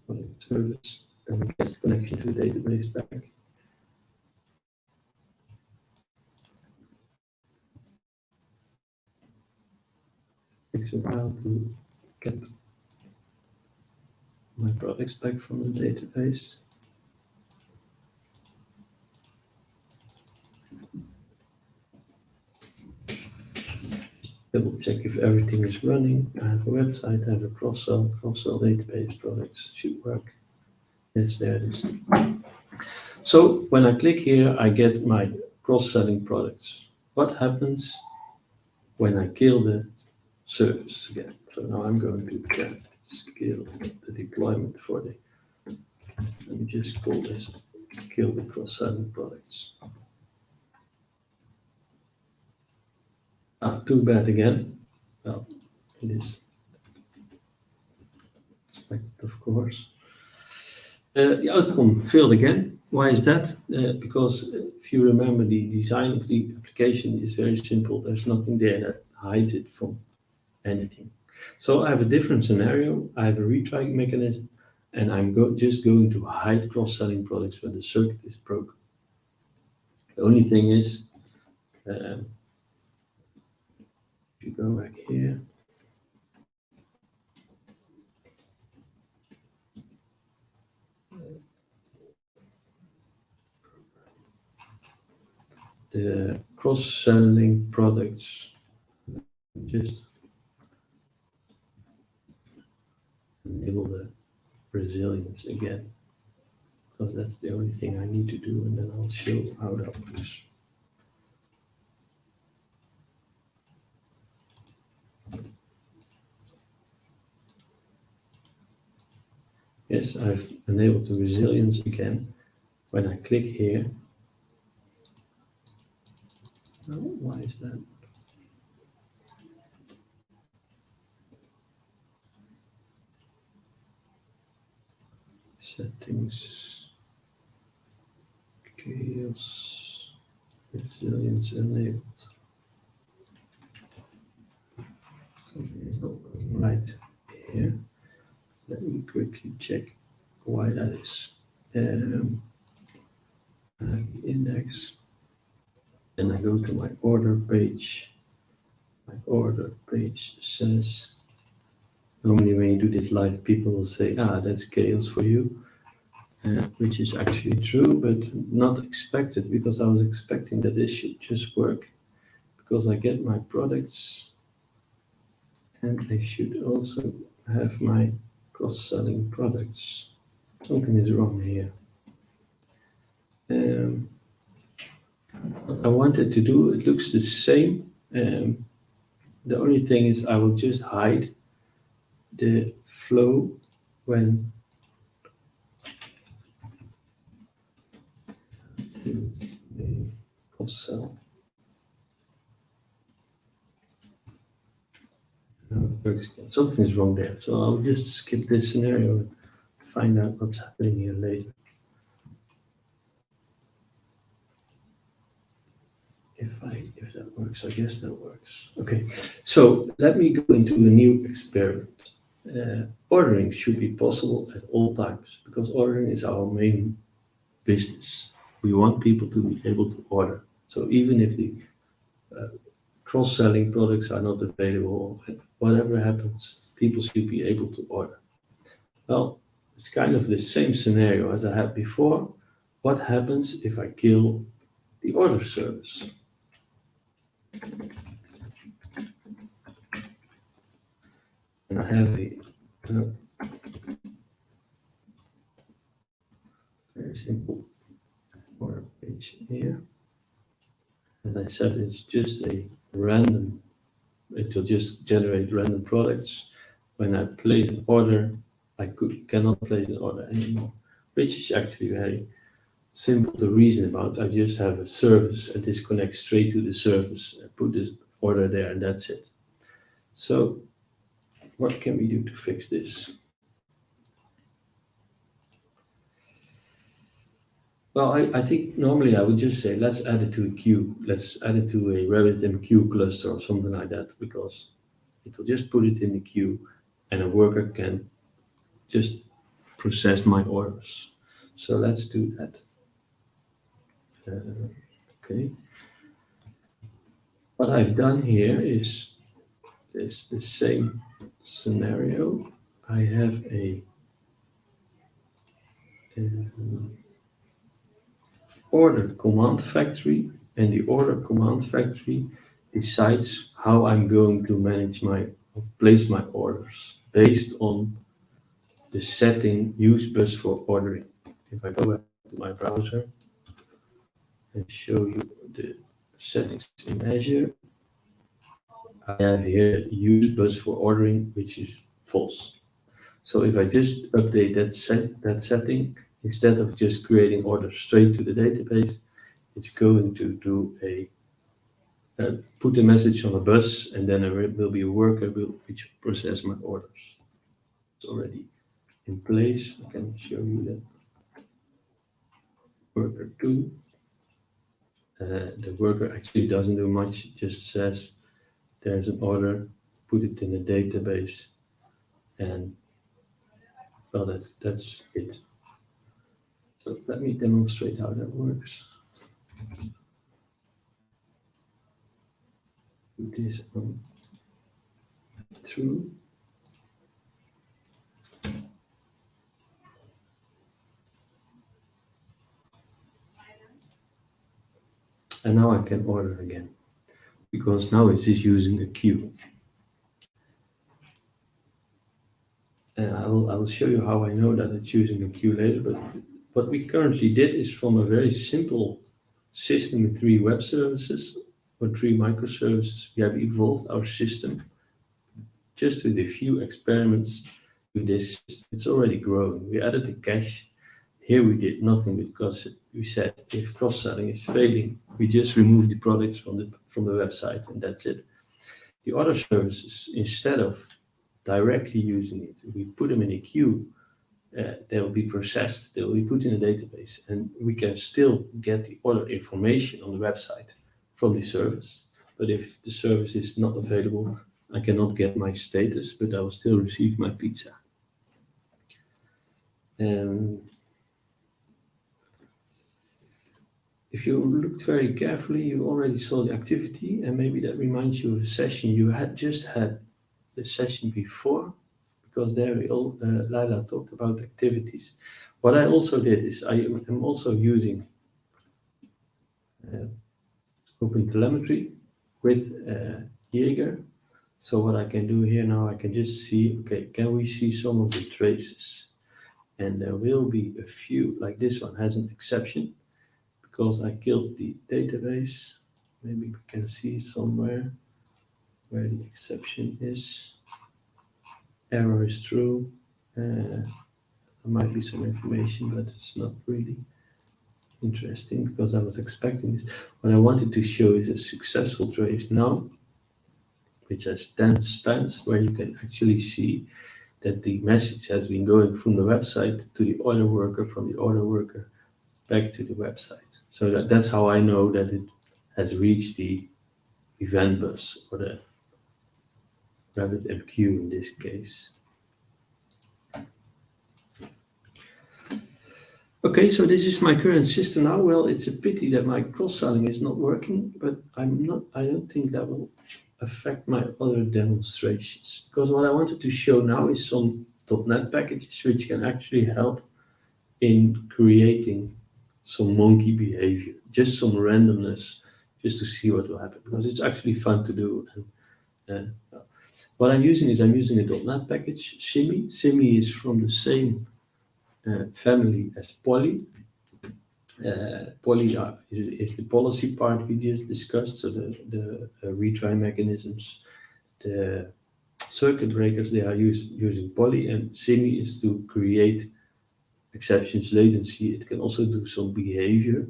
product service and it gets connection to the database back. Takes a while to get my products back from the database. Double check if everything is running. I have a website, I have a cross-sell database products, should work. Yes, there it is. So when I click here, I get my cross-selling products. What happens when I kill the service again? So now I'm going to kill the deployment for the, let me just call this, kill the cross-selling products. Too bad again. Well, it is expected, of course. The outcome failed again. Why is that? Because if you remember, the design of the application is very simple. There's nothing there that hides it from anything. So I have a different scenario. I have a retry mechanism, and I'm just going to hide cross-selling products when the circuit is broken. The only thing is, if you go back here, the cross-selling products, just enable the resilience again. because that's the only thing I need to do, and then I'll show how that works. Yes, I've enabled the resilience again. When I click here, oh, why is that? Settings, chaos, resilience enabled. Something is not right here. Let me quickly check why that is. I have the index, and I go to my order page. My order page says, normally when you do this live, people will say, that's chaos for you, which is actually true, but not expected, because I was expecting that this should just work, because I get my products, and I should also have my cross-selling products. Something is wrong here. What I wanted to do, it looks the same. The only thing is I will just hide the flow when cross-sell. Something is wrong there, so I'll just skip this scenario and find out what's happening here later. If that works, I guess that works. Okay, so let me go into a new experiment. Ordering should be possible at all times, because ordering is our main business. We want people to be able to order. So even if the cross-selling products are not available, whatever happens, people should be able to order. Well, it's kind of the same scenario as I had before. What happens if I kill the order service? And I have a very simple order page here. As I said, it's just a random, it will just generate random products. When I place an order, I cannot place an order anymore, which is actually very simple to reason about. I just have a service, and this connects straight to the service. I put this order there, and that's it. So what can we do to fix this? Well, I think normally I would just say, let's add it to a queue. Let's add it to a RabbitMQ cluster or something like that, because it will just put it in the queue, and a worker can just process my orders. So let's do that. Okay. What I've done here is the same scenario. I have a order command factory, and the order command factory decides how I'm going to manage place my orders based on the setting used bus for ordering. If I go back to my browser and show you the settings in Azure, I have here use bus for ordering, which is false. So if I just update that setting, instead of just creating orders straight to the database, it's going to do put a message on a bus, and then there will be a worker which will process my orders. It's already in place. I can show you that. Worker 2. The worker actually doesn't do much. It just says there's an order, put it in the database, and well, that's it. So let me demonstrate how that works. Put this on through. And now I can order again, because now it is using a queue. And I will show you how I know that it's using a queue later, but what we currently did is from a very simple system with 3 web services or 3 microservices, we have evolved our system just with a few experiments with this. It's already growing. We added the cache. Here we did nothing because we said if cross-selling is failing, we just remove the products from the website and that's it. The other services, instead of directly using it, we put them in a queue. They will be processed, they will be put in a database, and we can still get the other information on the website from the service. But if the service is not available, I cannot get my status, but I will still receive my pizza. If you looked very carefully, you already saw the activity, and maybe that reminds you of a session you had just had the session before, because there Laila talked about activities. What I also did is I am also using OpenTelemetry with Jaeger. So what I can do here now, I can just see, okay, can we see some of the traces? And there will be a few, like this one has an exception because I killed the database. Maybe we can see somewhere where the exception is. Error is true. There might be some information, but it's not really interesting because I was expecting this. What I wanted to show is a successful trace now, which has 10 spans, where you can actually see that the message has been going from the website to the order worker, from the order worker back to the website. So that's how I know that it has reached the event bus, or the RabbitMQ in this case. Okay, so this is my current system now. Well, it's a pity that my cross-selling is not working, but I don't think that will affect my other demonstrations, because what I wanted to show now is some .NET packages which can actually help in creating some monkey behavior, just some randomness, just to see what will happen, because it's actually fun to do. And what I'm using is a .NET package, Simi. Simi is from the same family as Poly. Poly is the policy part we just discussed, so the retry mechanisms, the circuit breakers, they are using Poly, and Simi is to create exceptions, latency. It can also do some behavior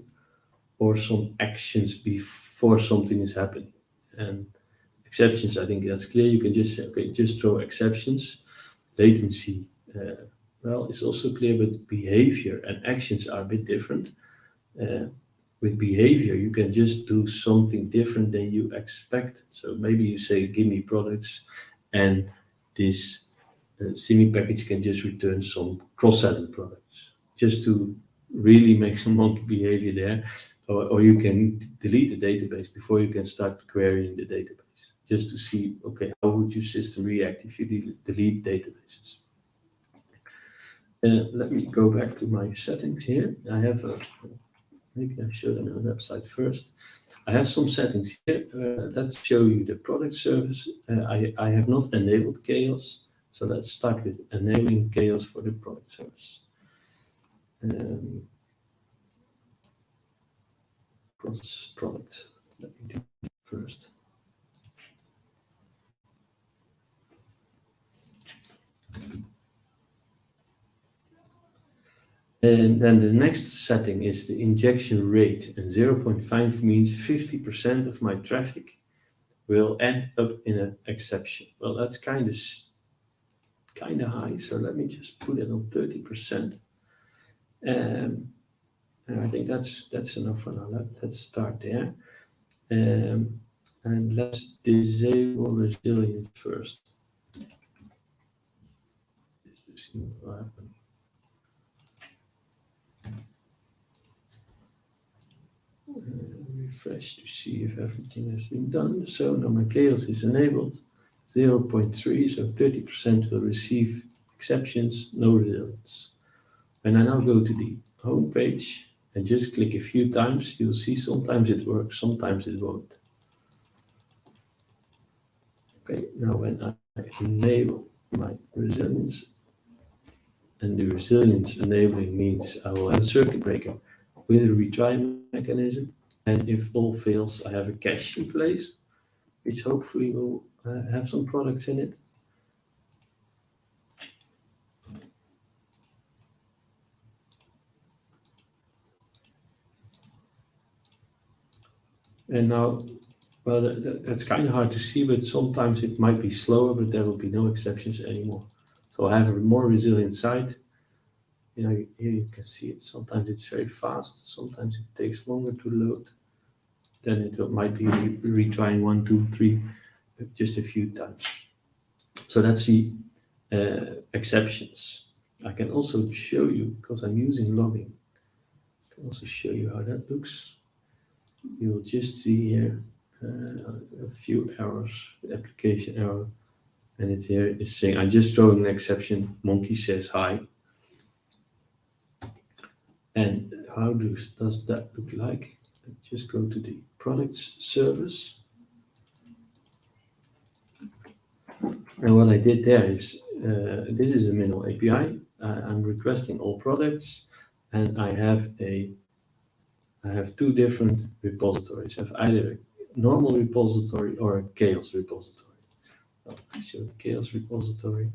or some actions before something is happening. And exceptions, I think that's clear. You can just say, okay, just throw exceptions. Latency, well, it's also clear, but behavior and actions are a bit different. With behavior, you can just do something different than you expect. So maybe you say, give me products, and this Simi package can just return some cross-selling products, just to really make some monkey behavior there. Or you can delete the database before you can start querying the database, just to see, okay, how would your system react if you delete databases? Let me go back to my settings here. I have maybe I show them on the website first. I have some settings here. Let's show you the product service. I have not enabled chaos, so let's start with enabling chaos for the product service. Product, let me do it first. And then the next setting is the injection rate, and 0.5 means 50% of my traffic will end up in an exception. Well, that's kind of high, so let me just put it on 30%. And I think that's enough for now. Let's start there. And let's disable resilience first. Just to see what will happen. Refresh to see if everything has been done. So now my chaos is enabled. 0.3, so 30% will receive exceptions, no resilience. When I now go to the home page and just click a few times, you'll see sometimes it works, sometimes it won't. Okay, now when I enable my resilience, And the resilience enabling means I will have a circuit breaker with a retry mechanism. And if all fails, I have a cache in place, which hopefully will have some products in it. And now, well, that's kind of hard to see, but sometimes it might be slower, but there will be no exceptions anymore. So I have a more resilient site. You know, here you can see it. Sometimes it's very fast. Sometimes it takes longer to load. Then it might be retrying 1, 2, 3, just a few times. So that's the exceptions. I can also show you, because I'm using logging, I can also show you how that looks. You will just see here a few errors, application error, and it's here is saying, I'm just throwing an exception, monkey says hi. And how does that look like? Just go to the products service. And what I did there is, this is a minimal API. I'm requesting all products, and I have two different repositories. I have either a normal repository or a chaos repository. I'll show the chaos repository.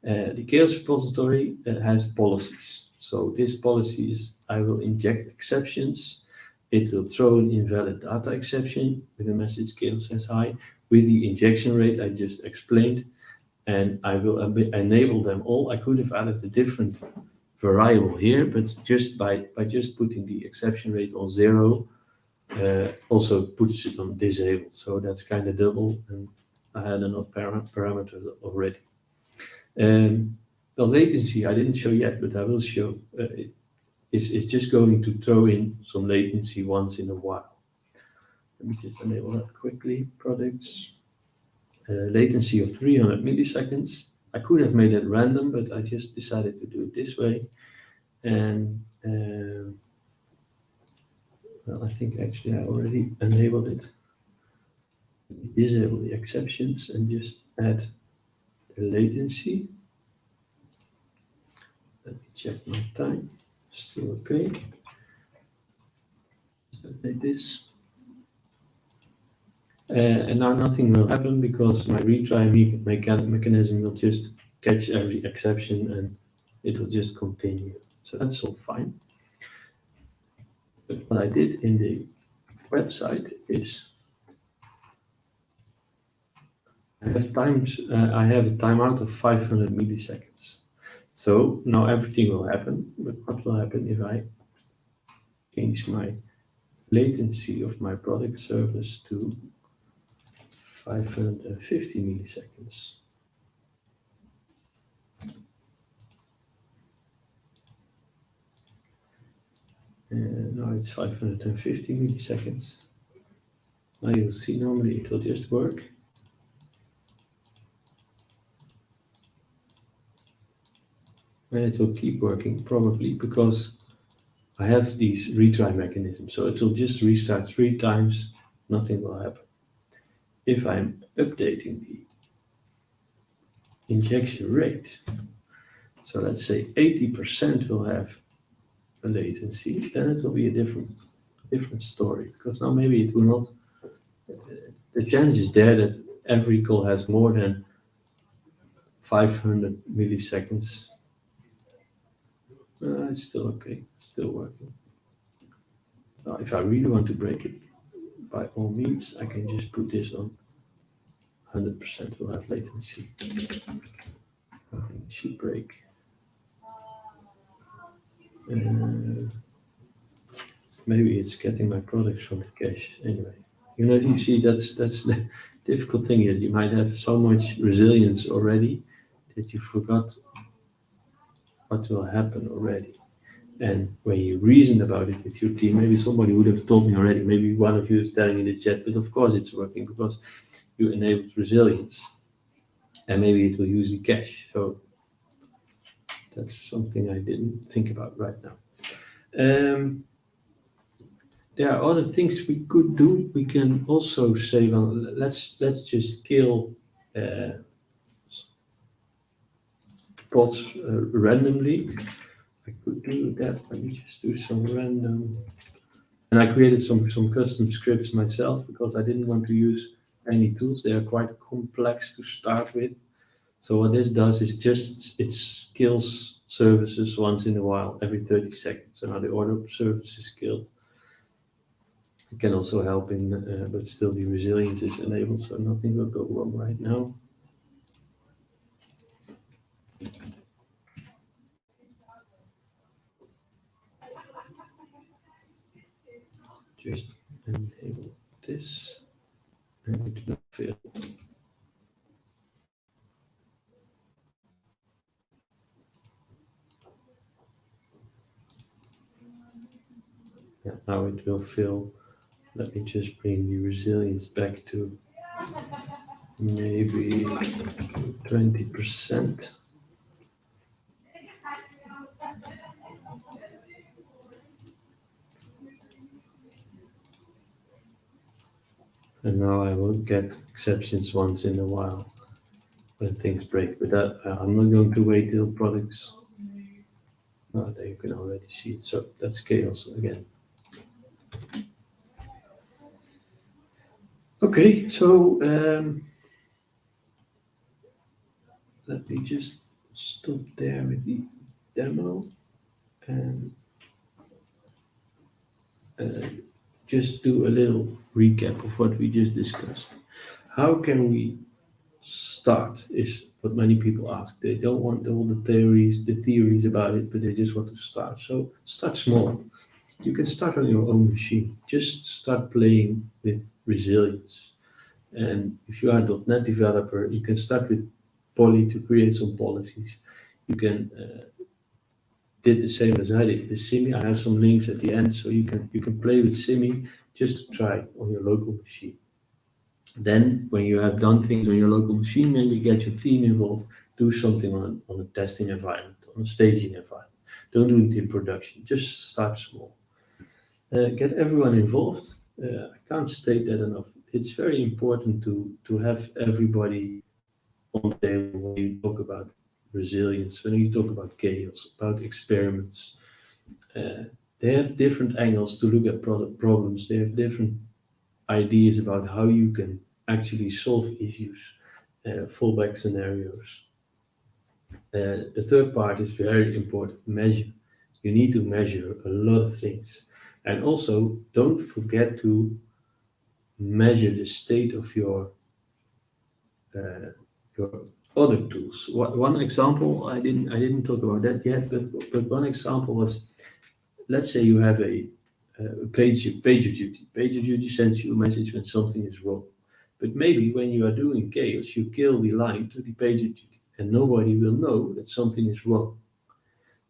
The chaos repository has policies. So this policy is, I will inject exceptions. It will throw an invalid data exception with a message chaos says hi with the injection rate I just explained, and I will enable them all. I could have added a different variable here, but just by just putting the exception rate on 0, also puts it on disabled. So that's kind of double, and I had enough parameters already. The latency I didn't show yet, but I will show. It's just going to throw in some latency once in a while. Let me just enable that quickly. Products, latency of 300 milliseconds. I could have made it random, but I just decided to do it this way. And well, I think actually I already enabled it. Disable the exceptions and just add the latency. Let me check my time. Still okay. Like this. And now nothing will happen because my retry mechanism will just catch every exception and it will just continue. So that's all fine. But what I did in the website is I have a timeout of 500 milliseconds. So now everything will happen, but what will happen if I change my latency of my product service to 550 milliseconds? Now it's 550 milliseconds. Now you'll see normally it will just work. And it will keep working probably because I have these retry mechanisms. So it will just restart 3 times, nothing will happen. If I'm updating the injection rate, so let's say 80% will have a latency, then it will be a different story, because now maybe it will not, the challenge is there that every call has more than 500 milliseconds. It's still okay, still working. Now, if I really want to break it, by all means, I can just put this on 100% will have latency. I think it should break. Maybe it's getting my products from the cache. Anyway, you know, you see that's the difficult thing is you might have so much resilience already that you forgot what will happen already. And when you reasoned about it with your team, maybe somebody would have told me already, maybe one of you is telling in the chat, but of course it's working because you enabled resilience. And maybe it will use the cache. So that's something I didn't think about right now. There are other things we could do. We can also say, well, let's just kill pods randomly. I could do that. Let me just do some random. And I created some custom scripts myself because I didn't want to use any tools. They are quite complex to start with. So what this does is it kills services once in a while, every 30 seconds. So now the order of service is killed. It can also help in, but still the resilience is enabled, so nothing will go wrong right now. Just enable this, and it will fail. Yeah, now it will fill. Let me just bring the resilience back to maybe 20%. And now I will get exceptions once in a while when things break. But that, I'm not going to wait till products. Oh, there you can already see it. So that's chaos again. Okay, so let me just stop there with the demo and just do a little recap of what we just discussed. How can we start is what many people ask. They don't want all the theories about it, but they just want to start. So start small. You can start on your own machine. Just start playing with resilience. And if you are a .NET developer, you can start with Poly to create some policies. You can did the same as I did with Simi. I have some links at the end, so you can play with Simi just to try on your local machine. Then, when you have done things on your local machine, maybe get your team involved, do something on a testing environment, on a staging environment. Don't do it in production, just start small. Get everyone involved. I can't state that enough. It's very important to have everybody on the table when you talk about resilience, when you talk about chaos, about experiments. They have different angles to look at problems. They have different ideas about how you can actually solve issues, fallback scenarios. The third part is very important, measure. You need to measure a lot of things. And also, don't forget to measure the state of your other tools. One example, I didn't talk about that yet, but one example was, let's say you have a PagerDuty. PagerDuty sends you a message when something is wrong. But maybe when you are doing chaos, you kill the line to the PagerDuty, and nobody will know that something is wrong.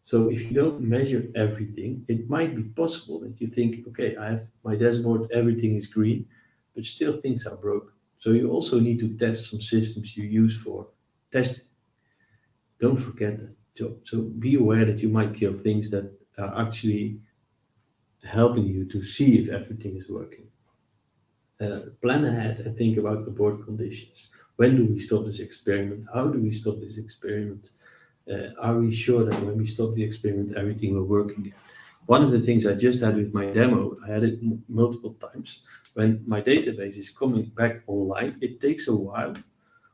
So if you don't measure everything, it might be possible that you think, okay, I have my dashboard, everything is green, but still things are broken. So you also need to test some systems you use for testing. Don't forget that. So be aware that you might kill things that are actually helping you to see if everything is working. Plan ahead and think about abort conditions. When do we stop this experiment? How do we stop this experiment? Are we sure that when we stop the experiment, everything will work again? One of the things I just had with my demo, I had it multiple times. When my database is coming back online, it takes a while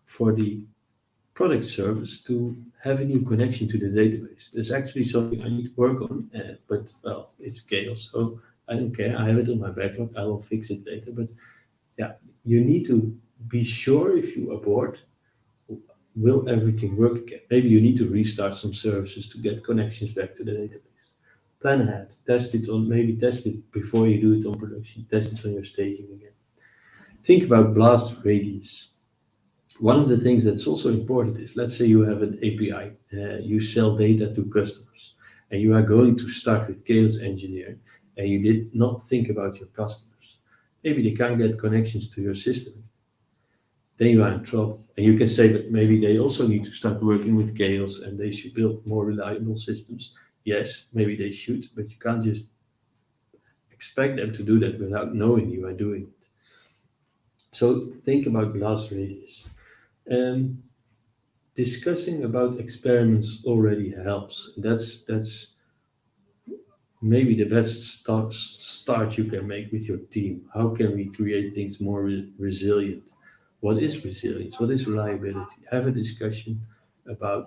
for the product service to have a new connection to the database. There's actually something I need to work on, but well, it's chaos, so I don't care. I have it on my backlog. I will fix it later. But yeah, you need to be sure if you abort, will everything work again? Maybe you need to restart some services to get connections back to the database. Plan ahead, test it before you do it on production, test it on your staging again. Think about blast radius. One of the things that's also important is, let's say you have an API, you sell data to customers, and you are going to start with chaos engineering, and you did not think about your customers. Maybe they can't get connections to your system. Then you are in trouble. And you can say that maybe they also need to start working with chaos and they should build more reliable systems. Yes, maybe they should, but you can't just expect them to do that without knowing you are doing it. So think about blast radius. discussing about experiments already helps. That's maybe the best start you can make with your team. How can we create things more resilient? What is resilience? What is reliability? Have a discussion about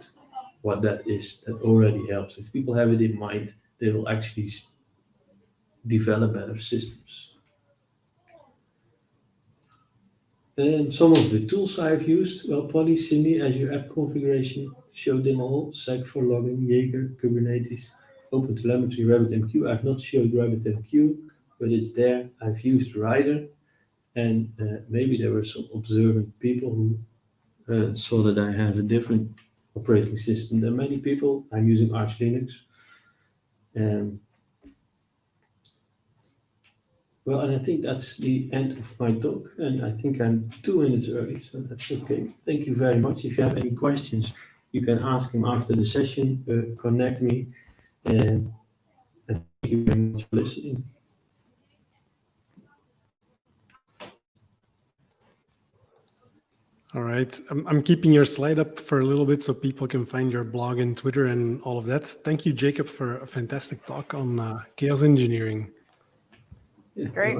what that is. That already helps. If people have it in mind, they will actually develop better systems. And some of the tools I've used, well, Polysimi, Azure App Configuration, showed them all. Seg for logging, Jaeger, Kubernetes, OpenTelemetry, RabbitMQ. I've not showed RabbitMQ, but it's there. I've used Rider, and maybe there were some observant people who saw that I have a different operating system than many people. I'm using Arch Linux. Well, and I think that's the end of my talk, and I think I'm 2 minutes early, so that's okay. Thank you very much. If you have any questions, you can ask them after the session, connect me, and thank you very much for listening. All right, I'm keeping your slide up for a little bit so people can find your blog and Twitter and all of that. Thank you, Jacob, for a fantastic talk on chaos engineering. It's great.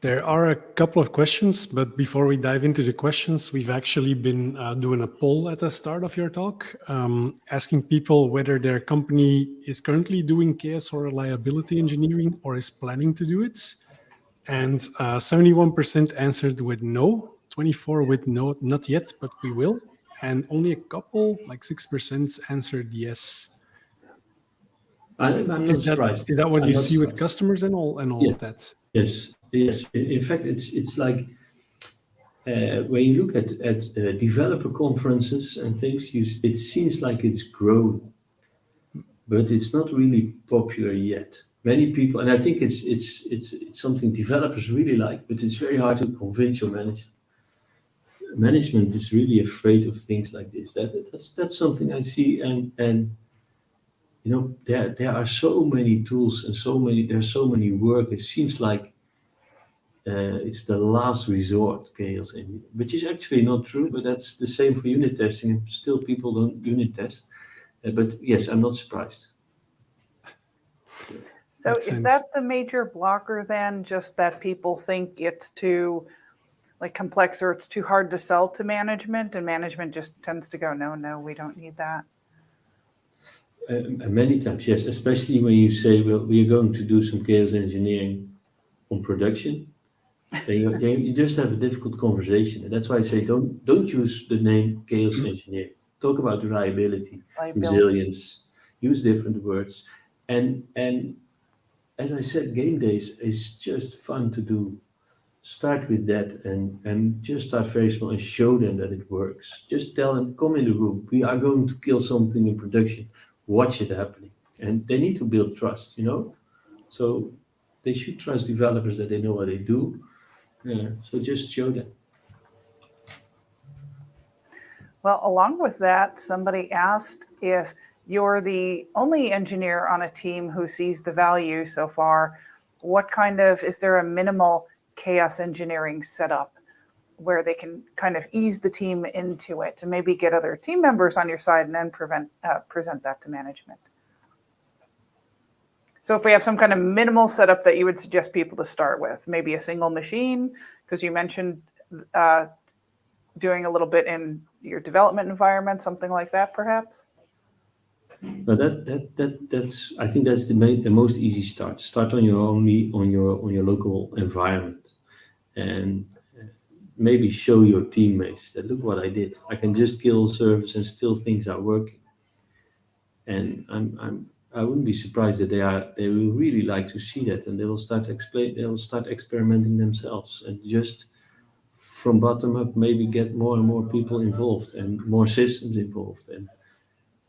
There are a couple of questions, but before we dive into the questions, we've actually been doing a poll at the start of your talk, asking people whether their company is currently doing chaos or reliability engineering or is planning to do it. And 71% answered with no, 24% with no, not yet, but we will. And only a couple, like 6%, answered yes. I'm not surprised. Is that what I'm you not see surprised. with customers and all Yeah. of that? Yes. In fact, it's like when you look at developer conferences and things, it seems like it's growing, but it's not really popular yet. Many people, and I think it's something developers really like, but it's very hard to convince your manager. Management is really afraid of things like this. That's something I see, and you know, there are so many tools and there's so many work. It seems like it's the last resort, chaos engineering, which is actually not true, but that's the same for unit testing. And still, people don't unit test. But yes, I'm not surprised. So is that the major blocker then? Just that people think it's too complex or it's too hard to sell to management, and management just tends to go, no, we don't need that. Many times, yes, especially when you say, well, we are going to do some chaos engineering on production. Then you just have a difficult conversation, and that's why I say don't use the name chaos engineering. Talk about reliability, resilience. Use different words, and as I said, game days is just fun to do. Start with that and just start very small and show them that it works. Just tell them, come in the room. We are going to kill something in production. Watch it happening, and they need to build trust. You know, so they should trust developers that they know what they do. Yeah, so just show them. Well, along with that, somebody asked if you're the only engineer on a team who sees the value so far, is there a minimal chaos engineering setup where they can kind of ease the team into it and maybe get other team members on your side and then present that to management? So if we have some kind of minimal setup that you would suggest people to start with, maybe a single machine, because you mentioned doing a little bit in your development environment, something like that, perhaps? But that's I think that's the most easy start. Start on your local environment, and maybe show your teammates that look what I did. I can just kill service and still things are working. And I wouldn't be surprised that they will really like to see that, and they will start experimenting themselves, and just from bottom up maybe get more and more people involved and more systems involved, and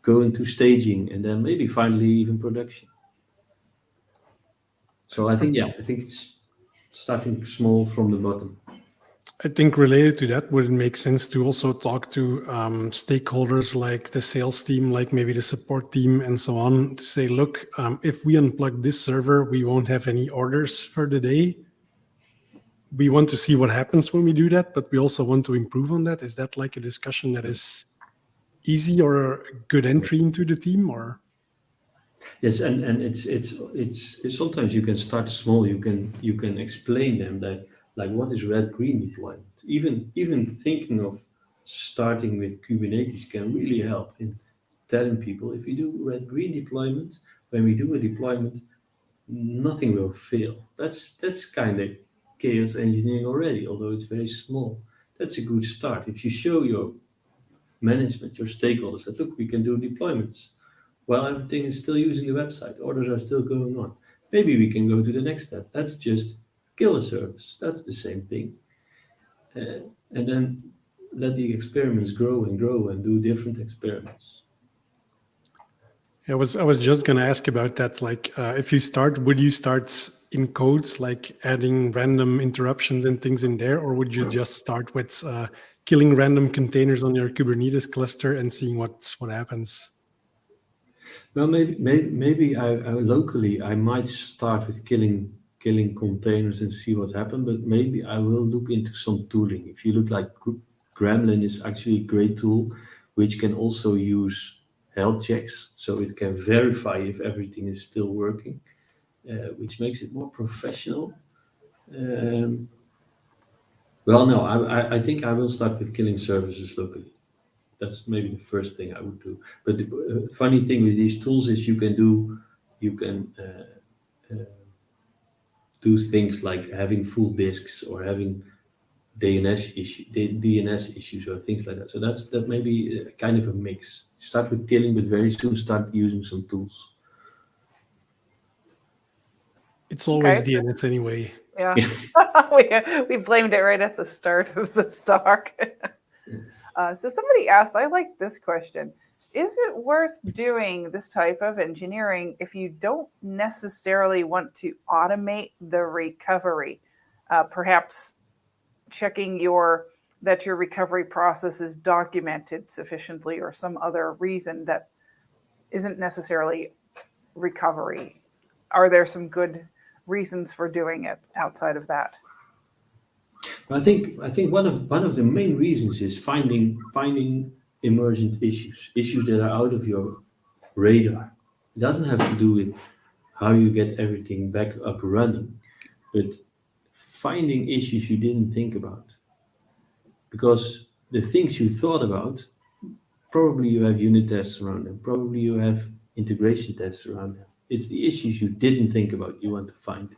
go into staging, and then maybe finally even production. So I think it's starting small from the bottom. I think related to that, would it make sense to also talk to stakeholders like the sales team, like maybe the support team and so on, to say, look, if we unplug this server, we won't have any orders for the day. we want to see what happens when we do that, but we also want to improve on that. Is that like a discussion that is easy or a good entry into the team, or? Yes, and it's sometimes you can start small. You can explain them that, like, what is red-green deployment. Even thinking of starting with Kubernetes can really help in telling people, if you do red-green deployment, when we do a deployment, nothing will fail. That's kind of chaos engineering already, although it's very small. That's a good start. If you show your management, your stakeholders, that look, we can do deployments while everything is still using the website, orders are still going on. Maybe we can go to the next step. That's just kill a service. That's the same thing. And then let the experiments grow and grow and do different experiments. I was just going to ask about that. Like, if you start, would you start in code, like adding random interruptions and things in there, or would you just start with killing random containers on your Kubernetes cluster and seeing what happens? Well, maybe I locally I might start with killing containers and see what happens, but maybe I will look into some tooling. If you look, like Gremlin is actually a great tool, which can also use health checks, so it can verify if everything is still working, which makes it more professional. Well, no, I think I will start with killing services locally. That's maybe the first thing I would do. But the funny thing with these tools is you can do things like having full disks or having DNS issues or things like that. So that may be kind of a mix. Start with killing, but very soon start using some tools. It's always DNS anyway. Yeah, we blamed it right at the start of the talk. So somebody asked, I like this question. Is it worth doing this type of engineering if you don't necessarily want to automate the recovery? Perhaps checking that your recovery process is documented sufficiently, or some other reason that isn't necessarily recovery. Are there some good reasons for doing it outside of that? I think one of the main reasons is finding emergent issues that are out of your radar. It doesn't have to do with how you get everything back up running, but finding issues you didn't think about. Because the things you thought about, probably you have unit tests around them, probably you have integration tests around them. It's the issues you didn't think about you want to find.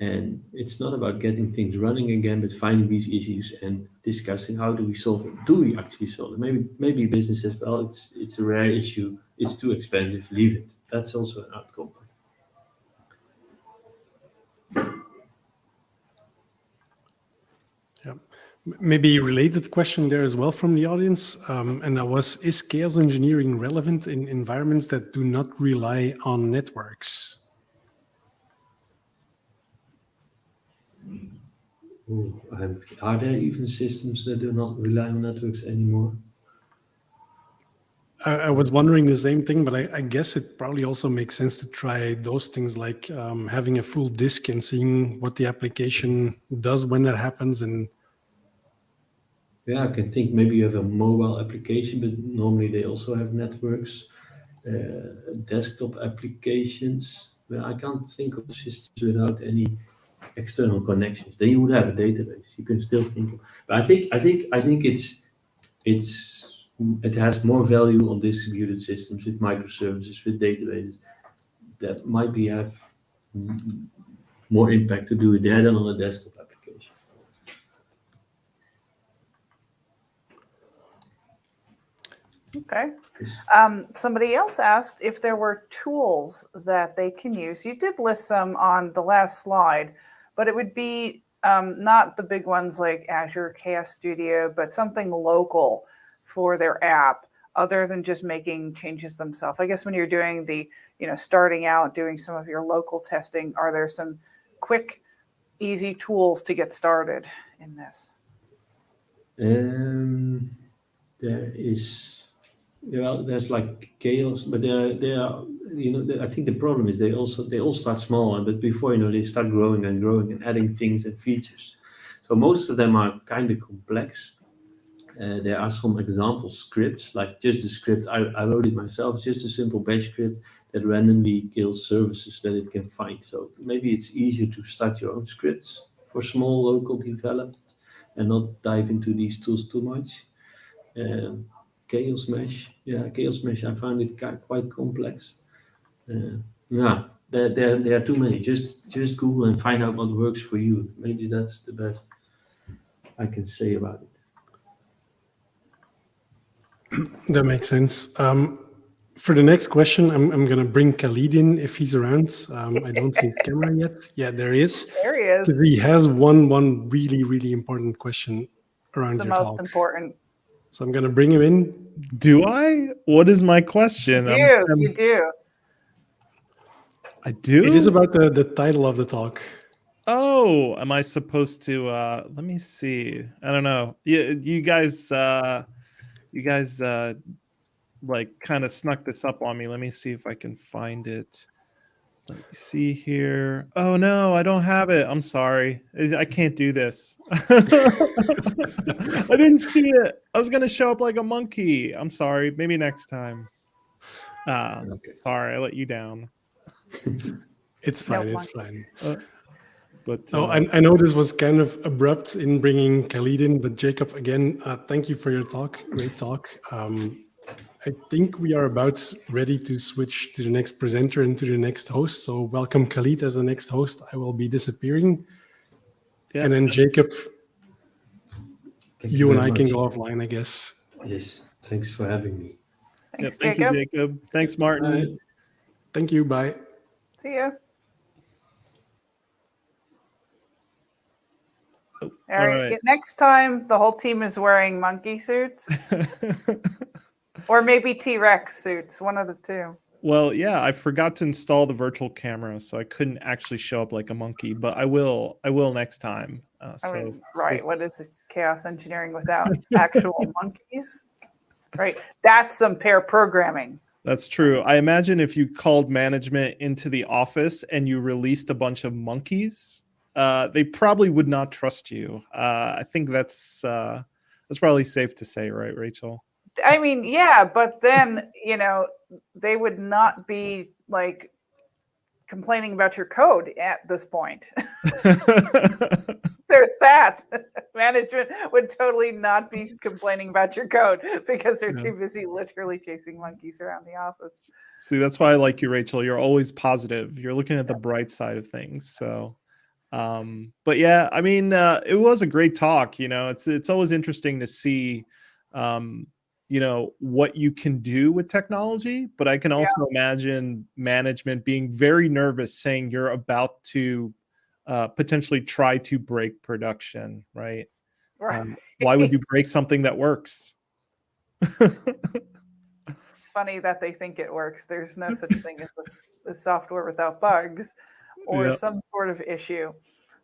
And it's not about getting things running again, but finding these issues and discussing how do we solve it. Do we actually solve it? Maybe business says, well, it's a rare issue, it's too expensive, leave it. That's also an outcome. Yeah, maybe a related question there as well from the audience, and that was: is chaos engineering relevant in environments that do not rely on networks? Are there even systems that do not rely on networks anymore? I was wondering the same thing, but I guess it probably also makes sense to try those things, like having a full disk and seeing what the application does when that happens. And yeah, I can think maybe you have a mobile application, but normally they also have networks. Desktop applications. Well, I can't think of systems without any external connections. Then you would have a database. You can still think of, but I think it has more value on distributed systems with microservices, with databases that might have more impact to do it there than on a desktop application. Okay. Somebody else asked if there were tools that they can use. You did list some on the last slide, but it would be not the big ones like Azure Chaos Studio, but something local for their app, other than just making changes themselves. I guess when you're doing starting out, doing some of your local testing, are there some quick, easy tools to get started in this? There is Well, there's like chaos, but they are, I think the problem is they all start small, but before, they start growing and growing and adding things and features. So most of them are kind of complex. There are some example scripts, like just the script, I wrote it myself, just a simple bash script that randomly kills services that it can find. So maybe it's easier to start your own scripts for small local development and not dive into these tools too much. Chaos Mesh, I found it quite complex. Yeah, there are too many. Just Google and find out what works for you. Maybe that's the best I can say about it. That makes sense. For the next question, I'm going to bring Khalid in if he's around. I don't see his camera yet. Yeah, there he is. There he is. He has one really, really important question around It's the your most talk. important. So I'm going to bring him in. Do I? What is my question? You do. I do? It is about the title of the talk. Oh, am I supposed to let me see. I don't know. You guys like kind of snuck this up on me. Let me see if I can find it. Let me see here. Oh no, I don't have it. I'm sorry. I can't do this. I didn't see it. I was gonna show up like a monkey. I'm sorry. Maybe next time. Okay. Sorry, I let you down. It's fine. No, it's fine. But I know this was kind of abrupt in bringing Khalid in, but Jacob, again, thank you for your talk. Great talk. I think we are about ready to switch to the next presenter and to the next host. So welcome Khalid as the next host. I will be disappearing. yeah. And then Jacob, Thank you and very I can much. go offline, I guess. Yes, thanks for having me. Thanks, Thank Jacob. you, Jacob. Thanks, Martin. Thank you. Bye. See ya. Oh, All right. Next time, the whole team is wearing monkey suits. Or maybe T-Rex suits, one of the two. Well, yeah, I forgot to install the virtual camera, so I couldn't actually show up like a monkey, but I will next time. Right. What is chaos engineering without actual monkeys? Right. That's some pair programming. That's true. I imagine if you called management into the office and you released a bunch of monkeys, they probably would not trust you. I think that's probably safe to say, right, Rachel? I mean, yeah, but then, they would not be like complaining about your code at this point. There's that. Management would totally not be complaining about your code because they're too busy literally chasing monkeys around the office. See, that's why I like you, Rachel. You're always positive. You're looking at the bright side of things. So, but yeah, I mean, it was a great talk. It's always interesting to see, what you can do with technology, but I can also imagine management being very nervous saying you're about to potentially try to break production, right? Why would you break something that works? It's funny that they think it works. There's no such thing as this software without bugs or some sort of issue.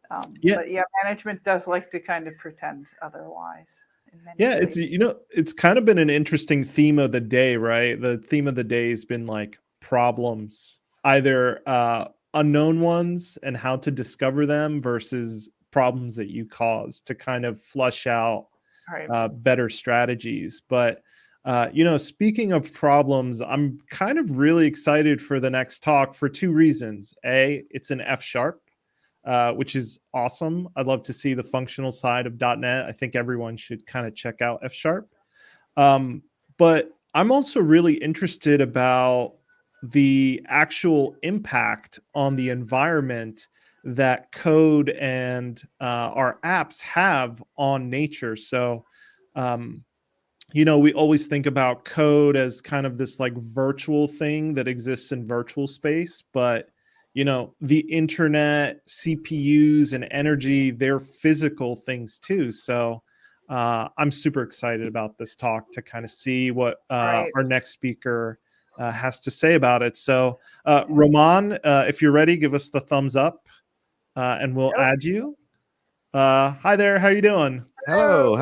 But yeah, management does like to kind of pretend otherwise. Yeah, it's kind of been an interesting theme of the day, right? The theme of the day has been like problems, either unknown ones and how to discover them versus problems that you cause to kind of flush out better strategies. But speaking of problems, I'm kind of really excited for the next talk for two reasons. A, it's an F#. Which is awesome. I'd love to see the functional side of .NET. I think everyone should kind of check out F#. But I'm also really interested about the actual impact on the environment that code and our apps have on nature. So, we always think about code as kind of this like virtual thing that exists in virtual space, but the internet, CPUs, and energy, they're physical things too. So I'm super excited about this talk to kind of see what our next speaker has to say about it. So Roman, if you're ready, give us the thumbs up and we'll add you. Hi there. How are you doing? Hello.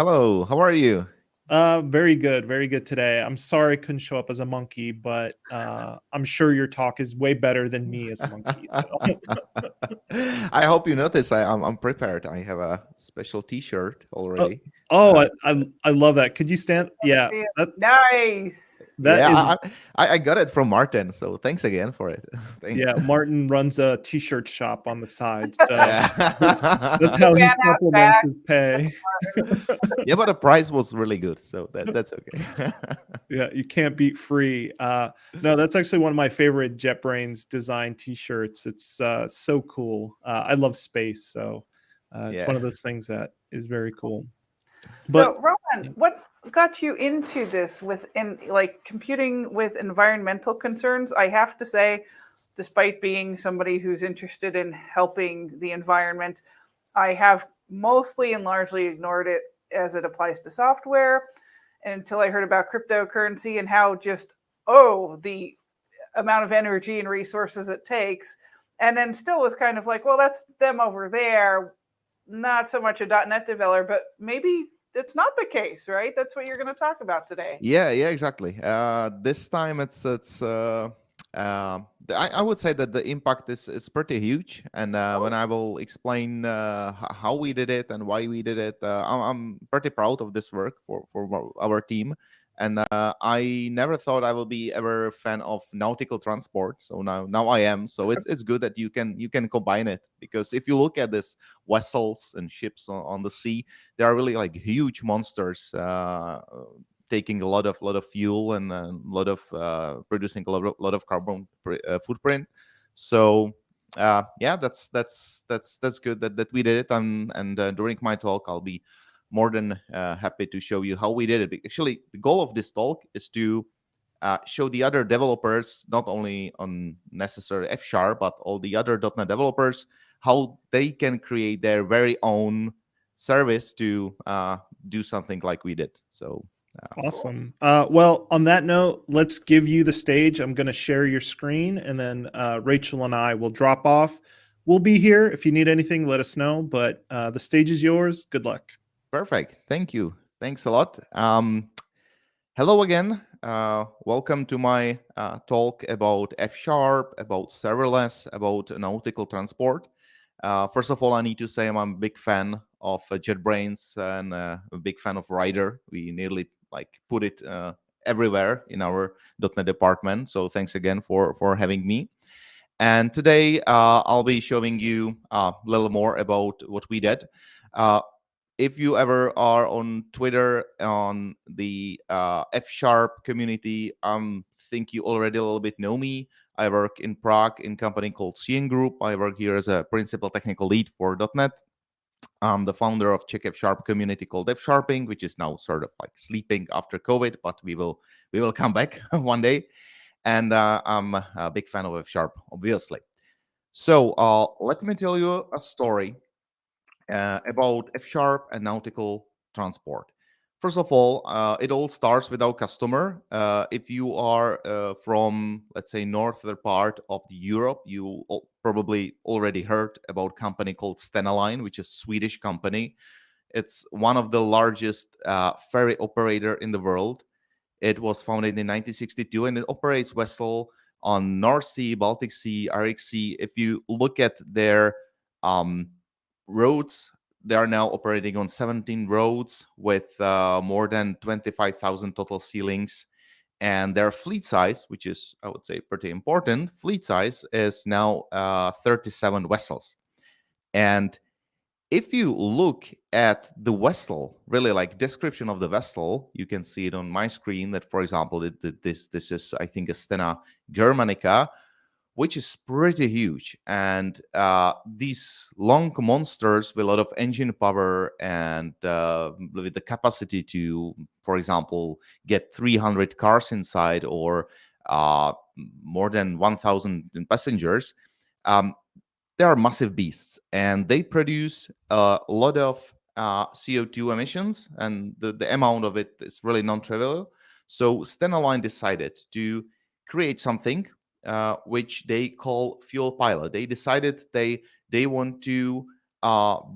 How are you? Very good today. I'm sorry I couldn't show up as a monkey, but I'm sure your talk is way better than me as a monkey. So. I hope you notice I'm prepared. I have a special T-shirt already. I love that. Could you stand? Yeah, nice. I got it from Martin. So thanks again for it. Yeah, Martin runs a T-shirt shop on the side. So that's how he supplements his pay. Yeah, but the price was really good, so that's okay. Yeah, you can't beat free. No, that's actually one of my favorite JetBrains design T-shirts. It's so cool. I love space, so it's one of those things that is very cool. So, Roman, what got you into this computing with environmental concerns? I have to say, despite being somebody who's interested in helping the environment, I have mostly and largely ignored it as it applies to software until I heard about cryptocurrency and how the amount of energy and resources it takes. And then still was kind of like, well, that's them over there. Not so much a .NET developer, but maybe it's not the case, right? That's what you're going to talk about today. Yeah, exactly. This time I would say that the impact is pretty huge, and when I will explain how we did it and why we did it, I'm pretty proud of this work for our team. And I never thought I will be ever a fan of nautical transport, so now I am. So it's good that you can combine it, because if you look at this vessels and ships on the sea, they are really like huge monsters. Taking a lot of fuel and a lot of producing a lot of carbon footprint. So that's good that we did it. And during my talk, I'll be more than happy to show you how we did it. Actually, the goal of this talk is to show the other developers, not only on necessary F#, but all the other .NET developers, how they can create their very own service to do something like we did. So. Awesome. Well, on that note, let's give you the stage. I'm going to share your screen, and then Rachel and I will drop off. We'll be here. If you need anything, let us know. But the stage is yours. Good luck. Perfect. Thank you. Thanks a lot. Hello again. Welcome to my talk about F#, about serverless, about nautical transport. First of all, I need to say I'm a big fan of JetBrains and a big fan of Rider. We nearly put it everywhere in our .NET department. So thanks again for having me. And today I'll be showing you a little more about what we did. If you ever are on Twitter on the F# community, think you already a little bit know me. I work in Prague in a company called CN Group. I work here as a principal technical lead for .NET. I'm the founder of Czech F# community called F#ing, which is now sort of like sleeping after COVID, but we will come back one day. And I'm a big fan of F#, obviously. So let me tell you a story about F# and nautical transport. First of all, it all starts with our customer. If you are from, let's say, northern part of Europe, you probably already heard about a company called Stena Line, which is a Swedish company. It's one of the largest ferry operator in the world. It was founded in 1962, and it operates vessel on North Sea, Baltic Sea, Arctic Sea. If you look at their roads, they are now operating on 17 roads with more than 25,000 total ceilings. And their fleet size, which is, I would say, pretty important, fleet size is now 37 vessels. And if you look at the vessel, really like description of the vessel, you can see it on my screen that, for example, this is, I think, a Stena Germanica, which is pretty huge. And these long monsters with a lot of engine power and with the capacity to, for example, get 300 cars inside or more than 1,000 passengers, they are massive beasts, and they produce a lot of CO2 emissions, and the amount of it is really non-trivial. So Stena Line decided to create something which they call Fuel Pilot. They decided they want to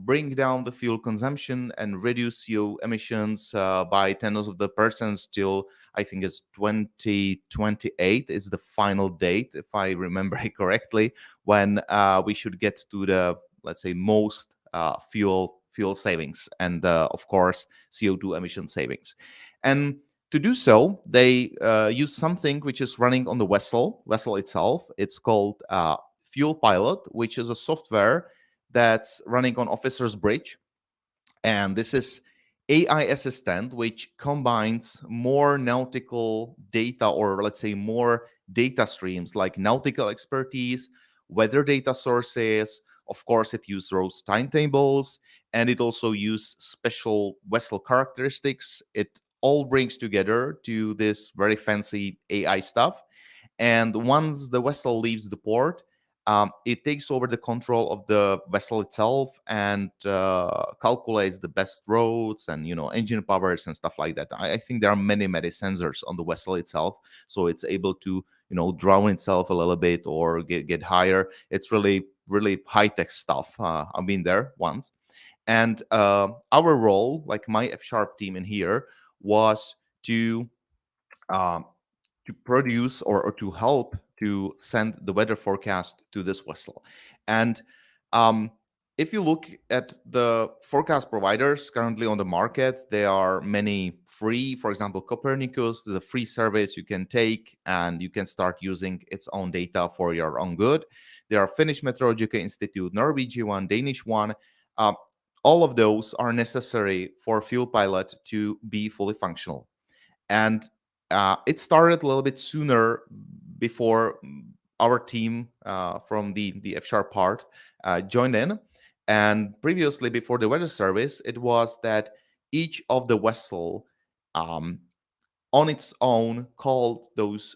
bring down the fuel consumption and reduce CO emissions by tens of the percents till I think it's 2028 is the final date, if I remember it correctly, when we should get to the, let's say, most fuel savings and of course CO2 emission savings. And to do so, they use something which is running on the vessel itself. It's called Fuel Pilot, which is a software that's running on Officer's Bridge. And this is AI assistant, which combines more nautical data, or let's say more data streams like nautical expertise, weather data sources. Of course, it uses route timetables, and it also uses special vessel characteristics. It all brings together to this very fancy AI stuff. And once the vessel leaves the port, it takes over the control of the vessel itself and calculates the best routes and engine powers and stuff like that. I think there are many sensors on the vessel itself, so it's able to drown itself a little bit or get higher. It's really high tech stuff. I've been there once, and our role, like my F# team in here, was to produce or to help to send the weather forecast to this vessel. And if you look at the forecast providers currently on the market, there are many free. For example, Copernicus is a free service you can take, and you can start using its own data for your own good. There are Finnish Meteorological Institute, Norwegian one, Danish one. All of those are necessary for Fuel Pilot to be fully functional. And it started a little bit sooner before our team from the F# part joined in. And previously, before the weather service, it was that each of the vessel on its own called those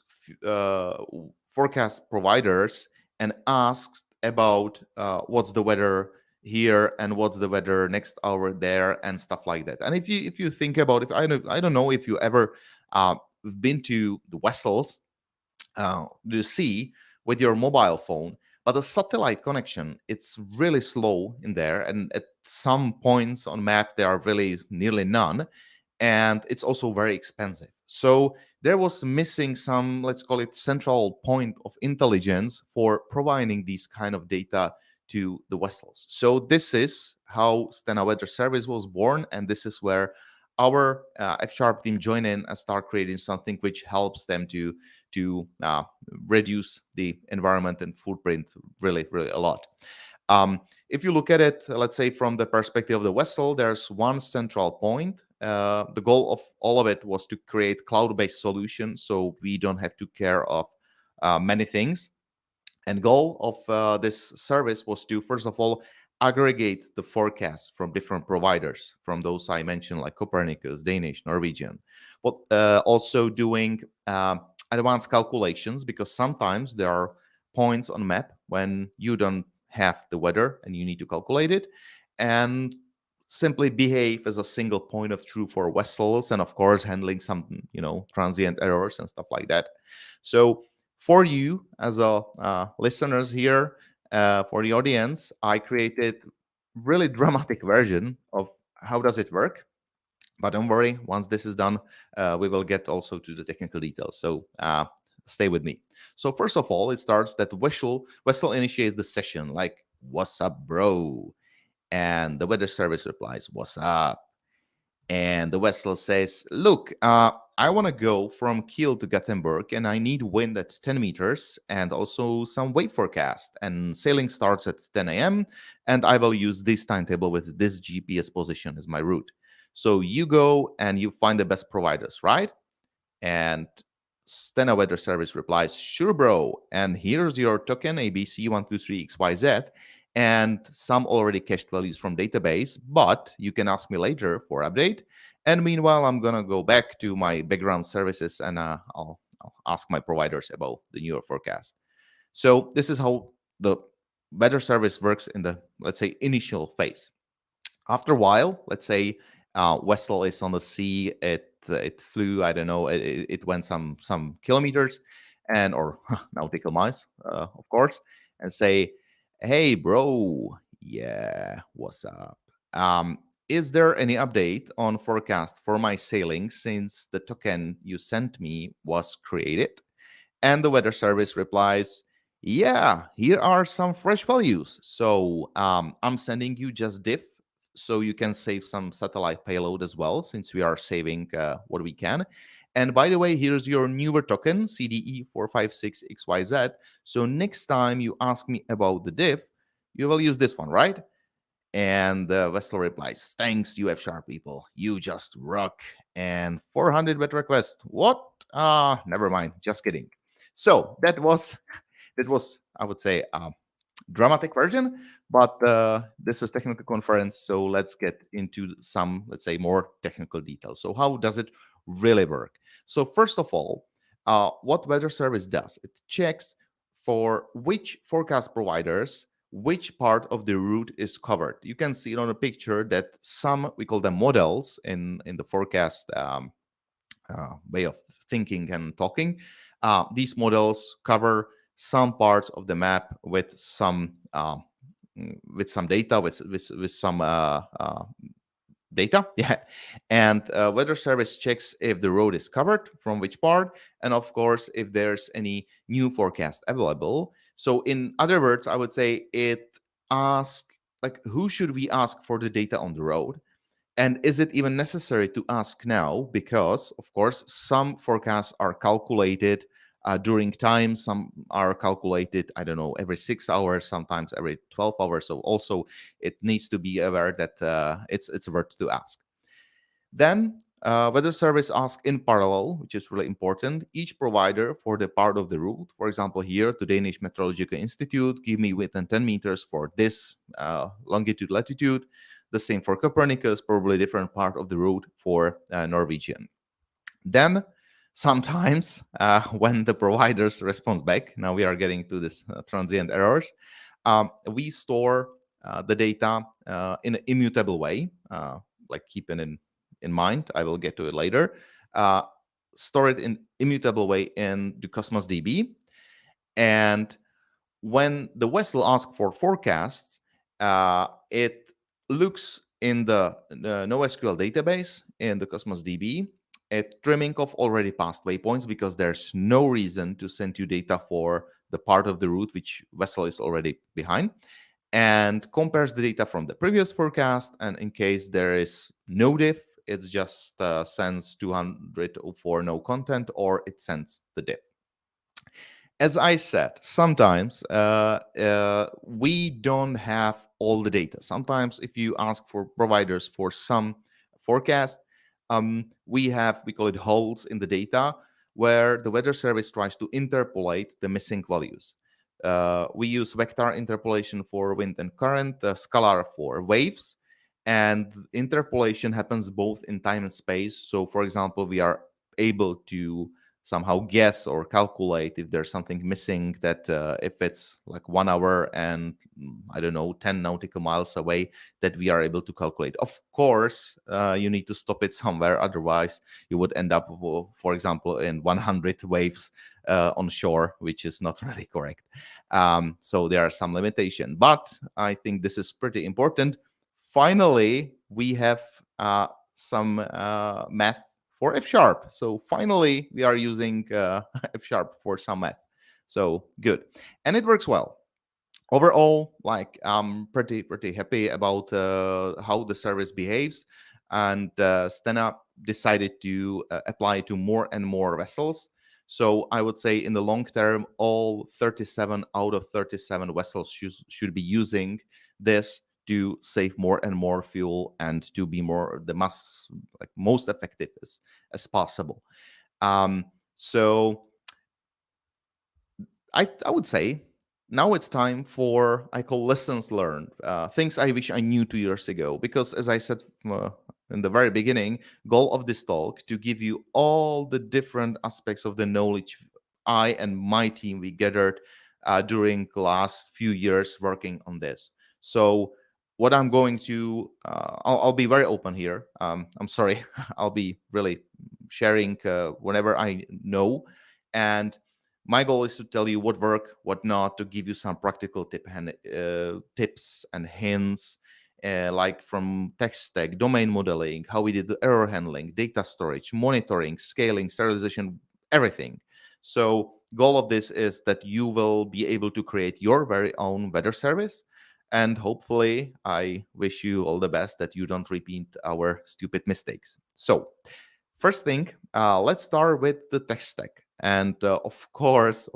forecast providers and asked about what's the weather here and what's the weather next hour there and stuff like that. And if you think about it, I don't know if you ever been to the vessels, the sea with your mobile phone, but the satellite connection, it's really slow in there, and at some points on map there are really nearly none, and it's also very expensive. So there was missing some, let's call it, central point of intelligence for providing these kind of data to the vessels. So this is how Stena Weather Service was born, and this is where our F# team join in and start creating something which helps them to reduce the environment and footprint really a lot. If you look at it, let's say from the perspective of the vessel, there's one central point. The goal of all of it was to create cloud-based solutions, so we don't have to care of many things. And goal of this service was to, first of all, aggregate the forecasts from different providers, from those I mentioned, like Copernicus, Danish, Norwegian, but also doing advanced calculations, because sometimes there are points on map when you don't have the weather and you need to calculate it, and simply behave as a single point of truth for vessels, and of course handling some transient errors and stuff like that. So for you as listeners here, for the audience, I created really dramatic version of how does it work. But don't worry, once this is done, we will get also to the technical details. So stay with me. So first of all, it starts that the vessel initiates the session, like, "What's up, bro?" And the weather service replies, "What's up?" And the vessel says, "Look, I want to go from Kiel to Gothenburg, and I need wind at 10 meters and also some wave forecast. And sailing starts at 10 a.m. And I will use this timetable with this GPS position as my route. So you go and you find the best providers, right?" And Stena Weather Service replies, "Sure, bro. And here's your token ABC123XYZ. And some already cached values from database, but you can ask me later for update. And meanwhile, I'm gonna go back to my background services and I'll ask my providers about the newer forecast." So this is how the weather service works in the, let's say, initial phase. After a while, let's say vessel is on the sea, it flew, I don't know, it went some kilometers and or nautical miles, of course, and say, "Hey, bro, Yeah, what's up? Is there any update on forecast for my sailing since the token you sent me was created? And the weather service replies, yeah, here are some fresh values. So I'm sending you just diff so you can save some satellite payload as well, since we are saving what we can. And by the way, here's your newer token, CDE456XYZ. So next time you ask me about the diff, you will use this one, right? And the vessel replies, thanks, you F# people. You just rock. And 400 bet request. What? Never mind. Just kidding. So that was, I would say, dramatic version, but this is technical conference, so let's get into some, let's say, more technical details. So how does it really work? So first of all, what weather service does, it checks for which forecast providers which part of the route is covered. You can see it on a picture that some, we call them models in the forecast way of thinking and talking. These models cover some parts of the map with some data, with some data, yeah. And weather service checks if the road is covered from which part, and of course if there's any new forecast available. So in other words, I would say it asks, like, who should we ask for the data on the road? And is it even necessary to ask now? Because, of course, some forecasts are calculated during time. Some are calculated, I don't know, every 6 hours, sometimes every 12 hours. So also it needs to be aware that it's worth to ask. Then weather service asks in parallel, which is really important, each provider for the part of the route. For example, here, the Danish Meteorological Institute, give me within 10 meters for this longitude, latitude. The same for Copernicus, probably different part of the route for Norwegian. Then sometimes when the providers respond back, now we are getting to this transient errors, we store the data in an immutable way, like keeping in mind, I will get to it later, store it in immutable way in the Cosmos DB. And when the vessel asks for forecasts, it looks in the NoSQL database in the Cosmos DB at trimming of already past waypoints, because there's no reason to send you data for the part of the route which vessel is already behind, and compares the data from the previous forecast. And in case there is no diff, it just sends 200 for no content, or it sends the diff. As I said, sometimes we don't have all the data. Sometimes if you ask for providers for some forecast, we call it holes in the data, where the weather service tries to interpolate the missing values. We use vector interpolation for wind and current, scalar for waves, and interpolation happens both in time and space. So for example, we are able to somehow guess or calculate if there's something missing, that if it's like 1 hour and I don't know, 10 nautical miles away, that we are able to calculate. Of course, you need to stop it somewhere, otherwise you would end up, for example, in 100 waves on shore, which is not really correct. So there are some limitation, but I think this is pretty important. Finally, we have some math for F#. So finally, we are using F# for some math. So good. And it works well. Overall, like, I'm pretty happy about how the service behaves. And Stena decided to apply to more and more vessels. So I would say in the long term, all 37 out of 37 vessels should be using this to save more and more fuel and to be most effective as possible. So I would say now it's time for, I call lessons learned, things I wish I knew 2 years ago. Because as I said in the very beginning, goal of this talk to give you all the different aspects of the knowledge I and my team we gathered during the last few years working on this. So what I'm going to, I'll be very open here. I'm sorry, I'll be really sharing whenever I know. And My goal is to tell you what work, what not, to give you some practical tips and hints, like from tech stack, domain modeling, how we did the error handling, data storage, monitoring, scaling, serialization, everything. So goal of this is that you will be able to create your very own weather service. And hopefully, I wish you all the best that you don't repeat our stupid mistakes. So first thing, let's start with the tech stack. And of course,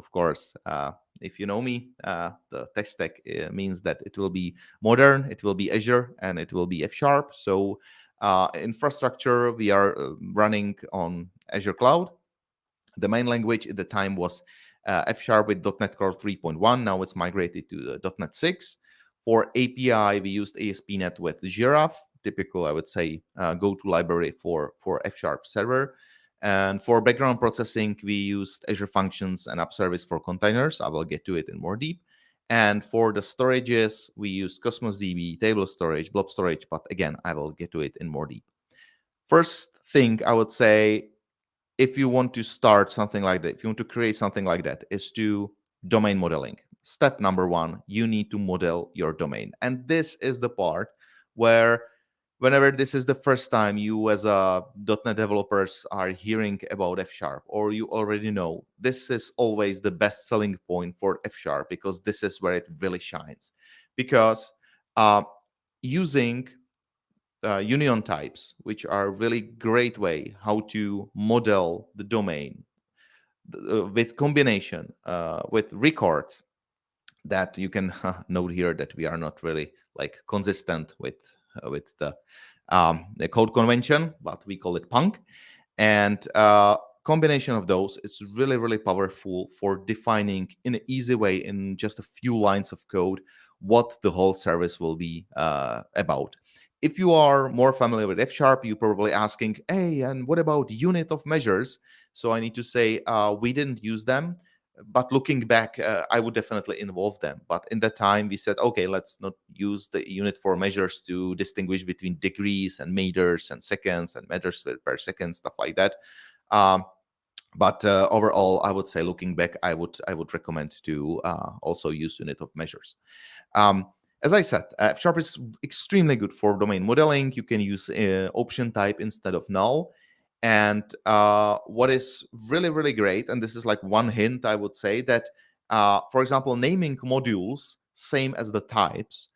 if you know me, the tech stack means that it will be modern, it will be Azure, and it will be F#. So infrastructure, we are running on Azure Cloud. The main language at the time was F# with .NET Core 3.1. Now it's migrated to the .NET 6. For API, we used ASP.NET with Giraffe. Typical, I would say, go-to library for F# server. And for background processing, we used Azure Functions and App Service for containers. I will get to it in more deep. And for the storages, we used Cosmos DB, table storage, blob storage. But again, I will get to it in more deep. First thing I would say, if you want to start something like that, if you want to create something like that, is to domain modeling. Step number one, you need to model your domain. And this is the part where whenever this is the first time you as a .NET developers are hearing about F# or you already know, this is always the best selling point for F# because this is where it really shines. Because using union types, which are a really great way how to model the domain with combination with records, that you can note here that we are not really like consistent with the code convention, but we call it punk. And combination of those, it's really, really powerful for defining in an easy way in just a few lines of code what the whole service will be about. If you are more familiar with F#, you're probably asking, hey, and what about unit of measures? So I need to say we didn't use them. But looking back, I would definitely involve them. But in that time, we said, okay, let's not use the unit for measures to distinguish between degrees and meters and seconds and meters per second, stuff like that. But overall, I would say, looking back, I would recommend to also use unit of measures. As I said, F# is extremely good for domain modeling. You can use option type instead of null. And what is really, really great, and this is like one hint, I would say, that, for example, naming modules, same as the types,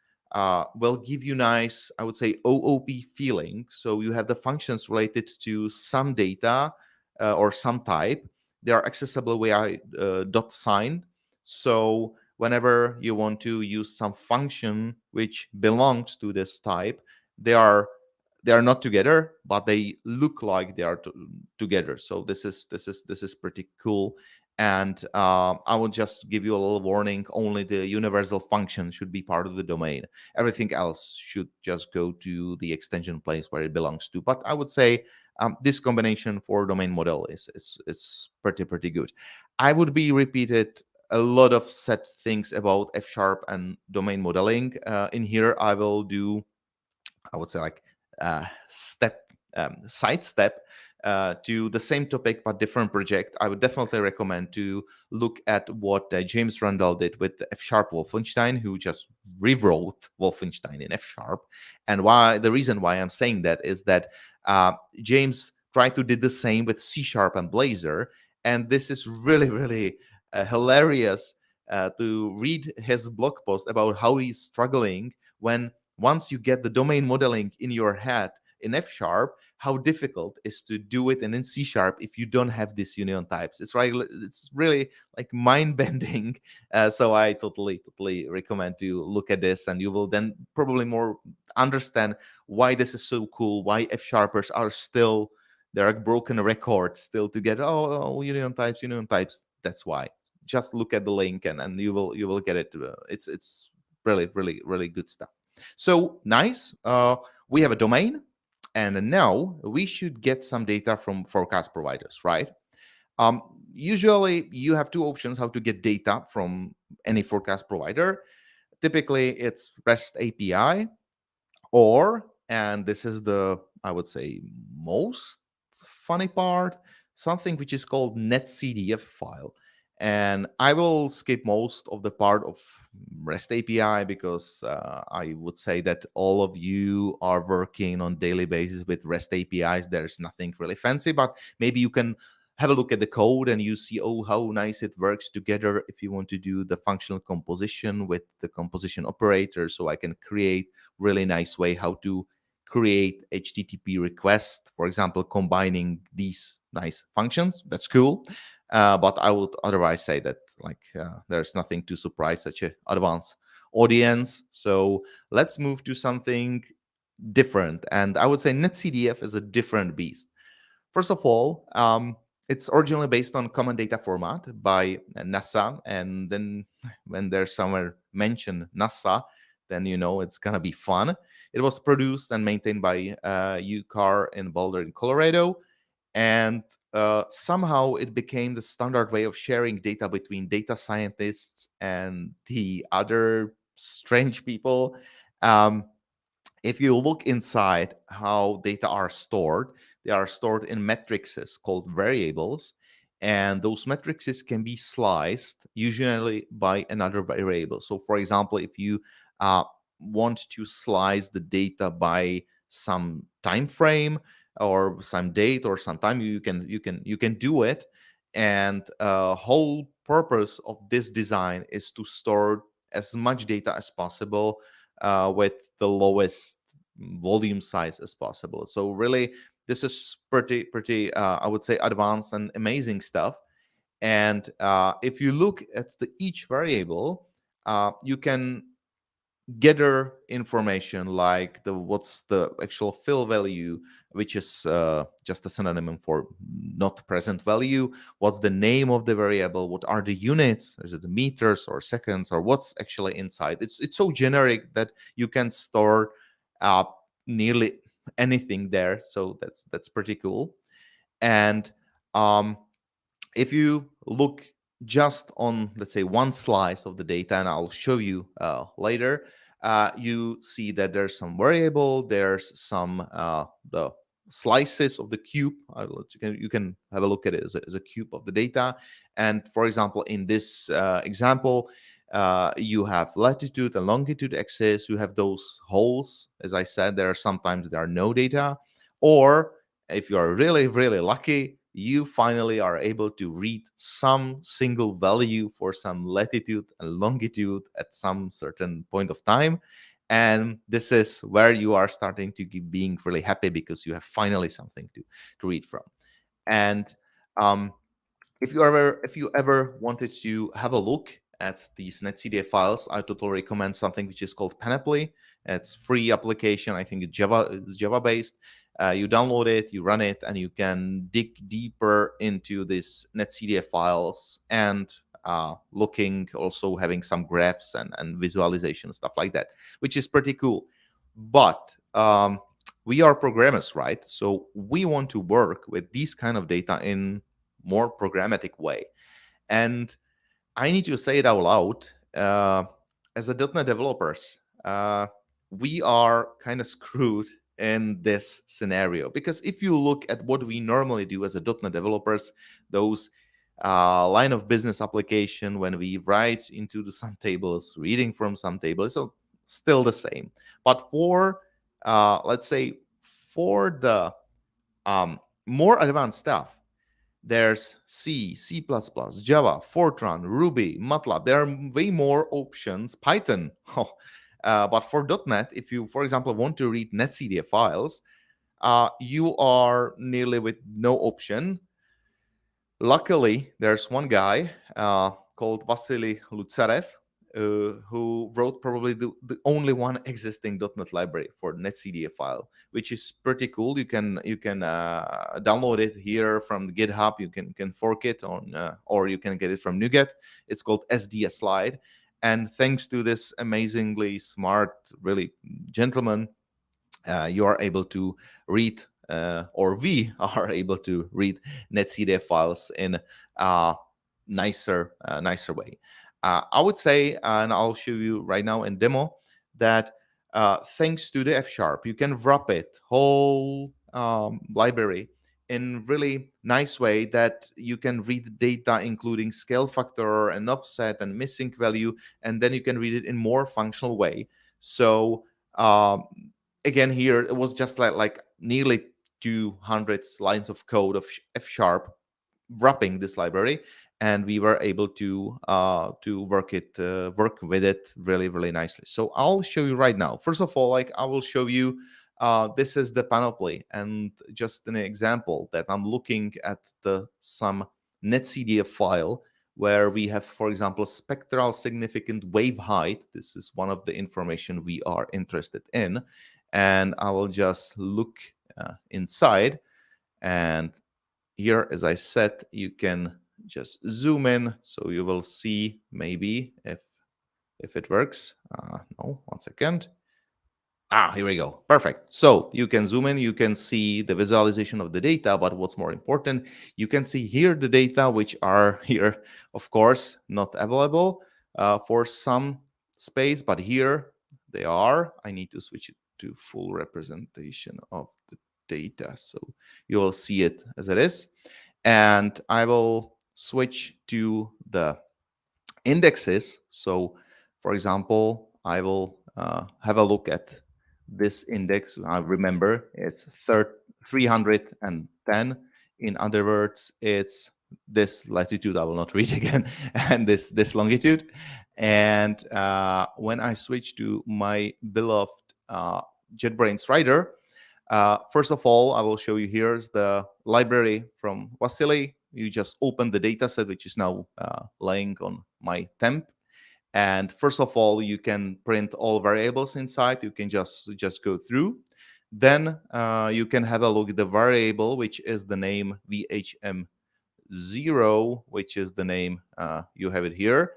will give you nice, I would say, OOP feeling. So you have the functions related to some data or some type. They are accessible via .sign. So whenever you want to use some function which belongs to this type, they are not together, but they look like they are together. So this is pretty cool. And I will just give you a little warning: only the universal function should be part of the domain. Everything else should just go to the extension place where it belongs to. But I would say this combination for domain model is pretty good. I would be repeated a lot of set things about F# and domain modeling. In here, I will do, I would say, like side step to the same topic but different project. I would definitely recommend to look at what James Randall did with F# Wolfenstein, who just rewrote Wolfenstein in F#. And the reason why I'm saying that is that James tried to do the same with C# and Blazor, and this is really, really hilarious to read his blog post about how he's struggling when once you get the domain modeling in your head in F#, how difficult it is to do it in C# if you don't have these union types. It's really like mind-bending. So I totally recommend to look at this, and you will then probably more understand why this is so cool, why F#ers are still, they're a broken record still to get, union types. That's why. Just look at the link and you will get it. It's really, really, really good stuff. So nice. We have a domain, and now we should get some data from forecast providers, right? Usually you have two options how to get data from any forecast provider. Typically it's REST API, or, and this is the, I would say, most funny part, something which is called netcdf file. And I will skip most of the part of REST API because I would say that all of you are working on daily basis with REST APIs. There's nothing really fancy, but maybe you can have a look at the code and you see, oh, how nice it works together if you want to do the functional composition with the composition operator. So I can create really nice way how to create HTTP requests, for example, combining these nice functions. That's cool. But I would otherwise say that there's nothing to surprise such an advanced audience. So let's move to something different. And I would say NetCDF is a different beast. First of all, it's originally based on common data format by NASA. And then when there's somewhere mentioned NASA, then you know it's going to be fun. It was produced and maintained by UCAR in Boulder in Colorado. And somehow it became the standard way of sharing data between data scientists and the other strange people. If you look inside how data are stored, they are stored in matrices called variables. And those matrices can be sliced usually by another variable. So for example, if you want to slice the data by some time frame or some date or some time, you can do it. And whole purpose of this design is to store as much data as possible with the lowest volume size as possible. So really, this is pretty I would say advanced and amazing stuff. And if you look at each variable, you can gather information like what's the actual fill value, which is just a synonym for not present value. What's the name of the variable? What are the units? Is it the meters or seconds or what's actually inside? It's so generic that you can store nearly anything there. So that's pretty cool. And if you look just on, let's say, one slice of the data, and I'll show you later, you see that there's some variable, there's some the slices of the cube. You can have a look at it as a cube of the data. And for example, in this example, you have latitude and longitude axis. You have those holes. As I said, sometimes there are no data. Or if you are really, really lucky, you finally are able to read some single value for some latitude and longitude at some certain point of time. And this is where you are starting to being really happy because you have finally something to read from. And if you ever wanted to have a look at these NetCDF files, I totally recommend something which is called Panoply. It's free application. I think it's Java based. You download it, you run it, and you can dig deeper into these NetCDF files and also having some graphs and visualization, stuff like that, which is pretty cool. But we are programmers, right? So we want to work with these kind of data in more programmatic way. And I need to say it out loud. As a .NET developers, we are kind of screwed in this scenario, because if you look at what we normally do as a .NET developers, those line of business application, when we write into some tables, reading from some tables, so still the same. But for let's say for the more advanced stuff, there's C, C++, Java, Fortran, Ruby, MATLAB. There are way more options. Python. But for .NET, if you, for example, want to read NetCDF files, you are nearly with no option. Luckily, there's one guy called Vasily Lutsarev who wrote probably the only one existing .NET library for NetCDF file, which is pretty cool. You can download it here from the GitHub. You can fork it on, or you can get it from NuGet. It's called SDSlide. And thanks to this amazingly smart, really gentleman, you are able to read, or we are able to read NetCDF files in a nicer way. I would say, and I'll show you right now in demo, that thanks to the F#, you can wrap it whole library in really nice way that you can read data, including scale factor and offset and missing value, and then you can read it in more functional way. So again, here it was just like nearly 200 lines of code of F# wrapping this library, and we were able to work with it really nicely. So I'll show you right now. First of all, I will show you this is the panoply, and just an example that I'm looking at some netcdf file where we have, for example, spectral significant wave height. This is one of the information we are interested in, and I will just look inside, and here, as I said, you can just zoom in, so you will see maybe if it works. No, 1 second. Here we go. Perfect. So you can zoom in, you can see the visualization of the data, but what's more important, you can see here the data which are here, of course, not available for some space, but here they are. I need to switch it to full representation of the data, so you will see it as it is. And I will switch to the indexes. So, for example, I will have a look at this index. I remember it's 310. In other words, it's this latitude. I will not read again, and this longitude. And when I switch to my beloved JetBrains writer, first of all, I will show you here's the library from Vasily. You just open the data set, which is now laying on my temp. And first of all, you can print all variables inside. You can just go through. Then you can have a look at the variable, which is the name VHM0, which is the name you have it here.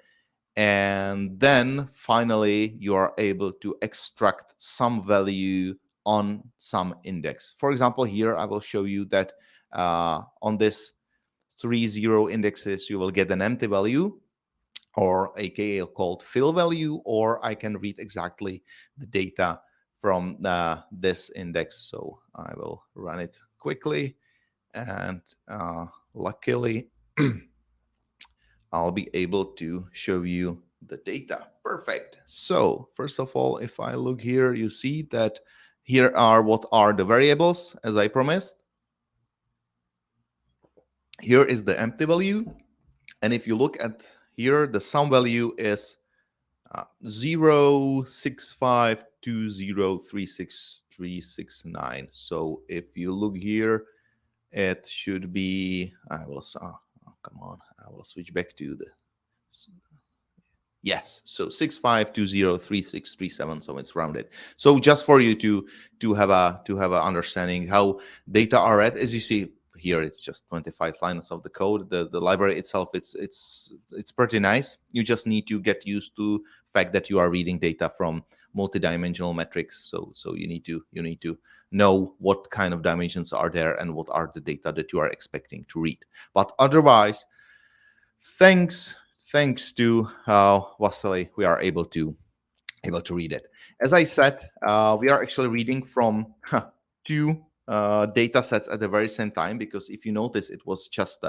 And then finally, you are able to extract some value on some index. For example, here I will show you that on this 30 indexes, you will get an empty value, or aka called fill value, or I can read exactly the data from this index. So I will run it quickly, and luckily I'll be able to show you the data. Perfect. So first of all, if I look here, you see that here are what are the variables, as I promised. Here is the empty value. And if you look at here, the sum value is 0.65203639. So if you look here, it should be, I will switch back to the, yes, so 65203637, so it's rounded. So just for you to have a understanding how data are read, as you see here, it's just 25 lines of the code. The library itself, it's pretty nice. You just need to get used to the fact that you are reading data from multidimensional metrics. So you need to know what kind of dimensions are there and what are the data that you are expecting to read. But otherwise, thanks to Vasily, we are able to read it. As I said, we are actually reading from two data sets at the very same time, because if you notice, it was just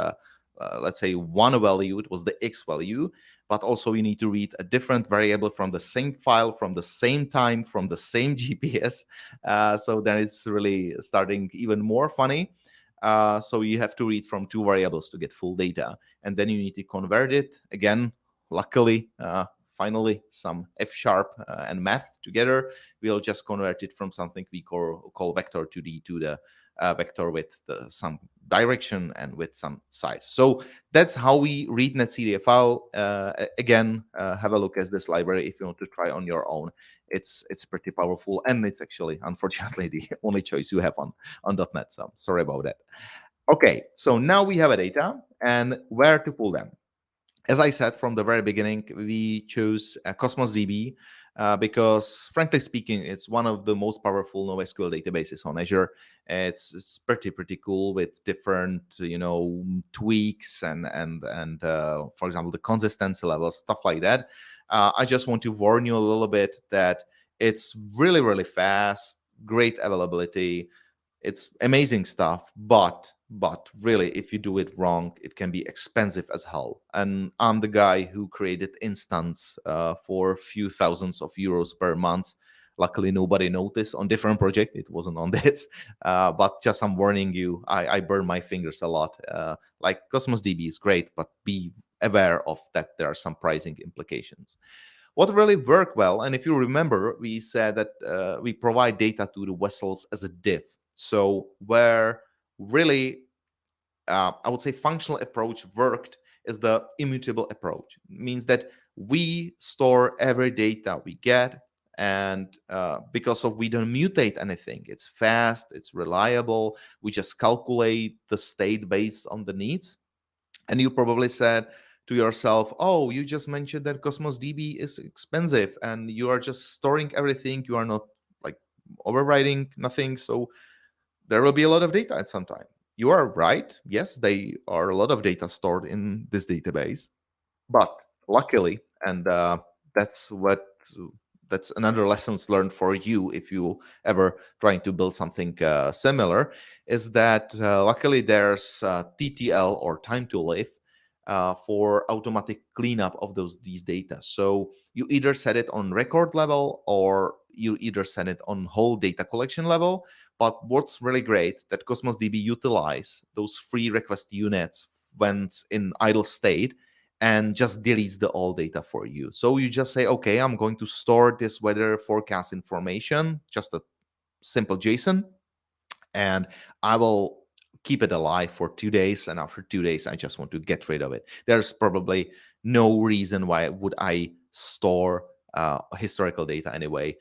let's say one value, it was the X value, but also you need to read a different variable from the same file, from the same time, from the same GPS. So then it's really starting even more funny. So you have to read from two variables to get full data, and then you need to convert it again. Luckily, finally, some F# and math together, we'll just convert it from something we call vector to the vector with some direction and with some size. So that's how we read netcdf file. Again, have a look at this library if you want to try on your own. It's pretty powerful, and it's actually, unfortunately, the only choice you have on .NET. So sorry about that. Okay, so now we have a data and where to pull them. As I said from the very beginning, we chose Cosmos DB because, frankly speaking, it's one of the most powerful NoSQL databases on Azure. It's pretty cool with different tweaks and for example, the consistency levels, stuff like that. I just want to warn you a little bit that it's really fast, great availability. It's amazing stuff, but but really, if you do it wrong, it can be expensive as hell. And I'm the guy who created instance for a few thousands of euros per month. Luckily, nobody noticed on different project. It wasn't on this, but just I'm warning you, I burn my fingers a lot. Like Cosmos DB is great, but be aware of that there are some pricing implications. What really worked well, and if you remember, we said that we provide data to the vessels as a div. So where really, I would say functional approach worked is the immutable approach. It means that we store every data we get, and because of we don't mutate anything, it's fast, it's reliable. We just calculate the state based on the needs. And you probably said to yourself, oh, you just mentioned that Cosmos DB is expensive and you are just storing everything. You are not like overriding nothing. So there will be a lot of data at some time. You are right. Yes, they are a lot of data stored in this database. But luckily, and that's another lessons learned for you if you ever trying to build something similar, is that luckily there's TTL or time to live for automatic cleanup of these data. So you either set it on record level or you either set it on whole data collection level. But what's really great that Cosmos DB utilize those free request units when it's in idle state and just deletes the all data for you. So you just say, okay, I'm going to store this weather forecast information, just a simple JSON, and I will keep it alive for 2 days. And after 2 days, I just want to get rid of it. There's probably no reason why would I store historical data anyway.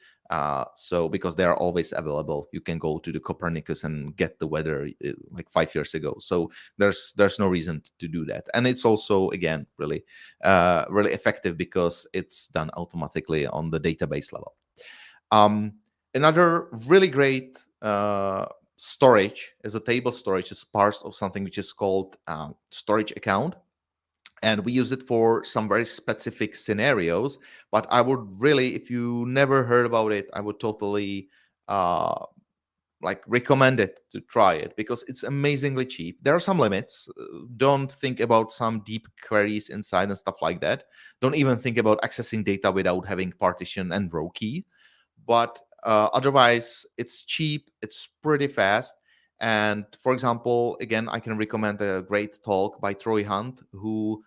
So because they are always available, you can go to the Copernicus and get the weather like 5 years ago. So there's no reason to do that. And it's also, again, really effective because it's done automatically on the database level. Another really great storage is a table storage is part of something which is called storage account. And we use it for some very specific scenarios. But I would really, if you never heard about it, I would totally recommend it to try it because it's amazingly cheap. There are some limits. Don't think about some deep queries inside and stuff like that. Don't even think about accessing data without having partition and row key. But otherwise, it's cheap. It's pretty fast. And for example, again, I can recommend a great talk by Troy Hunt, who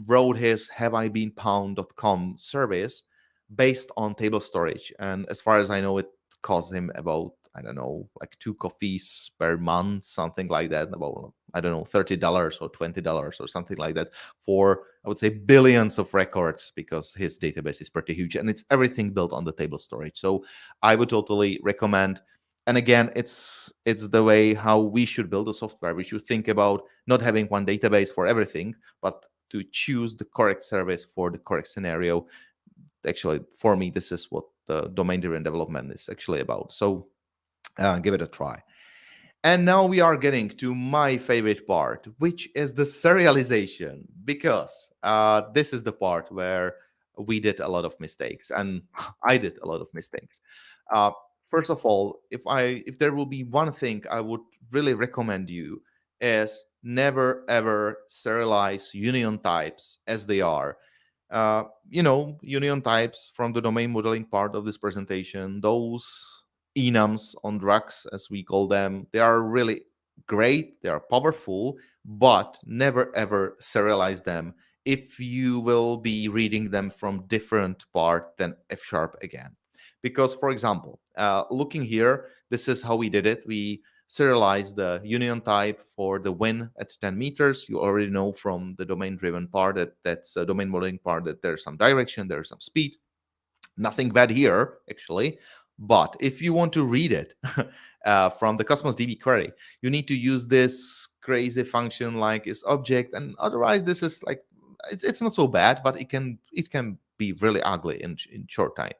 wrote his haveibeenpwned.com service based on table storage. And as far as I know, it cost him about, I don't know, like 2 coffees per month, something like that, about, I don't know, $30 or $20 or something like that for, I would say, billions of records, because his database is pretty huge and it's everything built on the table storage. So I would totally recommend. And again, it's the way how we should build a software. We should think about not having one database for everything, but to choose the correct service for the correct scenario. Actually, for me, this is what the domain-driven development is actually about. So give it a try. And now we are getting to my favorite part, which is the serialization, because this is the part where we did a lot of mistakes, and I did a lot of mistakes. First of all, if there will be one thing I would really recommend you is never ever serialize union types as they are. Union types from the domain modeling part of this presentation, those enums on drugs, as we call them, they are really great, they are powerful, but never ever serialize them if you will be reading them from different part than F# again. Because, for example, looking here, this is how we did it. We serialized the union type for the win at 10 meters. You already know from the domain-driven part that's a domain modeling part that there's some direction, there's some speed. Nothing bad here, actually. But if you want to read it from the Cosmos DB query, you need to use this crazy function like isObject, and otherwise this is like it's not so bad, but it can be really ugly in short time.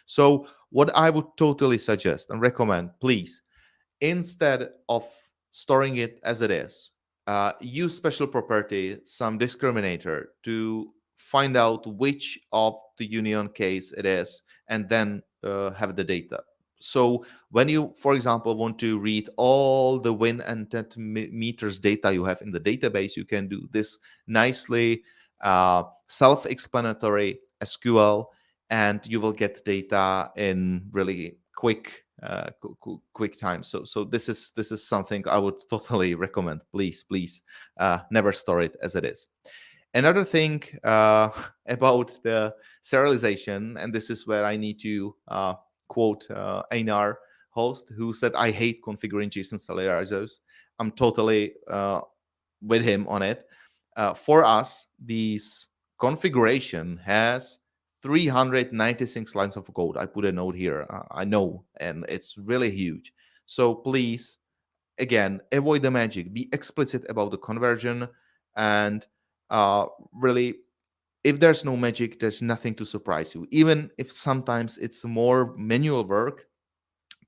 So what I would totally suggest and recommend, please, instead of storing it as it is, use special property, some discriminator to find out which of the union case it is, and then have the data. So when you, for example, want to read all the wind and meters data you have in the database, you can do this nicely, self-explanatory SQL, and you will get data in really quick time. So this is something I would totally recommend. Please never store it as it is. Another thing about the serialization, and this is where I need to quote Einar host, who said, "I hate configuring JSON serializers." I'm totally with him on it. For us, this configuration has 396 lines of code. I put a note here. I know, and it's really huge. So please, again, avoid the magic. Be explicit about the conversion, and really, if there's no magic, there's nothing to surprise you. Even if sometimes it's more manual work,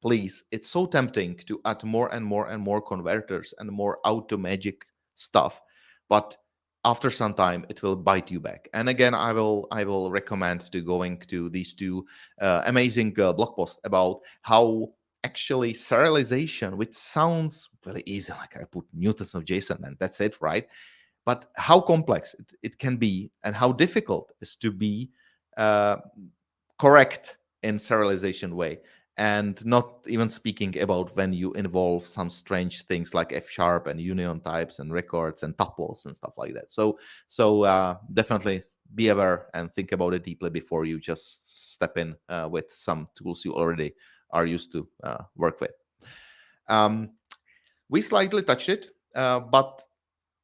please, it's so tempting to add more and more and more converters and more auto magic stuff, but after some time it will bite you back. And again, I will recommend to going to these two amazing blog posts about how actually serialization, which sounds really easy, like I put newtons of JSON and that's it, right? But how complex it can be, and how difficult it is to be correct in serialization way. And not even speaking about when you involve some strange things like F# and union types and records and tuples and stuff like that. So definitely be aware and think about it deeply before you just step in with some tools you already are used to work with. We slightly touched it, but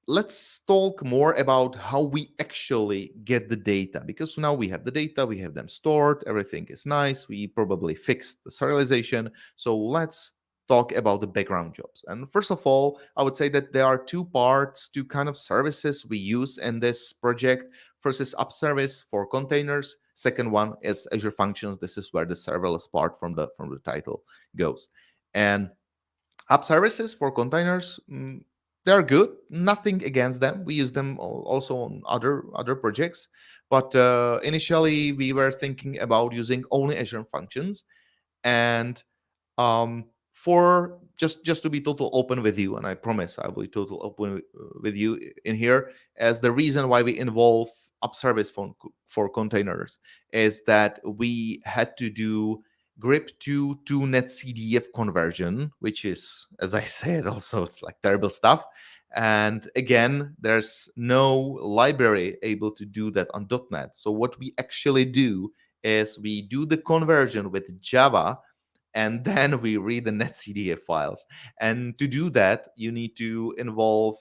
let's talk more about how we actually get the data, because now we have the data, we have them stored, everything is nice, we probably fixed the serialization. So let's talk about the background jobs. And first of all, I would say that there are two parts, two kind of services we use in this project. First is app service for containers. Second one is Azure Functions. This is where the serverless part from the title goes. And app services for containers, they're good, nothing against them. We use them also on other projects, but initially we were thinking about using only Azure Functions. And for just to be total open with you, and I promise I will be total open with you in here, as the reason why we involve app service for containers is that we had to do grep2 to netcdf conversion, which is, as I said, also like terrible stuff. And again, there's no library able to do that on .NET. So what we actually do is we do the conversion with Java, and then we read the netcdf files. And to do that, you need to involve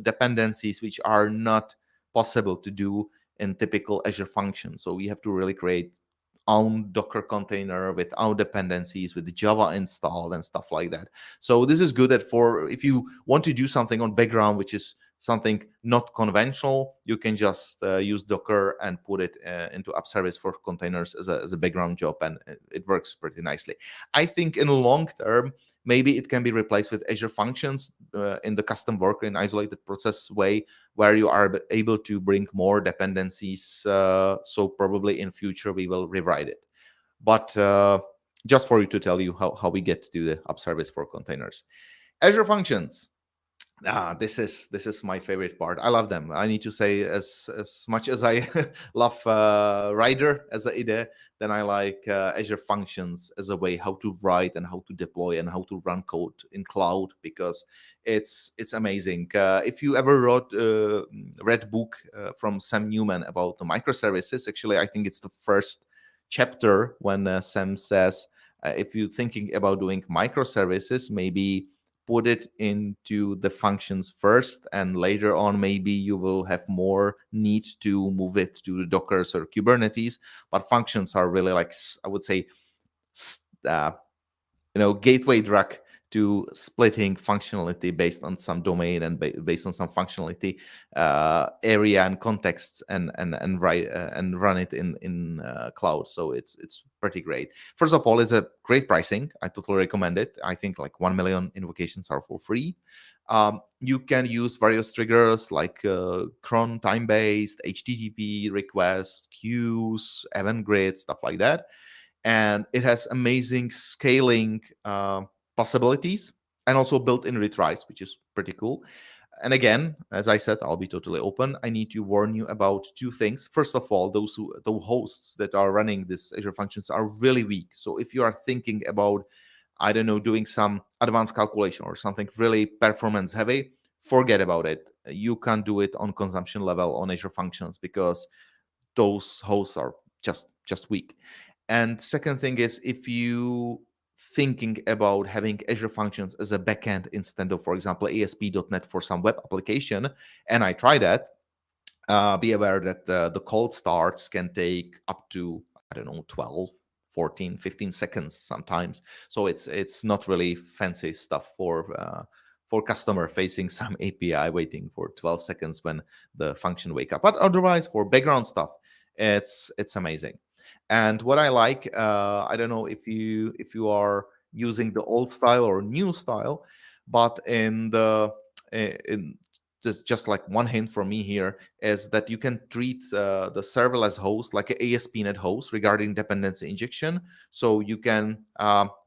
dependencies which are not possible to do in typical Azure Functions. So we have to really create own Docker container with our dependencies, with the Java installed and stuff like that. So this is good that for if you want to do something on background, which is something not conventional, you can just use Docker and put it into app service for containers as a background job, and it works pretty nicely. I think in the long term, maybe it can be replaced with Azure Functions in the custom worker in isolated process way, where you are able to bring more dependencies. So probably in future we will rewrite it. But just for you to tell you how we get to the app service for containers. Azure Functions. This is my favorite part. I love them. I need to say, as much as I love Rider as an IDE, then I like Azure Functions as a way how to write and how to deploy and how to run code in cloud, because it's amazing. If you ever read book from Sam Newman about the microservices, actually I think it's the first chapter when Sam says, if you're thinking about doing microservices, maybe put it into the functions first, and later on maybe you will have more need to move it to the Dockers or Kubernetes. But functions are really, like, I would say, gateway drug to splitting functionality based on some domain and based on some functionality area and contexts, and run it in cloud. So it's pretty great. First of all, it's a great pricing. I totally recommend it. I think like 1 million invocations are for free. You can use various triggers like cron time-based, HTTP requests, queues, event grid, stuff like that. and it has amazing scaling possibilities, and also built-in retries, which is pretty cool. And again, as I said, I'll be totally open. I need to warn you about two things. First of all, the hosts that are running this Azure Functions are really weak. So if you are thinking about, I don't know, doing some advanced calculation or something really performance heavy, forget about it. You can't do it on consumption level on Azure Functions because those hosts are just weak. And second thing is, if you thinking about having Azure Functions as a backend instead of, for example, ASP.NET for some web application, and I try that, be aware that the cold starts can take up to, I don't know, 12, 14, 15 seconds sometimes. So it's not really fancy stuff for customer facing some API waiting for 12 seconds when the function wake up. But otherwise, for background stuff, it's amazing. And what I like, I don't know if you are using the old style or new style, but in just like one hint from me here is that you can treat the serverless host like an ASP.NET host regarding dependency injection. So you can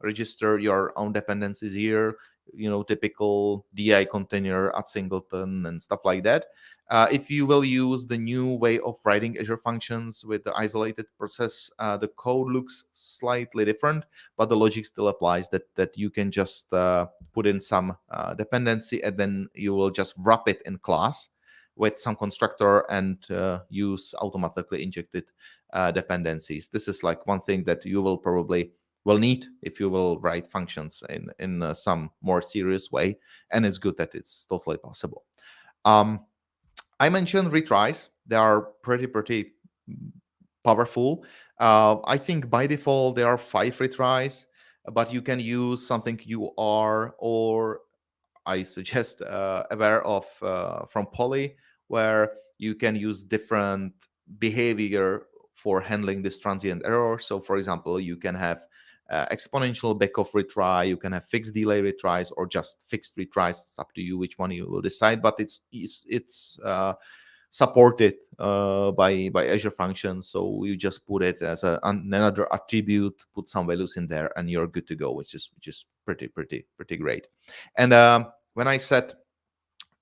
register your own dependencies here, typical DI container at singleton and stuff like that. If you will use the new way of writing Azure Functions with the isolated process, the code looks slightly different, but the logic still applies that you can just put in some dependency, and then you will just wrap it in class with some constructor and use automatically injected dependencies. This is like one thing that you will probably need if you will write functions in some more serious way, and it's good that it's totally possible. I mentioned retries. They are pretty powerful. I think by default there are 5 retries, but you can use something you are, or I suggest aware of from Poly, where you can use different behavior for handling this transient error. So for example, you can have exponential backoff retry, you can have fixed delay retries, or just fixed retries. It's up to you which one you will decide, but it's supported by Azure Functions. So you just put it as another attribute, put some values in there, and you're good to go, which is pretty great. And when I said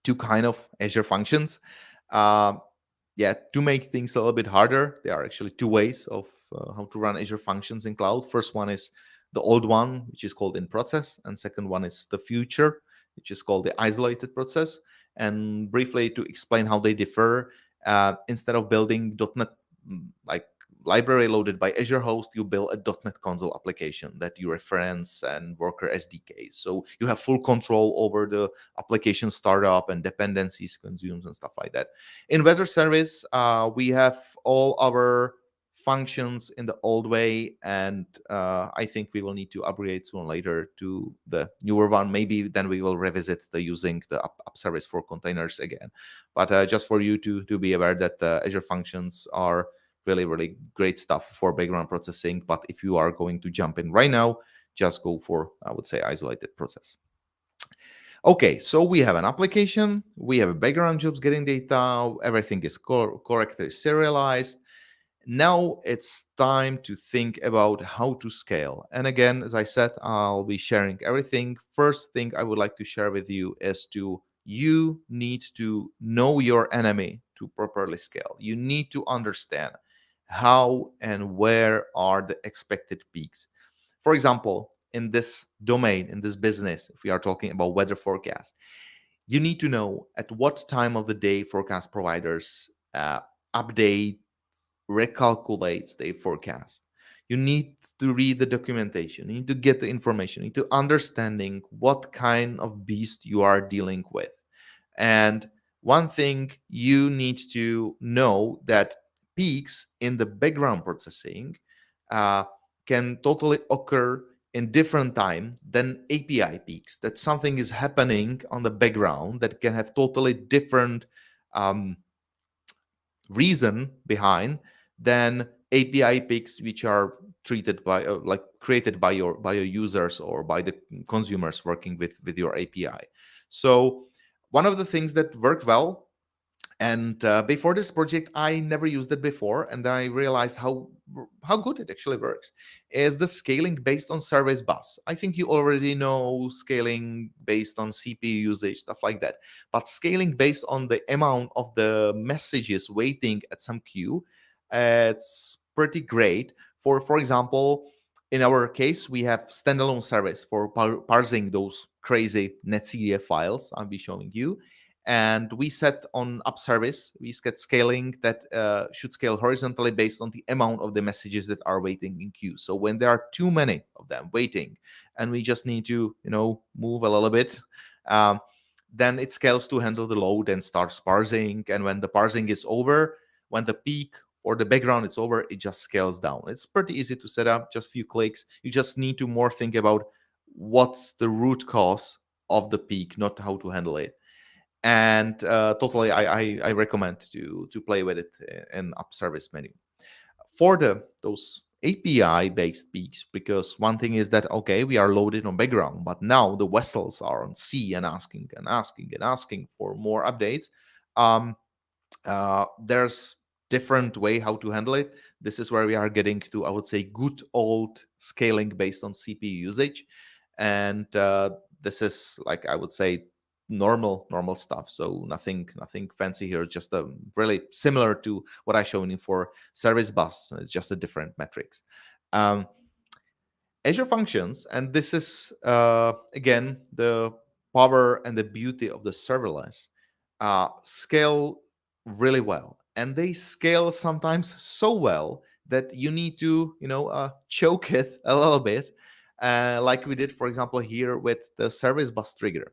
2 kind of Azure Functions, to make things a little bit harder, there are actually 2 ways of how to run Azure Functions in cloud. First one is the old one, which is called in process, and second one is the future, which is called the isolated process. And briefly to explain how they differ, instead of building .NET like library loaded by Azure host, you build a .NET console application that you reference and worker SDKs. So you have full control over the application startup and dependencies, consumes, and stuff like that. In weather service, we have all our functions in the old way, and I think we will need to upgrade sooner or later to the newer one. Maybe then we will revisit using the up service for containers again. But just for you to be aware that Azure Functions are really great stuff for background processing. But if you are going to jump in right now, just go for, I would say, isolated process. Okay, so we have an application, we have a background jobs getting data, everything is correctly serialized. Now it's time to think about how to scale. And again, as I said, I'll be sharing everything. First thing I would like to share with you is you need to know your enemy to properly scale. You need to understand how and where are the expected peaks. For example, in this domain, in this business, if we are talking about weather forecast, you need to know at what time of the day forecast providers update, recalculates their forecast. You need to read the documentation. You need to get the information. You need to understanding what kind of beast you are dealing with. And one thing you need to know that peaks in the background processing can totally occur in different time than API peaks. That something is happening on the background that can have totally different reason behind than API peaks, which are treated by created by your users or by the consumers working with your API. So one of the things that worked well And before this project, I never used it before, and then I realized how good it actually works. Is the scaling based on service bus? I think you already know scaling based on CPU usage, stuff like that. But scaling based on the amount of the messages waiting at some queue, it's pretty great. For example, in our case, we have standalone service for parsing those crazy netcdf files I'll be showing you. And we set on up service, we set scaling that should scale horizontally based on the amount of the messages that are waiting in queue. So when there are too many of them waiting, and we just need to, move a little bit, then it scales to handle the load and starts parsing. And when the parsing is over, when the peak or the background is over, it just scales down. It's pretty easy to set up, just a few clicks. You just need to more think about what's the root cause of the peak, not how to handle it. And totally, I recommend to play with it in up service menu for those API-based peaks, because one thing is that, okay, we are loaded on background, but now the vessels are on sea and asking for more updates. There's different way how to handle it. This is where we are getting to, I would say, good old scaling based on CPU usage. And this is, like, I would say, normal stuff. So nothing fancy here, just really similar to what I shown you for service bus. It's just a different metrics. Azure Functions, and this is again the power and the beauty of the serverless, scale really well, and they scale sometimes so well that you need to choke it a little bit, like we did, for example, here with the service bus trigger.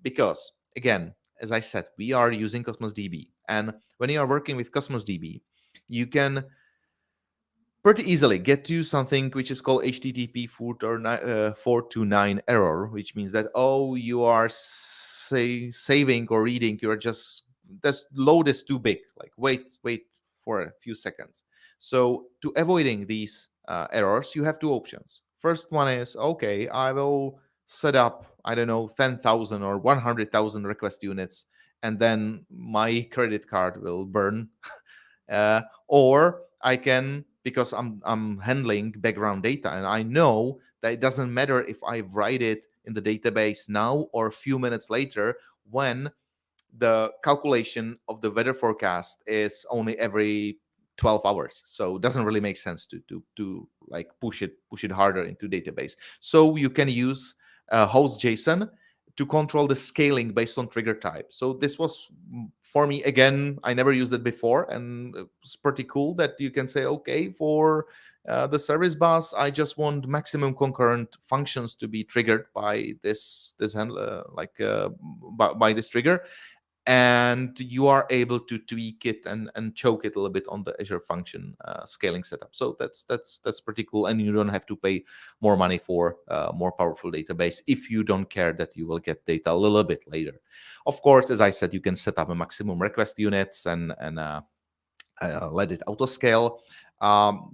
Because again, as I said, we are using Cosmos DB, and when you are working with Cosmos DB, you can pretty easily get to something which is called HTTP 429 error, which means that, you are saving or reading, you're just, this load is too big, like wait for a few seconds. So to avoiding these errors, you have two options. First one is, okay, I will set up, I don't know, 10,000 or 100,000 request units, and then my credit card will burn. Or I can, because I'm handling background data, and I know that it doesn't matter if I write it in the database now or a few minutes later, when the calculation of the weather forecast is only every 12 hours. So it doesn't really make sense to like push it harder into database. So you can use host JSON to control the scaling based on trigger type. So this was, for me, again, I never used it before, and it's pretty cool that you can say, okay, for the service bus, I just want maximum concurrent functions to be triggered by this handler, by this trigger. And you are able to tweak it and choke it a little bit on the Azure function scaling setup. So that's pretty cool, and you don't have to pay more money for more powerful database if you don't care that you will get data a little bit later. Of course, as I said, you can set up a maximum request units and let it auto scale.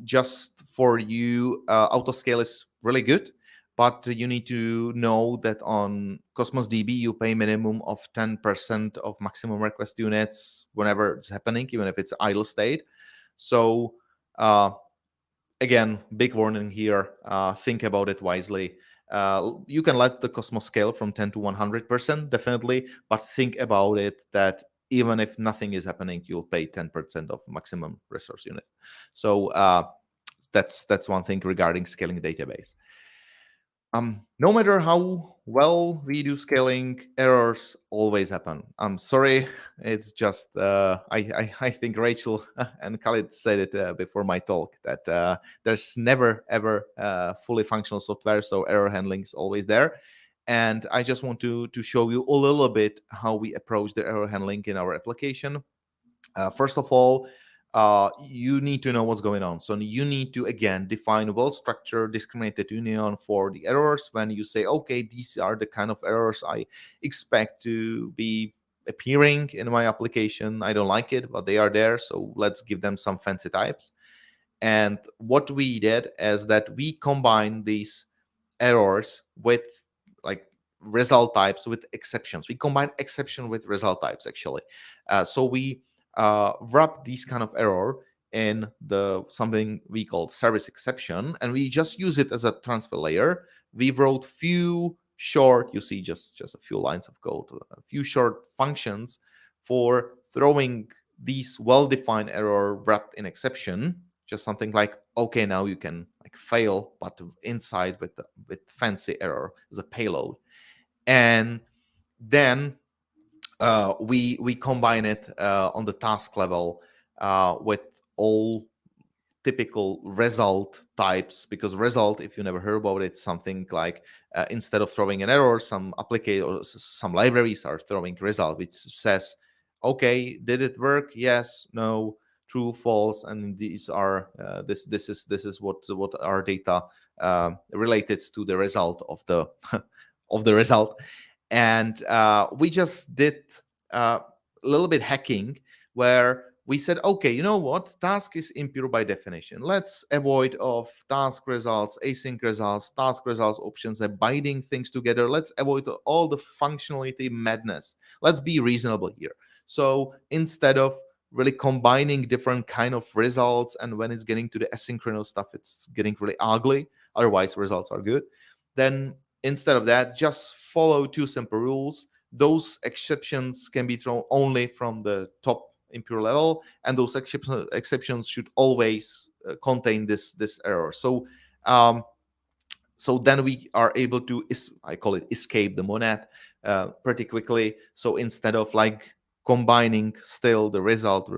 Just for you, auto scale is really good. But you need to know that on Cosmos DB, you pay minimum of 10% of maximum request units whenever it's happening, even if it's idle state. So again, big warning here. Think about it wisely. You can let the Cosmos scale from 10 to 100%, definitely, but think about it that even if nothing is happening, you'll pay 10% of maximum resource unit. So that's one thing regarding scaling the database. No matter how well we do scaling, errors always happen. I'm sorry, it's just I think Rachel and Khalid said it before my talk, that there's never ever fully functional software, so error handling is always there. And I just want to show you a little bit how we approach the error handling in our application. First of all, you need to know what's going on. So you need to, again, define a well-structured discriminated union for the errors. When you say, okay, these are the kind of errors I expect to be appearing in my application. I don't like it, but they are there. So let's give them some fancy types. And what we did is that we combined these errors with, like, result types with exceptions. We combine exception with result types, actually. So we wrap these kind of error in something we call service exception, and we just use it as a transfer layer. We wrote few short, you see just a few lines of code, a few short functions for throwing these well-defined error wrapped in exception. Just something like, okay, now you can like fail, but inside with fancy error as a payload. And then we combine it on the task level with all typical result types, because result, if you never heard about it, something like instead of throwing an error, some application or some libraries are throwing result, which says, okay, did it work? Yes, no, true, false, and these are this is what our data related to the result of the of the result. And we just did a little bit hacking where we said, okay, you know what? Task is impure by definition. Let's avoid of task results, async results, task results options, and binding things together. Let's avoid all the functionality madness. Let's be reasonable here. So instead of really combining different kind of results, and when it's getting to the asynchronous stuff, it's getting really ugly. Otherwise, results are good. Then instead of that, just follow two simple rules. Those exceptions can be thrown only from the top impure level, and those exceptions should always contain this error. So so then we are able to, I call it escape the monad pretty quickly. So instead of like combining still the result,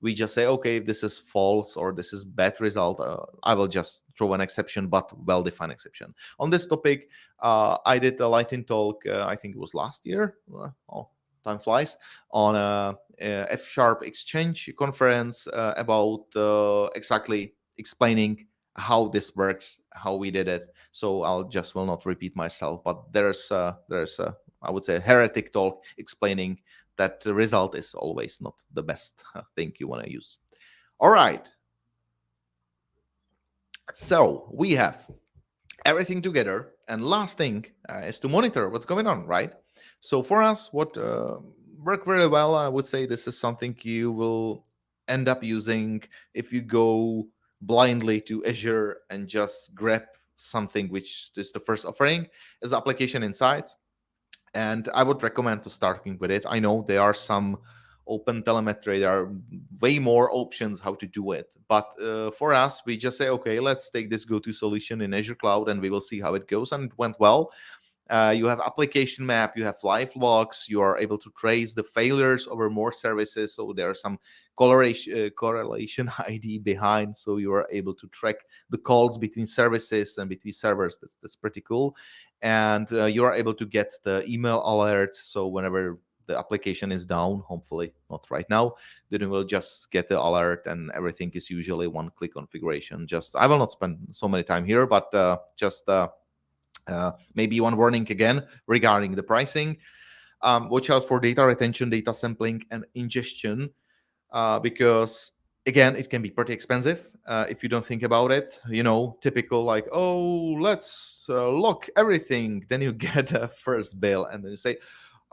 we just say, okay, if this is false or this is bad result, I will just throw an exception, but well-defined exception. On this topic, I did a lightning talk, I think it was last year. Oh, time flies, on a F# Exchange conference about exactly explaining how this works, how we did it. So will not repeat myself, but there's I would say a heretic talk explaining that the result is always not the best thing you want to use. All right. So we have everything together, and last thing is to monitor what's going on, right? So for us, what worked really well, I would say this is something you will end up using if you go blindly to Azure and just grab something which is the first offering, is Application Insights. And I would recommend to starting with it. I know there are some open telemetry, there are way more options how to do it. But for us, we just say, okay, let's take this go-to solution in Azure Cloud and we will see how it goes. And it went well. You have application map, you have live logs, you are able to trace the failures over more services. So there are some correlation ID behind. So you are able to track the calls between services and between servers. That's pretty cool. And you are able to get the email alert. So whenever the application is down, hopefully not right now, then you will just get the alert, and everything is usually one-click configuration. I will not spend so many time here, but maybe one warning again regarding the pricing. Watch out for data retention, data sampling, and ingestion, because again, it can be pretty expensive if you don't think about it. You know, typical like, oh, let's lock everything. Then you get a first bill, and then you say,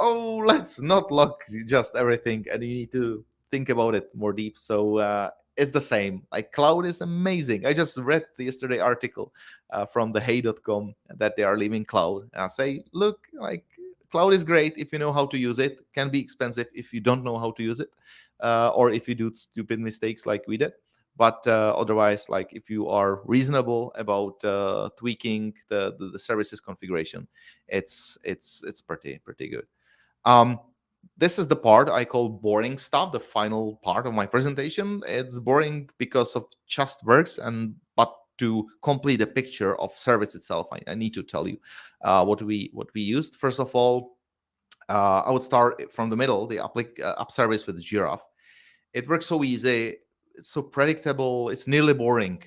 oh, let's not lock just everything, and you need to think about it more deep. So it's the same. Like, cloud is amazing. I just read the yesterday article from the hey.com that they are leaving cloud. And I say, look, like, cloud is great if you know how to use it. Can be expensive if you don't know how to use it, or if you do stupid mistakes like we did. But otherwise, like, if you are reasonable about tweaking the services configuration, it's pretty good. This is the part I call boring stuff, the final part of my presentation. It's boring because of just works, but to complete the picture of service itself, I need to tell you what we used. First of all, I would start from the middle, the app service with Giraffe. It works so easy, it's so predictable, it's nearly boring.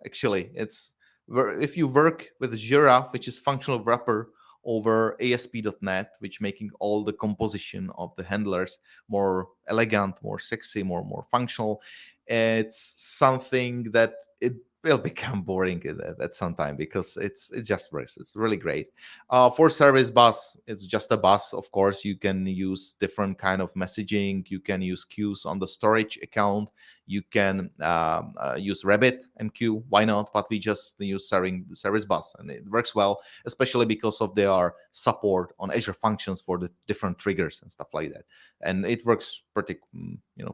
Actually, if you work with Giraffe, which is functional wrapper over ASP.NET, which making all the composition of the handlers more elegant, more sexy, more functional. It's something that it will become boring at some time because it just works. It's really great. For service bus, it's just a bus. Of course, you can use different kind of messaging. You can use queues on the storage account. You can use Rabbit and queue. Why not? But we just use service bus, and it works well, especially because of their support on Azure Functions for the different triggers and stuff like that. And it works pretty,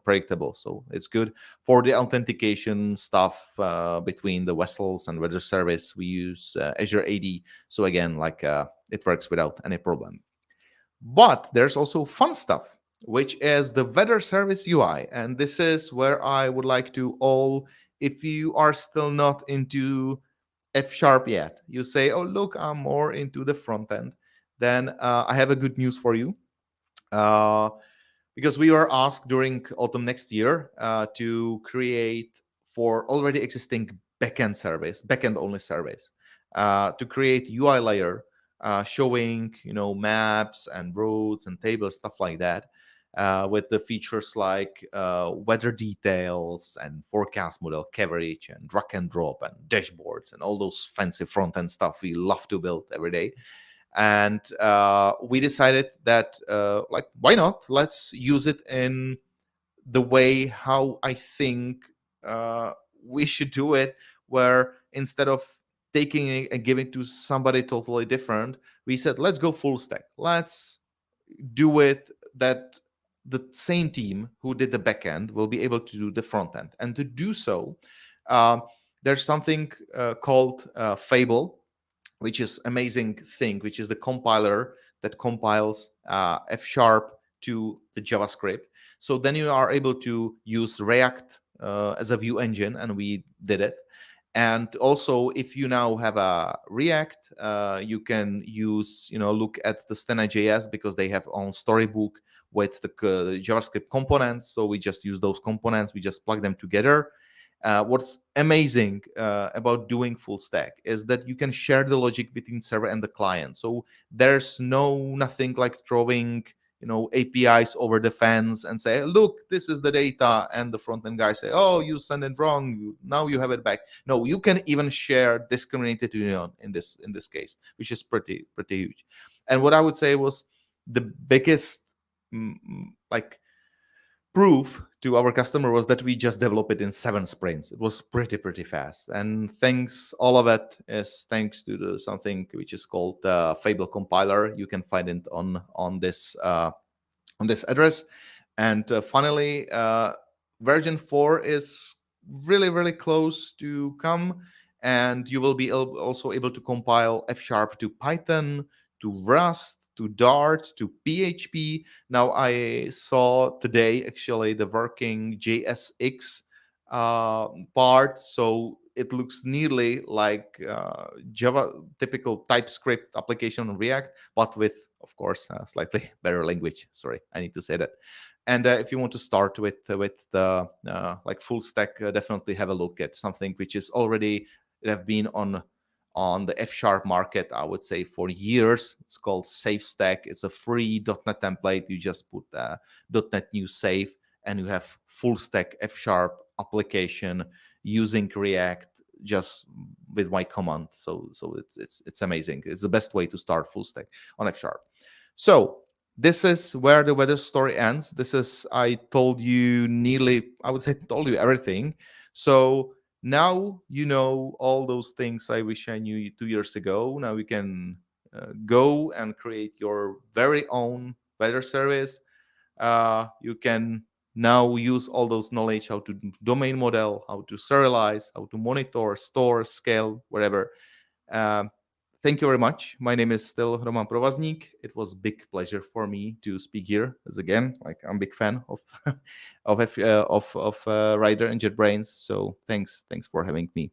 predictable. So it's good. For the authentication stuff between the vessels and weather service, we use Azure AD. So again, it works without any problem. But there's also fun stuff, which is the weather service UI. And this is where I would like to if you are still not into F# yet, you say, oh, look, I'm more into the front end, then I have a good news for you. Because we were asked during autumn next year to create for already existing backend only service, to create UI layer showing maps and roads and tables, stuff like that, with the features like weather details and forecast model coverage and drag and drop and dashboards and all those fancy front end stuff we love to build every day. And we decided that, why not? Let's use it in the way how I think we should do it, where instead of taking it and giving to somebody totally different, we said, let's go full stack. Let's do it that the same team who did the backend will be able to do the front end. And to do so, there's something called Fable, which is amazing thing, which is the compiler that compiles F# to the JavaScript. So then you are able to use React as a view engine, and we did it. And also, if you now have a React, you can use, look at the Stena.js, because they have own storybook with the JavaScript components. So we just use those components, we just plug them together. What's amazing about doing full stack is that you can share the logic between server and the client. So there's nothing like throwing APIs over the fence and say, look, this is the data, and the front end guy say, oh, you sent it wrong, now you have it back. No, you can even share discriminated union in this case, which is pretty huge. And what I would say was the biggest proof to our customer was that we just developed it in 7 sprints. It was pretty fast, and all of it is thanks to something which is called Fable compiler. You can find it on this address. And finally, version 4 is really close to come, and you will be also able to compile F# to Python, to Rust, to Dart, to PHP. Now I saw today actually the working JSX part, so it looks nearly like Java typical TypeScript application on React, but with, of course, a slightly better language. Sorry, I need to say that. And if you want to start with the full stack, definitely have a look at something which is already have been on the F# market, I would say, for years. It's called SafeStack. It's a free .NET template. You just put .NET New Safe, and you have full stack F# application using React just with my command. So it's amazing. It's the best way to start full stack on F#. So this is where the weather story ends. I told you everything. So now you know all those things I wish I knew 2 years ago. Now we can go and create your very own weather service. You can now use all those knowledge, how to domain model, how to serialize, how to monitor, store, scale, whatever. Thank you very much. My name is still Roman Provazník. It was a big pleasure for me to speak here. As again, I'm a big fan of Rider and JetBrains. So thanks for having me.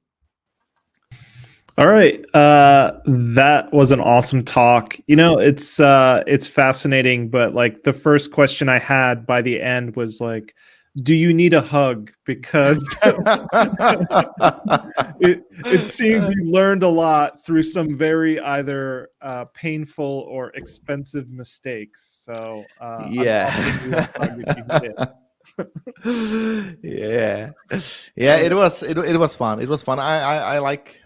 All right, that was an awesome talk. It's fascinating, but the first question I had by the end was do you need a hug? Because it seems you learned a lot through some very either painful or expensive mistakes. So yeah. yeah, yeah. It was fun. It was fun. I like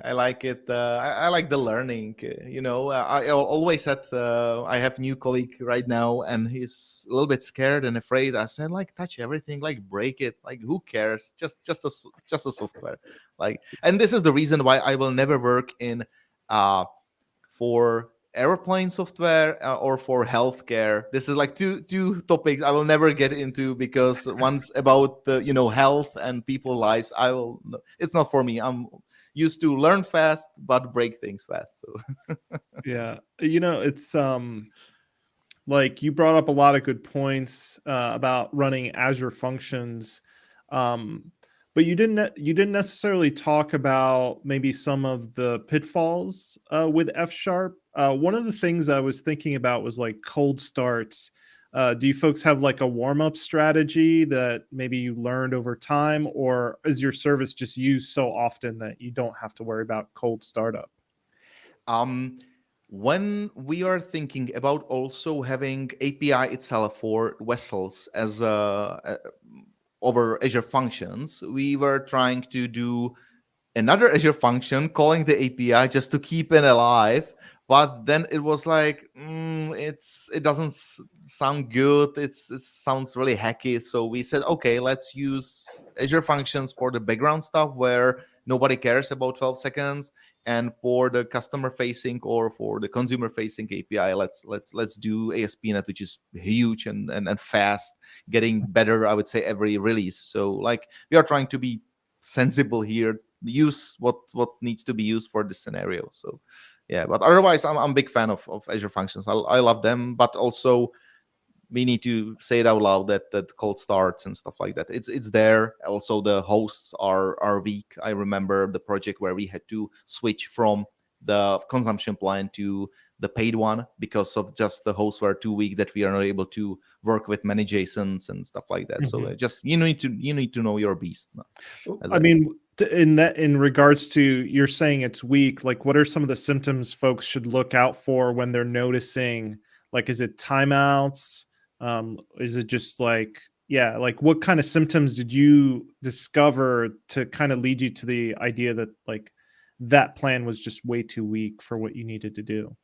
it. I like the learning. I always said I have new colleague right now, and he's a little bit scared and afraid. I said, like, touch everything, like break it, like who cares? Just a software. Like, and this is the reason why I will never work in for airplane software or for healthcare. This is like two topics I will never get into, because one's about the health and people's lives. It's not for me. I'm used to learn fast but break things fast. So yeah, it's like you brought up a lot of good points about running Azure functions. But you didn't necessarily talk about maybe some of the pitfalls with F#. One of the things I was thinking about was like cold starts. Do you folks have like a warm-up strategy that maybe you learned over time, or is your service just used so often that you don't have to worry about cold startup? When we are thinking about also having API itself for vessels as over Azure functions, we were trying to do another Azure function calling the API just to keep it alive. But then it was like, it doesn't sound good. It sounds really hacky. So we said, okay, let's use Azure functions for the background stuff where nobody cares about 12 seconds. And for the customer facing or for the consumer facing API, let's do ASP.NET, which is huge and fast, getting better, I would say, every release. So like we are trying to be sensible here, use what needs to be used for this scenario. So yeah, but otherwise I'm a big fan of Azure functions. I love them, but also we need to say it out loud that cold starts and stuff like that, it's there. Also the hosts are weak. I remember the project where we had to switch from the consumption plan to the paid one because of just the hosts were too weak that we are not able to work with many JSONs and stuff like that. So just you need to know your beast. I mean, in regards to, you're saying it's weak, like what are some of the symptoms folks should look out for when they're noticing, like, is it timeouts? Is it just like, like what kind of symptoms did you discover to kind of lead you to the idea that like that plan was just way too weak for what you needed to do?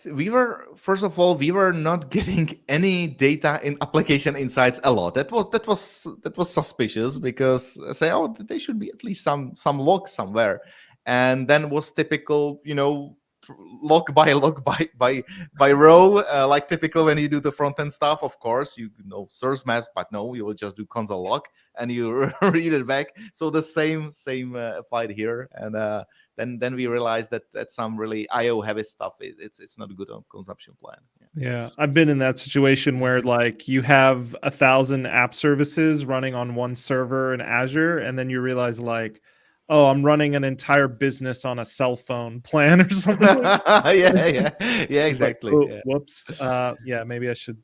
We were not getting any data in application insights a lot. That was suspicious, because I say, oh, there should be at least some log somewhere, and then was typical, log by row, like typical when you do the front end stuff. Of course, you know source maps, but no, you will just do console log and you read it back. So the same applied here, and then we realized that some really IO heavy stuff, it's not good on consumption plan. Yeah, I've been in that situation where like you have 1,000 app services running on one server in Azure, and then you realize like, oh, I'm running an entire business on a cell phone plan or something. yeah, exactly. Like, oh, whoops. Maybe I should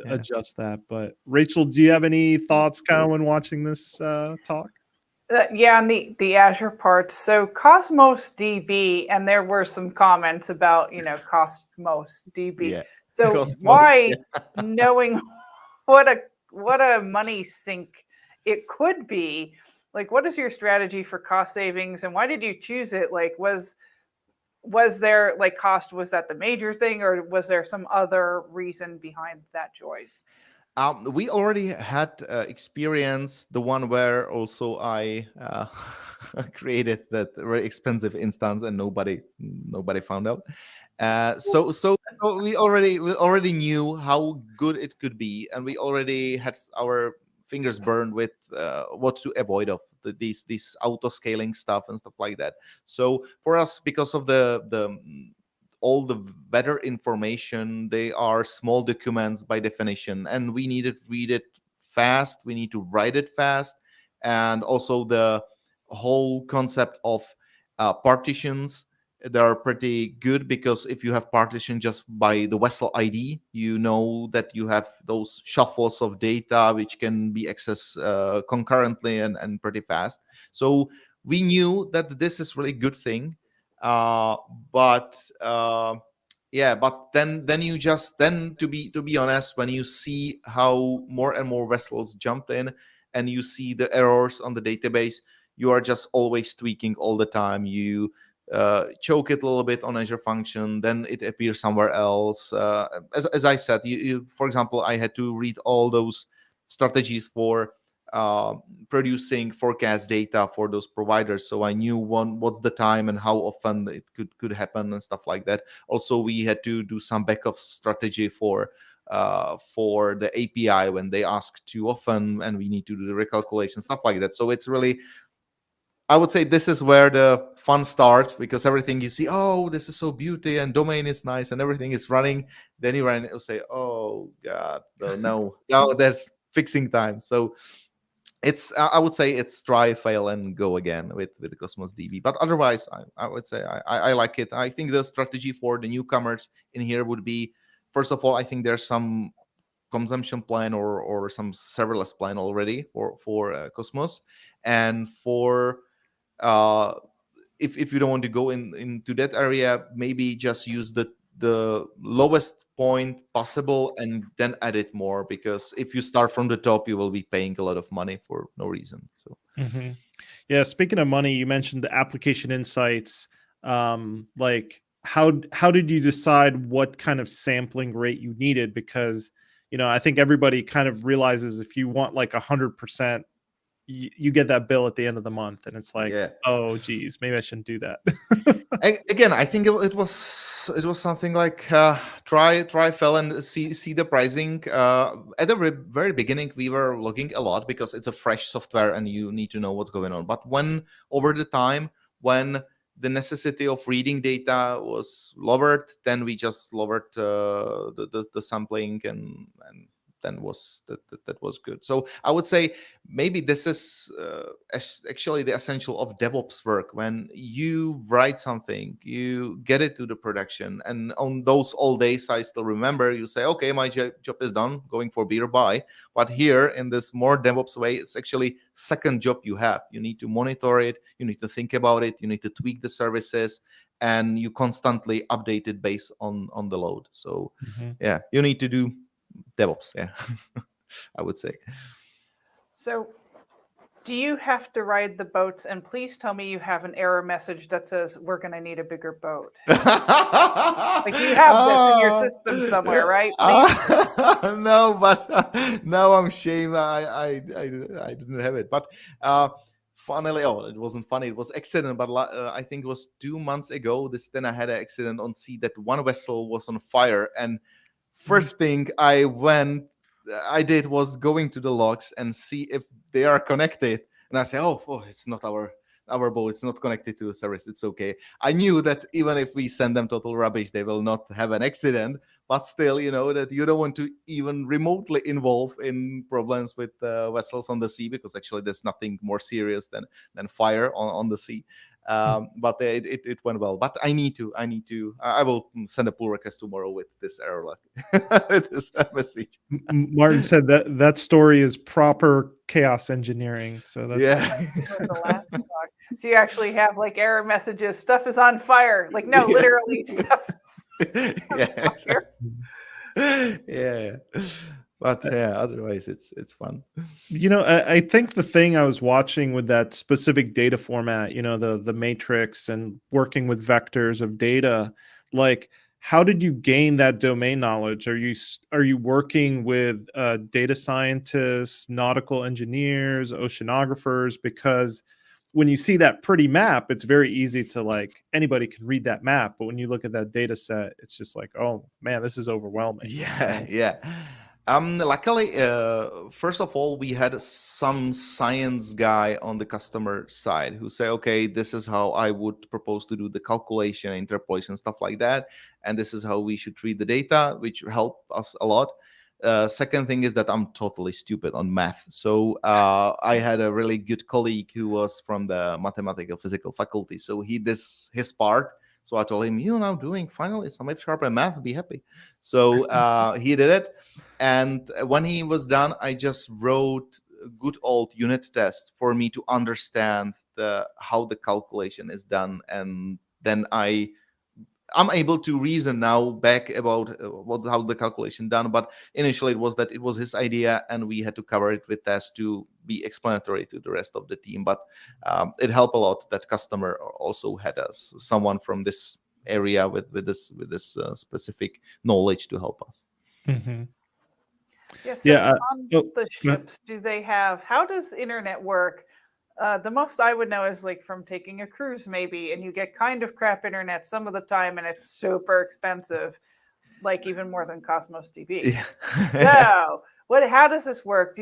adjust that. But Rachel, do you have any thoughts kind of when watching this talk? On the Azure parts. So Cosmos DB, and there were some comments about, Cosmos DB. Yeah, so Cosmos, why, knowing what a money sink it could be, like, what is your strategy for cost savings, and why did you choose it? Like, was there like cost, was that the major thing, or was there some other reason behind that choice? We already had experience, the one where also I created that very expensive instance and nobody found out. So we already knew how good it could be, and we already had our fingers burned with what to avoid of these auto scaling stuff and stuff like that. So for us, because of all the weather information, they are small documents by definition, and we need to read it fast, we need to write it fast, and also the whole concept of partitions, they are pretty good, because if you have partition just by the vessel ID, you know that you have those shuffles of data which can be accessed concurrently and pretty fast. So we knew that this is really good thing. But Yeah, but then you just to be honest, when you see how more and more vessels jumped in and you see the errors on the database, you are just always tweaking all the time. You choke it a little bit on Azure Function, then it appears somewhere else. As I said, you, for example, I had to read all those strategies for producing forecast data for those providers, so I knew what's the time and how often it could happen and stuff like that. Also, we had to do some backup strategy for the API when they ask too often, and we need to do the recalculation, stuff like that. So it's really, I would say, this is where the fun starts, because everything you see, oh, this is so beauty and domain is nice and everything is running. Then you run, you'll say, oh God, no, there's fixing time. So it's, I would say, it's try, fail, and go again with the Cosmos DB. But otherwise, I would say I like it. I think the strategy for the newcomers in here would be, first of all, I think there's some consumption plan or some serverless plan already for Cosmos, and for if you don't want to go into that area, maybe just use the lowest point possible and then add it more, because if you start from the top, you will be paying a lot of money for no reason. So yeah, speaking of money, you mentioned the application insights. Like how did you decide what kind of sampling rate you needed? Because I think everybody kind of realizes if you want like 100%, you get that bill at the end of the month, and it's like, oh geez, maybe I shouldn't do that. Again, I think it was something like try, fail, and see the pricing. At the very beginning, we were logging a lot because it's a fresh software and you need to know what's going on. But when over the time, when the necessity of reading data was lowered, then we just lowered the sampling, and then that was good. So I would say maybe this is actually the essential of DevOps work. When you write something, you get it to the production, and on those old days, I still remember, you say, okay, my job is done, going for beer, bye. But here in this more DevOps way, it's actually second job you have. You need to monitor it, you need to think about it, you need to tweak the services, and you constantly update it based on the load. So yeah, you need to do DevOps, yeah. I would say. So do you have to ride the boats? And please tell me you have an error message that says we're going to need a bigger boat. Like you have this in your system somewhere, right? No, but now I'm ashamed. I didn't have it. But funnily, it wasn't funny. It was accident. But I think it was 2 months ago. Then I had an accident on sea that one vessel was on fire, and first thing I did was going to the logs and see if they are connected. And I say, oh, it's not our boat. It's not connected to a service. It's okay. I knew that even if we send them total rubbish, they will not have an accident. But still, that you don't want to even remotely involve in problems with vessels on the sea, because actually there's nothing more serious than fire on the sea. But it went well. But I will send a pull request tomorrow with this error, this message. Martin said that story is proper chaos engineering. So that's the last talk. So you actually have like error messages. Stuff is on fire. Like no, literally stuff. Yeah. But yeah, otherwise it's fun. I think the thing I was watching with that specific data format, the matrix and working with vectors of data, like how did you gain that domain knowledge? Are you working with data scientists, nautical engineers, oceanographers? Because when you see that pretty map, it's very easy to like anybody can read that map, but when you look at that data set, it's just like, oh man, this is overwhelming. Yeah. Luckily, first of all, we had some science guy on the customer side who say, okay, this is how I would propose to do the calculation, interpolation, stuff like that. And this is how we should treat the data, which helped us a lot. Second thing is that I'm totally stupid on math. So I had a really good colleague who was from the mathematical physical faculty. So he did his part. So I told him, you're now doing finally some F# and math, be happy. So he did it. And when he was done, I just wrote a good old unit test for me to understand how the calculation is done. And then I I'm able to reason now back about how's the calculation done, but initially it was his idea, and we had to cover it with tests to be explanatory to the rest of the team. But it helped a lot that customer also had someone from this area with this specific knowledge to help us. Mm-hmm. Yeah. So on the ships, how does internet work? The most I would know is like from taking a cruise maybe, and you get kind of crap internet some of the time, and it's super expensive, like even more than Cosmos DB. Yeah. So how does this work?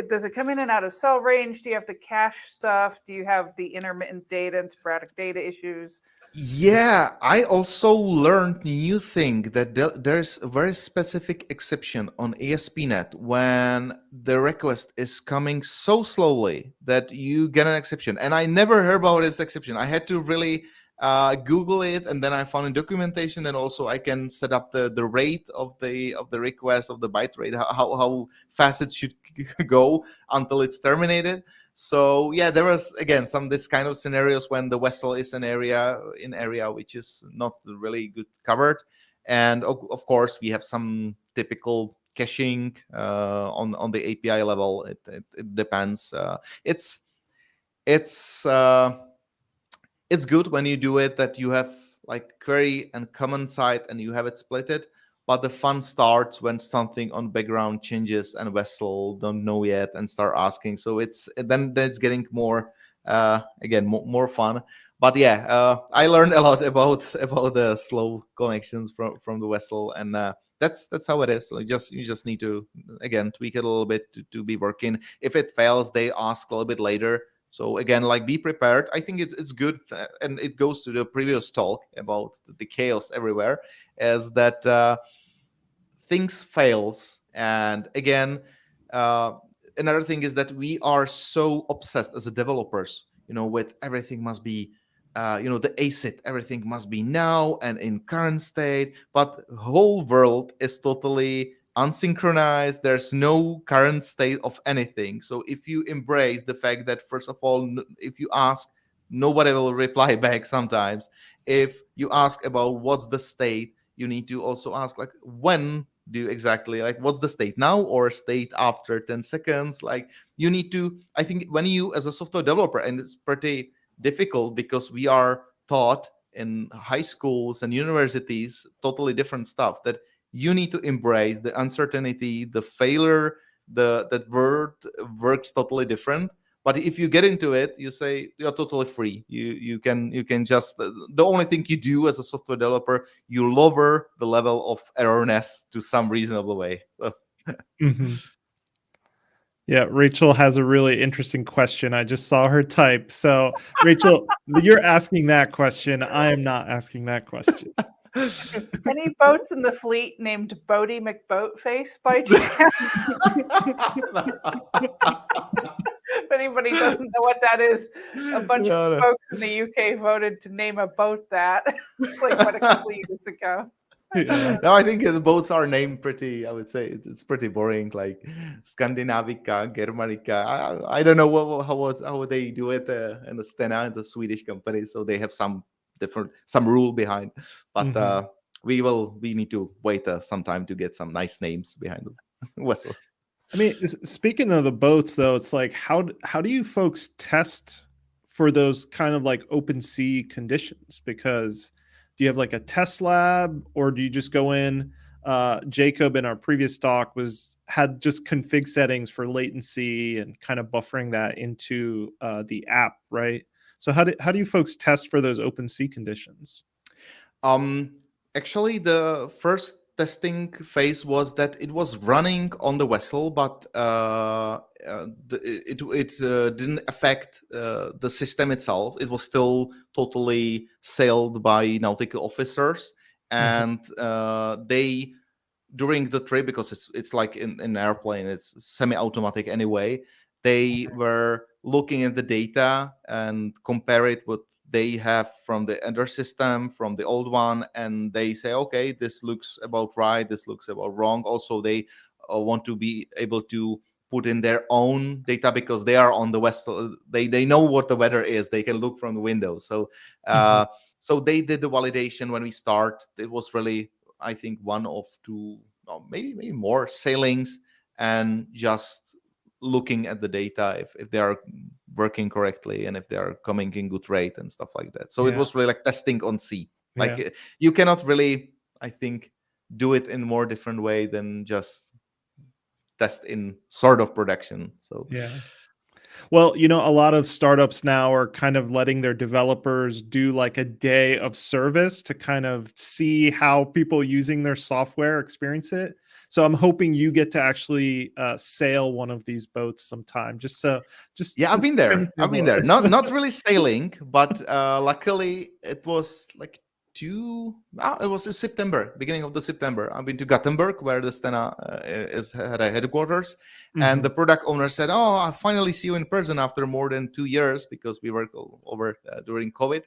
Does it come in and out of cell range? Do you have to cache stuff? Do you have the intermittent data and sporadic data issues? Yeah, I also learned new thing that there's a very specific exception on ASP.NET when the request is coming so slowly that you get an exception. And I never heard about this exception. I had to really Google it, and then I found in documentation, and also I can set up the rate of the request, of the byte rate, how fast it should go until it's terminated. So yeah, there was again this kind of scenarios when the vessel is in area which is not really good covered, and of course we have some typical caching on the API level. It depends. It's good when you do it that you have like query and command side and you have it splitted. But the fun starts when something on background changes and vessel don't know yet and start asking. So it's getting more more fun. But yeah, I learned a lot about the slow connections from the vessel, and that's how it is. So you just need to again tweak it a little bit to be working. If it fails, they ask a little bit later. So again, like be prepared. I think it's good, and it goes to the previous talk about the chaos everywhere, is that things fails. And again, another thing is that we are so obsessed as a developers, with everything must be, the ACID, everything must be now and in current state, but the whole world is totally unsynchronized. There's no current state of anything. So if you embrace the fact that, first of all, if you ask, nobody will reply back sometimes. If you ask about what's the state, you need to also ask, like, when do you exactly, like, what's the state now or state after 10 seconds? Like, you need to, I think when you as a software developer, and it's pretty difficult because we are taught in high schools and universities totally different stuff, that you need to embrace the uncertainty, the failure, that word works totally different. But if you get into it, you say you're totally free. You can just, the only thing you do as a software developer, you lower the level of errorness to some reasonable way. So. Mm-hmm. Yeah, Rachel has a really interesting question. I just saw her type. So Rachel, you're asking that question. I am not asking that question. Any boats in the fleet named Bodie McBoatface by chance? If anybody doesn't know what that is, a bunch of folks in the UK voted to name a boat that, like a couple of years ago. Yeah. No, I think the boats are named pretty, I would say it's pretty boring, like Skandinavica, Germanica. I don't know how they do it in the Stena, it's a Swedish company, so they have some rule behind. But we need to wait some time to get some nice names behind the vessels. I mean, speaking of the boats, though, it's like how do you folks test for those kind of like open sea conditions? Because do you have like a test lab, or do you just go in? Jacob in our previous talk had just config settings for latency and kind of buffering that into the app, right? So how do you folks test for those open sea conditions? Actually, the first testing phase was that it was running on the vessel, but it didn't affect the system itself. It was still totally sailed by nautical officers, and they, during the trip, because it's like in an airplane, it's semi-automatic anyway, they were looking at the data and compare it with they have from the other system, from the old one, and they say, okay, this looks about right, this looks about wrong. Also, they want to be able to put in their own data because they are on the vessel. They know what the weather is. They can look from the window. So So they did the validation when we start. It was really, I think, one of two, maybe more sailings, and just looking at the data if they are working correctly and if they are coming in good rate and stuff like that. So it was really like testing on sea. Like you cannot really, I think, do it in a more different way than just test in sort of production. So well, you know, a lot of startups now are kind of letting their developers do like a day of service to kind of see how people using their software experience it. So I'm hoping you get to actually sail one of these boats sometime. I've been there. Not really sailing, but luckily it was like it was in September, beginning of the September. I've been to Gothenburg, where the Stena had a headquarters, and the product owner said, "Oh, I finally see you in person after more than 2 years, because we worked over during COVID."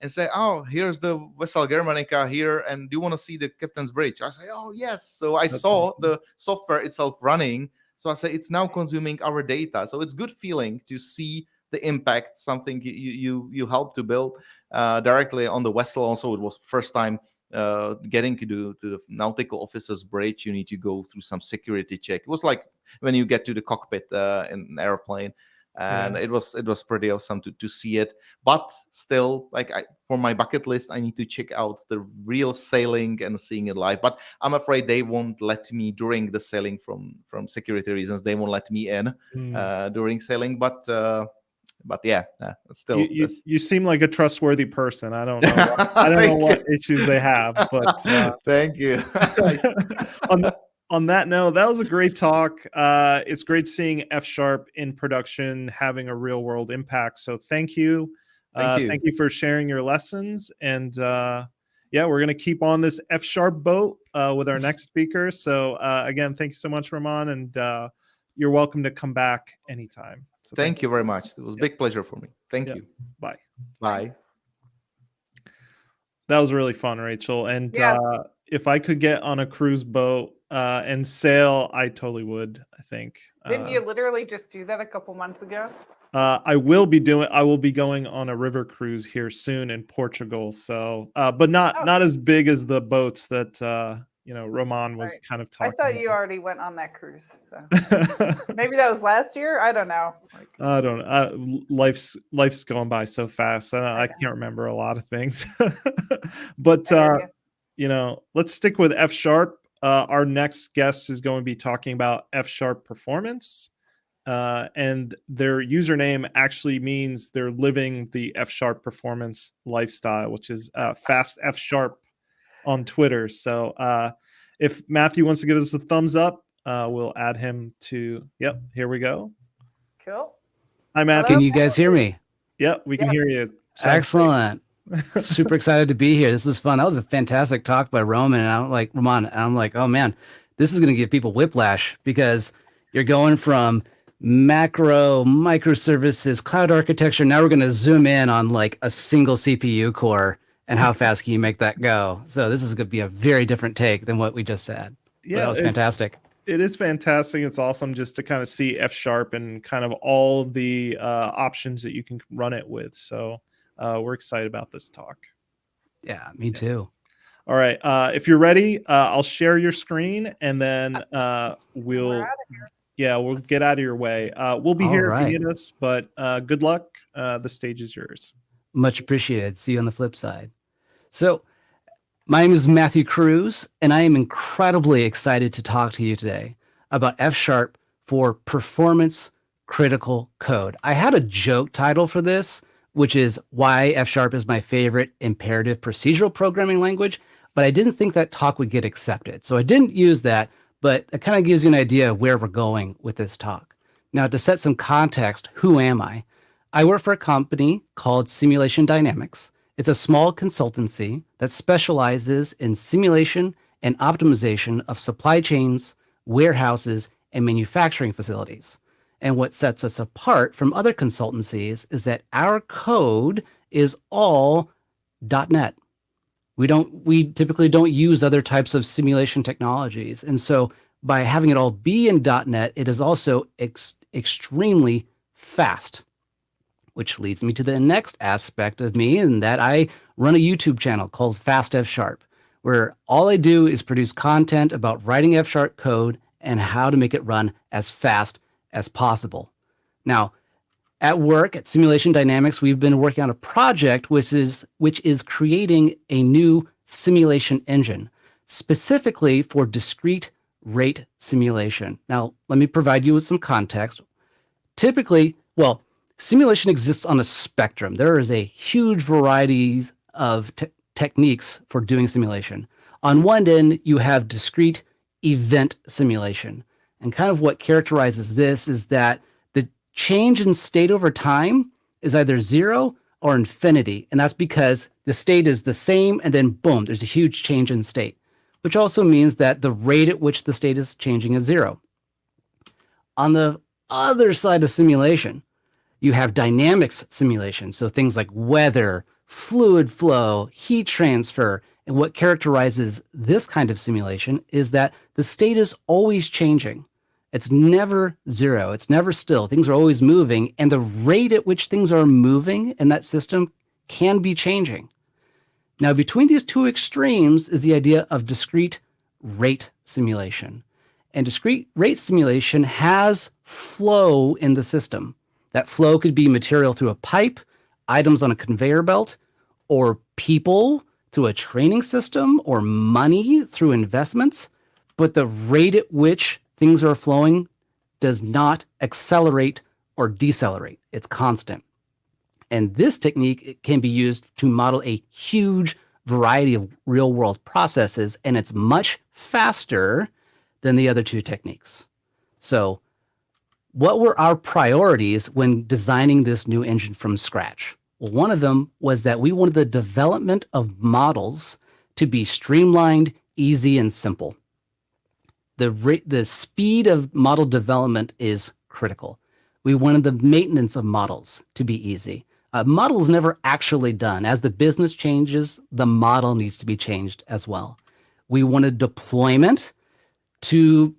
And say, "Oh, here's the vessel Germanica here, and do you want to see the captain's bridge?" I say, "Oh, yes." So I saw the software itself running. So I say, it's now consuming our data. So it's good feeling to see the impact, something you help to build directly on the vessel. Also, it was first time getting to the nautical officer's bridge. You need to go through some security check. It was like when you get to the cockpit in an airplane. And it was pretty awesome to see it. But still, like for my bucket list, I need to check out the real sailing and seeing it live. But I'm afraid they won't let me during the sailing from security reasons. They won't let me in during sailing. But yeah, still, you seem like a trustworthy person. I don't know. I don't know what issues they have, but thank you. On that note, that was a great talk. It's great seeing F# in production, having a real world impact. So thank you. Thank you for sharing your lessons. And we're going to keep on this F# boat with our next speaker. So again, thank you so much, Roman. And you're welcome to come back anytime. So thank you very much. It was a big pleasure for me. Thank you. Bye. Bye. That was really fun, Rachel. And if I could get on a cruise boat and sail, I totally would, I think. Didn't you literally just do that a couple months ago? I will be going on a river cruise here soon in Portugal. So, but not as big as the boats that Roman was kind of talking about. I thought you already went on that cruise. So maybe that was last year. I don't know. I don't know. Life's going by so fast. I can't remember a lot of things. But let's stick with F#. Our next guest is going to be talking about F# performance. And their username actually means they're living the F# performance lifestyle, which is fast F# on Twitter. So if Matthew wants to give us a thumbs up, we'll add him to. Yep, here we go. Cool. Hi, Matthew. Can you guys hear me? Yep, we can hear you. Excellent. Super excited to be here. This is fun. That was a fantastic talk by Roman, and I'm like, Roman, and I'm like, oh man, this is going to give people whiplash, because you're going from macro, microservices, cloud architecture. Now we're going to zoom in on like a single CPU core and how fast can you make that go. So this is going to be a very different take than what we just said. Yeah, that was fantastic. It is fantastic. It's awesome just to kind of see F# and kind of all of the options that you can run it with. So we're excited about this talk. Yeah, me too. All right. If you're ready, I'll share your screen, and then we'll get out of your way. We'll be here if you need us, but good luck. The stage is yours. Much appreciated. See you on the flip side. So my name is Matthew Cruz, and I am incredibly excited to talk to you today about F# for performance critical code. I had a joke title for this, which is why F# is my favorite imperative procedural programming language, but I didn't think that talk would get accepted. So I didn't use that, but it kind of gives you an idea of where we're going with this talk. Now, to set some context, who am I? I work for a company called Simulation Dynamics. It's a small consultancy that specializes in simulation and optimization of supply chains, warehouses, and manufacturing facilities. And what sets us apart from other consultancies is that our code is all .NET. We typically don't use other types of simulation technologies. And so by having it all be in .NET, it is also extremely fast, which leads me to the next aspect of me, and that I run a YouTube channel called Fast F Sharp, where all I do is produce content about writing F Sharp code and how to make it run as fast as possible. Now, at work at Simulation Dynamics, we've been working on a project which is creating a new simulation engine, specifically for discrete rate simulation. Now, let me provide you with some context. Typically, well, simulation exists on a spectrum. There is a huge variety of techniques for doing simulation. On one end, you have discrete event simulation. And kind of what characterizes this is that the change in state over time is either 0 or infinity. And that's because the state is the same and then boom, there's a huge change in state, which also means that the rate at which the state is changing is 0. On the other side of simulation, you have dynamics simulation. So things like weather, fluid flow, heat transfer. And what characterizes this kind of simulation is that the state is always changing. It's never 0. It's never still. Things are always moving. And the rate at which things are moving in that system can be changing. Now, between these two extremes is the idea of discrete rate simulation. And discrete rate simulation has flow in the system. That flow could be material through a pipe, items on a conveyor belt, or people through a training system, or money through investments. But the rate at which things are flowing does not accelerate or decelerate. It's constant. And this technique can be used to model a huge variety of real-world processes, and it's much faster than the other two techniques. So what were our priorities when designing this new engine from scratch? Well, one of them was that we wanted the development of models to be streamlined, easy, and simple. The speed of model development is critical. We wanted the maintenance of models to be easy. Model is never actually done. As the business changes, the model needs to be changed as well. We wanted deployment we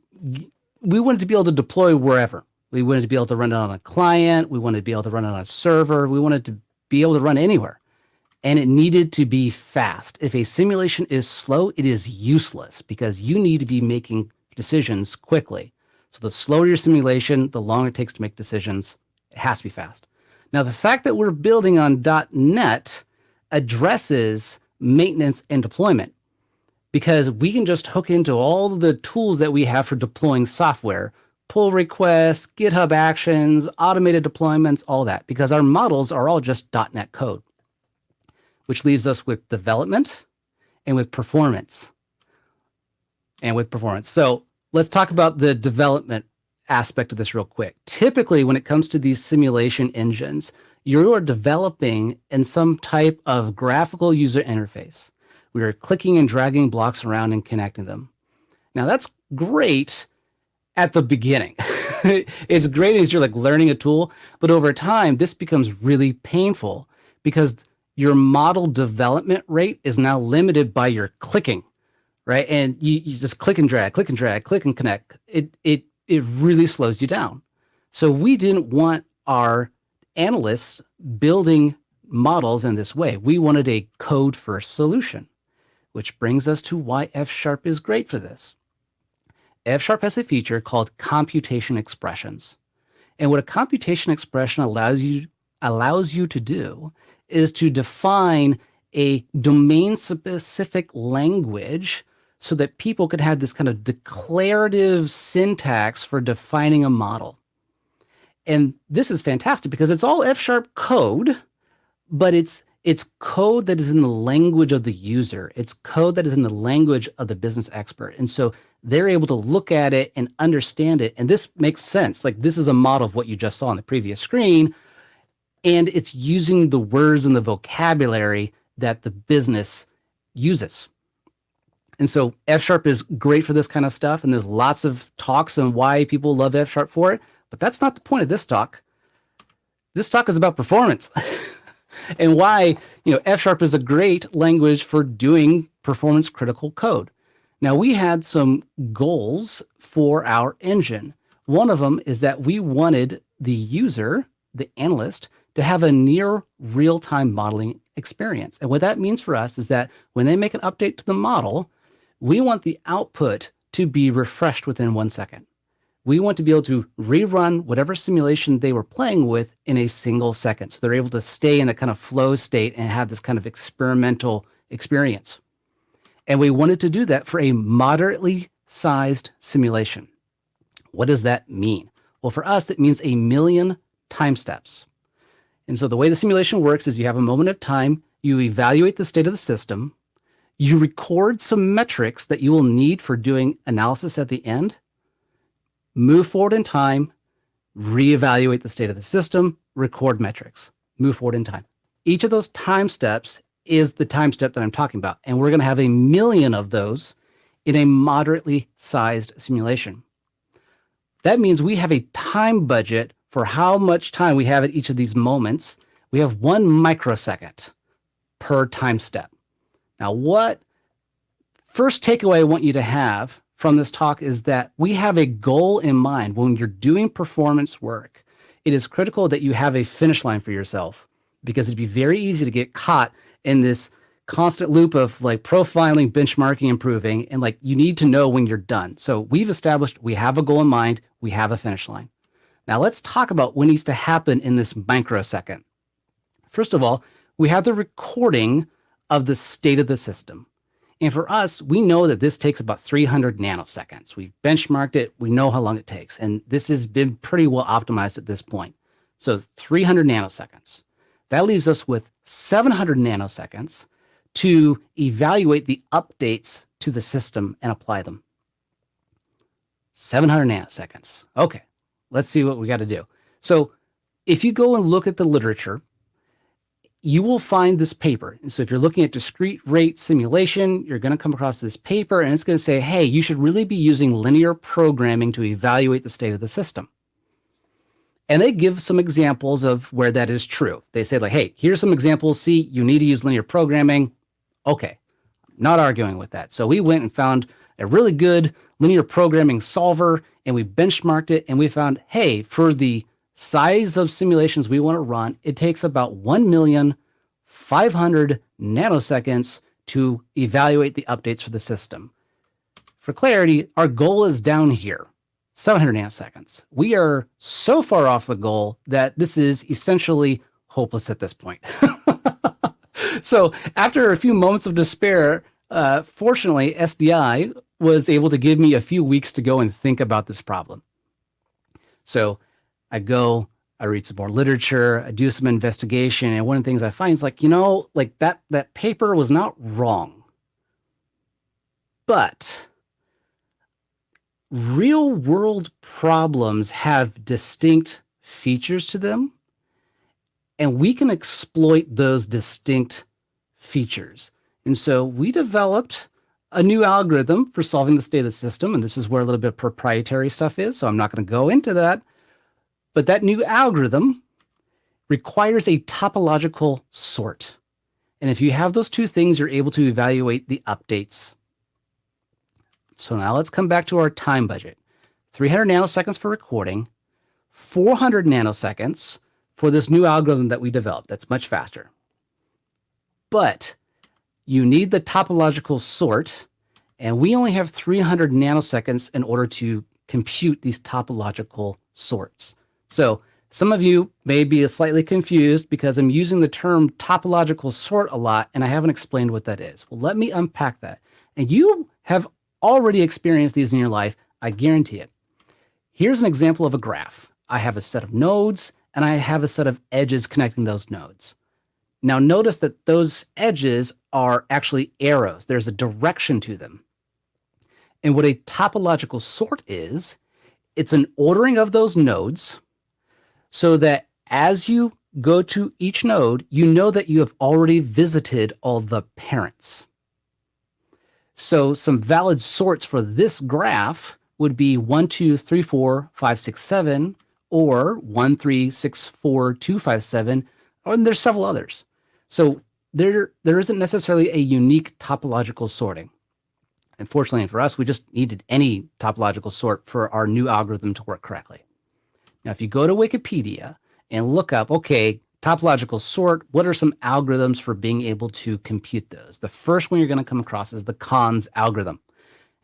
wanted to be able to deploy wherever. We wanted to be able to run it on a client. We wanted to be able to run it on a server. We wanted to be able to run anywhere. And it needed to be fast. If a simulation is slow, it is useless because you need to be making decisions quickly. So the slower your simulation, the longer it takes to make decisions. It has to be fast. Now, the fact that we're building on .NET addresses maintenance and deployment because we can just hook into all the tools that we have for deploying software, pull requests, GitHub Actions, automated deployments, all that, because our models are all just .NET code, which leaves us with development and with performance. So let's talk about the development aspect of this real quick. Typically, when it comes to these simulation engines, you are developing in some type of graphical user interface. We are clicking and dragging blocks around and connecting them. Now, that's great at the beginning. It's great as you're like learning a tool, but over time, this becomes really painful because your model development rate is now limited by your clicking, right? And you just click and drag, click and drag, click and connect. It really slows you down. So we didn't want our analysts building models in this way. We wanted a code-first solution, which brings us to why F# is great for this. F# has a feature called computation expressions. And what a computation expression allows you to do is to define a domain-specific language so that people could have this kind of declarative syntax for defining a model. And this is fantastic because it's all F# code, but it's code that is in the language of the user. It's code that is in the language of the business expert. And so they're able to look at it and understand it. And this makes sense. Like this is a model of what you just saw on the previous screen. And it's using the words and the vocabulary that the business uses. And so F# is great for this kind of stuff. And there's lots of talks on why people love F# for it. But that's not the point of this talk. This talk is about performance and why, F# is a great language for doing performance critical code. Now, we had some goals for our engine. One of them is that we wanted the user, the analyst, to have a near real-time modeling experience. And what that means for us is that when they make an update to the model, we want the output to be refreshed within 1 second. We want to be able to rerun whatever simulation they were playing with in a single second. So they're able to stay in a kind of flow state and have this kind of experimental experience. And we wanted to do that for a moderately sized simulation. What does that mean? Well, for us, that means 1 million time steps. And so the way the simulation works is you have a moment of time, you evaluate the state of the system, you record some metrics that you will need for doing analysis at the end, move forward in time, reevaluate the state of the system, record metrics, move forward in time. Each of those time steps is the time step that I'm talking about. And we're going to have 1 million of those in a moderately sized simulation. That means we have a time budget for how much time we have at each of these moments. We have 1 microsecond per time step. Now, what first takeaway I want you to have from this talk is that we have a goal in mind. When you're doing performance work, it is critical that you have a finish line for yourself, because it'd be very easy to get caught in this constant loop of like profiling, benchmarking, improving, and like you need to know when you're done. So we've established we have a goal in mind, we have a finish line. Now let's talk about what needs to happen in this microsecond. First of all, we have the recording of the state of the system. And for us, we know that this takes about 300 nanoseconds. We've benchmarked it. We know how long it takes. And this has been pretty well optimized at this point. So 300 nanoseconds. That leaves us with 700 nanoseconds to evaluate the updates to the system and apply them. 700 nanoseconds. Okay, let's see what we got to do. So if you go and look at the literature, you will find this paper. And so if you're looking at discrete rate simulation, you're going to come across this paper and it's going to say, hey, you should really be using linear programming to evaluate the state of the system. And they give some examples of where that is true. They say like, hey, here's some examples. See, you need to use linear programming. Okay, not arguing with that. So we went and found a really good linear programming solver and we benchmarked it and we found, hey, for the size of simulations we want to run, it takes about 1,500,000 nanoseconds to evaluate the updates for the system. For clarity, our goal is down here, 700 nanoseconds. We are so far off the goal that this is essentially hopeless at this point. So after a few moments of despair, fortunately, SDI was able to give me a few weeks to go and think about this problem. So I go, I read some more literature, I do some investigation, and one of the things I find is like, you know, like that paper was not wrong. But real world problems have distinct features to them, and we can exploit those distinct features. And so we developed a new algorithm for solving the state of the system, and this is where a little bit of proprietary stuff is, so I'm not going to go into that. But that new algorithm requires a topological sort. And if you have those two things, you're able to evaluate the updates. So now let's come back to our time budget. 300 nanoseconds for recording, 400 nanoseconds for this new algorithm that we developed. That's much faster. But you need the topological sort, and we only have 300 nanoseconds in order to compute these topological sorts. So some of you may be slightly confused because I'm using the term topological sort a lot and I haven't explained what that is. Well, let me unpack that. And you have already experienced these in your life, I guarantee it. Here's an example of a graph. I have a set of nodes and I have a set of edges connecting those nodes. Now notice that those edges are actually arrows. There's a direction to them. And what a topological sort is, it's an ordering of those nodes so that as you go to each node, you know that you have already visited all the parents. So some valid sorts for this graph would be 1, 2, 3, 4, 5, 6, 7, or 1, 3, 6, 4, 2, 5, 7, and there's several others. So there isn't necessarily a unique topological sorting. Unfortunately for us, we just needed any topological sort for our new algorithm to work correctly. Now, if you go to Wikipedia and look up, okay, topological sort, what are some algorithms for being able to compute those? The first one you're going to come across is the cons algorithm.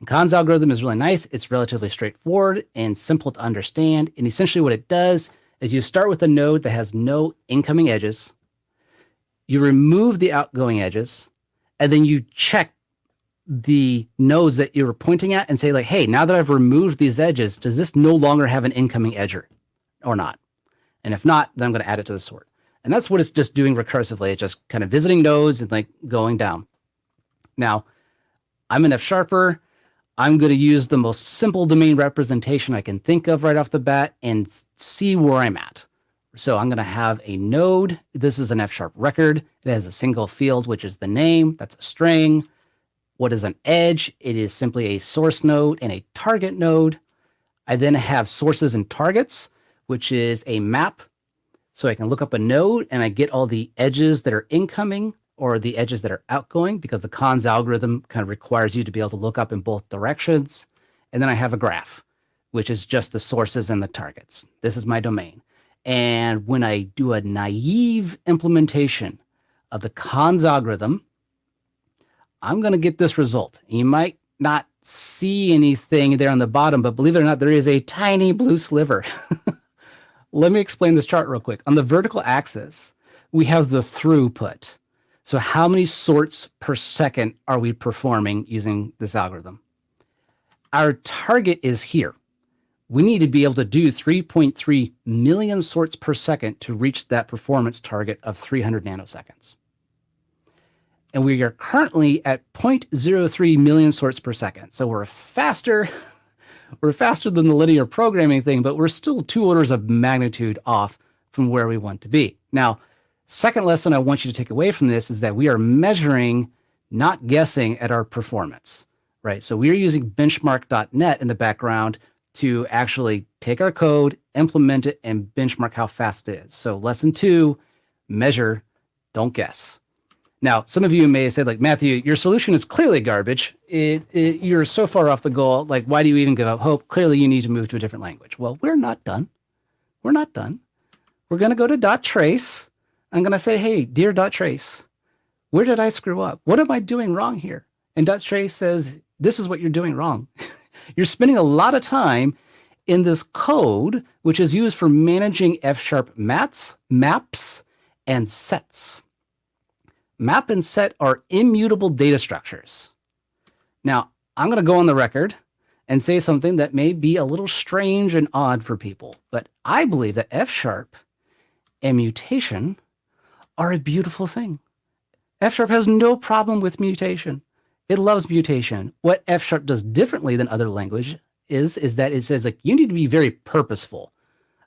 And cons algorithm is really nice. It's relatively straightforward and simple to understand. And essentially what it does is you start with a node that has no incoming edges. You remove the outgoing edges, and then you check the nodes that you were pointing at and say like, hey, now that I've removed these edges, does this no longer have an incoming edger or not? And if not, then I'm going to add it to the sort. And that's what it's just doing recursively. It's just kind of visiting nodes and like going down. Now, I'm an F-sharper. I'm going to use the most simple domain representation I can think of right off the bat and see where I'm at. So I'm going to have a node. This is an F-sharp record. It has a single field, which is the name. That's a string. What is an edge? It is simply a source node and a target node. I then have sources and targets, which is a map. So I can look up a node and I get all the edges that are incoming or the edges that are outgoing, because the cons algorithm kind of requires you to be able to look up in both directions. And then I have a graph, which is just the sources and the targets. This is my domain. And when I do a naive implementation of the cons algorithm, I'm going to get this result. You might not see anything there on the bottom, but believe it or not, there is a tiny blue sliver. Let me explain this chart real quick. On the vertical axis, we have the throughput. So how many sorts per second are we performing using this algorithm? Our target is here. We need to be able to do 3.3 million sorts per second to reach that performance target of 300 nanoseconds. And we are currently at 0.03 million sorts per second. So we're faster than the linear programming thing, but we're still 2 orders of magnitude off from where we want to be. Now, second lesson I want you to take away from this is that we are measuring, not guessing at our performance, right? So we're using benchmark.net in the background to actually take our code, implement it, and benchmark how fast it is. So lesson 2, measure, don't guess. Now, some of you may say, like, Matthew, your solution is clearly garbage. You're so far off the goal. Like, why do you even give up hope? Clearly, you need to move to a different language. Well, we're not done. We're not done. We're going to go to .trace. I'm going to say, hey, dear .trace, where did I screw up? What am I doing wrong here? And .trace says, this is what you're doing wrong. You're spending a lot of time in this code, which is used for managing F-sharp maps, and sets. Map and set are immutable data structures. Now, I'm going to go on the record and say something that may be a little strange and odd for people, but I believe that F-sharp and mutation are a beautiful thing. F-sharp has no problem with mutation. It loves mutation. What F-sharp does differently than other language is that it says, like, you need to be very purposeful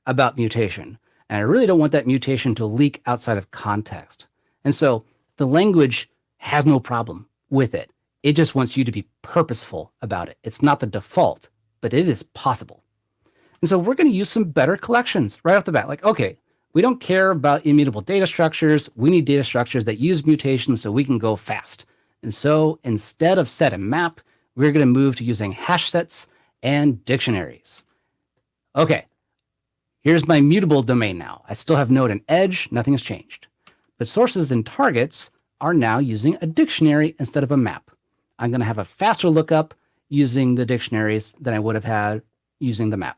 about mutation. And I really don't want that mutation to leak outside of context. And so the language has no problem with it. It just wants you to be purposeful about it. It's not the default, but it is possible. And so we're going to use some better collections right off the bat. Like, okay, we don't care about immutable data structures. We need data structures that use mutation so we can go fast. And so instead of set and map, we're going to move to using hash sets and dictionaries. Okay, here's my mutable domain now. I still have node and edge. Nothing has changed. But sources and targets are now using a dictionary instead of a map. I'm going to have a faster lookup using the dictionaries than I would have had using the map.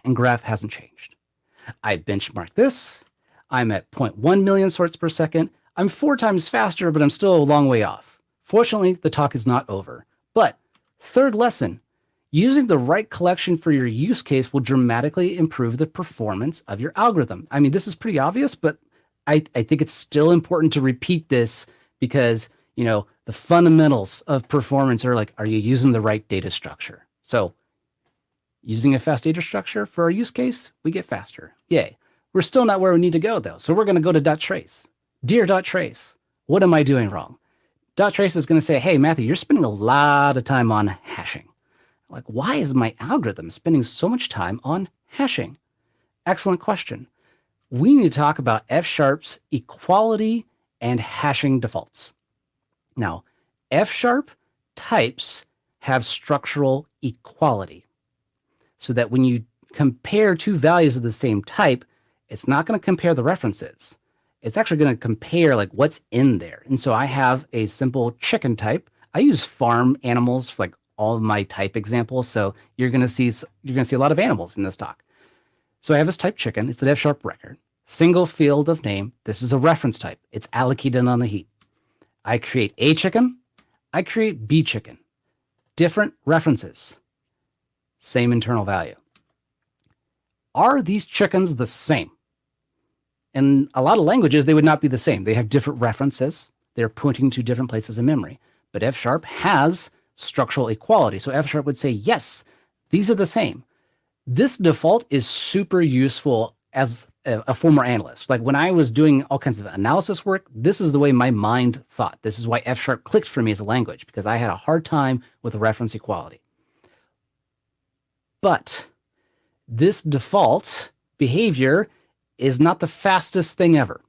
And graph hasn't changed. I benchmark this. I'm at 0.1 million sorts per second. I'm 4 times faster, but I'm still a long way off. Fortunately, the talk is not over. But third lesson, using the right collection for your use case will dramatically improve the performance of your algorithm. I mean, this is pretty obvious, but I think it's still important to repeat this because, you know, the fundamentals of performance are like, are you using the right data structure? So using a fast data structure for our use case, we get faster. Yay. We're still not where we need to go, though. So we're going to go to .trace. Dear .trace, what am I doing wrong? .trace is going to say, hey, Matthew, you're spending a lot of time on hashing. Like, why is my algorithm spending so much time on hashing? Excellent question. We need to talk about F-sharp's equality and hashing defaults. Now, F-sharp types have structural equality so that when you compare 2 values of the same type, it's not going to compare the references. It's actually going to compare like what's in there. And so I have a simple chicken type. I use farm animals for like all of my type examples. So you're going to see a lot of animals in this talk. So I have this type chicken. It's an F# record. Single field of name. This is a reference type. It's allocated on the heap. I create A chicken. I create B chicken. Different references. Same internal value. Are these chickens the same? In a lot of languages, they would not be the same. They have different references. They're pointing to different places in memory. But F# has structural equality. So F# would say, yes, these are the same. This default is super useful as a former analyst. Like when I was doing all kinds of analysis work, this is the way my mind thought. This is why F# clicked for me as a language, because I had a hard time with reference equality. But this default behavior is not the fastest thing ever.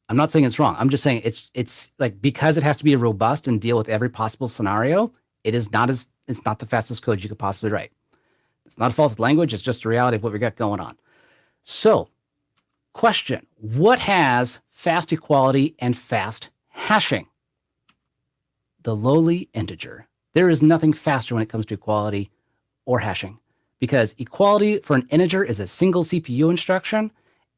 I'm not saying it's wrong. I'm just saying it's like, because it has to be robust and deal with every possible scenario, it's not the fastest code you could possibly write. It's not a fault of language. It's just a reality of what we got going on. So, question, what has fast equality and fast hashing? The lowly integer. There is nothing faster when it comes to equality or hashing, because equality for an integer is a single CPU instruction,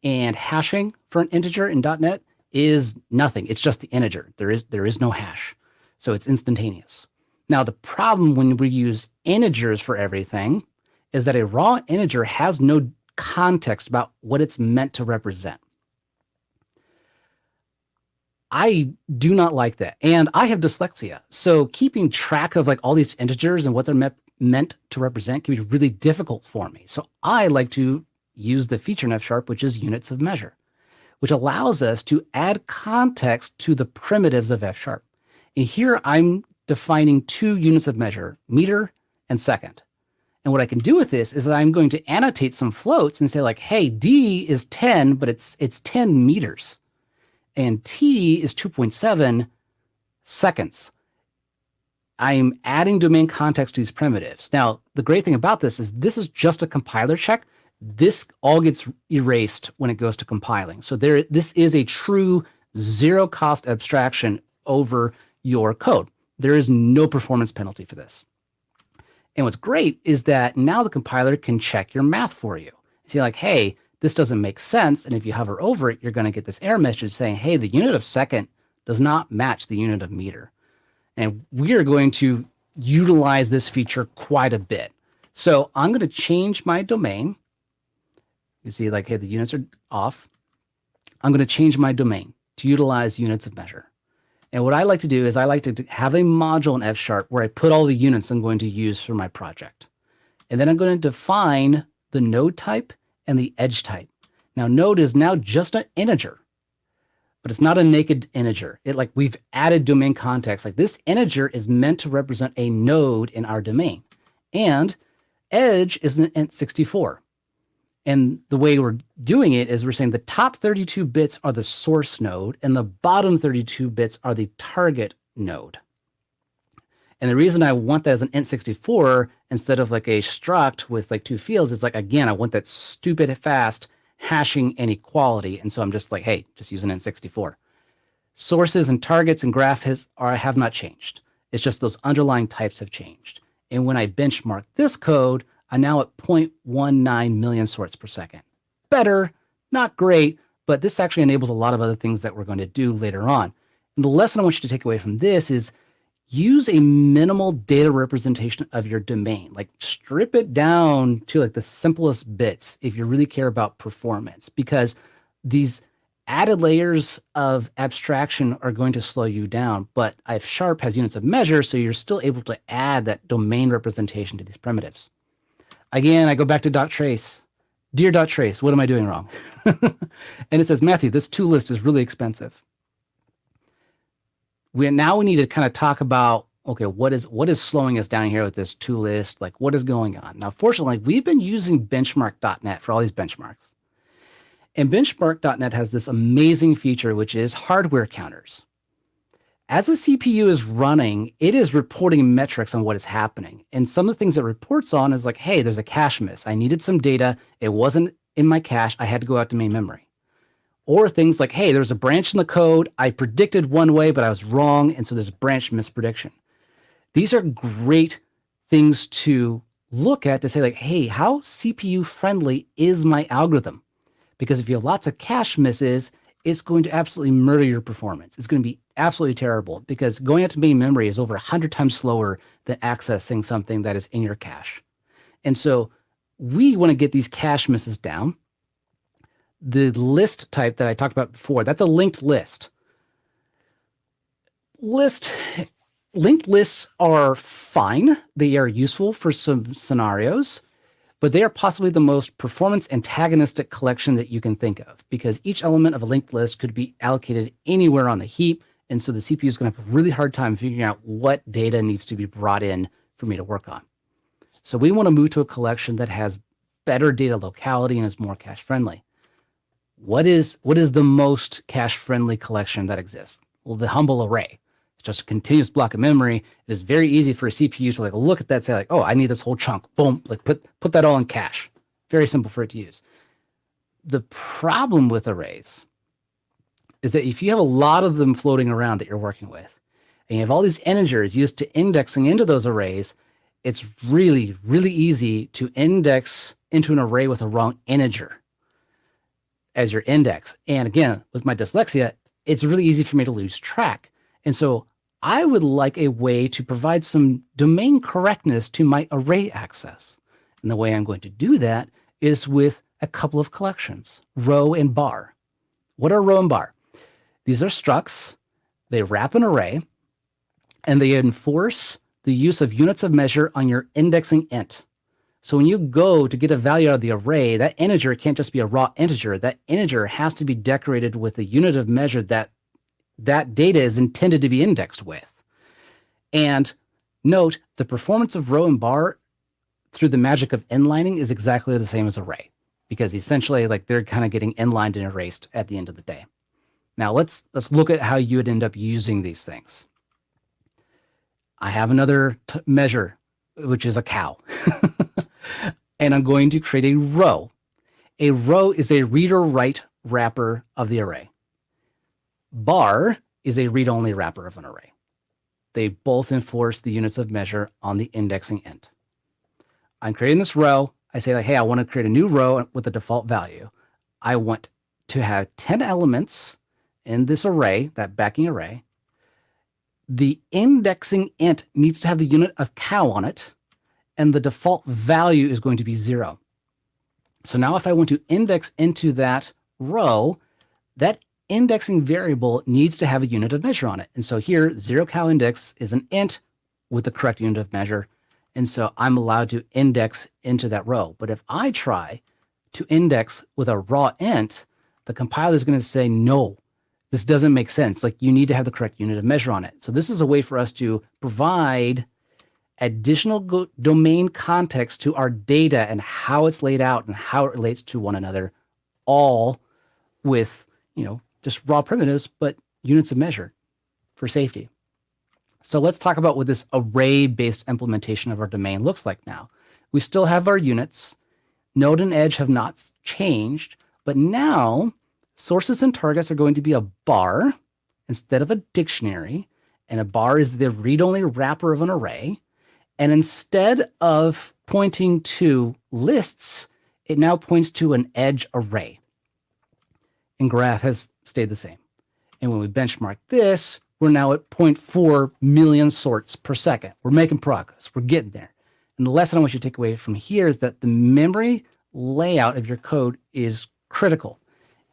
and hashing for an integer in .NET is nothing. It's just the integer. There is no hash. So it's instantaneous. Now, the problem when we use integers for everything is that a raw integer has no context about what it's meant to represent. I do not like that. And I have dyslexia. So keeping track of like all these integers and what they're meant to represent can be really difficult for me. So I like to use the feature in F#, which is units of measure, which allows us to add context to the primitives of F#. And here I'm defining two units of measure, meter and second. And what I can do with this is that I'm going to annotate some floats and say like, hey, D is 10, but it's 10 meters. And T is 2.7 seconds. I'm adding domain context to these primitives. Now, the great thing about this is just a compiler check. This all gets erased when it goes to compiling. So this is a true zero cost abstraction over your code. There is no performance penalty for this. And what's great is that now the compiler can check your math for you. See like, hey, this doesn't make sense. And if you hover over it, you're going to get this error message saying, hey, the unit of second does not match the unit of meter. And we are going to utilize this feature quite a bit. So I'm going to change my domain. You see like, hey, the units are off. I'm going to change my domain to utilize units of measure. And what I like to do is I like to have a module in F# where I put all the units I'm going to use for my project. And then I'm going to define the node type and the edge type. Now, node is now just an integer, but it's not a naked integer. We've added domain context. Like this integer is meant to represent a node in our domain. And edge is an int64. And the way we're doing it is we're saying the top 32 bits are the source node and the bottom 32 bits are the target node. And the reason I want that as an int64 instead of like a struct with like two fields is like, again, I want that stupid fast hashing inequality. And so I'm just like, hey, just use an int64. Sources and targets and graph have not changed. It's just those underlying types have changed. And when I benchmark this code, I'm now at 0.19 million sorts per second. Better, not great, but this actually enables a lot of other things that we're going to do later on. And the lesson I want you to take away from this is use a minimal data representation of your domain. Like strip it down to like the simplest bits if you really care about performance, because these added layers of abstraction are going to slow you down. But F# has units of measure, so you're still able to add that domain representation to these primitives. Again, I go back to .trace. Dear .trace, what am I doing wrong? And it says, Matthew, this to list is really expensive. We need to kind of talk about, okay, what is slowing us down here with this to list? Like, what is going on? Now, fortunately, we've been using benchmark.net for all these benchmarks. And benchmark.net has this amazing feature, which is hardware counters. As the CPU is running, it is reporting metrics on what is happening. And some of the things it reports on is like, hey, there's a cache miss. I needed some data. It wasn't in my cache. I had to go out to main memory. or things like, hey, there's a branch in the code. I predicted one way, but I was wrong. And so there's a branch misprediction. These are great things to look at to say like, hey, how CPU friendly is my algorithm? Because if you have lots of cache misses, it's going to absolutely murder your performance. It's going to be absolutely terrible because going out to main memory is over 100 times slower than accessing something that is in your cache. And so we want to get these cache misses down. The list type that I talked about before, that's a linked list. Linked lists are fine. They are useful for some scenarios, but they are possibly the most performance antagonistic collection that you can think of because each element of a linked list could be allocated anywhere on the heap. And so the CPU is going to have a really hard time figuring out what data needs to be brought in for me to work on. So we want to move to a collection that has better data locality and is more cache friendly. What is the most cache friendly collection that exists? Well, the humble array. It's just a continuous block of memory. It is very easy for a CPU to like look at that, say like, oh, I need this whole chunk. Boom, like put that all in cache. Very simple for it to use. The problem with arrays is that if you have a lot of them floating around that you're working with, and you have all these integers used to indexing into those arrays, it's really, really easy to index into an array with a wrong integer as your index. And again, with my dyslexia, it's really easy for me to lose track. And so I would like a way to provide some domain correctness to my array access. And the way I'm going to do that is with a couple of collections, row and bar. What are row and bar? These are structs. They wrap an array, and they enforce the use of units of measure on your indexing int. So when you go to get a value out of the array, that integer can't just be a raw integer. That integer has to be decorated with a unit of measure that data is intended to be indexed with. And note, the performance of row and bar through the magic of inlining is exactly the same as array, because essentially like they're kind of getting inlined and erased at the end of the day. Now let's look at how you would end up using these things. I have another measure, which is a cow. And I'm going to create a row. A row is a read or write wrapper of the array. Bar is a read-only wrapper of an array. They both enforce the units of measure on the indexing int. I'm creating this row. I say like, hey, I want to create a new row with a default value. I want to have 10 elements in this array, that backing array. The indexing int needs to have the unit of cow on it, and the default value is going to be 0. So now if I want to index into that row, that indexing variable needs to have a unit of measure on it. And so here, 0 cow index is an int with the correct unit of measure. And so I'm allowed to index into that row. But if I try to index with a raw int, the compiler is going to say, no, this doesn't make sense. Like you need to have the correct unit of measure on it. So this is a way for us to provide additional domain context to our data and how it's laid out and how it relates to one another, all with, just raw primitives, but units of measure for safety. So let's talk about what this array-based implementation of our domain looks like now. We still have our units. Node and edge have not changed, but now sources and targets are going to be a bar instead of a dictionary, and a bar is the read-only wrapper of an array. And instead of pointing to lists, it now points to an edge array. And graph has stayed the same. And when we benchmark this, we're now at 0.4 million sorts per second. We're making progress. We're getting there. And the lesson I want you to take away from here is that the memory layout of your code is critical.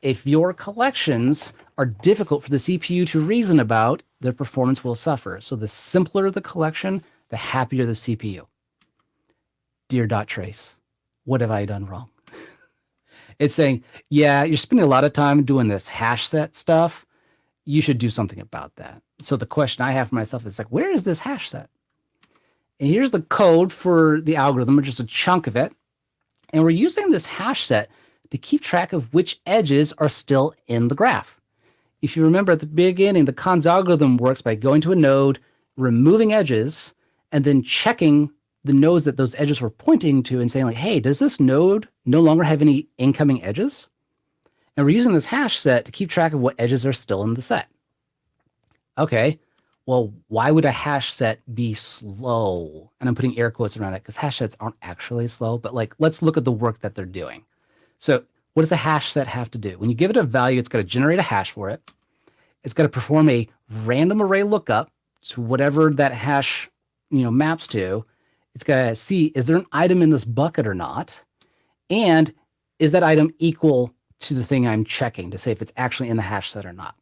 If your collections are difficult for the CPU to reason about, their performance will suffer. So the simpler the collection, the happier the CPU. Dear.trace, what have I done wrong? It's saying, yeah, you're spending a lot of time doing this hash set stuff. You should do something about that. So the question I have for myself is like, where is this hash set? And here's the code for the algorithm, or just a chunk of it. And we're using this hash set to keep track of which edges are still in the graph. If you remember at the beginning, the cons algorithm works by going to a node, removing edges, and then checking the nodes that those edges were pointing to and saying like, hey, does this node no longer have any incoming edges? And we're using this hash set to keep track of what edges are still in the set. Okay, well, why would a hash set be slow? And I'm putting air quotes around it because hash sets aren't actually slow, but like, let's look at the work that they're doing. So what does a hash set have to do? When you give it a value, it's going to generate a hash for it. It's going to perform a random array lookup to whatever that hash, maps to. It's going to see, is there an item in this bucket or not? And is that item equal to the thing I'm checking to say if it's actually in the hash set or not?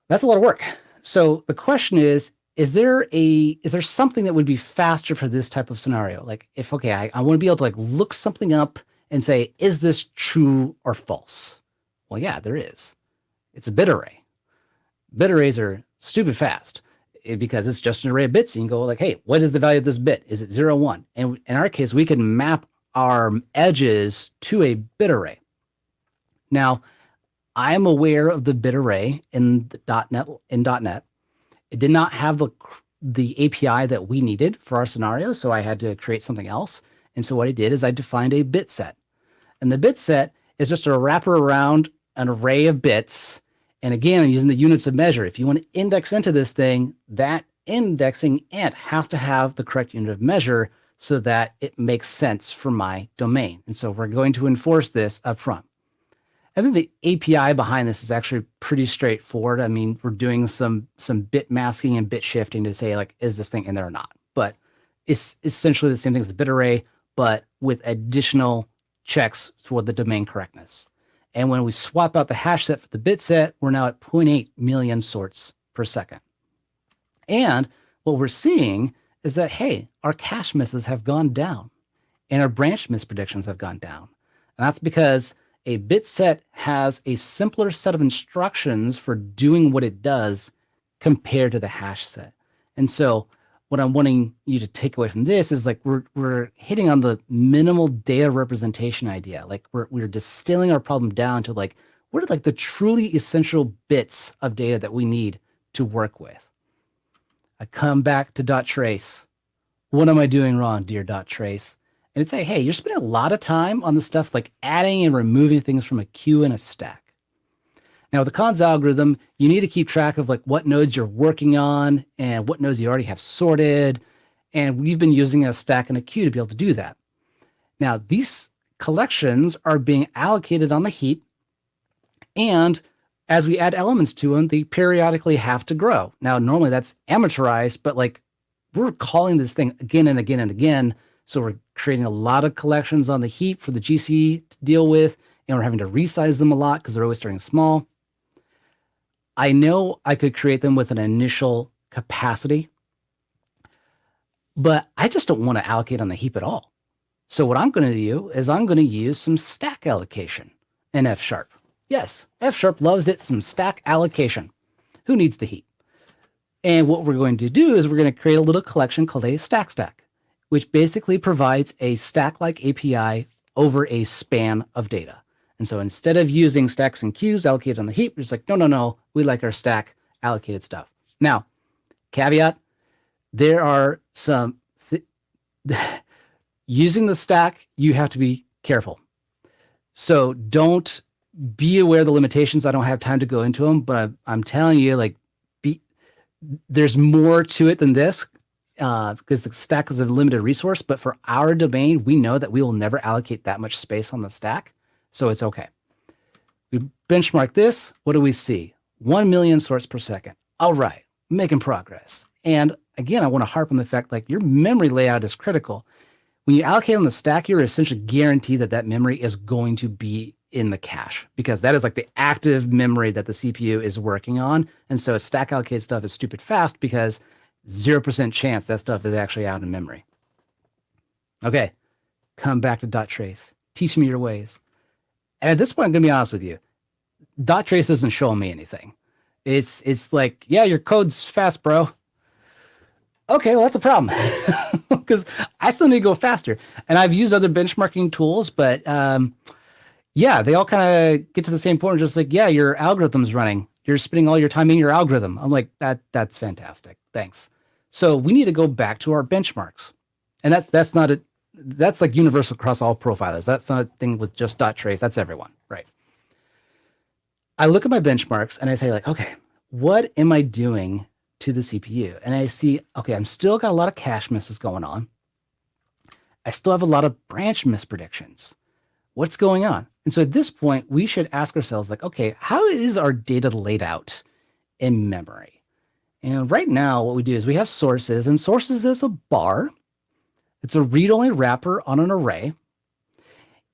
That's a lot of work. So the question is there something that would be faster for this type of scenario? Like if, okay, I want to be able to like look something up and say, is this true or false? Well, yeah, there is. It's a bit array. Bit arrays are stupid fast because it's just an array of bits. You can go like, hey, what is the value of this bit? Is it 0, 1? And in our case, we can map our edges to a bit array. Now, I'm aware of the bit array in .NET. It did not have the API that we needed for our scenario, so I had to create something else. And so what I did is I defined a bit set. And the bit set is just a wrapper around an array of bits. And again, I'm using the units of measure. If you want to index into this thing, that indexing int has to have the correct unit of measure so that it makes sense for my domain. And so we're going to enforce this up front. I think the API behind this is actually pretty straightforward. I mean, we're doing some bit masking and bit shifting to say, like, is this thing in there or not? But it's essentially the same thing as a bit array, but with additional checks for the domain correctness. And when we swap out the hash set for the bit set, we're now at 0.8 million sorts per second. And what we're seeing is that, hey, our cache misses have gone down and our branch miss predictions have gone down. And that's because a bit set has a simpler set of instructions for doing what it does compared to the hash set. And so what I'm wanting you to take away from this is like we're hitting on the minimal data representation idea. Like we're distilling our problem down to like, what are like the truly essential bits of data that we need to work with? I come back to .trace. What am I doing wrong, dear .trace? And it'd say, hey, you're spending a lot of time on the stuff like adding and removing things from a queue and a stack. Now, with the cons algorithm, you need to keep track of like what nodes you're working on and what nodes you already have sorted. And we've been using a stack and a queue to be able to do that. Now, these collections are being allocated on the heap. And as we add elements to them, they periodically have to grow. Now, normally that's amateurized, but like we're calling this thing again and again and again. So we're creating a lot of collections on the heap for the GC to deal with, and we're having to resize them a lot because they're always starting small. I know I could create them with an initial capacity, but I just don't want to allocate on the heap at all. So what I'm going to do is I'm going to use some stack allocation in F#. Yes, F# loves it, some stack allocation. Who needs the heap? And what we're going to do is we're going to create a little collection called a stack, which basically provides a stack-like API over a span of data. And so instead of using stacks and queues allocated on the heap, we're just like, no, we like our stack allocated stuff. Now, caveat, there are some, using the stack, you have to be careful. So don't be aware of the limitations. I don't have time to go into them, but I'm telling you, like, there's more to it than this. Because the stack is a limited resource, but for our domain, we know that we will never allocate that much space on the stack, so it's okay. We benchmark this. What do we see? 1 million sorts per second. All right, making progress. And again, I want to harp on the fact like your memory layout is critical. When you allocate on the stack, you're essentially guaranteed that memory is going to be in the cache because that is like the active memory that the CPU is working on. And so stack allocated stuff is stupid fast because 0% chance that stuff is actually out in memory. Okay, come back to .trace. Teach me your ways. And at this point, I'm going to be honest with you. .trace isn't showing me anything. It's like, yeah, your code's fast, bro. Okay, well, that's a problem because I still need to go faster. And I've used other benchmarking tools, but yeah, they all kind of get to the same point. Just like, yeah, your algorithm's running. You're spending all your time in your algorithm. I'm like, that's fantastic. Thanks. So we need to go back to our benchmarks. And that's like universal across all profilers. That's not a thing with just .trace. That's everyone, right? I look at my benchmarks and I say like, okay, what am I doing to the CPU? And I see, okay, I'm still got a lot of cache misses going on. I still have a lot of branch mispredictions. What's going on? And so at this point, we should ask ourselves like, okay, how is our data laid out in memory? And right now what we do is we have sources, and sources is a bar. It's a read-only wrapper on an array.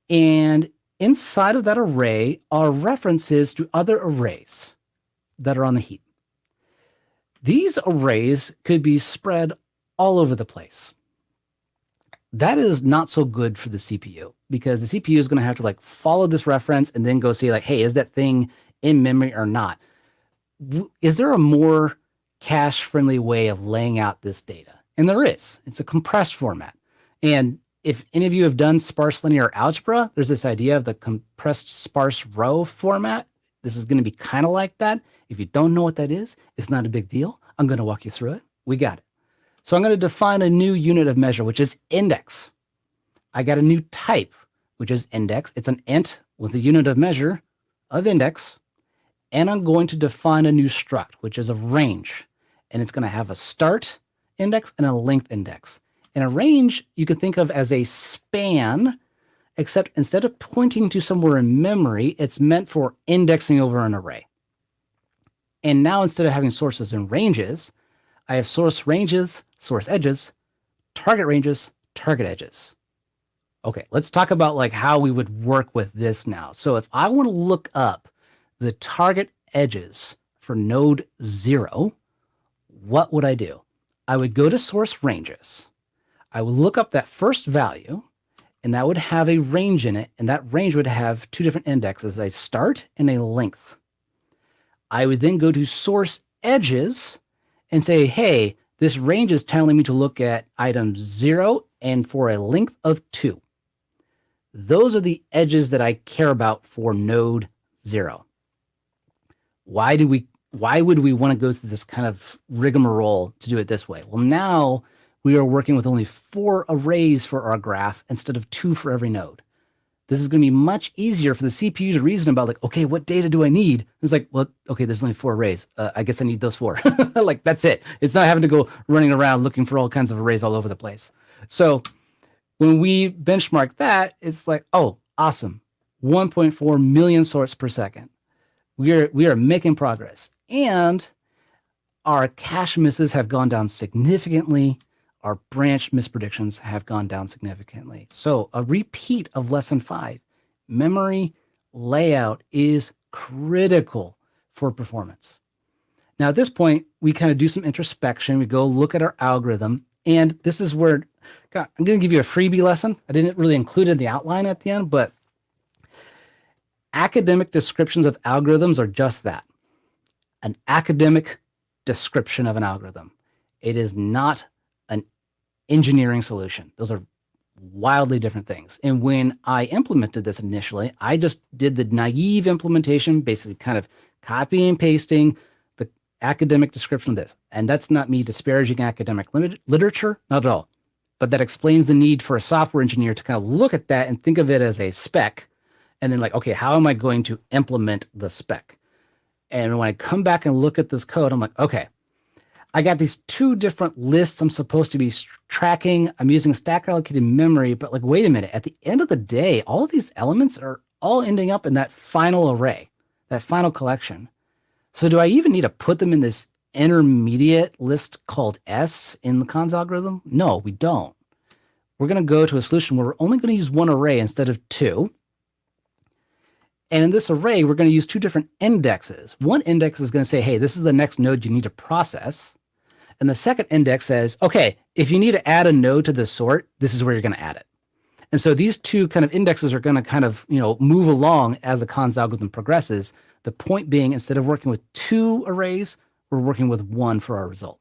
And inside of that array are references to other arrays that are on the heap. These arrays could be spread all over the place. That is not so good for the CPU, because the CPU is going to have to like follow this reference and then go see like, hey, is that thing in memory or not? Is there a more cache-friendly way of laying out this data? And there is. It's a compressed format. And if any of you have done sparse linear algebra, there's this idea of the compressed sparse row format. This is going to be kind of like that. If you don't know what that is, it's not a big deal. I'm going to walk you through it. We got it. So I'm going to define a new unit of measure, which is index. I got a new type, which is index. It's an int with a unit of measure of index. And I'm going to define a new struct, which is a range. And it's going to have a start index and a length index. And a range you can think of as a span, except instead of pointing to somewhere in memory, it's meant for indexing over an array. And now instead of having sources and ranges, I have source ranges, source edges, target ranges, target edges. Okay, let's talk about like how we would work with this now. So if I want to look up the target edges for node 0, what would I do? I would go to source ranges. I would look up that first value, and that would have a range in it, and that range would have two different indexes, a start and a length. I would then go to source edges and say, hey, this range is telling me to look at item 0 and for a length of 2. Those are the edges that I care about for node 0. Why would we want to go through this kind of rigmarole to do it this way? Well, now we are working with only 4 arrays for our graph instead of 2 for every node. This is going to be much easier for the CPU to reason about like, okay, what data do I need? It's like, well, okay, there's only 4 arrays. I guess I need those 4. Like, that's it. It's not having to go running around looking for all kinds of arrays all over the place. So when we benchmark that, it's like, oh, awesome. 1.4 million sorts per second. We are making progress. And our cache misses have gone down significantly. Our branch mispredictions have gone down significantly. So a repeat of lesson 5, memory layout is critical for performance. Now at this point, we kind of do some introspection. We go look at our algorithm. And this is where, God, I'm going to give you a freebie lesson. I didn't really include it in the outline at the end, but academic descriptions of algorithms are just that, an academic description of an algorithm. It is not an engineering solution. Those are wildly different things. And when I implemented this initially, I just did the naive implementation, basically kind of copying and pasting the academic description of this. And that's not me disparaging academic literature, not at all. But that explains the need for a software engineer to kind of look at that and think of it as a spec. And then like, okay, how am I going to implement the spec? And when I come back and look at this code, I'm like, okay, I got these 2 different lists I'm supposed to be tracking. I'm using stack allocated memory, but like, wait a minute, at the end of the day, all of these elements are all ending up in that final array, that final collection. So do I even need to put them in this intermediate list called S in the cons algorithm? No, we don't. We're going to go to a solution where we're only going to use 1 array instead of 2. And in this array, we're going to use 2 different indexes. One index is going to say, hey, this is the next node you need to process. And the second index says, okay, if you need to add a node to this sort, this is where you're going to add it. And so these 2 kind of indexes are going to kind of, move along as the cons algorithm progresses. The point being, instead of working with 2 arrays, we're working with 1 for our result.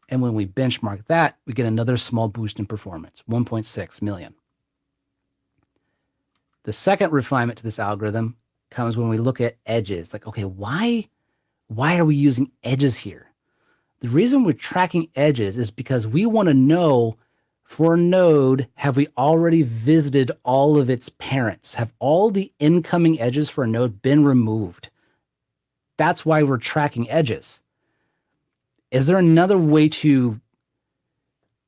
And when we benchmark that, we get another small boost in performance, 1.6 million. The second refinement to this algorithm comes when we look at edges. Like, okay, why are we using edges here? The reason we're tracking edges is because we want to know for a node, have we already visited all of its parents? Have all the incoming edges for a node been removed? That's why we're tracking edges. Is there another way to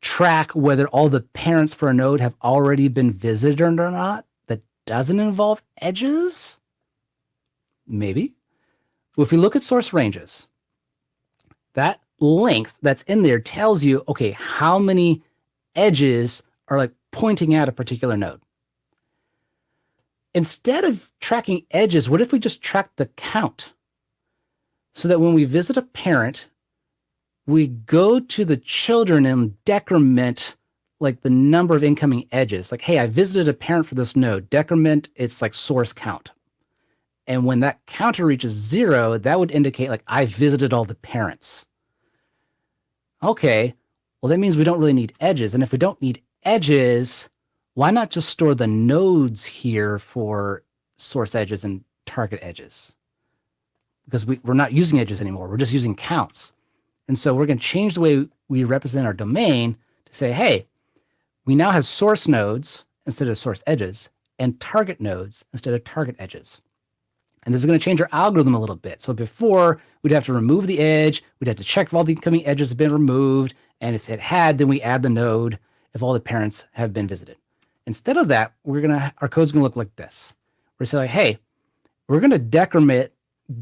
track whether all the parents for a node have already been visited or not that doesn't involve edges? Maybe. Well, if we look at source ranges, that length that's in there tells you, okay, how many edges are like pointing at a particular node. Instead of tracking edges, what if we just track the count? So that when we visit a parent, we go to the children and decrement like the number of incoming edges. Like, hey, I visited a parent for this node. Decrement, it's like source count. And when that counter reaches 0, that would indicate like I visited all the parents. Okay, well, that means we don't really need edges. And if we don't need edges, why not just store the nodes here for source edges and target edges? Because we're not using edges anymore. We're just using counts. And so we're going to change the way we represent our domain to say, hey, we now have source nodes instead of source edges and target nodes instead of target edges. And this is going to change our algorithm a little bit. So before, we'd have to remove the edge. We'd have to check if all the incoming edges have been removed. And if it had, then we add the node if all the parents have been visited. Instead of that, our code's going to look like this. We're saying, like, hey, we're going to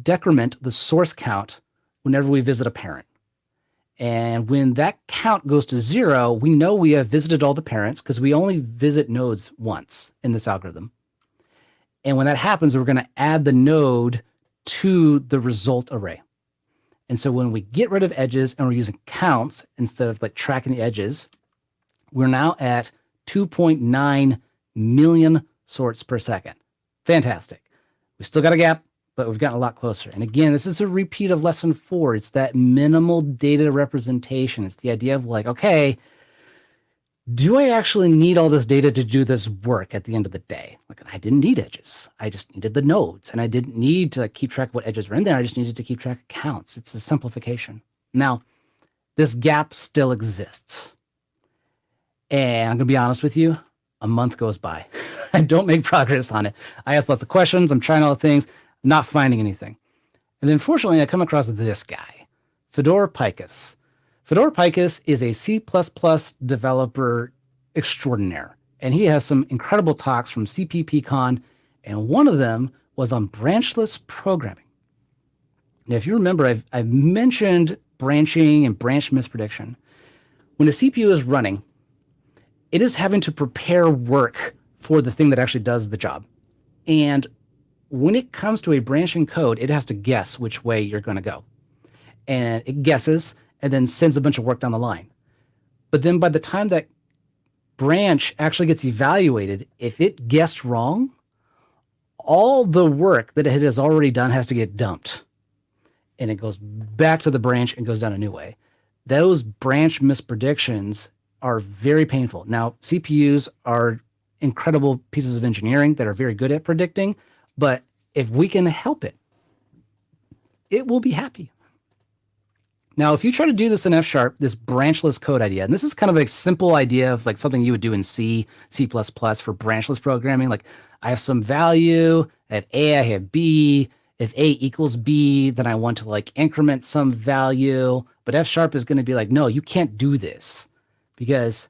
decrement the source count whenever we visit a parent. And when that count goes to 0, we know we have visited all the parents because we only visit nodes once in this algorithm. And when that happens, we're going to add the node to the result array. And so when we get rid of edges and we're using counts instead of like tracking the edges, we're now at 2.9 million sorts per second. Fantastic. We still got a gap, but we've gotten a lot closer. And again, this is a repeat of lesson 4. It's that minimal data representation. It's the idea of like, okay, do I actually need all this data to do this work at the end of the day? Like, I didn't need edges. I just needed the nodes, and I didn't need to keep track of what edges were in there. I just needed to keep track of counts. It's a simplification. Now, this gap still exists. And I'm going to be honest with you, a month goes by. I don't make progress on it. I ask lots of questions. I'm trying all the things, not finding anything. And then fortunately, I come across this guy, Fedor Pikus. Fedor Pikus is a C++ developer extraordinaire, and he has some incredible talks from CPPCon, and one of them was on branchless programming. Now, if you remember, I've mentioned branching and branch misprediction. When a CPU is running, it is having to prepare work for the thing that actually does the job. And when it comes to a branching code, it has to guess which way you're going to go. And it guesses and then sends a bunch of work down the line. But then by the time that branch actually gets evaluated, if it guessed wrong, all the work that it has already done has to get dumped. And it goes back to the branch and goes down a new way. Those branch mispredictions are very painful. Now, CPUs are incredible pieces of engineering that are very good at predicting, but if we can help it, it will be happy. Now, if you try to do this in F#, this branchless code idea, and this is kind of a simple idea of like something you would do in C, C++ for branchless programming. Like I have some value, I have A, I have B. If A equals B, then I want to like increment some value. But F# is going to be like, no, you can't do this because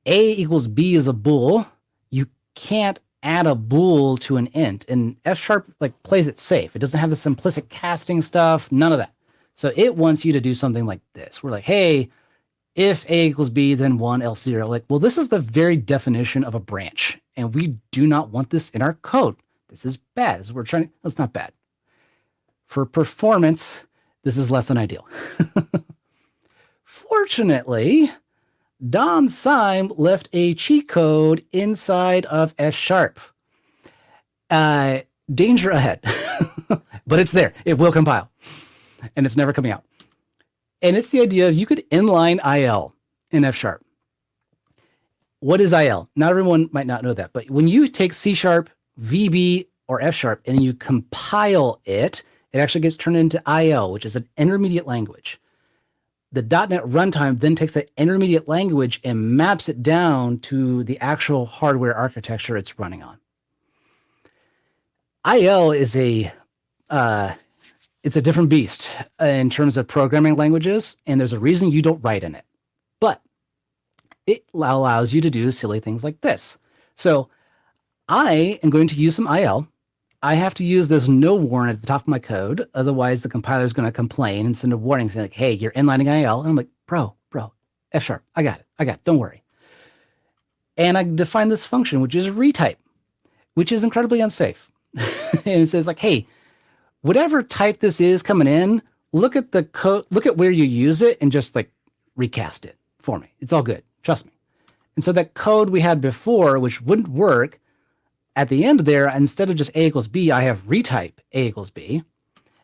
A equals B is a bool. You can't add a bool to an int. And F# like plays it safe. It doesn't have the simplistic casting stuff, none of that. So it wants you to do something like this. We're like, hey, if A equals B, then 1, else 0. Like, well, this is the very definition of a branch. And we do not want this in our code. This is bad. This is what we're trying. That's not bad. For performance, this is less than ideal. Fortunately, Don Syme left a cheat code inside of F#. Danger ahead. But it's there. It will compile. And it's never coming out. And it's the idea of you could inline IL in F#. What is IL? Not everyone might not know that, but when you take C#, VB, or F# and you compile it, it actually gets turned into IL, which is an intermediate language. The .NET runtime then takes that intermediate language and maps it down to the actual hardware architecture it's running on. IL is it's a different beast in terms of programming languages, and there's a reason you don't write in it. But it allows you to do silly things like this. So I am going to use some IL. I have to use this no warn at the top of my code. Otherwise, the compiler is going to complain and send a warning saying, like, hey, you're inlining IL. And I'm like, bro, F#. I got it. Don't worry. And I define this function, which is retype, which is incredibly unsafe. And it says like, hey, whatever type this is coming in, look at the code, look at where you use it and just like recast it for me. It's all good. Trust me. And so that code we had before, which wouldn't work, at the end there, instead of just A equals B, I have retype A equals B.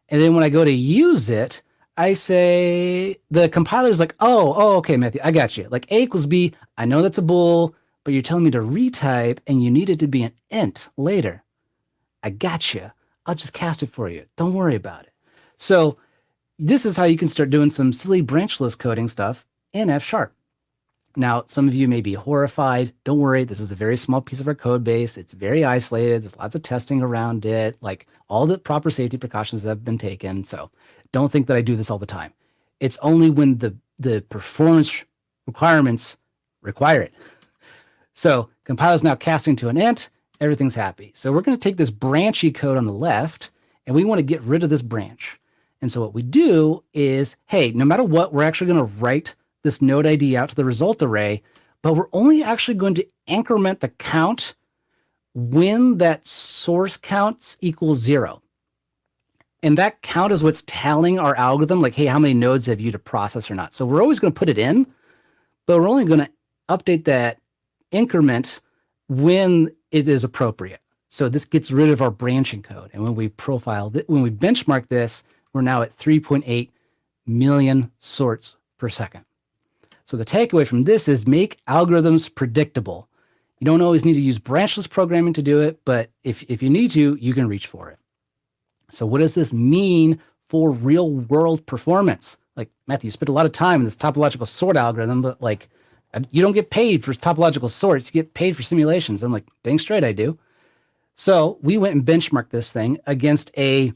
And then when I go to use it, I say, the compiler's like, oh, okay, Matthew, I got you. Like A equals B, I know that's a bool, but you're telling me to retype and you need it to be an int later. I got you. I'll just cast it for you. Don't worry about it. So this is how you can start doing some silly branchless coding stuff in F#. Now, some of you may be horrified. Don't worry. This is a very small piece of our code base. It's very isolated. There's lots of testing around it, like all the proper safety precautions that have been taken. So don't think that I do this all the time. It's only when the performance requirements require it. So compiler's now casting to an int. Everything's happy. So we're going to take this branchy code on the left, and we want to get rid of this branch. And so what we do is, hey, no matter what, we're actually going to write this node ID out to the result array, but we're only actually going to increment the count when that source counts equals 0. And that count is what's telling our algorithm, like, hey, how many nodes have you to process or not? So we're always going to put it in, but we're only going to update that increment when it is appropriate. So this gets rid of our branching code. And when we when we benchmark this, we're now at 3.8 million sorts per second. So the takeaway from this is make algorithms predictable. You don't always need to use branchless programming to do it, but if you need to, you can reach for it. So what does this mean for real world performance? Like, Matthew, you spent a lot of time in this topological sort algorithm, but like, you don't get paid for topological sorts, you get paid for simulations. I'm like, dang straight I do. So we went and benchmarked this thing against a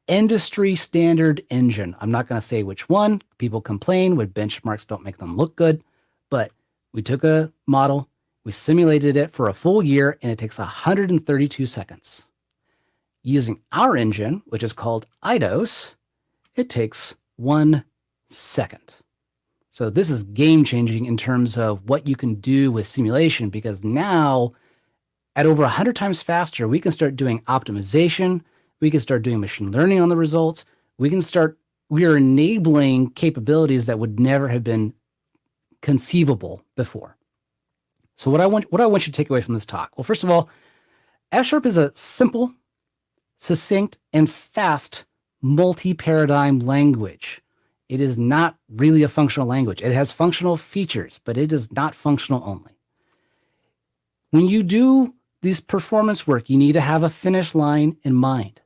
industry standard engine. I'm not going to say which one. People complain when benchmarks don't make them look good, but we took a model, we simulated it for a full year, and it takes 132 seconds. Using our engine, which is called IDOS, it takes 1 second. So this is game changing in terms of what you can do with simulation, because now at over 100 times faster, we can start doing optimization. We can start doing machine learning on the results. We are enabling capabilities that would never have been conceivable before. So what I want you to take away from this talk. Well, first of all, F# is a simple, succinct, and fast multi-paradigm language. It is not really a functional language. It has functional features, but it is not functional only. When you do these performance work, you need to have a finish line in mind.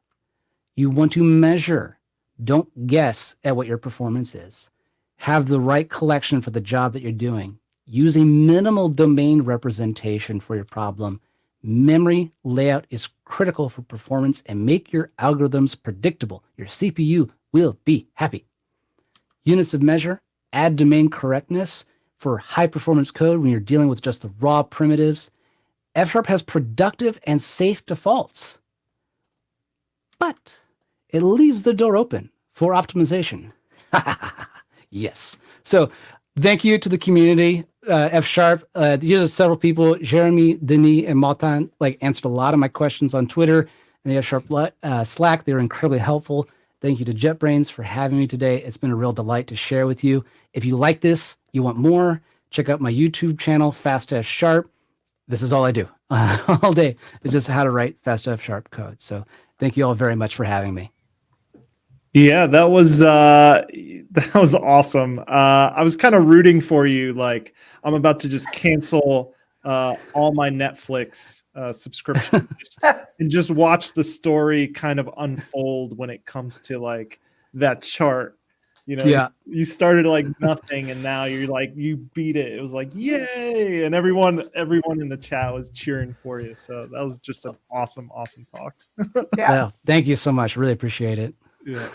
You want to measure. Don't guess at what your performance is. Have the right collection for the job that you're doing. Use a minimal domain representation for your problem. Memory layout is critical for performance, and make your algorithms predictable. Your CPU will be happy. Units of measure, add domain correctness for high performance code when you're dealing with just the raw primitives. F# has productive and safe defaults, but it leaves the door open for optimization. Yes. So thank you to the community. F#, here's several people, Jeremy, Denis, and Martin, answered a lot of my questions on Twitter and the F# Slack. They were incredibly helpful. Thank you to JetBrains for having me today. It's been a real delight to share with you. If you like this, you want more, check out my YouTube channel, Fast F#. This is all I do all day. It's just how to write Fast F# code. So thank you all very much for having me. Yeah, that was awesome. I was kind of rooting for you. Like, I'm about to just cancel all my Netflix subscription and just watch the story kind of unfold when it comes to that chart. You know, yeah. You started nothing, and now you're you beat it. It was yay! And everyone in the chat was cheering for you. So that was just an awesome talk. Yeah. Well, thank you so much. Really appreciate it. Yeah.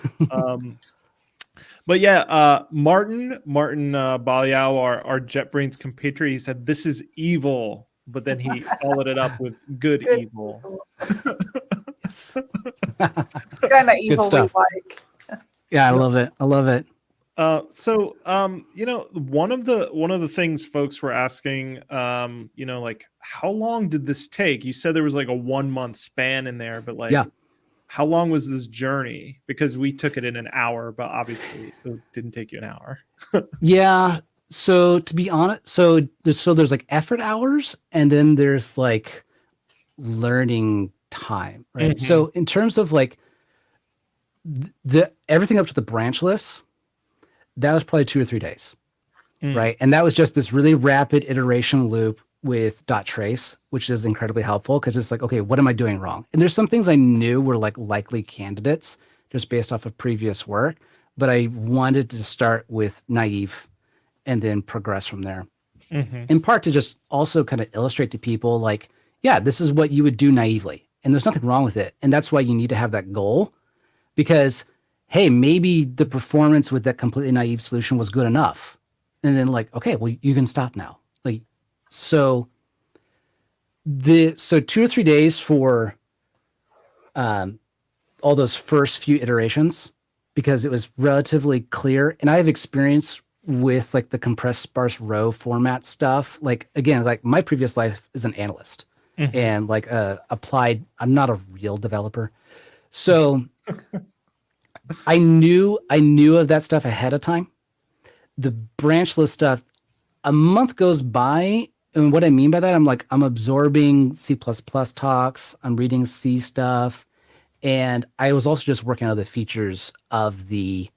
But yeah, Martin Baliao, our JetBrains compatriot, he said, "This is evil," but then he followed it up with good evil. Yes. Kind of evil we stuff. like. Yeah, I love it. I love it. So one of the things folks were asking, like, how long did this take? You said there was like a 1 month span in there, but like, how long was this journey? Because we took it in an hour, but obviously it didn't take you an hour. Yeah. So to be honest, so there's like effort hours, and then there's like learning time, right? Mhm. So in terms of like the everything up to the branchless, that was probably 2 or 3 days, right? And that was just this really rapid iteration loop with .trace, which is incredibly helpful because it's like, okay, what am I doing wrong? And there's some things I knew were like likely candidates just based off of previous work, but I wanted to start with naive and then progress from there. In part to just also kind of illustrate to people like, yeah, this is what you would do naively, and there's nothing wrong with it. And that's why you need to have that goal, because hey, maybe the performance with that completely naive solution was good enough. And then like, okay, well, you can stop now. Like, so 2 or 3 days for all those first few iterations, because it was relatively clear. And I have experience with like the compressed sparse row format stuff. Like, again, like my previous life is an analyst and like applied, I'm not a real developer. So I knew of that stuff ahead of time. The branchless stuff, a month goes by, and what I mean by that, I'm absorbing C++ talks, I'm reading C stuff, and I was also just working on other features of the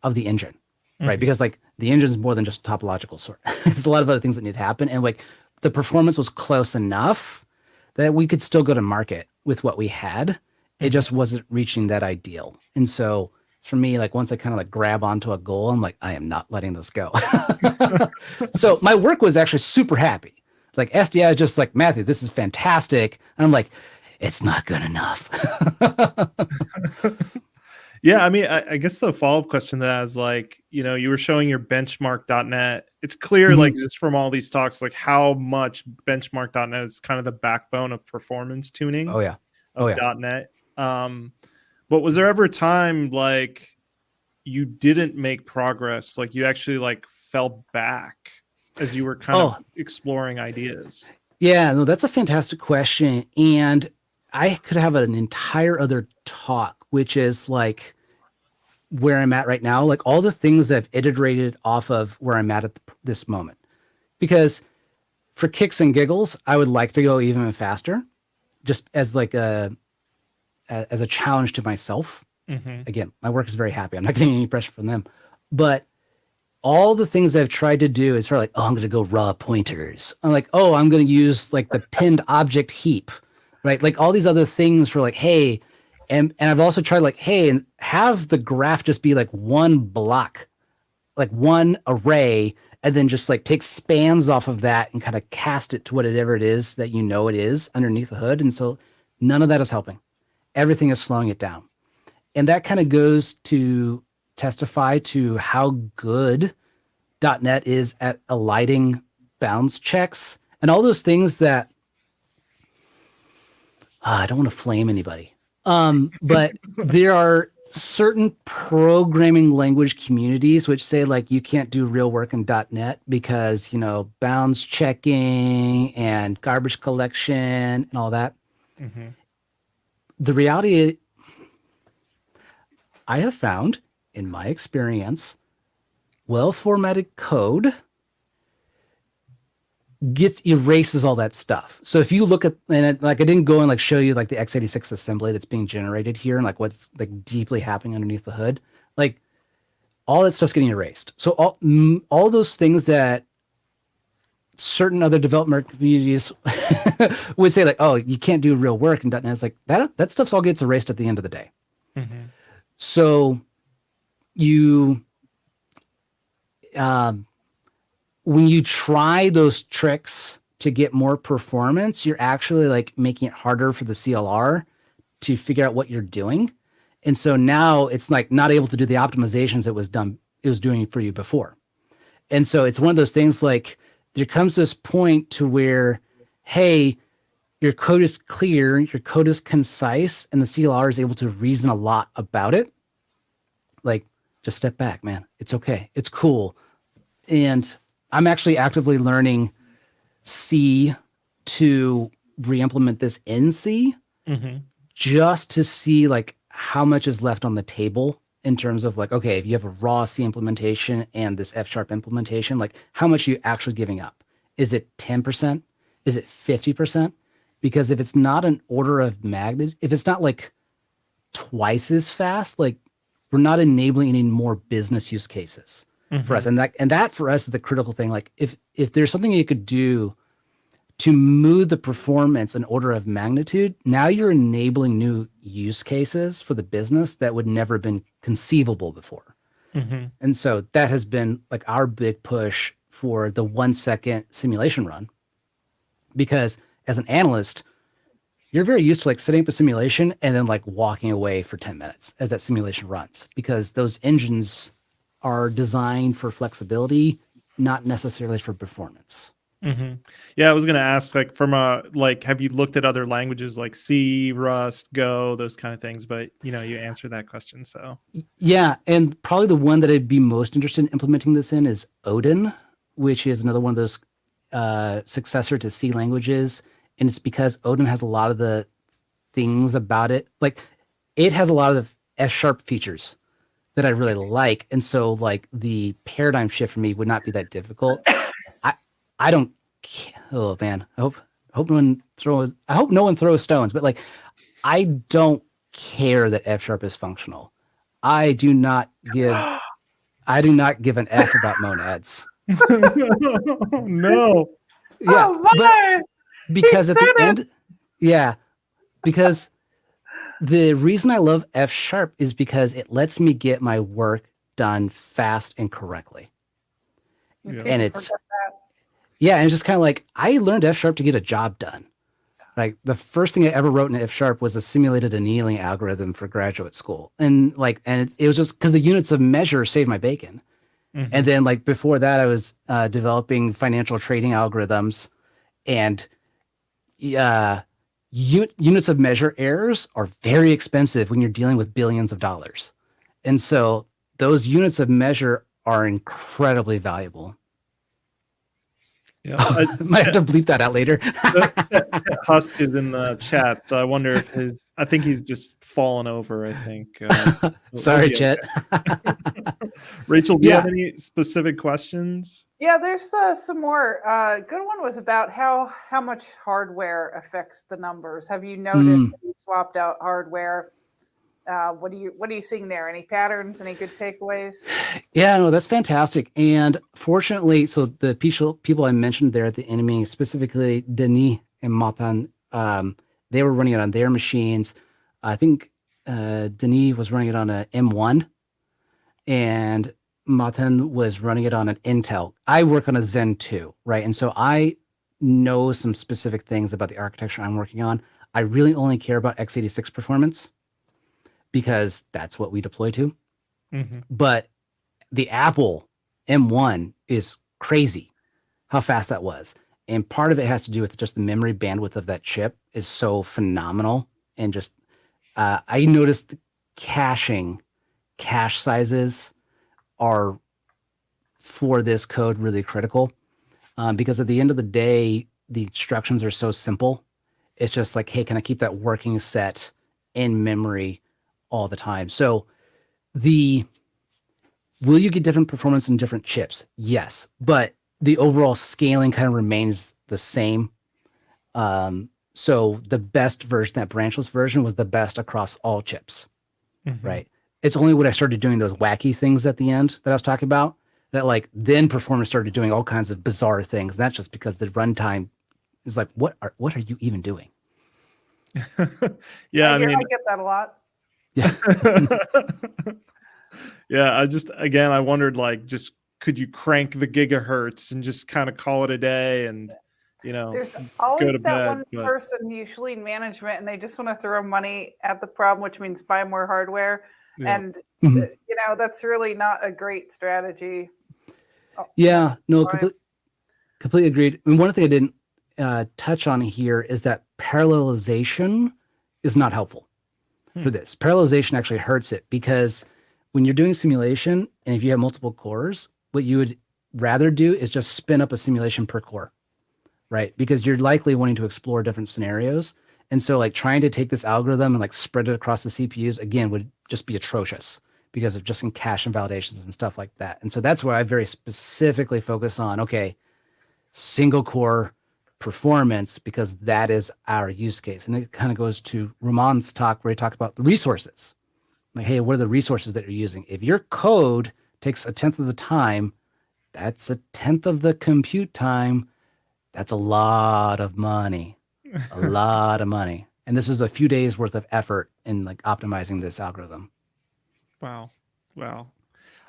engine, right? Because like the engine is more than just a topological sort. There's a lot of other things that need to happen, and like the performance was close enough that we could still go to market with what we had. It just wasn't reaching that ideal. And so for me, like once I kind of like grab onto a goal, I'm like, I am not letting this go. So my work was actually super happy. Like SDI is just like, Matthew, this is fantastic. And I'm like, it's not good enough. Yeah, I mean, I guess the follow-up question to that is like, you were showing your benchmark.net. It's clear, like just from all these talks, like how much benchmark.net is kind of the backbone of performance tuning. Oh yeah. Of .net. But was there ever a time like you didn't make progress, like you actually like fell back as you were kind of exploring ideas? Yeah, no, that's a fantastic question. And I could have an entire other talk, which is like where I'm at right now, like all the things I've iterated off of where I'm at this moment. Because for kicks and giggles, I would like to go even faster, just as like as a challenge to myself. Again, my work is very happy. I'm not getting any pressure from them. But all the things I've tried to do is sort of like, I'm going to go raw pointers. I'm like, I'm going to use like the pinned object heap, right? Like all these other things for like, hey, and I've also tried like, hey, and have the graph just be like one block, like one array, and then just like take spans off of that and kind of cast it to whatever it is that it is underneath the hood. And so none of that is helping. Everything is slowing it down. And that kind of goes to testify to how good .NET is at eliding bounds checks and all those things that I don't want to flame anybody. But there are certain programming language communities which say like you can't do real work in .NET because, bounds checking and garbage collection and all that. The reality is, I have found in my experience, well-formatted code erases all that stuff. So if you look at, and I didn't go and like show you like the x86 assembly that's being generated here and like what's like deeply happening underneath the hood, like all that stuff's getting erased. So all those things that certain other development communities would say like, you can't do real work in .NET. It's like that stuff all gets erased at the end of the day. So when you try those tricks to get more performance, you're actually like making it harder for the CLR to figure out what you're doing. And so now it's like not able to do the optimizations it was doing for you before. And so it's one of those things like there comes this point to where, hey, your code is clear, your code is concise, and the CLR is able to reason a lot about it. Like, just step back, man. It's okay. It's cool. And I'm actually actively learning C to re-implement this in C, just to see like how much is left on the table in terms of like, okay, if you have a raw C implementation and this F# implementation, like how much are you actually giving up? Is it 10%? Is it 50%? Because if it's not an order of magnitude, if it's not like twice as fast, like we're not enabling any more business use cases for us. And that for us is the critical thing. Like if there's something you could do to move the performance an order of magnitude, now you're enabling new use cases for the business that would never have been conceivable before. And so that has been like our big push for the 1 second simulation run, because as an analyst, you're very used to like setting up a simulation and then like walking away for 10 minutes as that simulation runs, because those engines are designed for flexibility, not necessarily for performance. Yeah, I was going to ask, like, from a like, have you looked at other languages like C, Rust, Go, those kind of things? But you answered that question. So yeah, and probably the one that I'd be most interested in implementing this in is Odin, which is another one of those successor to C languages, and it's because Odin has a lot of the things about it, like it has a lot of the F# features that I really like, and so like the paradigm shift for me would not be that difficult. I don't. Oh man, I hope no one throws stones. But like, I don't care that F# is functional. I do not give an F about monads. No. Yeah, but because at the end, because the reason I love F# is because it lets me get my work done fast and correctly. And it's. Yeah, and it's just kind of like, I learned F# to get a job done. Like the first thing I ever wrote in F# was a simulated annealing algorithm for graduate school. And like, it was just because the units of measure saved my bacon. And then like before that, I was developing financial trading algorithms, and units of measure errors are very expensive when you're dealing with billions of dollars. And so those units of measure are incredibly valuable. Yeah, might have to bleep that out later. Husk is in the chat, so I wonder if I think he's just fallen over. I think. Sorry, Jet. Rachel, do you have any specific questions? Yeah, there's some more. Good one was about how much hardware affects the numbers. Have you noticed? Have you swapped out hardware? What are you seeing there? Any patterns? Any good takeaways? Yeah, no, that's fantastic. And fortunately, so the people I mentioned there at the enemy, specifically Denis and Matan, they were running it on their machines. I think Denis was running it on an M1, and Matan was running it on an Intel. I work on a Zen 2, right? And so I know some specific things about the architecture I'm working on. I really only care about x86 performance, because that's what we deploy to. But the Apple M1 is crazy how fast that was. And part of it has to do with just the memory bandwidth of that chip is so phenomenal. And just, I noticed cache sizes are for this code really critical, because at the end of the day, the instructions are so simple. It's just like, hey, can I keep that working set in memory all the time? So will you get different performance in different chips? Yes, but the overall scaling kind of remains the same. So the best version, that branchless version, was the best across all chips, right? It's only when I started doing those wacky things at the end that I was talking about that like then performance started doing all kinds of bizarre things. That's just because the runtime is like, what are you even doing? Yeah, I get that a lot. Yeah. Yeah, I wondered, like, just could you crank the gigahertz and just kind of call it a day? And There's always that one but... person, usually in management, and they just want to throw money at the problem, which means buy more hardware. Yeah. And, that's really not a great strategy. Yeah, no, completely agreed. I mean, one thing I didn't touch on here is that parallelization is not helpful for this. Parallelization actually hurts it, because when you're doing simulation, and if you have multiple cores, what you would rather do is just spin up a simulation per core, right? Because you're likely wanting to explore different scenarios. And so like trying to take this algorithm and like spread it across the CPUs, again, would just be atrocious because of just in cache invalidations and stuff like that. And so that's why I very specifically focus on, okay, single core performance, because that is our use case. And it kind of goes to Ramon's talk where he talked about the resources. Like, hey, what are the resources that you're using? If your code takes 1/10 of the time, that's 1/10 of the compute time. That's a lot of money, a lot of money. And this is a few days worth of effort in like optimizing this algorithm. Wow.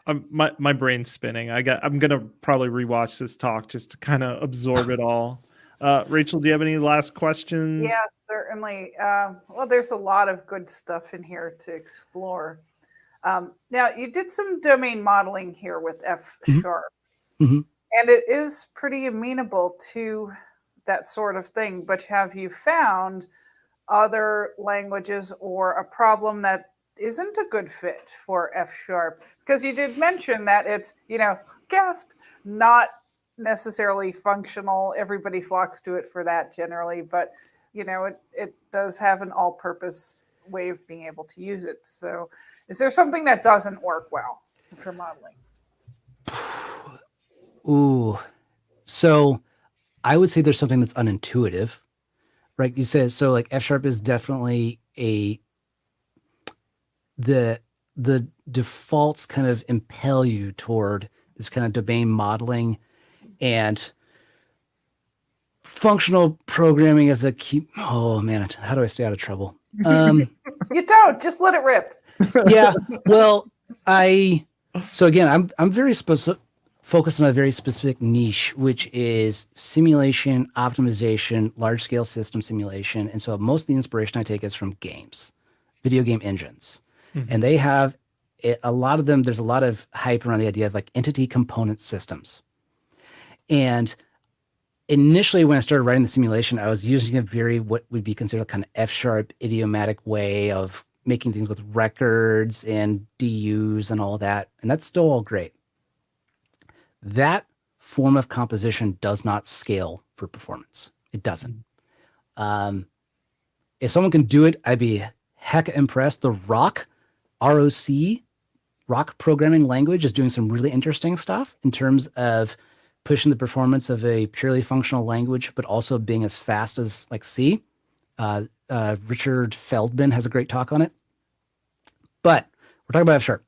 My brain's spinning. I'm going to probably rewatch this talk just to kind of absorb it all. Rachel, do you have any last questions? Yeah, certainly. Well, there's a lot of good stuff in here to explore. Now, you did some domain modeling here with F#. And it is pretty amenable to that sort of thing. But have you found other languages or a problem that isn't a good fit for F#? Because you did mention that it's, gasp, not necessarily functional. Everybody flocks to it for that generally. But, it does have an all-purpose way of being able to use it. So is there something that doesn't work well for modeling? Ooh, so I would say there's something that's unintuitive, right? You said, so like F# is definitely the defaults kind of impel you toward this kind of domain modeling, and functional programming as a key. Oh man, how do I stay out of trouble? You don't, just let it rip. Yeah, well, so again, I'm very focused on a very specific niche, which is simulation, optimization, large-scale system simulation. And so most of the inspiration I take is from games, video game engines. And they have a lot of them. There's a lot of hype around the idea of like entity component systems. And initially when I started writing the simulation, I was using a very, what would be considered kind of F# idiomatic way of making things with records and DUs and all that. And that's still all great. That form of composition does not scale for performance. It doesn't. If someone can do it, I'd be heck impressed. The ROC programming language is doing some really interesting stuff in terms of pushing the performance of a purely functional language, but also being as fast as like C. Richard Feldman has a great talk on it. But we're talking about F#.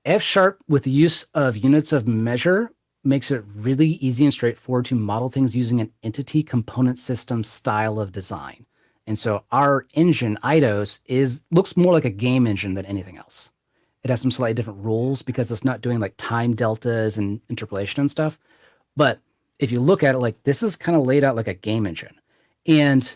F# with the use of units of measure makes it really easy and straightforward to model things using an entity component system style of design. And so our engine, IDOS, looks more like a game engine than anything else. It has some slightly different rules because it's not doing like time deltas and interpolation and stuff. But if you look at it, like this is kind of laid out like a game engine. And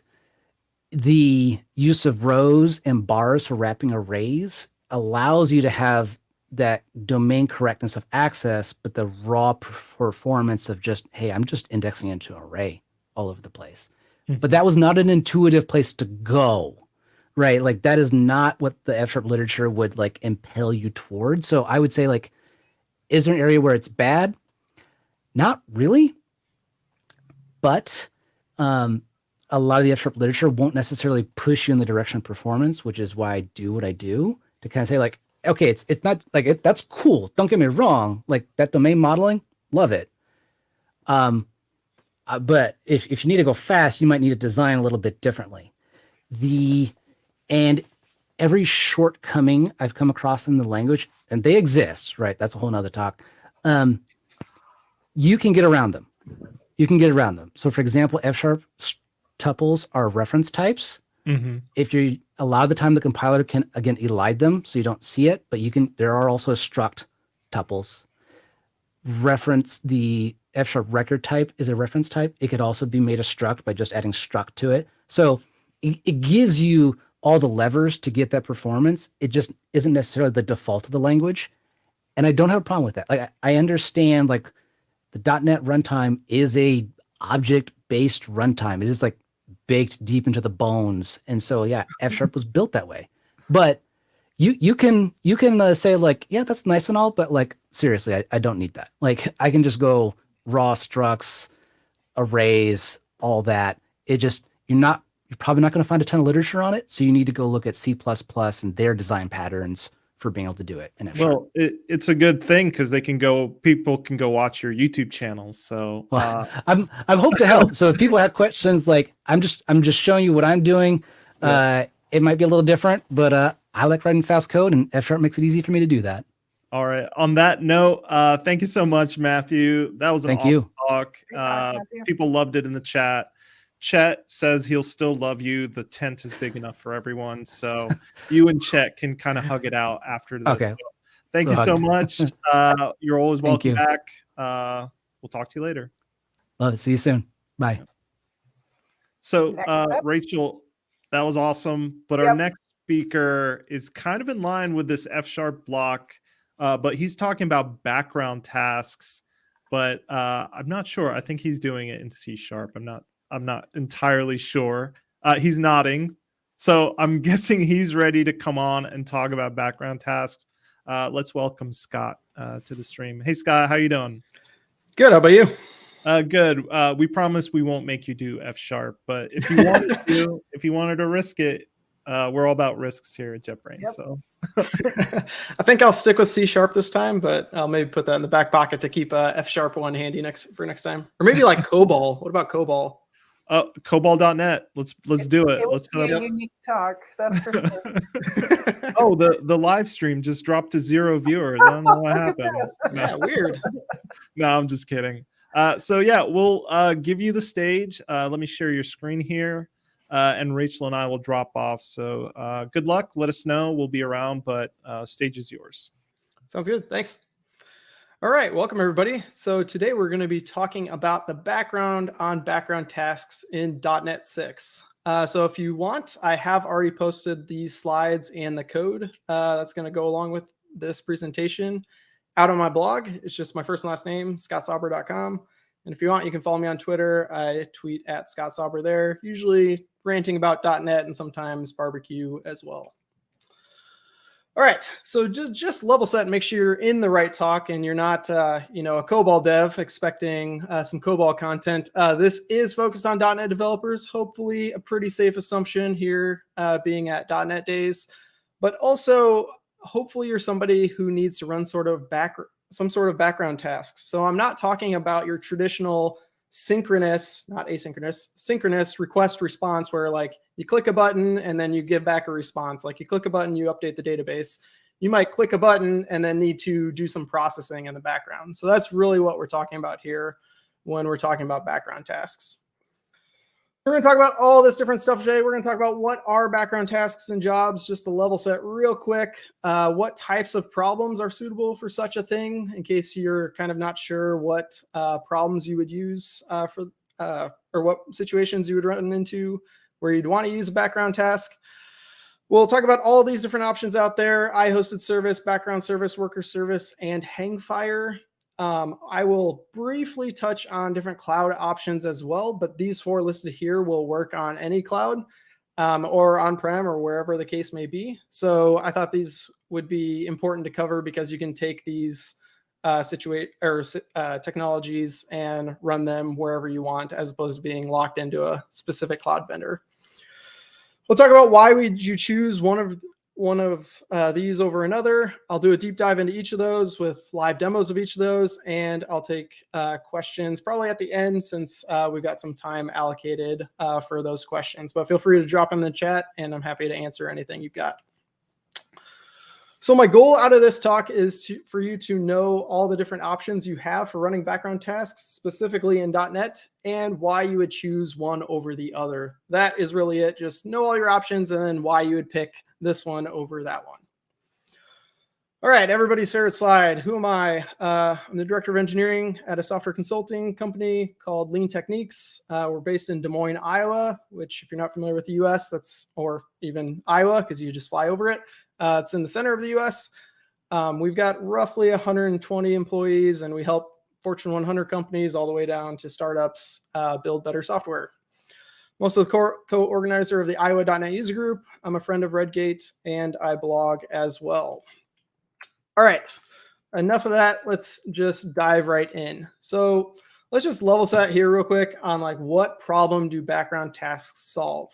the use of rows and bars for wrapping arrays allows you to have that domain correctness of access, but the raw performance of just, hey, I'm just indexing into an array all over the place. But that was not an intuitive place to go, right? Like that is not what the F# literature would like impel you towards. So I would say like, is there an area where it's bad? Not really. But a lot of the F# literature won't necessarily push you in the direction of performance, which is why I do what I do, to kind of say like, okay, it's not like that's cool. Don't get me wrong. Like that domain modeling, love it. But if you need to go fast, you might need to design a little bit differently. And every shortcoming I've come across in the language, and they exist, right? That's a whole nother talk. You can get around them. So for example, F# tuples are reference types. If you allow the time, the compiler can again elide them so you don't see it, but there are also struct tuples. Reference the F# record type is a reference type. It could also be made a struct by just adding struct to it. So it gives you all the levers to get that performance. It just isn't necessarily the default of the language. And I don't have a problem with that. Like I understand like the .NET runtime is a object-based runtime. It is like baked deep into the bones. And so yeah, F# was built that way. But you can say like, yeah, that's nice and all, but like seriously, I don't need that. Like I can just go raw structs, arrays, all that. It just you're probably not going to find a ton of literature on it. So you need to go look at C++ and their design patterns for being able to do it in F#. Well, it's a good thing because people can go watch your YouTube channels. So I'm hope to help. So if people have questions, like I'm just showing you what I'm doing. Yeah. It might be a little different, but I like writing fast code, and F# makes it easy for me to do that. All right. On that note, thank you so much, Matthew. That was an awesome talk. People loved it in the chat. Chet says he'll still love you. The tent is big enough for everyone. So you and Chet can kind of hug it out after this. Okay. So thank you so much. You're always welcome back. We'll talk to you later. Love it. See you soon. Bye. So Rachel, that was awesome. But our next speaker is kind of in line with this F# block, but he's talking about background tasks. But I'm not sure. I think he's doing it in C#. I'm not entirely sure. He's nodding. So I'm guessing he's ready to come on and talk about background tasks. Let's welcome Scott to the stream. Hey, Scott, how you doing? Good. How about you? Good. We promise we won't make you do F#, but if you wanted to, if you wanted to risk it, we're all about risks here at JetBrains. Yep. So I think I'll stick with C# this time, but I'll maybe put that in the back pocket to keep F# one handy for next time. Or maybe like COBOL. What about COBOL? COBOL.net. Let's do it. Let's be a unique talk. That's for sure. Oh, the live stream just dropped to 0 viewers. I don't know what happened. Yeah, weird. No, I'm just kidding. So yeah, we'll give you the stage. Let me share your screen here, and Rachel and I will drop off. So good luck. Let us know. We'll be around, but stage is yours. Sounds good. Thanks. All right, welcome everybody. So today we're going to be talking about the background on background tasks in .NET 6. So if you want, I have already posted these slides and the code that's going to go along with this presentation out on my blog. It's just my first and last name, scottsauber.com. And if you want, you can follow me on Twitter. I tweet at scottsauber there, usually ranting about .NET and sometimes barbecue as well. All right, so just level set and make sure you're in the right talk and you're not, a COBOL dev expecting some COBOL content. This is focused on .NET developers, hopefully a pretty safe assumption here being at .NET Days, but also hopefully you're somebody who needs to run some sort of background tasks. So I'm not talking about your traditional synchronous, not asynchronous, synchronous request response where like you click a button and then you give back a response. Like you click a button, you update the database. You might click a button and then need to do some processing in the background. So that's really what we're talking about here when we're talking about background tasks. We're going to talk about all this different stuff today. We're going to talk about what are background tasks and jobs, just to level set real quick. What types of problems are suitable for such a thing, in case you're kind of not sure what problems you would use or what situations you would run into where you'd want to use a background task. We'll talk about all these different options out there: I-hosted service, background service, worker service, and Hangfire. I will briefly touch on different cloud options as well, but these 4 listed here will work on any cloud or on-prem or wherever the case may be. So I thought these would be important to cover because you can take these technologies and run them wherever you want, as opposed to being locked into a specific cloud vendor. We'll talk about why would you choose one of these over another. I'll do a deep dive into each of those with live demos of each of those, and I'll take questions probably at the end since we've got some time allocated for those questions. But feel free to drop in the chat, and I'm happy to answer anything you've got. So my goal out of this talk is for you to know all the different options you have for running background tasks, specifically in .NET, and why you would choose one over the other. That is really it. Just know all your options and then why you would pick this one over that one. All right, everybody's favorite slide. Who am I? I'm the director of engineering at a software consulting company called Lean Techniques. We're based in Des Moines, Iowa, which if you're not familiar with the US, or even Iowa, because you just fly over it. It's in the center of the US. We've got roughly 120 employees, and we help Fortune 100 companies all the way down to startups build better software. I'm also the co-organizer of the Iowa.NET user group. I'm a friend of Redgate, and I blog as well. All right, enough of that. Let's just dive right in. So let's just level set here real quick on like what problem do background tasks solve?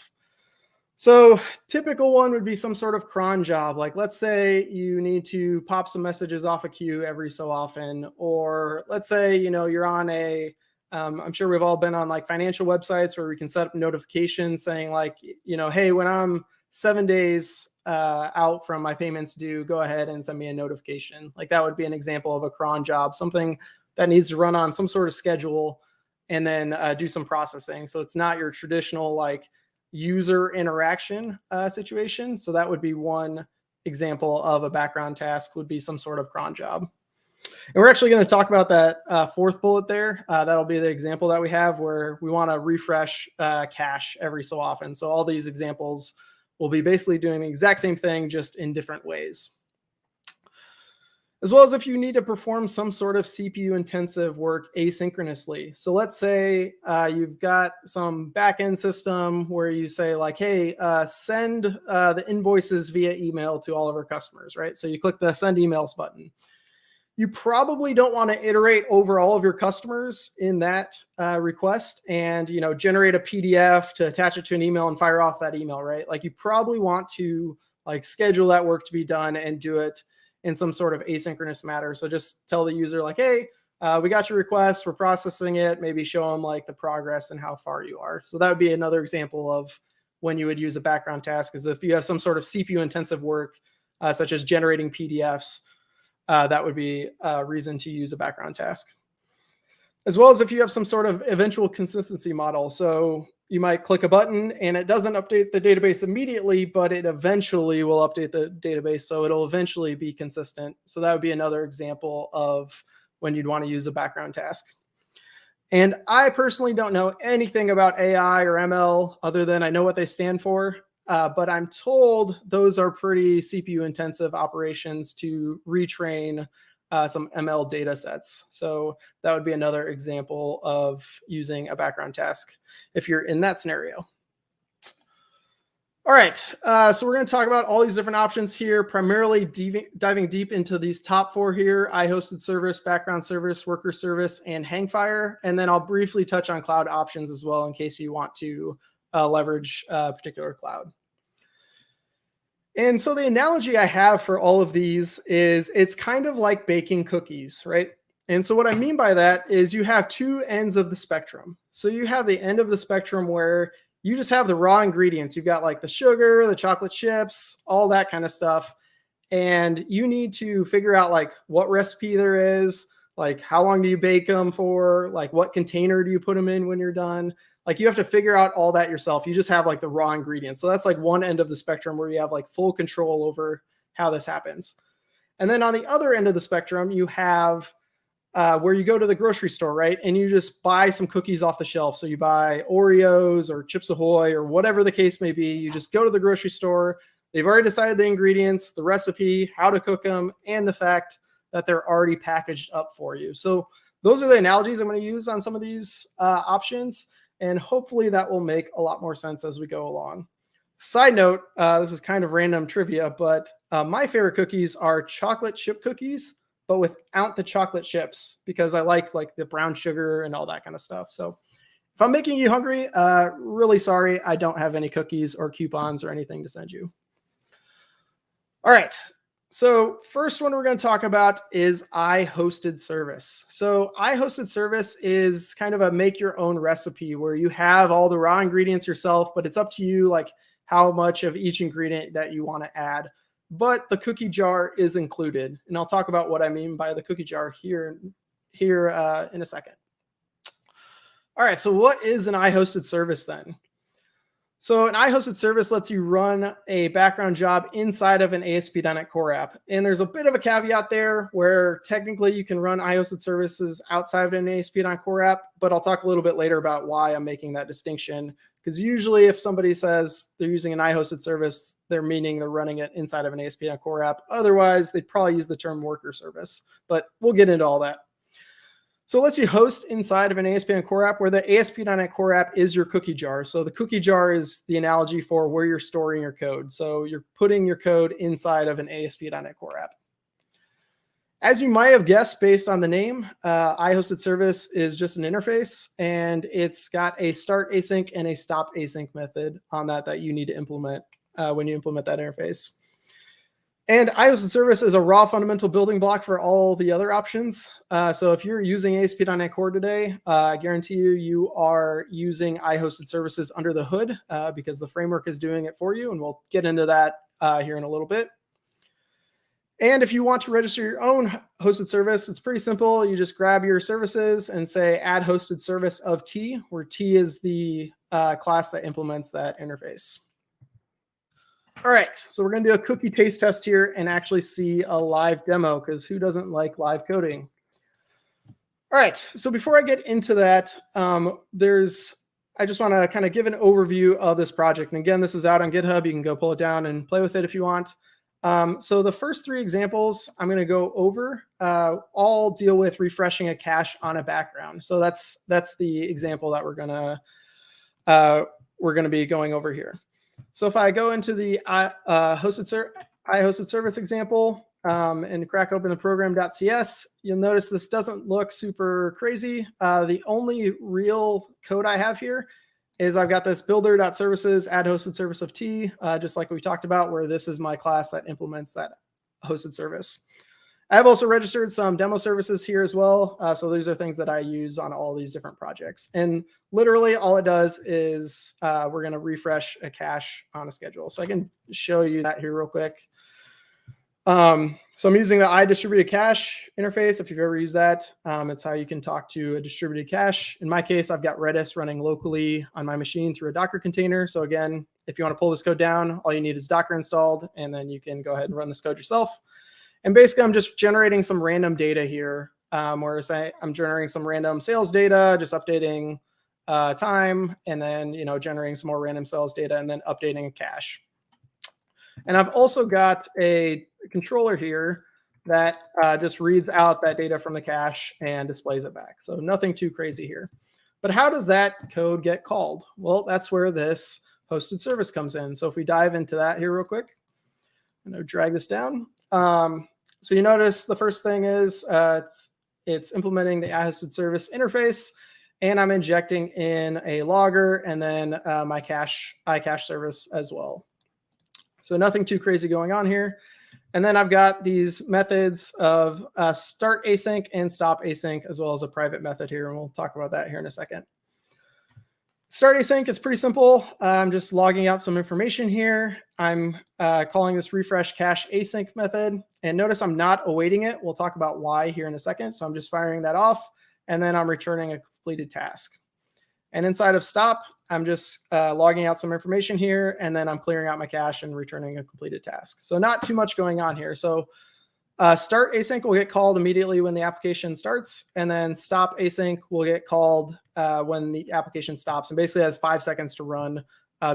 So typical one would be some sort of cron job. Like let's say you need to pop some messages off a queue every so often, or let's say, you're on I'm sure we've all been on like financial websites where we can set up notifications saying like, hey, when I'm 7 days out from my payments due, go ahead and send me a notification. Like that would be an example of a cron job, something that needs to run on some sort of schedule and then do some processing. So it's not your traditional like user interaction situation. So that would be one example of a background task, would be some sort of cron job. And we're actually going to talk about that fourth bullet there. That'll be the example that we have where we want to refresh cache every so often. So all these examples will be basically doing the exact same thing, just in different ways. As well as if you need to perform some sort of CPU intensive work asynchronously. So let's say you've got some backend system where you say like, hey, send the invoices via email to all of our customers, right? So you click the send emails button. You probably don't want to iterate over all of your customers in that request and, generate a PDF to attach it to an email and fire off that email, right? Like you probably want to like schedule that work to be done and do it in some sort of asynchronous manner. So just tell the user like, hey, we got your request, we're processing it, maybe show them like the progress and how far you are. So that would be another example of when you would use a background task, is if you have some sort of CPU intensive work, such as generating PDFs, that would be a reason to use a background task. As well as if you have some sort of eventual consistency model. So you might click a button and it doesn't update the database immediately, but it eventually will update the database. So it'll eventually be consistent. So that would be another example of when you'd want to use a background task. And I personally don't know anything about AI or ML other than I know what they stand for. But I'm told those are pretty CPU intensive operations to retrain some ML data sets. So that would be another example of using a background task if you're in that scenario. All right, so we're going to talk about all these different options here, primarily diving deep into these top four here: I-hosted service, background service, worker service, and Hangfire. And then I'll briefly touch on cloud options as well in case you want to leverage a particular cloud. And so the analogy I have for all of these is it's kind of like baking cookies, right? And so what I mean by that is you have two ends of the spectrum. So you have the end of the spectrum where you just have the raw ingredients. You've got like the sugar, the chocolate chips, all that kind of stuff. And you need to figure out like what recipe there is, like how long do you bake them for, like what container do you put them in when you're done. Like you have to figure out all that yourself. You just have like the raw ingredients. So that's like one end of the spectrum where you have like full control over how this happens. And then on the other end of the spectrum, you have where you go to the grocery store, right? And you just buy some cookies off the shelf. So you buy Oreos or Chips Ahoy or whatever the case may be. You just go to the grocery store. They've already decided the ingredients, the recipe, how to cook them, and the fact that they're already packaged up for you. So those are the analogies I'm going to use on some of these options. And hopefully that will make a lot more sense as we go along. Side note, this is kind of random trivia, but my favorite cookies are chocolate chip cookies, but without the chocolate chips, because I like the brown sugar and all that kind of stuff. So if I'm making you hungry, really sorry, I don't have any cookies or coupons or anything to send you. All right. So first one we're going to talk about is I-hosted service. So I-hosted service is kind of a make your own recipe where you have all the raw ingredients yourself, but it's up to you like how much of each ingredient that you want to add. But the cookie jar is included. And I'll talk about what I mean by the cookie jar here in a second. All right, so what is an I-hosted service then? So an iHosted service lets you run a background job inside of an ASP.NET Core app. And there's a bit of a caveat there where technically you can run iHosted services outside of an ASP.NET Core app, but I'll talk a little bit later about why I'm making that distinction. Because usually if somebody says they're using an iHosted service, they're meaning they're running it inside of an ASP.NET Core app. Otherwise, they'd probably use the term worker service, but we'll get into all that. So it lets you host inside of an ASP.NET Core app where the ASP.NET Core app is your cookie jar. So the cookie jar is the analogy for where you're storing your code. So you're putting your code inside of an ASP.NET Core app. As you might have guessed based on the name, iHosted service is just an interface, and it's got a start async and a stop async method on that you need to implement when you implement that interface. And iHosted service is a raw fundamental building block for all the other options. So if you're using ASP.NET Core today, I guarantee you are using iHosted services under the hood because the framework is doing it for you. And we'll get into that here in a little bit. And if you want to register your own hosted service, it's pretty simple. You just grab your services and say add hosted service of T, where T is the class that implements that interface. All right, so we're going to do a cookie taste test here and actually see a live demo, because who doesn't like live coding? All right, so before I get into that, I just want to kind of give an overview of this project. And again, this is out on GitHub. You can go pull it down and play with it if you want. So the first three examples I'm going to go over all deal with refreshing a cache on a background. So that's the example that we're going to be going over here. So if I go into the iHosted service example and crack open the program.cs, you'll notice this doesn't look super crazy. The only real code I have here is I've got this builder.services add hosted service of T, just like we talked about, where this is my class that implements that hosted service. I've also registered some demo services here as well. So these are things that I use on all these different projects. And literally all it does is we're going to refresh a cache on a schedule. So I can show you that here real quick. So I'm using the iDistributed cache interface. If you've ever used that, it's how you can talk to a distributed cache. In my case, I've got Redis running locally on my machine through a Docker container. So again, if you want to pull this code down, all you need is Docker installed, and then you can go ahead and run this code yourself. And basically, I'm just generating some random data here, where I'm generating some random sales data, just updating time, and then generating some more random sales data, and then updating a cache. And I've also got a controller here that just reads out that data from the cache and displays it back. So nothing too crazy here. But how does that code get called? Well, that's where this hosted service comes in. So if we dive into that here real quick, I'm going to drag this down. So you notice the first thing is it's implementing the iHosted service interface, and I'm injecting in a logger and then my iCache service as well. So nothing too crazy going on here. And then I've got these methods of start async and stop async, as well as a private method here, and we'll talk about that here in a second. Start async is pretty simple. I'm just logging out some information here. I'm calling this refresh cache async method. And notice I'm not awaiting it. We'll talk about why here in a second. So I'm just firing that off, and then I'm returning a completed task. And inside of stop, I'm just logging out some information here, and then I'm clearing out my cache and returning a completed task. So not too much going on here. So start async will get called immediately when the application starts, and then stop async will get called when the application stops, and basically has 5 seconds to run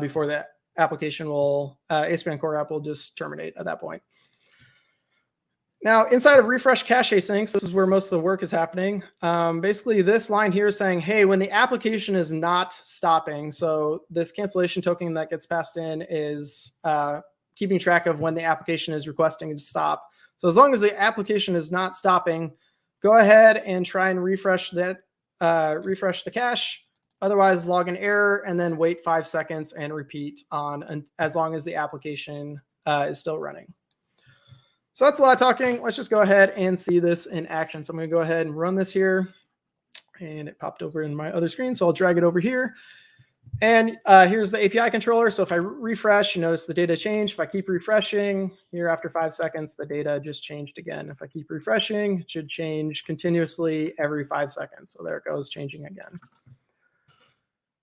before the application will, ASP.NET Core app will just terminate at that point. Now, inside of refresh cache asyncs, this is where most of the work is happening. Basically, this line here is saying, hey, when the application is not stopping, so this cancellation token that gets passed in is keeping track of when the application is requesting to stop. So as long as the application is not stopping, go ahead and try and refresh that, refresh the cache. Otherwise, log an error and then wait 5 seconds and repeat on as long as the application is still running. So that's a lot of talking. Let's just go ahead and see this in action. So I'm going to go ahead and run this here. And it popped over in my other screen, so I'll drag it over here. And here's the API controller. So if I refresh, you notice the data changed. If I keep refreshing, here after 5 seconds, the data just changed again. If I keep refreshing, it should change continuously every 5 seconds. So there it goes, changing again.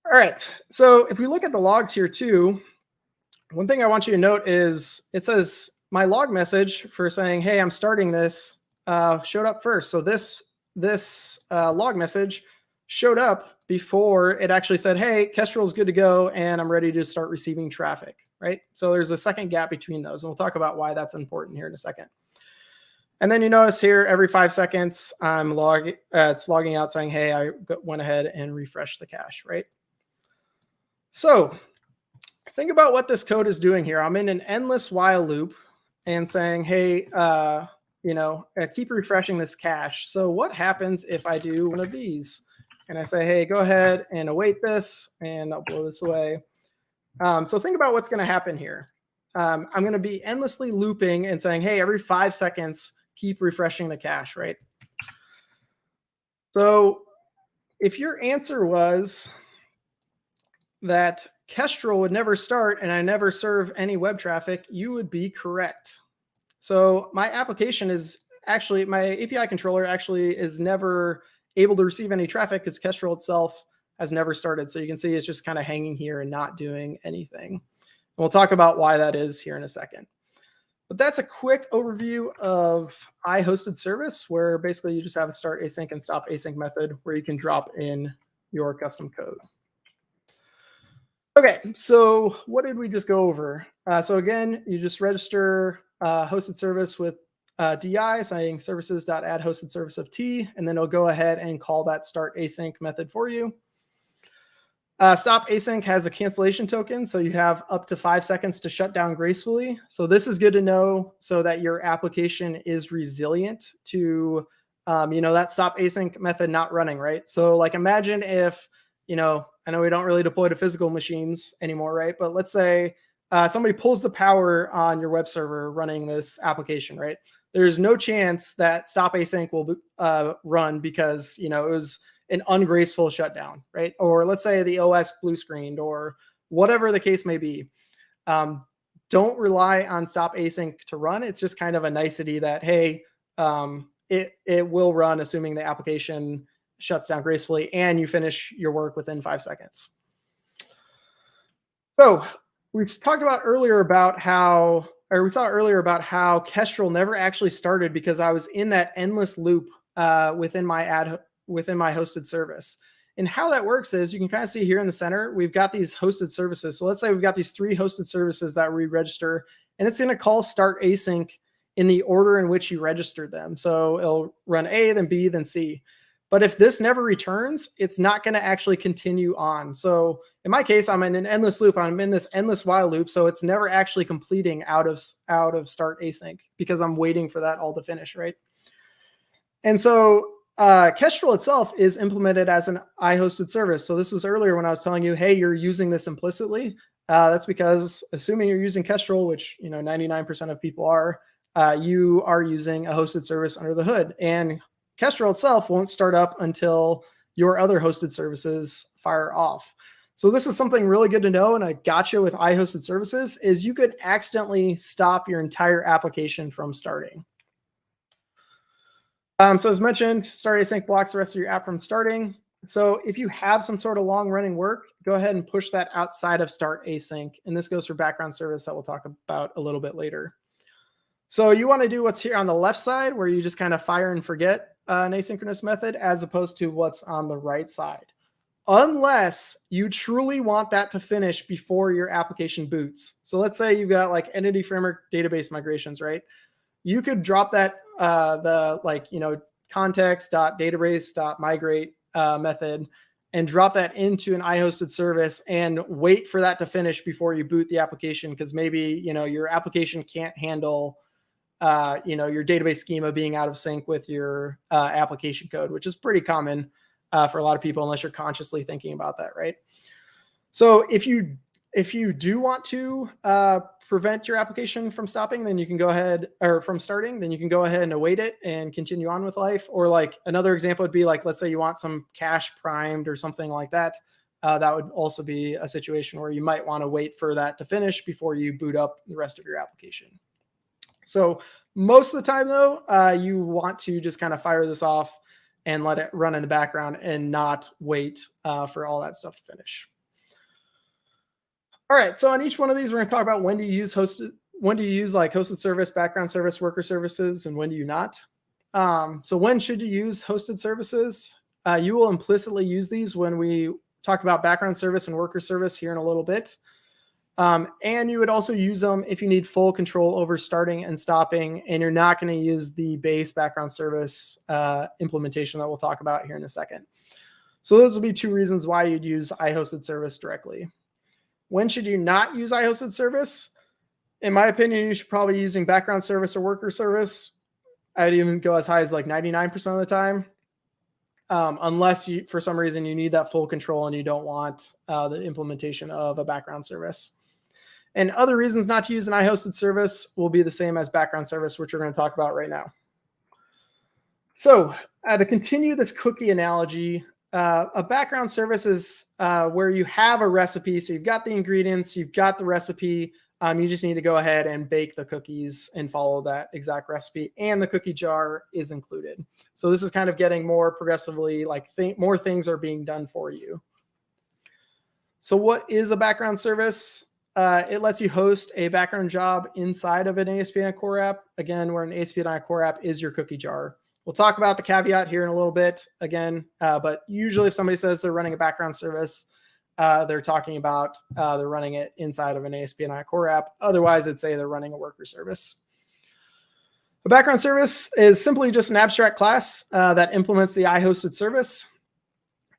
All right. So if we look at the logs here too, one thing I want you to note is it says my log message for saying, hey, I'm starting this showed up first. So this log message showed up before it actually said, hey, Kestrel is good to go and I'm ready to start receiving traffic, right? So there's a second gap between those, and we'll talk about why that's important here in a second. And then you notice here every 5 seconds it's logging out saying, hey, I went ahead and refreshed the cache, right? So think about what this code is doing here. I'm in an endless while loop and saying, hey, keep refreshing this cache. So what happens if I do one of these? And I say, hey, go ahead and await this, and I'll blow this away. So think about what's going to happen here. I'm going to be endlessly looping and saying, hey, every 5 seconds, keep refreshing the cache, right? So if your answer was that Kestrel would never start and I never serve any web traffic, you would be correct. So my application is actually, my API controller actually is never able to receive any traffic because Kestrel itself has never started. So you can see it's just kind of hanging here and not doing anything. And we'll talk about why that is here in a second. But that's a quick overview of iHosted service, where basically you just have a start async and stop async method where you can drop in your custom code. Okay, so what did we just go over? So again, you just register hosted service with DI, saying services.add hosted service of T, and then it'll go ahead and call that start async method for you. Stop async has a cancellation token, so you have up to 5 seconds to shut down gracefully. So this is good to know so that your application is resilient to that stop async method not running, right? So like imagine if, I know we don't really deploy to physical machines anymore, right? But let's say somebody pulls the power on your web server running this application, right? There's no chance that stop async will run because, it was an ungraceful shutdown, right? Or let's say the OS blue screened or whatever the case may be. Don't rely on stop async to run. It's just kind of a nicety that, hey, it will run assuming the application shuts down gracefully and you finish your work within 5 seconds. So we talked about earlier about how, or we saw earlier about how Kestrel never actually started because I was in that endless loop within my hosted service. And how that works is you can kind of see here in the center, we've got these hosted services. So let's say we've got these 3 hosted services that we register, and it's going to call start async in the order in which you registered them. So it'll run A, then B, then C. But if this never returns, it's not going to actually continue on. So in my case, I'm in an endless loop. I'm in this endless while loop. So it's never actually completing out of start async because I'm waiting for that all to finish, right? And so Kestrel itself is implemented as an iHosted service. So this is earlier when I was telling you, hey, you're using this implicitly. That's because assuming you're using Kestrel, which 99% of people are, you are using a hosted service under the hood. And Kestrel itself won't start up until your other hosted services fire off. So this is something really good to know. And a gotcha with iHosted services is you could accidentally stop your entire application from starting. So as mentioned, start async blocks the rest of your app from starting. So if you have some sort of long running work, go ahead and push that outside of start async. And this goes for background service that we'll talk about a little bit later. So you want to do what's here on the left side where you just kind of fire and forget an asynchronous method as opposed to what's on the right side. Unless you truly want that to finish before your application boots. So let's say you've got like entity framework database migrations, right? You could drop that context.database.migrate method and drop that into an iHosted service and wait for that to finish before you boot the application because maybe your application can't handle your database schema being out of sync with your application code, which is pretty common for a lot of people unless you're consciously thinking about that, right? So if you do want to prevent your application from stopping, then you can go ahead, or from starting, then you can go ahead and await it and continue on with life. Or like another example would be like, let's say you want some cache primed or something like that. That would also be a situation where you might want to wait for that to finish before you boot up the rest of your application. So most of the time though, you want to just kind of fire this off and let it run in the background and not wait for all that stuff to finish. All right, so on each one of these, we're going to talk about when do you use like hosted service, background service, worker services, and when do you not. So when should you use hosted services? You will implicitly use these when we talk about background service and worker service here in a little bit. And you would also use them if you need full control over starting and stopping, and you're not going to use the base background service implementation that we'll talk about here in a second. So those will be two reasons why you'd use iHosted service directly. When should you not use iHosted service? In my opinion, you should probably be using background service or worker service. I'd even go as high as like 99% of the time, unless you, for some reason, you need that full control and you don't want the implementation of a background service. And other reasons not to use an iHosted service will be the same as background service, which we're going to talk about right now. So to continue this cookie analogy, a background service is where you have a recipe. So you've got the ingredients, you've got the recipe. You just need to go ahead and bake the cookies and follow that exact recipe. And the cookie jar is included. So this is kind of getting more progressively like more things are being done for you. So what is a background service? It lets you host a background job inside of an ASP.NET Core app. Again, where an ASP.NET Core app is your cookie jar. We'll talk about the caveat here in a little bit again, but usually if somebody says they're running a background service, they're talking about they're running it inside of an ASP.NET Core app. Otherwise, it'd say they're running a worker service. A background service is simply just an abstract class that implements the iHosted service,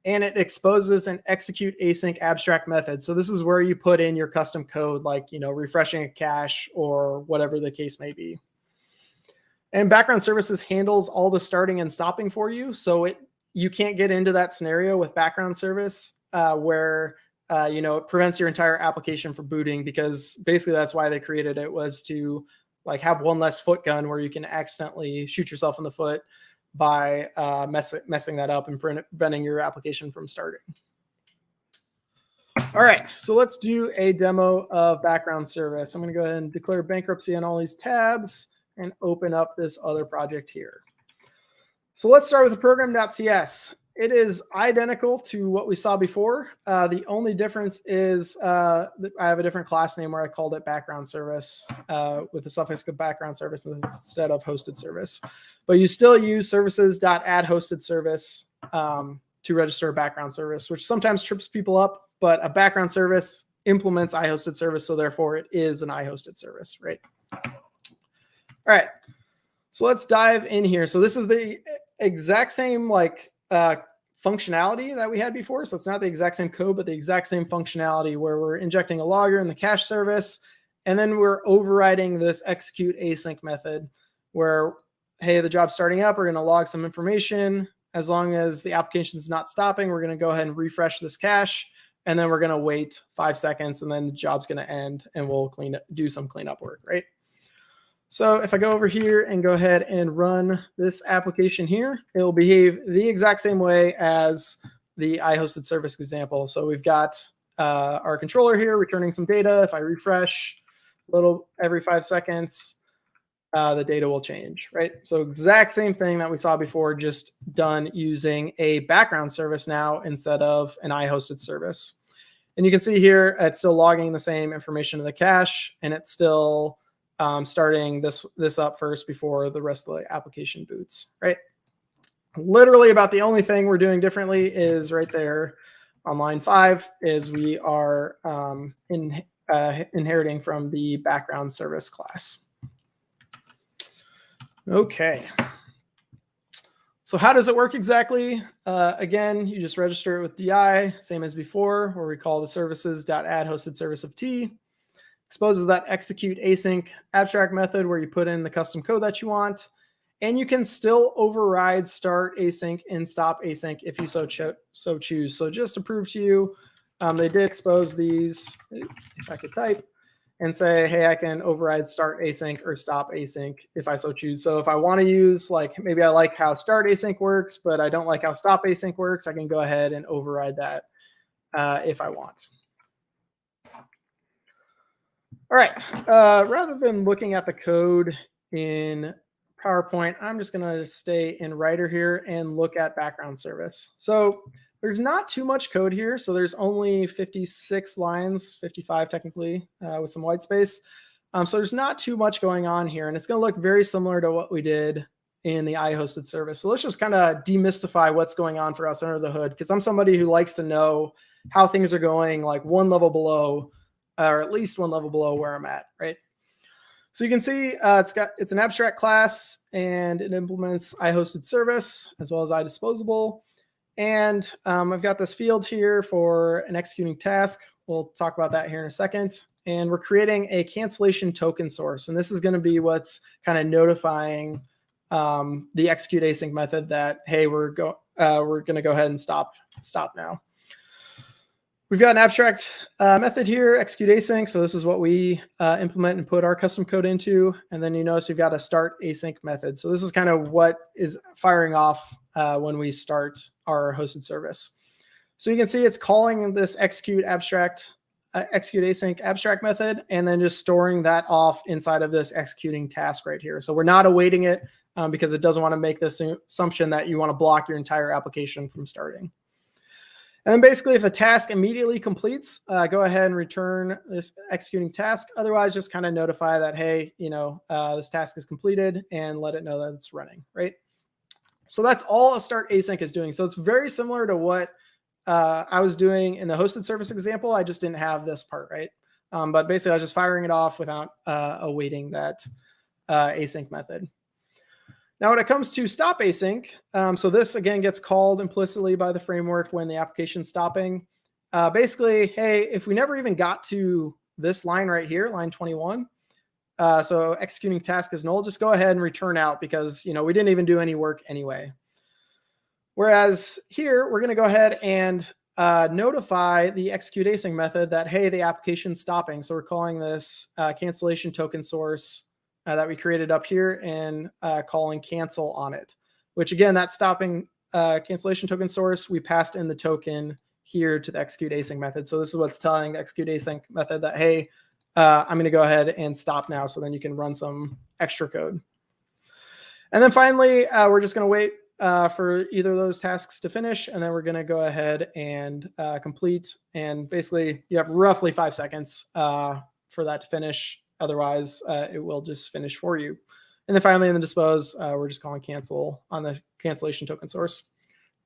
and it exposes an execute async abstract method. So this is where you put in your custom code, like refreshing a cache or whatever the case may be. And background services handles all the starting and stopping for you. So you can't get into that scenario with background service where it prevents your entire application from booting, because basically that's why they created it, was to like have one less foot gun where you can accidentally shoot yourself in the foot by messing that up and preventing your application from starting. All right, so let's do a demo of background service. I'm going to go ahead and declare bankruptcy on all these tabs and open up this other project here. So let's start with the program.cs. It is identical to what we saw before. The only difference is I have a different class name where I called it background service with the suffix of background service instead of hosted service. But you still use services.add hosted service to register a background service, which sometimes trips people up, but a background service implements iHosted service, so therefore it is an iHosted service, right? All right, so let's dive in here. So this is the exact same functionality that we had before. So it's not the exact same code, but the exact same functionality where we're injecting a logger in the cache service, and then we're overriding this execute async method where, hey, the job's starting up, we're going to log some information. As long as the application is not stopping, we're going to go ahead and refresh this cache, and then we're going to wait 5 seconds, and then the job's going to end, and we'll do some cleanup work, right? So if I go over here and go ahead and run this application here, it will behave the exact same way as the iHosted service example. So we've got our controller here returning some data. If I refresh a little every 5 seconds, the data will change, right? So exact same thing that we saw before, just done using a background service now instead of an iHosted service. And you can see here, it's still logging the same information to the cache, and it's still starting this up first before the rest of the application boots, right? Literally about the only thing we're doing differently is right there on line 5 is we are inheriting from the background service class. Okay. So how does it work exactly? Again, you just register it with DI, same as before, where we call the services.add hosted service of T. Exposes that execute async abstract method where you put in the custom code that you want. And you can still override start async and stop async if you so choose. So just to prove to you, they did expose these, if I could type, and say, hey, I can override start async or stop async if I so choose. So if I want to use, like, maybe I like how start async works, but I don't like how stop async works, I can go ahead and override that if I want. All right, rather than looking at the code in PowerPoint, I'm just going to stay in Writer here and look at background service. So there's not too much code here. So there's only 56 lines, 55 technically, with some white space. So there's not too much going on here, and it's going to look very similar to what we did in the iHosted service. So let's just kind of demystify what's going on for us under the hood, because I'm somebody who likes to know how things are going like one level below, or at least one level below where I'm at, right? So you can see it's an abstract class, and it implements iHosted service as well as iDisposable. And I've got this field here for an executing task. We'll talk about that here in a second. And we're creating a cancellation token source. And this is going to be what's kind of notifying the execute async method that, hey, we're going to go ahead and stop now. We've got an abstract method here, execute async. So this is what we implement and put our custom code into. And then you notice we've got a start async method. So this is kind of what is firing off when we start our hosted service. So you can see it's calling this execute async abstract method, and then just storing that off inside of this executing task right here. So we're not awaiting it because it doesn't want to make this assumption that you want to block your entire application from starting. And then basically, if the task immediately completes, go ahead and return this executing task. Otherwise, just kind of notify that, hey, this task is completed, and let it know that it's running, right? So that's all a start async is doing. So it's very similar to what I was doing in the hosted service example. I just didn't have this part, right? But basically, I was just firing it off without awaiting that async method. Now, when it comes to stop async, so this, again, gets called implicitly by the framework when the application's stopping. Basically, hey, if we never even got to this line right here, line 21, so executing task is null, just go ahead and return out because, we didn't even do any work anyway. Whereas here, we're going to go ahead and notify the execute async method that, hey, the application's stopping. So we're calling this cancellation token source that we created up here and calling cancel on it, which again, that stopping cancellation token source, we passed in the token here to the execute async method. So this is what's telling the execute async method that, hey, I'm going to go ahead and stop now. So then you can run some extra code. And then finally, we're just going to wait for either of those tasks to finish. And then we're going to go ahead and complete. And basically, you have roughly 5 seconds for that to finish. Otherwise, it will just finish for you. And then finally, in the dispose, we're just calling cancel on the cancellation token source.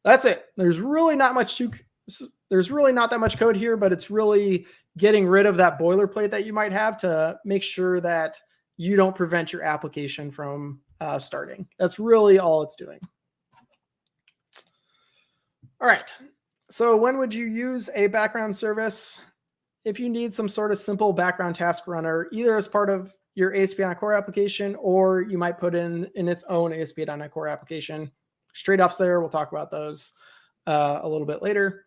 That's it. There's really not that much code here, but it's really getting rid of that boilerplate that you might have to make sure that you don't prevent your application from starting. That's really all it's doing. All right. So when would you use a background service? If you need some sort of simple background task runner, either as part of your ASP.NET Core application, or you might put in its own ASP.NET Core application. Trade-offs there, we'll talk about those a little bit later.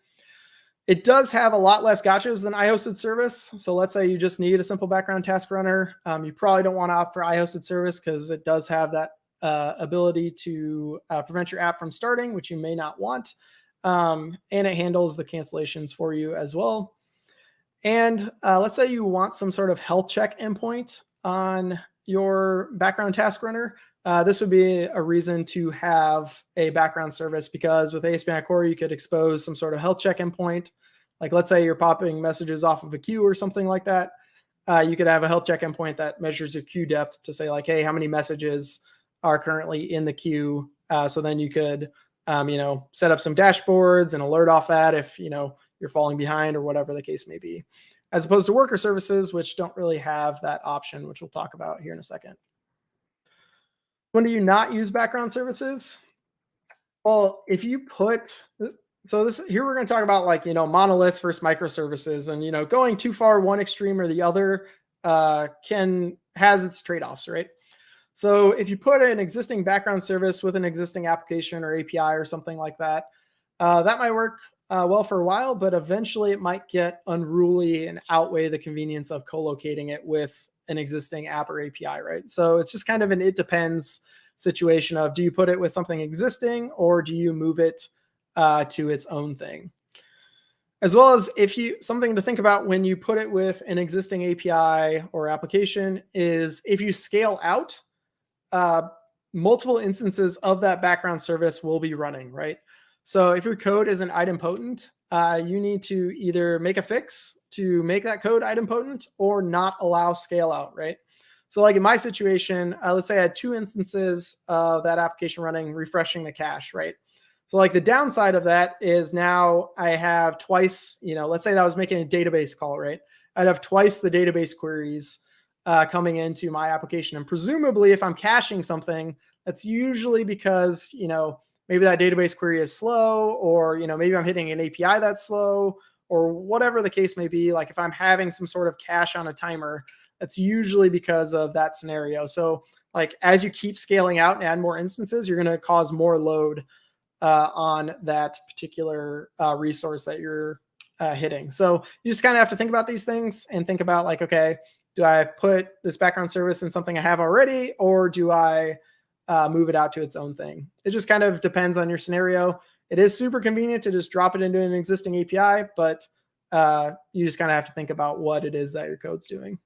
It does have a lot less gotchas than iHosted service. So let's say you just need a simple background task runner. You probably don't want to opt for iHosted service because it does have that ability to prevent your app from starting, which you may not want. And it handles the cancellations for you as well. And let's say you want some sort of health check endpoint on your background task runner. This would be a reason to have a background service, because with ASP.NET Core, you could expose some sort of health check endpoint. Like let's say you're popping messages off of a queue or something like that. You could have a health check endpoint that measures your queue depth to say like, hey, how many messages are currently in the queue? So then you could, set up some dashboards and alert off that if, you're falling behind or whatever the case may be, as opposed to worker services, which don't really have that option, which we'll talk about here in a second. When do you not use background services? Well, if you put, so this here we're going to talk about like, monoliths versus microservices, and, going too far one extreme or the other has its trade-offs, right? So if you put an existing background service with an existing application or API or something like that, that might work well for a while, but eventually it might get unruly and outweigh the convenience of co-locating it with an existing app or API, right? So it's just kind of an it depends situation of, do you put it with something existing or do you move it to its own thing? As well as something to think about when you put it with an existing API or application is if you scale out, multiple instances of that background service will be running, right? So if your code isn't idempotent, you need to either make a fix to make that code idempotent or not allow scale out, right? So like in my situation, let's say I had 2 instances of that application running, refreshing the cache, right? So like the downside of that is now I have twice, let's say that I was making a database call, right? I'd have twice the database queries coming into my application. And presumably if I'm caching something, that's usually because, maybe that database query is slow, or, maybe I'm hitting an API that's slow, or whatever the case may be. Like if I'm having some sort of cache on a timer, that's usually because of that scenario. So like as you keep scaling out and add more instances, you're going to cause more load on that particular resource that you're hitting. So you just kind of have to think about these things and think about like, okay, do I put this background service in something I have already, or do I move it out to its own thing? It just kind of depends on your scenario. It is super convenient to just drop it into an existing API, but you just kind of have to think about what it is that your code's doing.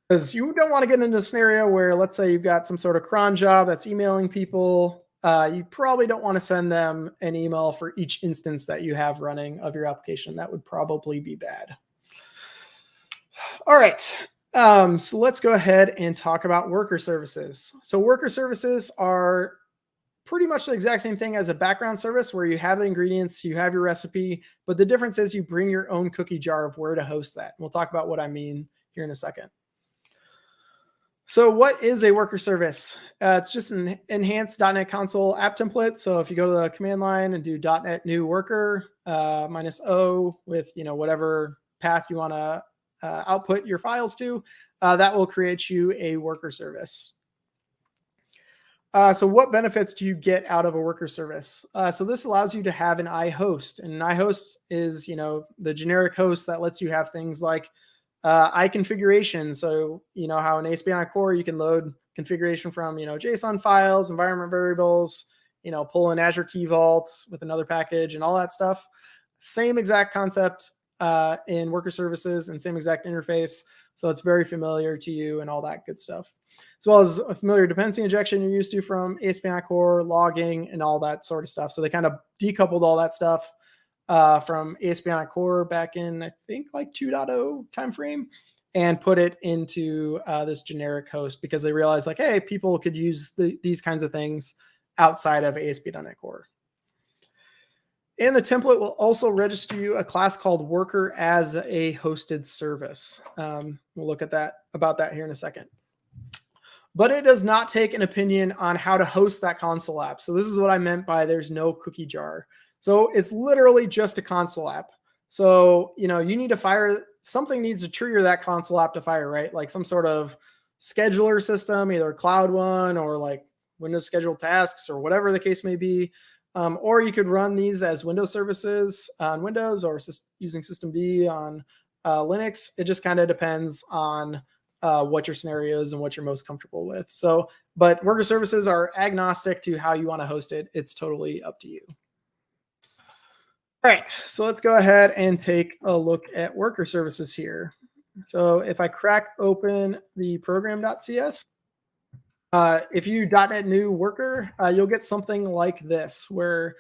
Because you don't want to get into a scenario where, let's say you've got some sort of cron job that's emailing people. You probably don't want to send them an email for each instance that you have running of your application. That would probably be bad. All right. So let's go ahead and talk about worker services. So worker services are pretty much the exact same thing as a background service, where you have the ingredients, you have your recipe, but the difference is you bring your own cookie jar of where to host that. We'll talk about what I mean here in a second. So what is a worker service? It's just an enhanced .NET Console app template. So if you go to the command line and do .NET new worker -o with whatever path you want to output your files to, that will create you a worker service. So what benefits do you get out of a worker service? So this allows you to have an iHost, and an iHost is the generic host that lets you have things like configuration. So how in ASP.NET Core you can load configuration from JSON files, environment variables, pull in Azure Key Vault with another package and all that stuff. Same exact concept in worker services and same exact interface. So it's very familiar to you and all that good stuff, as well as a familiar dependency injection you're used to from ASP.NET Core, logging, and all that sort of stuff. So they kind of decoupled all that stuff from ASP.NET Core back in, I think, like 2.0 timeframe, and put it into this generic host because they realized like, hey, people could use these kinds of things outside of ASP.NET Core. And the template will also register you a class called worker as a hosted service. We'll look at about that here in a second. But it does not take an opinion on how to host that console app. So this is what I meant by there's no cookie jar. So it's literally just a console app. So, you need to fire, something needs to trigger that console app to fire, right? Like some sort of scheduler system, either a cloud one or like Windows scheduled tasks or whatever the case may be. Or you could run these as Windows services on Windows or using systemd on Linux. It just kind of depends on what your scenario is and what you're most comfortable with. So, but worker services are agnostic to how you want to host it. It's totally up to you. All right, so let's go ahead and take a look at worker services here. So if I crack open the program.cs, if you .NET new worker, you'll get something like this, where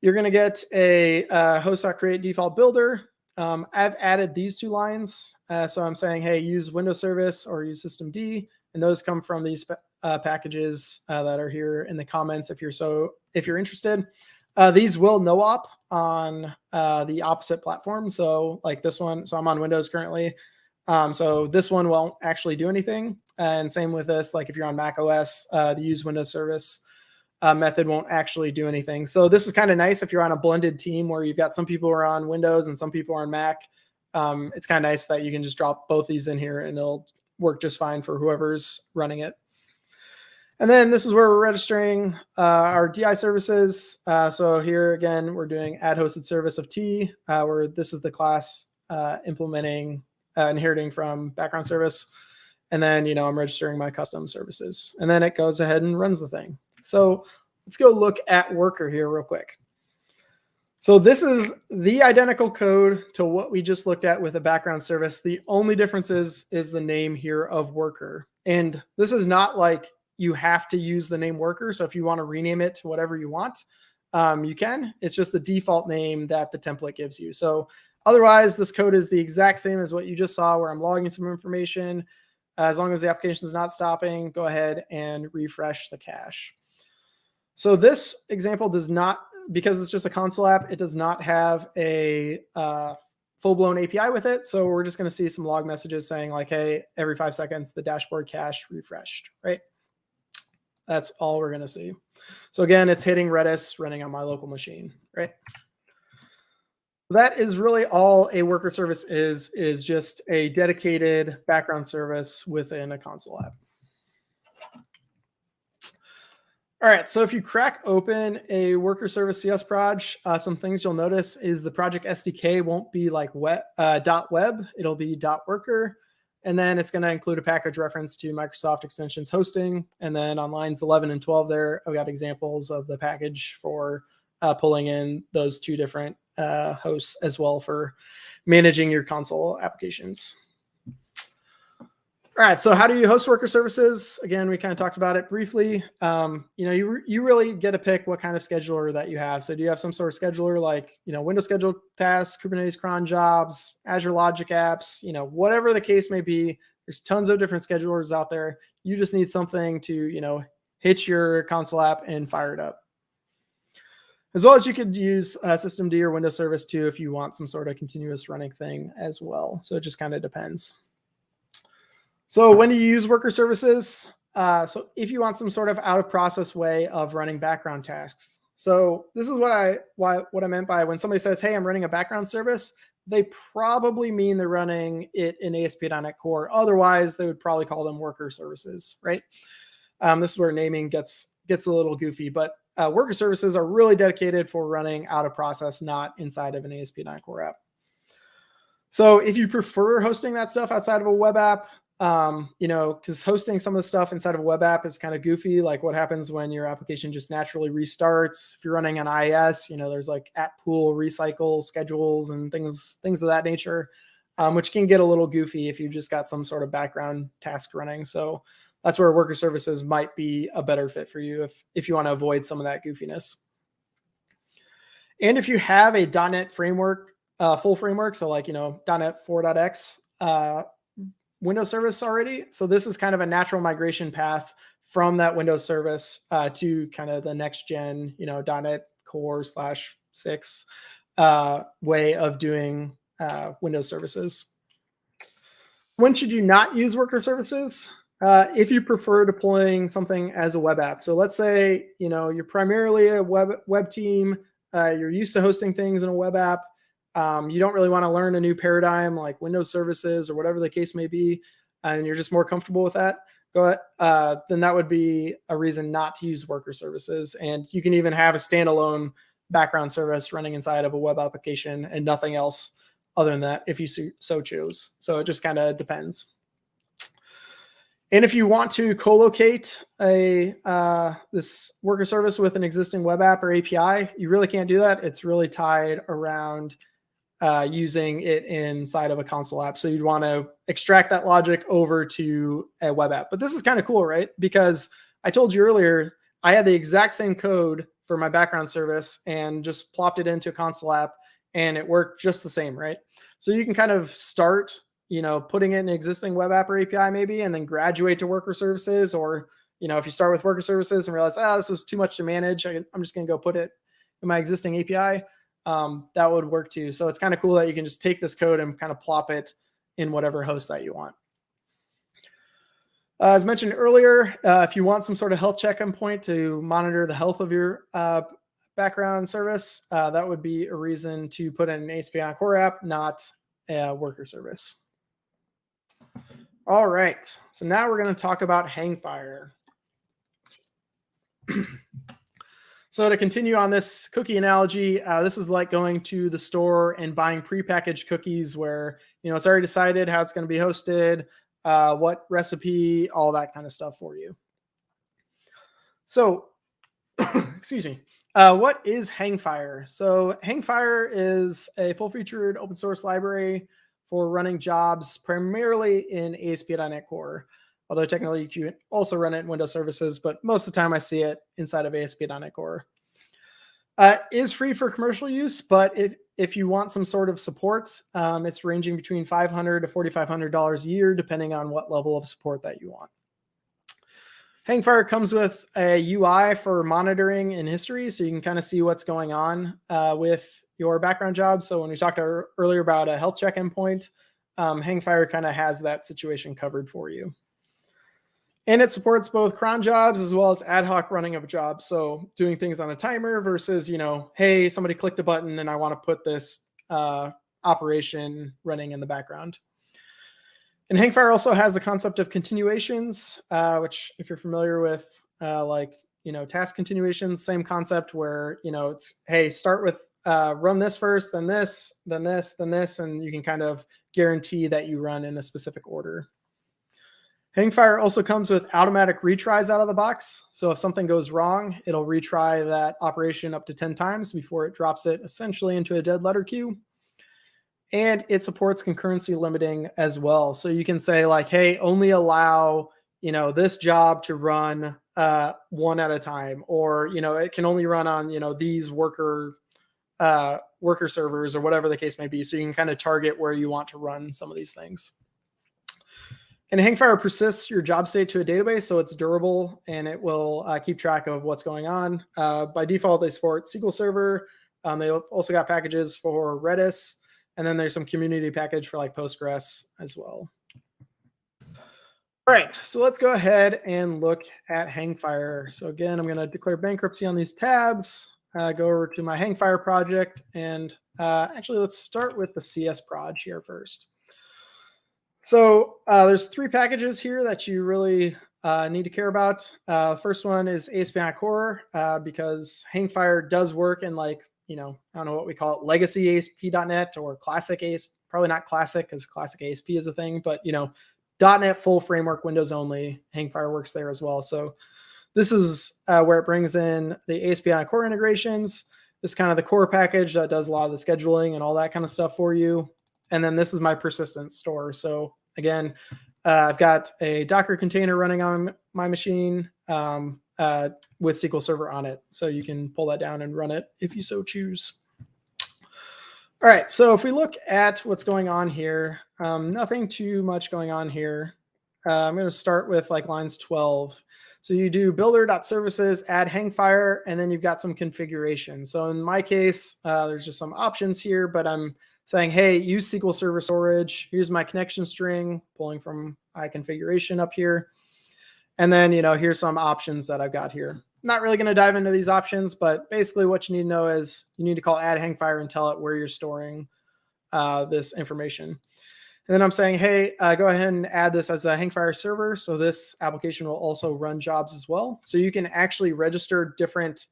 you're going to get a host.create default builder. I've added these 2 lines. So I'm saying, hey, use Windows Service or use systemd, and those come from these packages that are here in the comments if you're interested. These will no op on the opposite platform. So like this one, so I'm on Windows currently. So this one won't actually do anything. And same with this, like if you're on Mac OS, the use Windows Service method won't actually do anything. So this is kind of nice if you're on a blended team where you've got some people who are on Windows and some people are on Mac. It's kind of nice that you can just drop both these in here and it'll work just fine for whoever's running it. And then this is where we're registering our DI services. So here again, we're doing add hosted service of T, where this is the class inheriting from background service. And then, I'm registering my custom services. And then it goes ahead and runs the thing. So let's go look at worker here real quick. So this is the identical code to what we just looked at with a background service. The only difference is the name here of worker. And this is not like you have to use the name worker. So if you want to rename it to whatever you want, you can. It's just the default name that the template gives you. So otherwise, this code is the exact same as what you just saw, where I'm logging some information. As long as the application is not stopping, go ahead and refresh the cache. So this example does not, because it's just a console app, it does not have a full-blown API with it. So we're just going to see some log messages saying like, hey, every 5 seconds, the dashboard cache refreshed, right? That's all we're going to see. So again, it's hitting Redis running on my local machine, right? That is really all a worker service is just a dedicated background service within a console app. All right, so if you crack open a worker service CS proj, some things you'll notice is the project SDK won't be like web, it'll be .worker. And then it's going to include a package reference to Microsoft Extensions hosting. And then on lines 11 and 12 there, I've got examples of the package for pulling in those two different hosts as well for managing your console applications. All right, so how do you host worker services? Again, we kind of talked about it briefly. You really get to pick what kind of scheduler that you have. So do you have some sort of scheduler like, Windows schedule tasks, Kubernetes cron jobs, Azure Logic apps, whatever the case may be. There's tons of different schedulers out there. You just need something to, hit your console app and fire it up. As well as you could use systemd or Windows Service too if you want some sort of continuous running thing as well. So it just kind of depends. So when do you use worker services? So if you want some sort of out of process way of running background tasks. So this is what I meant by when somebody says, hey, I'm running a background service, they probably mean they're running it in ASP.NET Core. Otherwise, they would probably call them worker services, right? This is where naming gets a little goofy, but worker services are really dedicated for running out of process, not inside of an ASP.NET Core app. So if you prefer hosting that stuff outside of a web app, because hosting some of the stuff inside of a web app is kind of goofy. Like what happens when your application just naturally restarts. If you're running an IIS, there's like app pool, recycle schedules and things of that nature, which can get a little goofy if you just got some sort of background task running. So that's where worker services might be a better fit for you if you want to avoid some of that goofiness. And if you have a .NET framework, full framework, so like, .NET 4.x, Windows service already. So this is kind of a natural migration path from that Windows service to kind of the next gen, .NET Core /6 way of doing Windows services. When should you not use worker services? If you prefer deploying something as a web app. So let's say, you're primarily a web team. You're used to hosting things in a web app. You don't really want to learn a new paradigm like Windows services or whatever the case may be, and you're just more comfortable with that, then that would be a reason not to use worker services. And you can even have a standalone background service running inside of a web application and nothing else other than that if you so choose. So it just kind of depends. And if you want to co-locate this worker service with an existing web app or API, you really can't do that. It's really tied around using it inside of a console app. So you'd want to extract that logic over to a web app. But this is kind of cool, right? Because I told you earlier, I had the exact same code for my background service and just plopped it into a console app and it worked just the same, right? So you can kind of start, putting in an existing web app or API maybe, and then graduate to worker services. Or, if you start with worker services and realize, this is too much to manage, I'm just going to go put it in my existing API. That would work too. So it's kind of cool that you can just take this code and kind of plop it in whatever host that you want. As mentioned earlier, if you want some sort of health check endpoint to monitor the health of your background service, that would be a reason to put in an ASP.NET Core app, not a worker service. All right, so now we're going to talk about Hangfire. So to continue on this cookie analogy, this is like going to the store and buying prepackaged cookies where, it's already decided how it's going to be hosted, what recipe, all that kind of stuff for you. So, excuse me. What is Hangfire? So Hangfire is a full-featured open source library for running jobs primarily in ASP.NET Core. although technically you can also run it in Windows services, but most of the time I see it inside of ASP.NET Core. Is free for commercial use, but if you want some sort of support, it's ranging between $500 to $4,500 a year, depending on what level of support that you want. Hangfire comes with a UI for monitoring and history, so you can kind of see what's going on with your background job. So when we talked earlier about a health check endpoint, Hangfire kind of has that situation covered for you. And it supports both cron jobs as well as ad hoc running of a job. So doing things on a timer versus, hey, somebody clicked a button and I want to put this operation running in the background. And Hangfire also has the concept of continuations, which if you're familiar with task continuations, same concept where, it's, hey, start with run this first, then this, then this, then this, and you can kind of guarantee that you run in a specific order. Hangfire also comes with automatic retries out of the box. So if something goes wrong, it'll retry that operation up to 10 times before it drops it essentially into a dead letter queue. And it supports concurrency limiting as well. So you can say like, hey, only allow, this job to run one at a time, or, it can only run on, these worker servers or whatever the case may be. So you can kind of target where you want to run some of these things. And Hangfire persists your job state to a database, so it's durable and it will keep track of what's going on. By default, they support SQL Server. They also got packages for Redis, and then there's some community package for like Postgres as well. All right, so let's go ahead and look at Hangfire. So again, I'm going to declare bankruptcy on these tabs, go over to my Hangfire project, and actually let's start with the CS proj here first. So there's 3 packages here that you really need to care about. The first one is ASP.NET Core because Hangfire does work in I don't know what we call it, legacy ASP.NET or classic ASP. Probably not classic because classic ASP is a thing, but .NET full framework, Windows only, Hangfire works there as well. So this is where it brings in the ASP.NET Core integrations. This is kind of the core package that does a lot of the scheduling and all that kind of stuff for you. And then this is my persistence store. So again, I've got a Docker container running on my machine with SQL Server on it. So you can pull that down and run it if you so choose. All right, so if we look at what's going on here, nothing too much going on here. I'm going to start with lines 12. So you do builder.services, add Hangfire, and then you've got some configuration. So in my case, there's just some options here, but I'm saying, hey, use SQL Server storage. Here's my connection string, pulling from iConfiguration up here. And then, here's some options that I've got here. Not really going to dive into these options, but basically what you need to know is you need to call add Hangfire and tell it where you're storing this information. And then I'm saying, hey, go ahead and add this as a Hangfire server. So this application will also run jobs as well. So you can actually register different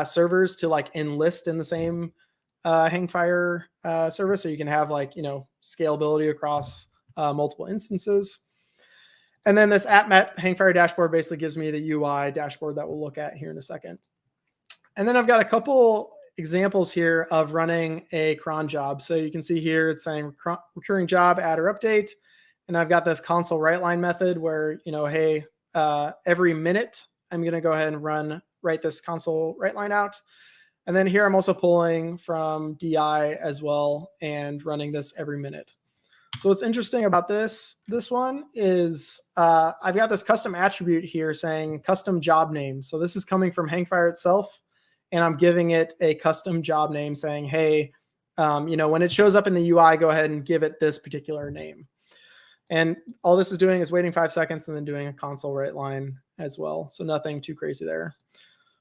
servers to enlist in the same Hangfire service, so you can have scalability across multiple instances. And then this app map Hangfire dashboard basically gives me the UI dashboard that we'll look at here in a second. And then I've got a couple examples here of running a cron job. So you can see here it's saying recurring job, add or update. And I've got this console write line method where, hey, every minute I'm going to go ahead and write this console write line out. And then here I'm also pulling from DI as well and running this every minute. So what's interesting about this one is I've got this custom attribute here saying custom job name. So this is coming from Hangfire itself, and I'm giving it a custom job name saying, hey, when it shows up in the UI, go ahead and give it this particular name. And all this is doing is waiting 5 seconds and then doing a console write line as well. So nothing too crazy there.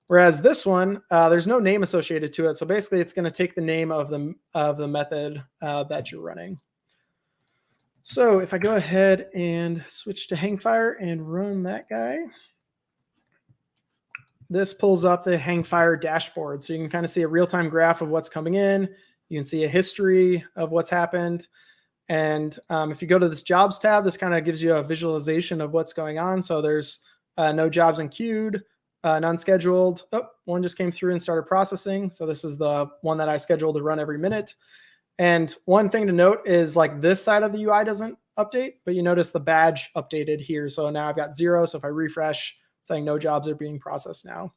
Whereas this one, there's no name associated to it. So basically it's going to take the name of the method that you're running. So if I go ahead and switch to Hangfire and run that guy, this pulls up the Hangfire dashboard. So you can kind of see a real-time graph of what's coming in. You can see a history of what's happened. And if you go to this jobs tab, this kind of gives you a visualization of what's going on. So there's no jobs in queued. None scheduled. Oh, one just came through and started processing. So this is the one that I scheduled to run every minute. And one thing to note is this side of the UI doesn't update, but you notice the badge updated here. So now I've got 0. So if I refresh, it's saying no jobs are being processed now.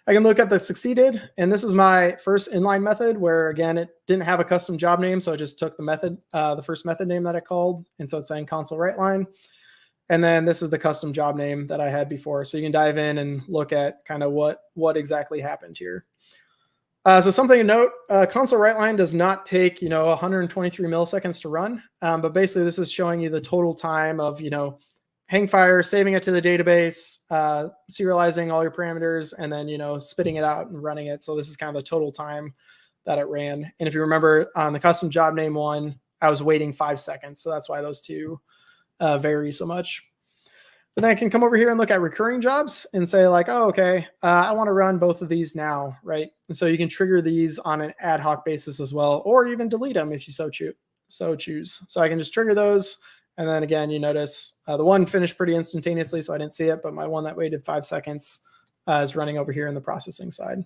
I can look at the succeeded, and this is my first inline method where, again, it didn't have a custom job name. So I just took the method, the first method name that I called. And so it's saying console write line. And then this is the custom job name that I had before. So you can dive in and look at kind of what exactly happened here. So something to note, console write line does not take, 123 milliseconds to run. But basically this is showing you the total time of, Hangfire, saving it to the database, serializing all your parameters, and then, spitting it out and running it. So this is kind of the total time that it ran. And if you remember on the custom job name one, I was waiting 5 seconds. So that's why those two vary so much. But then I can come over here and look at recurring jobs and say like, oh, okay, I want to run both of these now, right? And so you can trigger these on an ad hoc basis as well, or even delete them if you so choose. So I can just trigger those. And then again, you notice the one finished pretty instantaneously, so I didn't see it, but my one that waited 5 seconds is running over here in the processing side.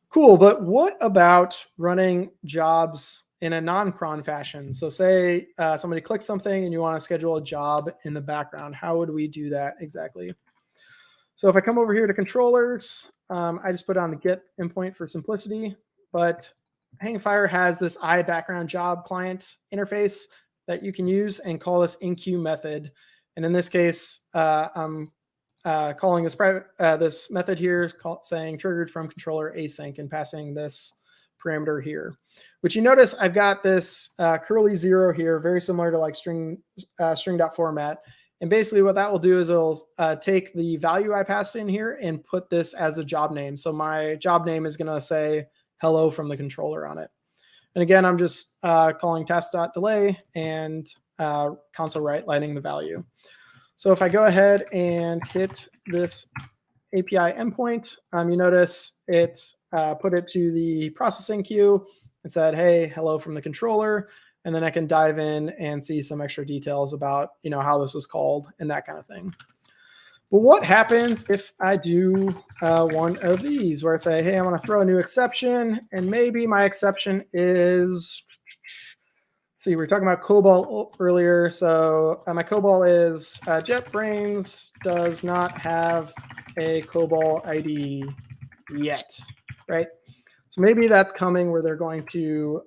Cool, but what about running jobs in a non-cron fashion? So say somebody clicks something and you want to schedule a job in the background. How would we do that exactly? So if I come over here to controllers, I just put on the get endpoint for simplicity, but Hangfire has this iBackground job client interface that you can use and call this enqueue method. And in this case, I'm calling this this method here saying triggered from controller async and passing this parameter here, which you notice I've got this curly 0 here, very similar to like string.format. And basically what that will do is it'll take the value I passed in here and put this as a job name. So my job name is going to say hello from the controller on it. And again, I'm just calling task.delay and console write lining the value. So if I go ahead and hit this API endpoint, you notice it put it to the processing queue and said, hey, hello from the controller. And then I can dive in and see some extra details about, how this was called and that kind of thing. But what happens if I do one of these where I say, hey, I want to throw a new exception, and maybe my exception is, let's see, we were talking about COBOL earlier. So my COBOL is JetBrains does not have a COBOL ID yet, right? So maybe that's coming where they're going to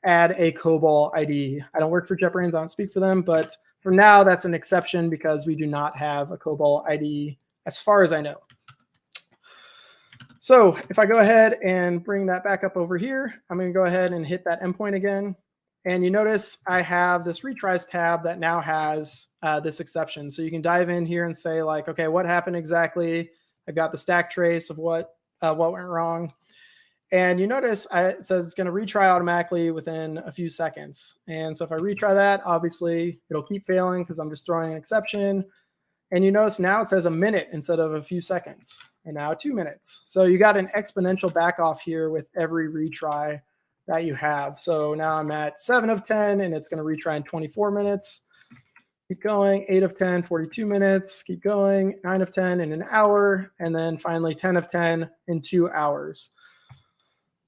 add a COBOL ID. I don't work for JetBrains, I don't speak for them, but for now, that's an exception because we do not have a COBOL ID as far as I know. So if I go ahead and bring that back up over here, I'm going to go ahead and hit that endpoint again. And you notice I have this retries tab that now has this exception. So you can dive in here and say like, okay, what happened exactly? I've got the stack trace of what went wrong. And you notice it says it's going to retry automatically within a few seconds. And so if I retry that, obviously it'll keep failing because I'm just throwing an exception. And you notice now it says a minute instead of a few seconds, and now 2 minutes. So you got an exponential back off here with every retry that you have. So now I'm at 7 of 10, and it's going to retry in 24 minutes. Keep going, 8 of 10, 42 minutes. Keep going, 9 of 10 in an hour, and then finally 10 of 10 in 2 hours.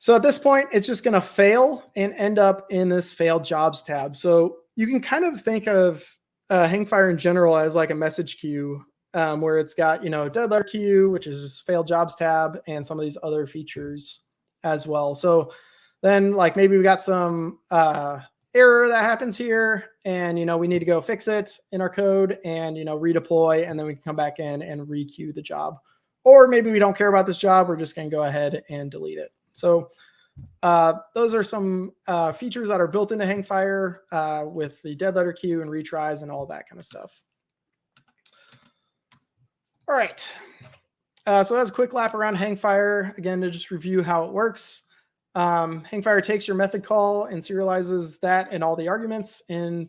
So at this point, it's just going to fail and end up in this failed jobs tab. So you can kind of think of Hangfire in general as like a message queue where it's got, dead letter queue, which is failed jobs tab, and some of these other features as well. So then like maybe we got some error that happens here, and, we need to go fix it in our code and, redeploy, and then we can come back in and requeue the job. Or maybe we don't care about this job. We're just going to go ahead and delete it. So those are some features that are built into Hangfire with the dead letter queue and retries and all that kind of stuff. All right. So that's a quick lap around Hangfire. Again, to just review how it works. Hangfire takes your method call and serializes that and all the arguments and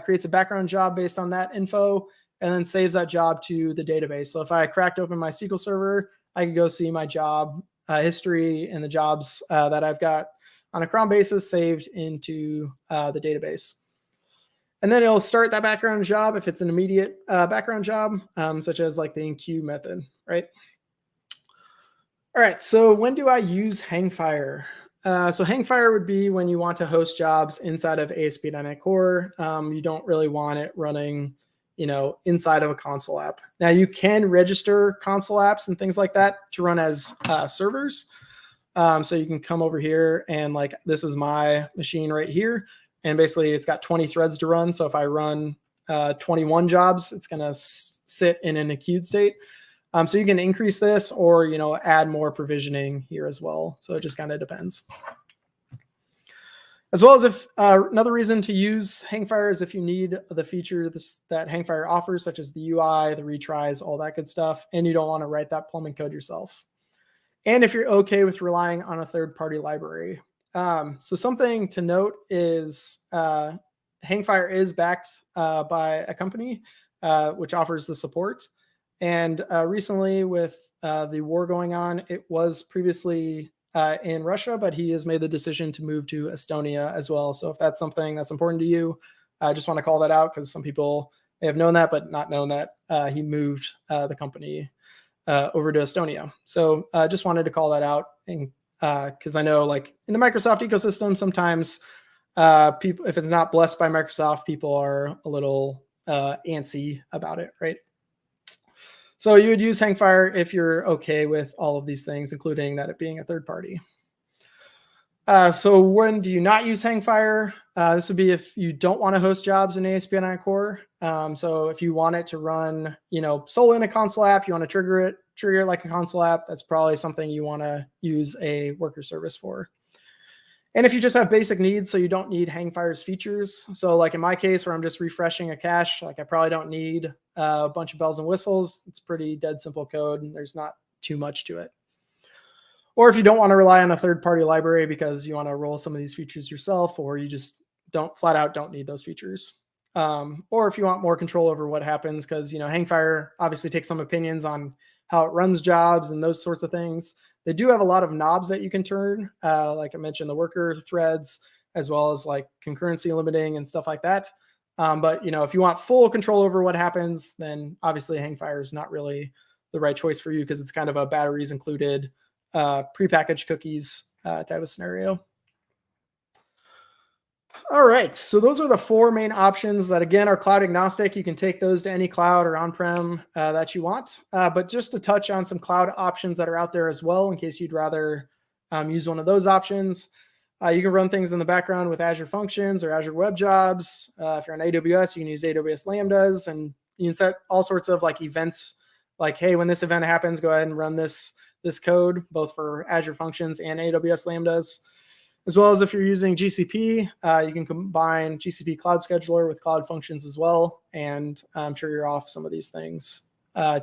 creates a background job based on that info, and then saves that job to the database. So if I cracked open my SQL Server, I could go see my job history and the jobs that I've got on a cron basis saved into the database. And then it'll start that background job if it's an immediate background job, such as like the enqueue method, right? All right, so when do I use Hangfire? So Hangfire would be when you want to host jobs inside of ASP.NET Core. You don't really want it running, inside of a console app. Now you can register console apps and things like that to run as servers. So you can come over here and this is my machine right here. And basically it's got 20 threads to run. So if I run 21 jobs, it's going to sit in an queued state. So you can increase this or, add more provisioning here as well. So it just kind of depends. As well as if another reason to use Hangfire is if you need the feature that Hangfire offers, such as the UI, the retries, all that good stuff, and you don't want to write that plumbing code yourself. And if you're okay with relying on a third-party library. So something to note is Hangfire is backed by a company which offers the support. And recently with the war going on, it was previously in Russia, but he has made the decision to move to Estonia as well. So if that's something that's important to you, I just want to call that out because some people may have known that, but not known that he moved the company over to Estonia. So just wanted to call that out. And because I know in the Microsoft ecosystem, sometimes people, if it's not blessed by Microsoft, people are a little antsy about it, right? So you would use Hangfire if you're okay with all of these things, including that it being a third party. So when do you not use Hangfire? This would be if you don't want to host jobs in ASP.NET Core. So if you want it to run, solely in a console app, you want to trigger it like a console app, that's probably something you want to use a worker service for. And if you just have basic needs, so you don't need Hangfire's features. So like in my case, where I'm just refreshing a cache, I probably don't need a bunch of bells and whistles. It's pretty dead simple code and there's not too much to it. Or if you don't want to rely on a third-party library because you want to roll some of these features yourself, or you just flat out don't need those features. Or if you want more control over what happens, because Hangfire obviously takes some opinions on how it runs jobs and those sorts of things. They do have a lot of knobs that you can turn, like I mentioned, the worker threads, as well as concurrency limiting and stuff like that. But if you want full control over what happens, then obviously Hangfire is not really the right choice for you because it's kind of a batteries included, prepackaged cookies type of scenario. All right, so those are the four main options that, again, are cloud agnostic. You can take those to any cloud or on-prem that you want. But just to touch on some cloud options that are out there as well, in case you'd rather use one of those options. You can run things in the background with Azure Functions or Azure Web Jobs. If you're on AWS, you can use AWS Lambdas, and you can set all sorts of events, hey, when this event happens, go ahead and run this code, both for Azure Functions and AWS Lambdas. As well as if you're using GCP, you can combine GCP Cloud Scheduler with Cloud Functions as well. And I'm sure you're off some of these things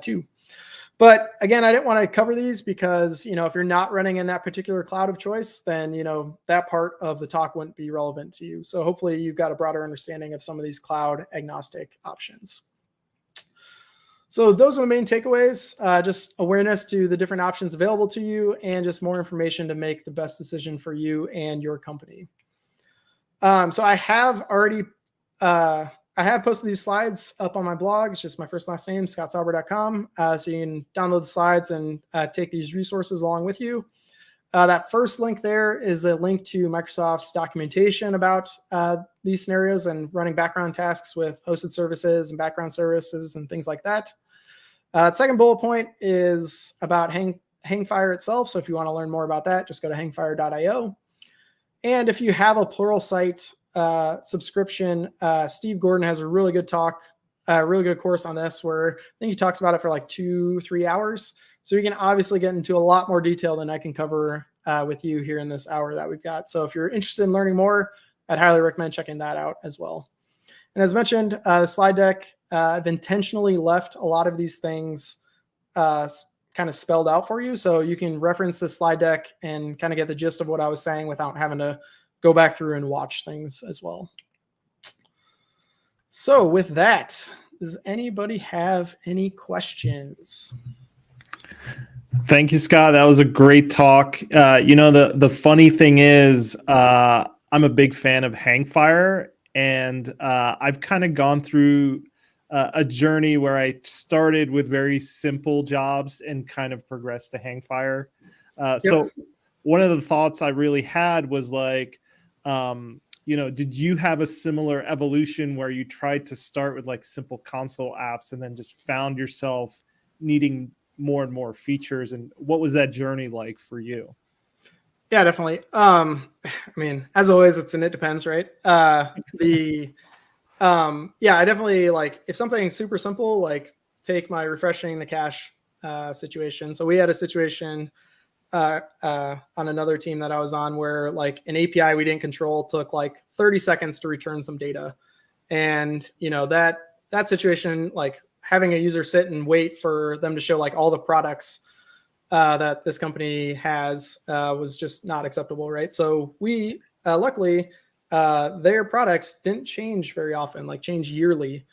too. But again, I didn't want to cover these because, if you're not running in that particular cloud of choice, then, that part of the talk wouldn't be relevant to you. So hopefully you've got a broader understanding of some of these cloud agnostic options. So those are the main takeaways, just awareness to the different options available to you and just more information to make the best decision for you and your company. So I have already, I have posted these slides up on my blog. It's just my first and last name, scottsauber.com. So you can download the slides and take these resources along with you. That first link there is a link to Microsoft's documentation about these scenarios and running background tasks with hosted services and background services and things like that. Second bullet point is about Hangfire itself. So if you want to learn more about that, just go to hangfire.io. And if you have a Pluralsight subscription, Steve Gordon has a really good talk, a really good course on this where I think he talks about it for 2-3 hours. So you can obviously get into a lot more detail than I can cover with you here in this hour that we've got. So if you're interested in learning more, I'd highly recommend checking that out as well. And as mentioned, the slide deck, I've intentionally left a lot of these things kind of spelled out for you. So you can reference the slide deck and kind of get the gist of what I was saying without having to go back through and watch things as well. So with that, does anybody have any questions? Thank you, Scott. That was a great talk. The funny thing is, I'm a big fan of Hangfire, and I've kind of gone through a journey where I started with very simple jobs and kind of progressed to Hangfire. So one of the thoughts I really had was like, did you have a similar evolution where you tried to start with like simple console apps and then just found yourself needing more and more features? And what was that journey like for you? Yeah, definitely. I mean, as always, it depends, right? I definitely like if something's super simple, like take my refreshing the cache situation. So we had a situation on another team that I was on where like an API we didn't control took like 30 seconds to return some data. And, that situation, like having a user sit and wait for them to show like all the products that this company has was just not acceptable, right? So we, luckily, their products didn't change very often, like change yearly.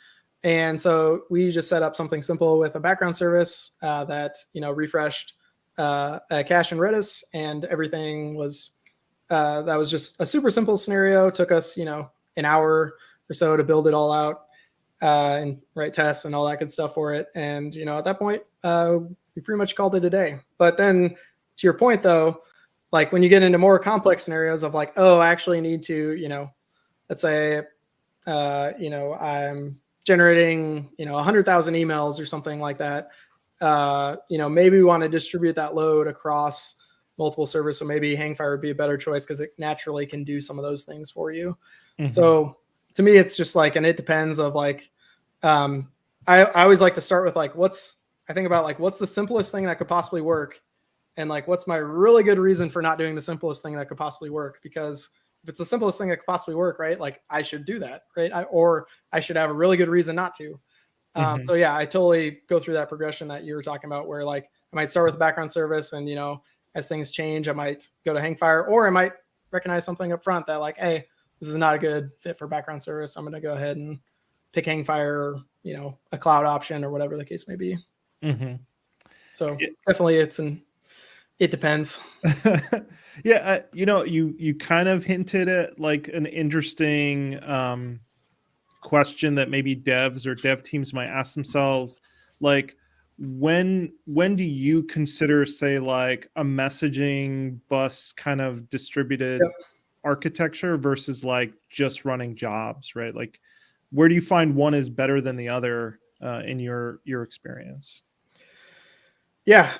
And so we just set up something simple with a background service that, refreshed a cache in Redis, and everything was that was just a super simple scenario. Took us an hour or so to build it all out and write tests and all that good stuff for it. And at that point we pretty much called it a day. But then to your point though, like when you get into more complex scenarios of like, oh, I actually need to let's say I'm generating 100,000 emails or something like that. Maybe we want to distribute that load across multiple servers. So maybe Hangfire would be a better choice because it naturally can do some of those things for you. Mm-hmm. So to me, it's just like, and it depends of like, I always like to start with like, what's the simplest thing that could possibly work? And like, what's my really good reason for not doing the simplest thing that could possibly work? Because if it's the simplest thing that could possibly work, right? Like I should do that, right? Or I should have a really good reason not to. Mm-hmm. So yeah, I totally go through that progression that you were talking about where like I might start with a background service and, as things change, I might go to Hangfire, or I might recognize something up front that like, hey, this is not a good fit for background service. I'm going to go ahead and pick Hangfire or, a cloud option or whatever the case may be. Mm-hmm. So definitely it depends. Yeah. You kind of hinted at like an interesting question that maybe devs or dev teams might ask themselves, like when do you consider, say, like a messaging bus kind of distributed architecture versus like just running jobs, right? Like where do you find one is better than the other in your experience? Yeah.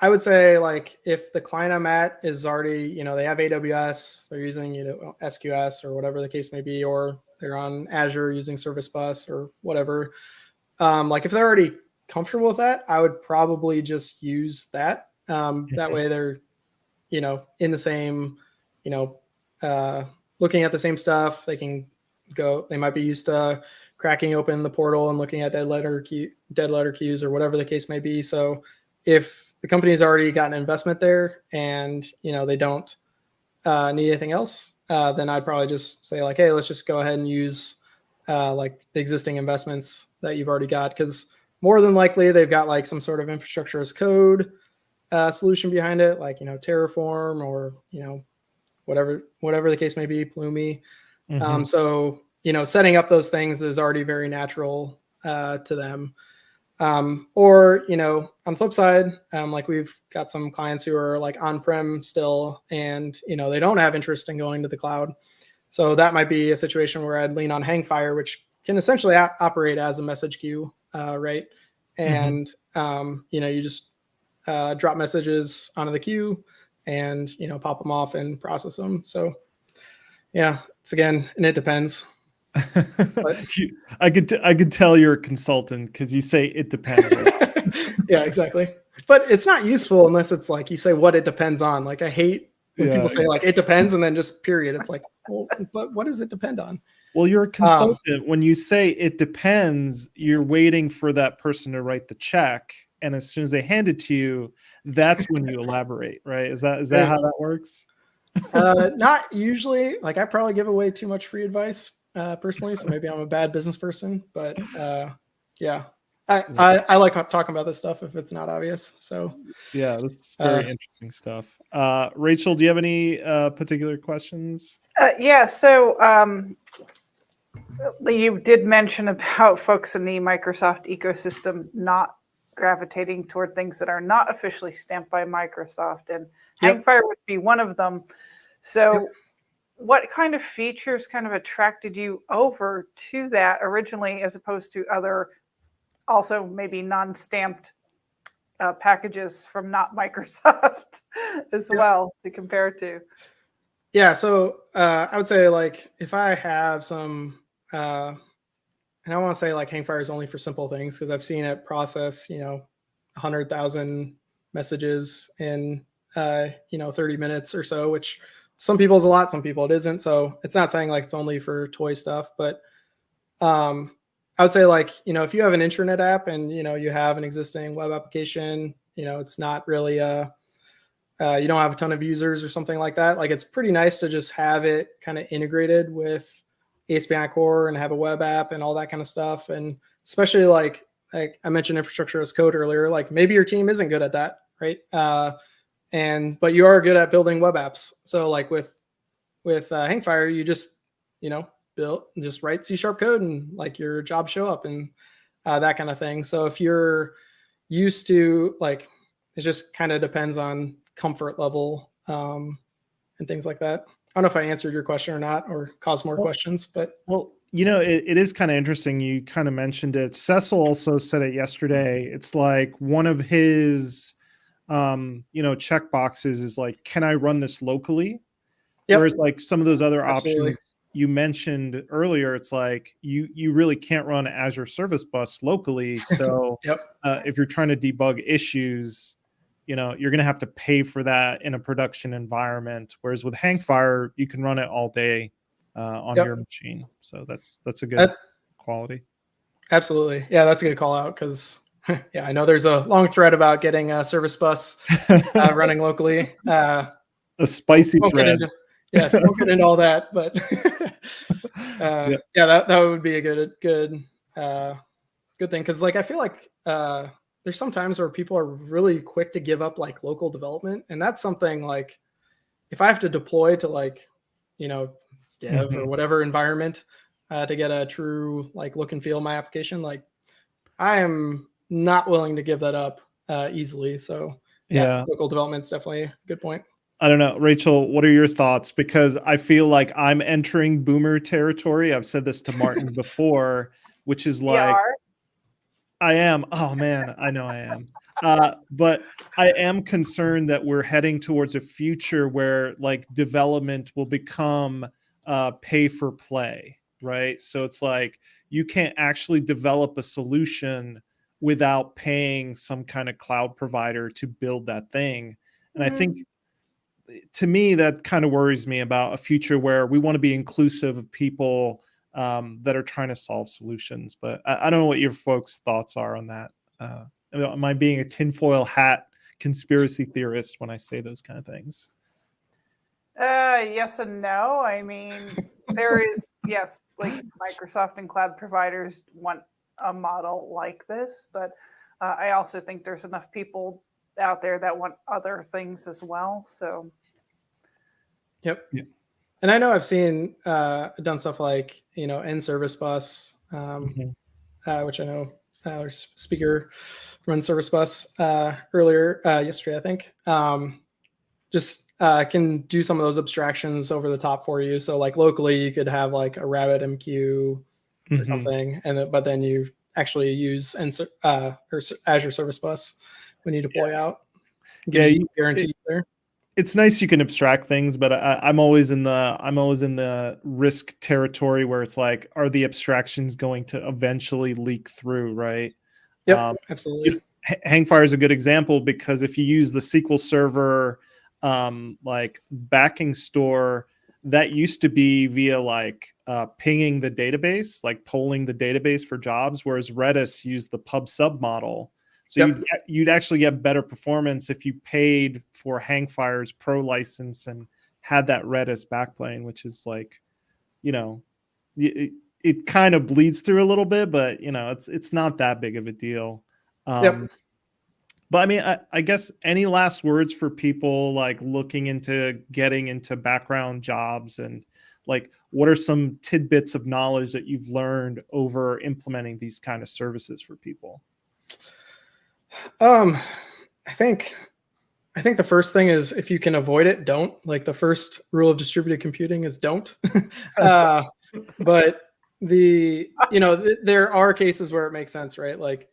I would say like if the client I'm at is already, they have AWS, they're using, SQS or whatever the case may be, or they're on Azure using Service Bus or whatever. Like if they're already comfortable with that, I would probably just use that. That way they're, in the same, looking at the same stuff. They might be used to cracking open the portal and looking at dead letter queues or whatever the case may be. So if the company's already got an investment there and, they don't need anything else, then I'd probably just say like, hey, let's just go ahead and use like the existing investments that you've already got. Because more than likely they've got like some sort of infrastructure as code solution behind it, like, Terraform or, whatever the case may be, Plumi. Mm-hmm. So, setting up those things is already very natural to them. Or, on the flip side, like we've got some clients who are like on-prem still and, they don't have interest in going to the cloud. So that might be a situation where I'd lean on Hangfire, which can essentially operate as a message queue, right? And, you just drop messages onto the queue and, pop them off and process them. So yeah, it's again, and it depends. But, I could tell you're a consultant because you say it depends. Yeah, exactly. But it's not useful unless it's like you say what it depends on. Like I hate when people say like it depends and then just period. It's like, well, but what does it depend on? Well, you're a consultant. When you say it depends, you're waiting for that person to write the check, and as soon as they hand it to you, that's when you elaborate, right? Is that how that works? Not usually. Like I probably give away too much free advice personally, so maybe I'm a bad business person. But yeah, I like talking about this stuff if it's not obvious. So yeah, that's very interesting stuff. Rachel, do you have any particular questions? Yeah. So you did mention about folks in the Microsoft ecosystem not gravitating toward things that are not officially stamped by Microsoft, and Hangfire would be one of them. So what kind of features kind of attracted you over to that originally, as opposed to other also maybe non-stamped packages from not Microsoft as well to compare to? Yeah, so I would say, like, if I have some, and I want to say like Hangfire is only for simple things, because I've seen it process, 100,000 messages in 30 minutes or so, which some people is a lot, some people it isn't. So it's not saying like it's only for toy stuff, but I would say, like, if you have an intranet app and you have an existing web application, it's not really you don't have a ton of users or something like that. Like, it's pretty nice to just have it kind of integrated with ASP.NET Core and have a web app and all that kind of stuff. And especially like I mentioned infrastructure as code earlier, like maybe your team isn't good at that, right? But you are good at building web apps. So like with Hangfire, you just just write C# code and like your jobs show up and that kind of thing. So if you're used to, like, it just kind of depends on comfort level and things like that. I don't know if I answered your question or not, or caused more questions, but it is kind of interesting. You kind of mentioned it. Cecil also said it yesterday. It's like one of his check boxes is like, can I run this locally? Whereas like some of those other options you mentioned earlier, it's like you really can't run Azure Service Bus locally. So if you're trying to debug issues, you're going to have to pay for that in a production environment. Whereas with Hangfire, you can run it all day on your machine. So that's a good quality. Absolutely. Yeah, that's a good call out, because I know there's a long thread about getting a service bus running locally. A spicy thread. Yes, we'll get into all that, but that would be a good thing, because like I feel like there's some times where people are really quick to give up like local development, and that's something like if I have to deploy to like dev or whatever environment to get a true like look and feel of my application, like I am not willing to give that up easily. So local development's definitely a good point. I don't know, Rachel, what are your thoughts? Because I feel like I'm entering boomer territory. I've said this to Martin before, which is like, I am. Oh man, I know I am. But I am concerned that we're heading towards a future where like development will become pay for play, right? So it's like you can't actually develop a solution without paying some kind of cloud provider to build that thing. And I think, to me, that kind of worries me about a future where we want to be inclusive of people that are trying to solve solutions. But I don't know what your folks' thoughts are on that. Am I being a tinfoil hat conspiracy theorist when I say those kind of things? Yes and no. I mean, there is, yes, like Microsoft and cloud providers want a model like this, but I also think there's enough people out there that want other things as well. So and I know I've seen done stuff like N Service Bus, which I know our speaker from Service Bus earlier yesterday, I think, just can do some of those abstractions over the top for you. So like locally, you could have like a RabbitMQ or something, but then you actually use or Azure Service Bus when you deploy out. You guarantee there. It's nice you can abstract things, but I'm always in the risk territory where it's like, are the abstractions going to eventually leak through, right? Absolutely. Hangfire is a good example, because if you use the SQL Server like backing store, that used to be via like pinging the database, like polling the database for jobs, whereas Redis used the pub sub model. So you'd actually get better performance if you paid for Hangfire's Pro license and had that Redis backplane, which is like, it kind of bleeds through a little bit, but it's not that big of a deal. But I mean, I guess any last words for people like looking into getting into background jobs, and like what are some tidbits of knowledge that you've learned over implementing these kind of services for people? I think the first thing is, if you can avoid it, don't. Like, the first rule of distributed computing is don't. But there are cases where it makes sense, right? Like,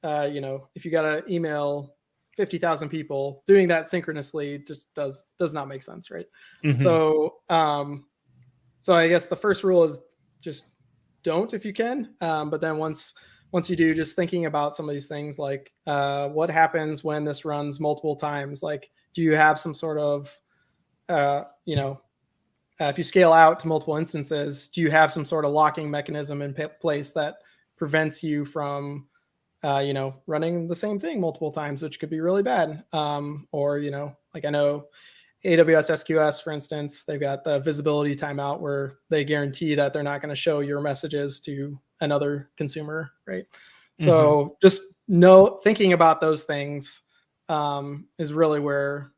if you got to email 50,000 people, doing that synchronously just does not make sense, right? Mhm. So I guess the first rule is just don't if you can. But then once you do, just thinking about some of these things, like what happens when this runs multiple times? Like, do you have some sort of, if you scale out to multiple instances, do you have some sort of locking mechanism in place that prevents you from, running the same thing multiple times, which could be really bad? Or, like, I know AWS SQS, for instance, they've got the visibility timeout where they guarantee that they're not going to show your messages to another consumer, right? So just thinking about those things is really where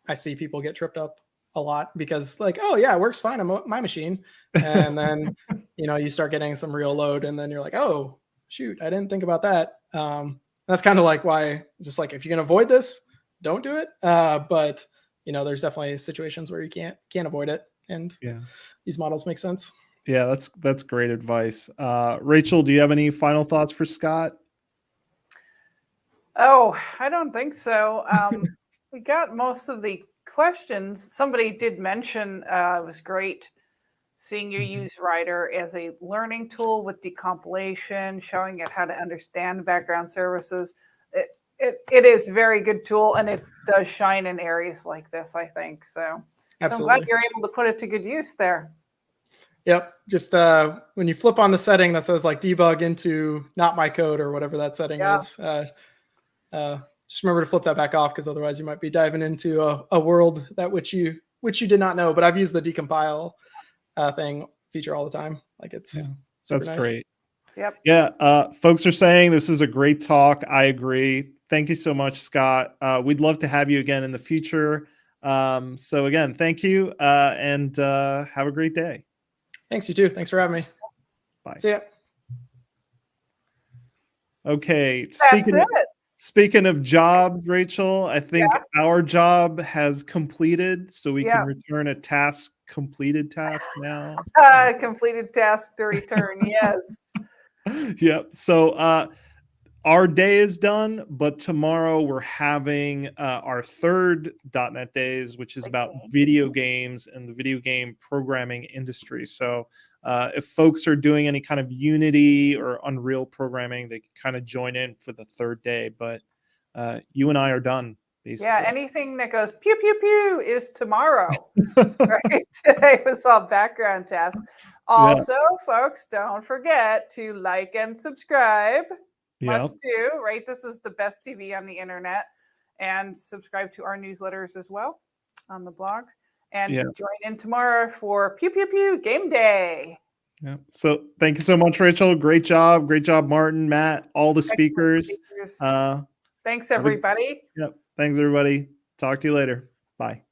I see people get tripped up a lot, because, like, oh yeah, it works fine on my machine. And then, you start getting some real load, and then you're like, oh shoot, I didn't think about that. That's kind of like why, just like, if you can avoid this, don't do it. But there's definitely situations where you can't avoid it, and these models make sense. Yeah, that's great advice. Rachel, do you have any final thoughts for Scott? Oh, I don't think so. We got most of the questions. Somebody did mention it was great seeing you use Writer as a learning tool with decompilation, showing it how to understand background services. It is a very good tool, and it does shine in areas like this, I think. So I'm glad you're able to put it to good use there. Yep. Just when you flip on the setting that says like debug into not my code or whatever that setting is, just remember to flip that back off, because otherwise you might be diving into a world which you did not know. But I've used the decompile feature all the time. Like, it's that's nice. Great. Yep. Yeah. Folks are saying this is a great talk. I agree. Thank you so much, Scott. We'd love to have you again in the future. So again, thank you, and have a great day. Thanks, you too. Thanks for having me. Bye. See ya. Okay. Speaking of jobs, Rachel, I think our job has completed, so we can return a task completed task now. Completed task to return, yes. Yep. So our day is done, but tomorrow we're having our third .NET Days, which is about video games and the video game programming industry. So if folks are doing any kind of Unity or Unreal programming, they can kind of join in for the third day. But you and I are done, basically. Yeah, anything that goes pew, pew, pew is tomorrow. Right? Today was all background tasks. Also, folks, don't forget to like and subscribe. Must do, right? This is the best TV on the internet. And subscribe to our newsletters as well on the blog. And join in tomorrow for Pew Pew Pew Game Day. Yeah. So thank you so much, Rachel. Great job. Great job, Martin, Matt, all the speakers. Thanks, everybody. Thanks, everybody. Talk to you later. Bye.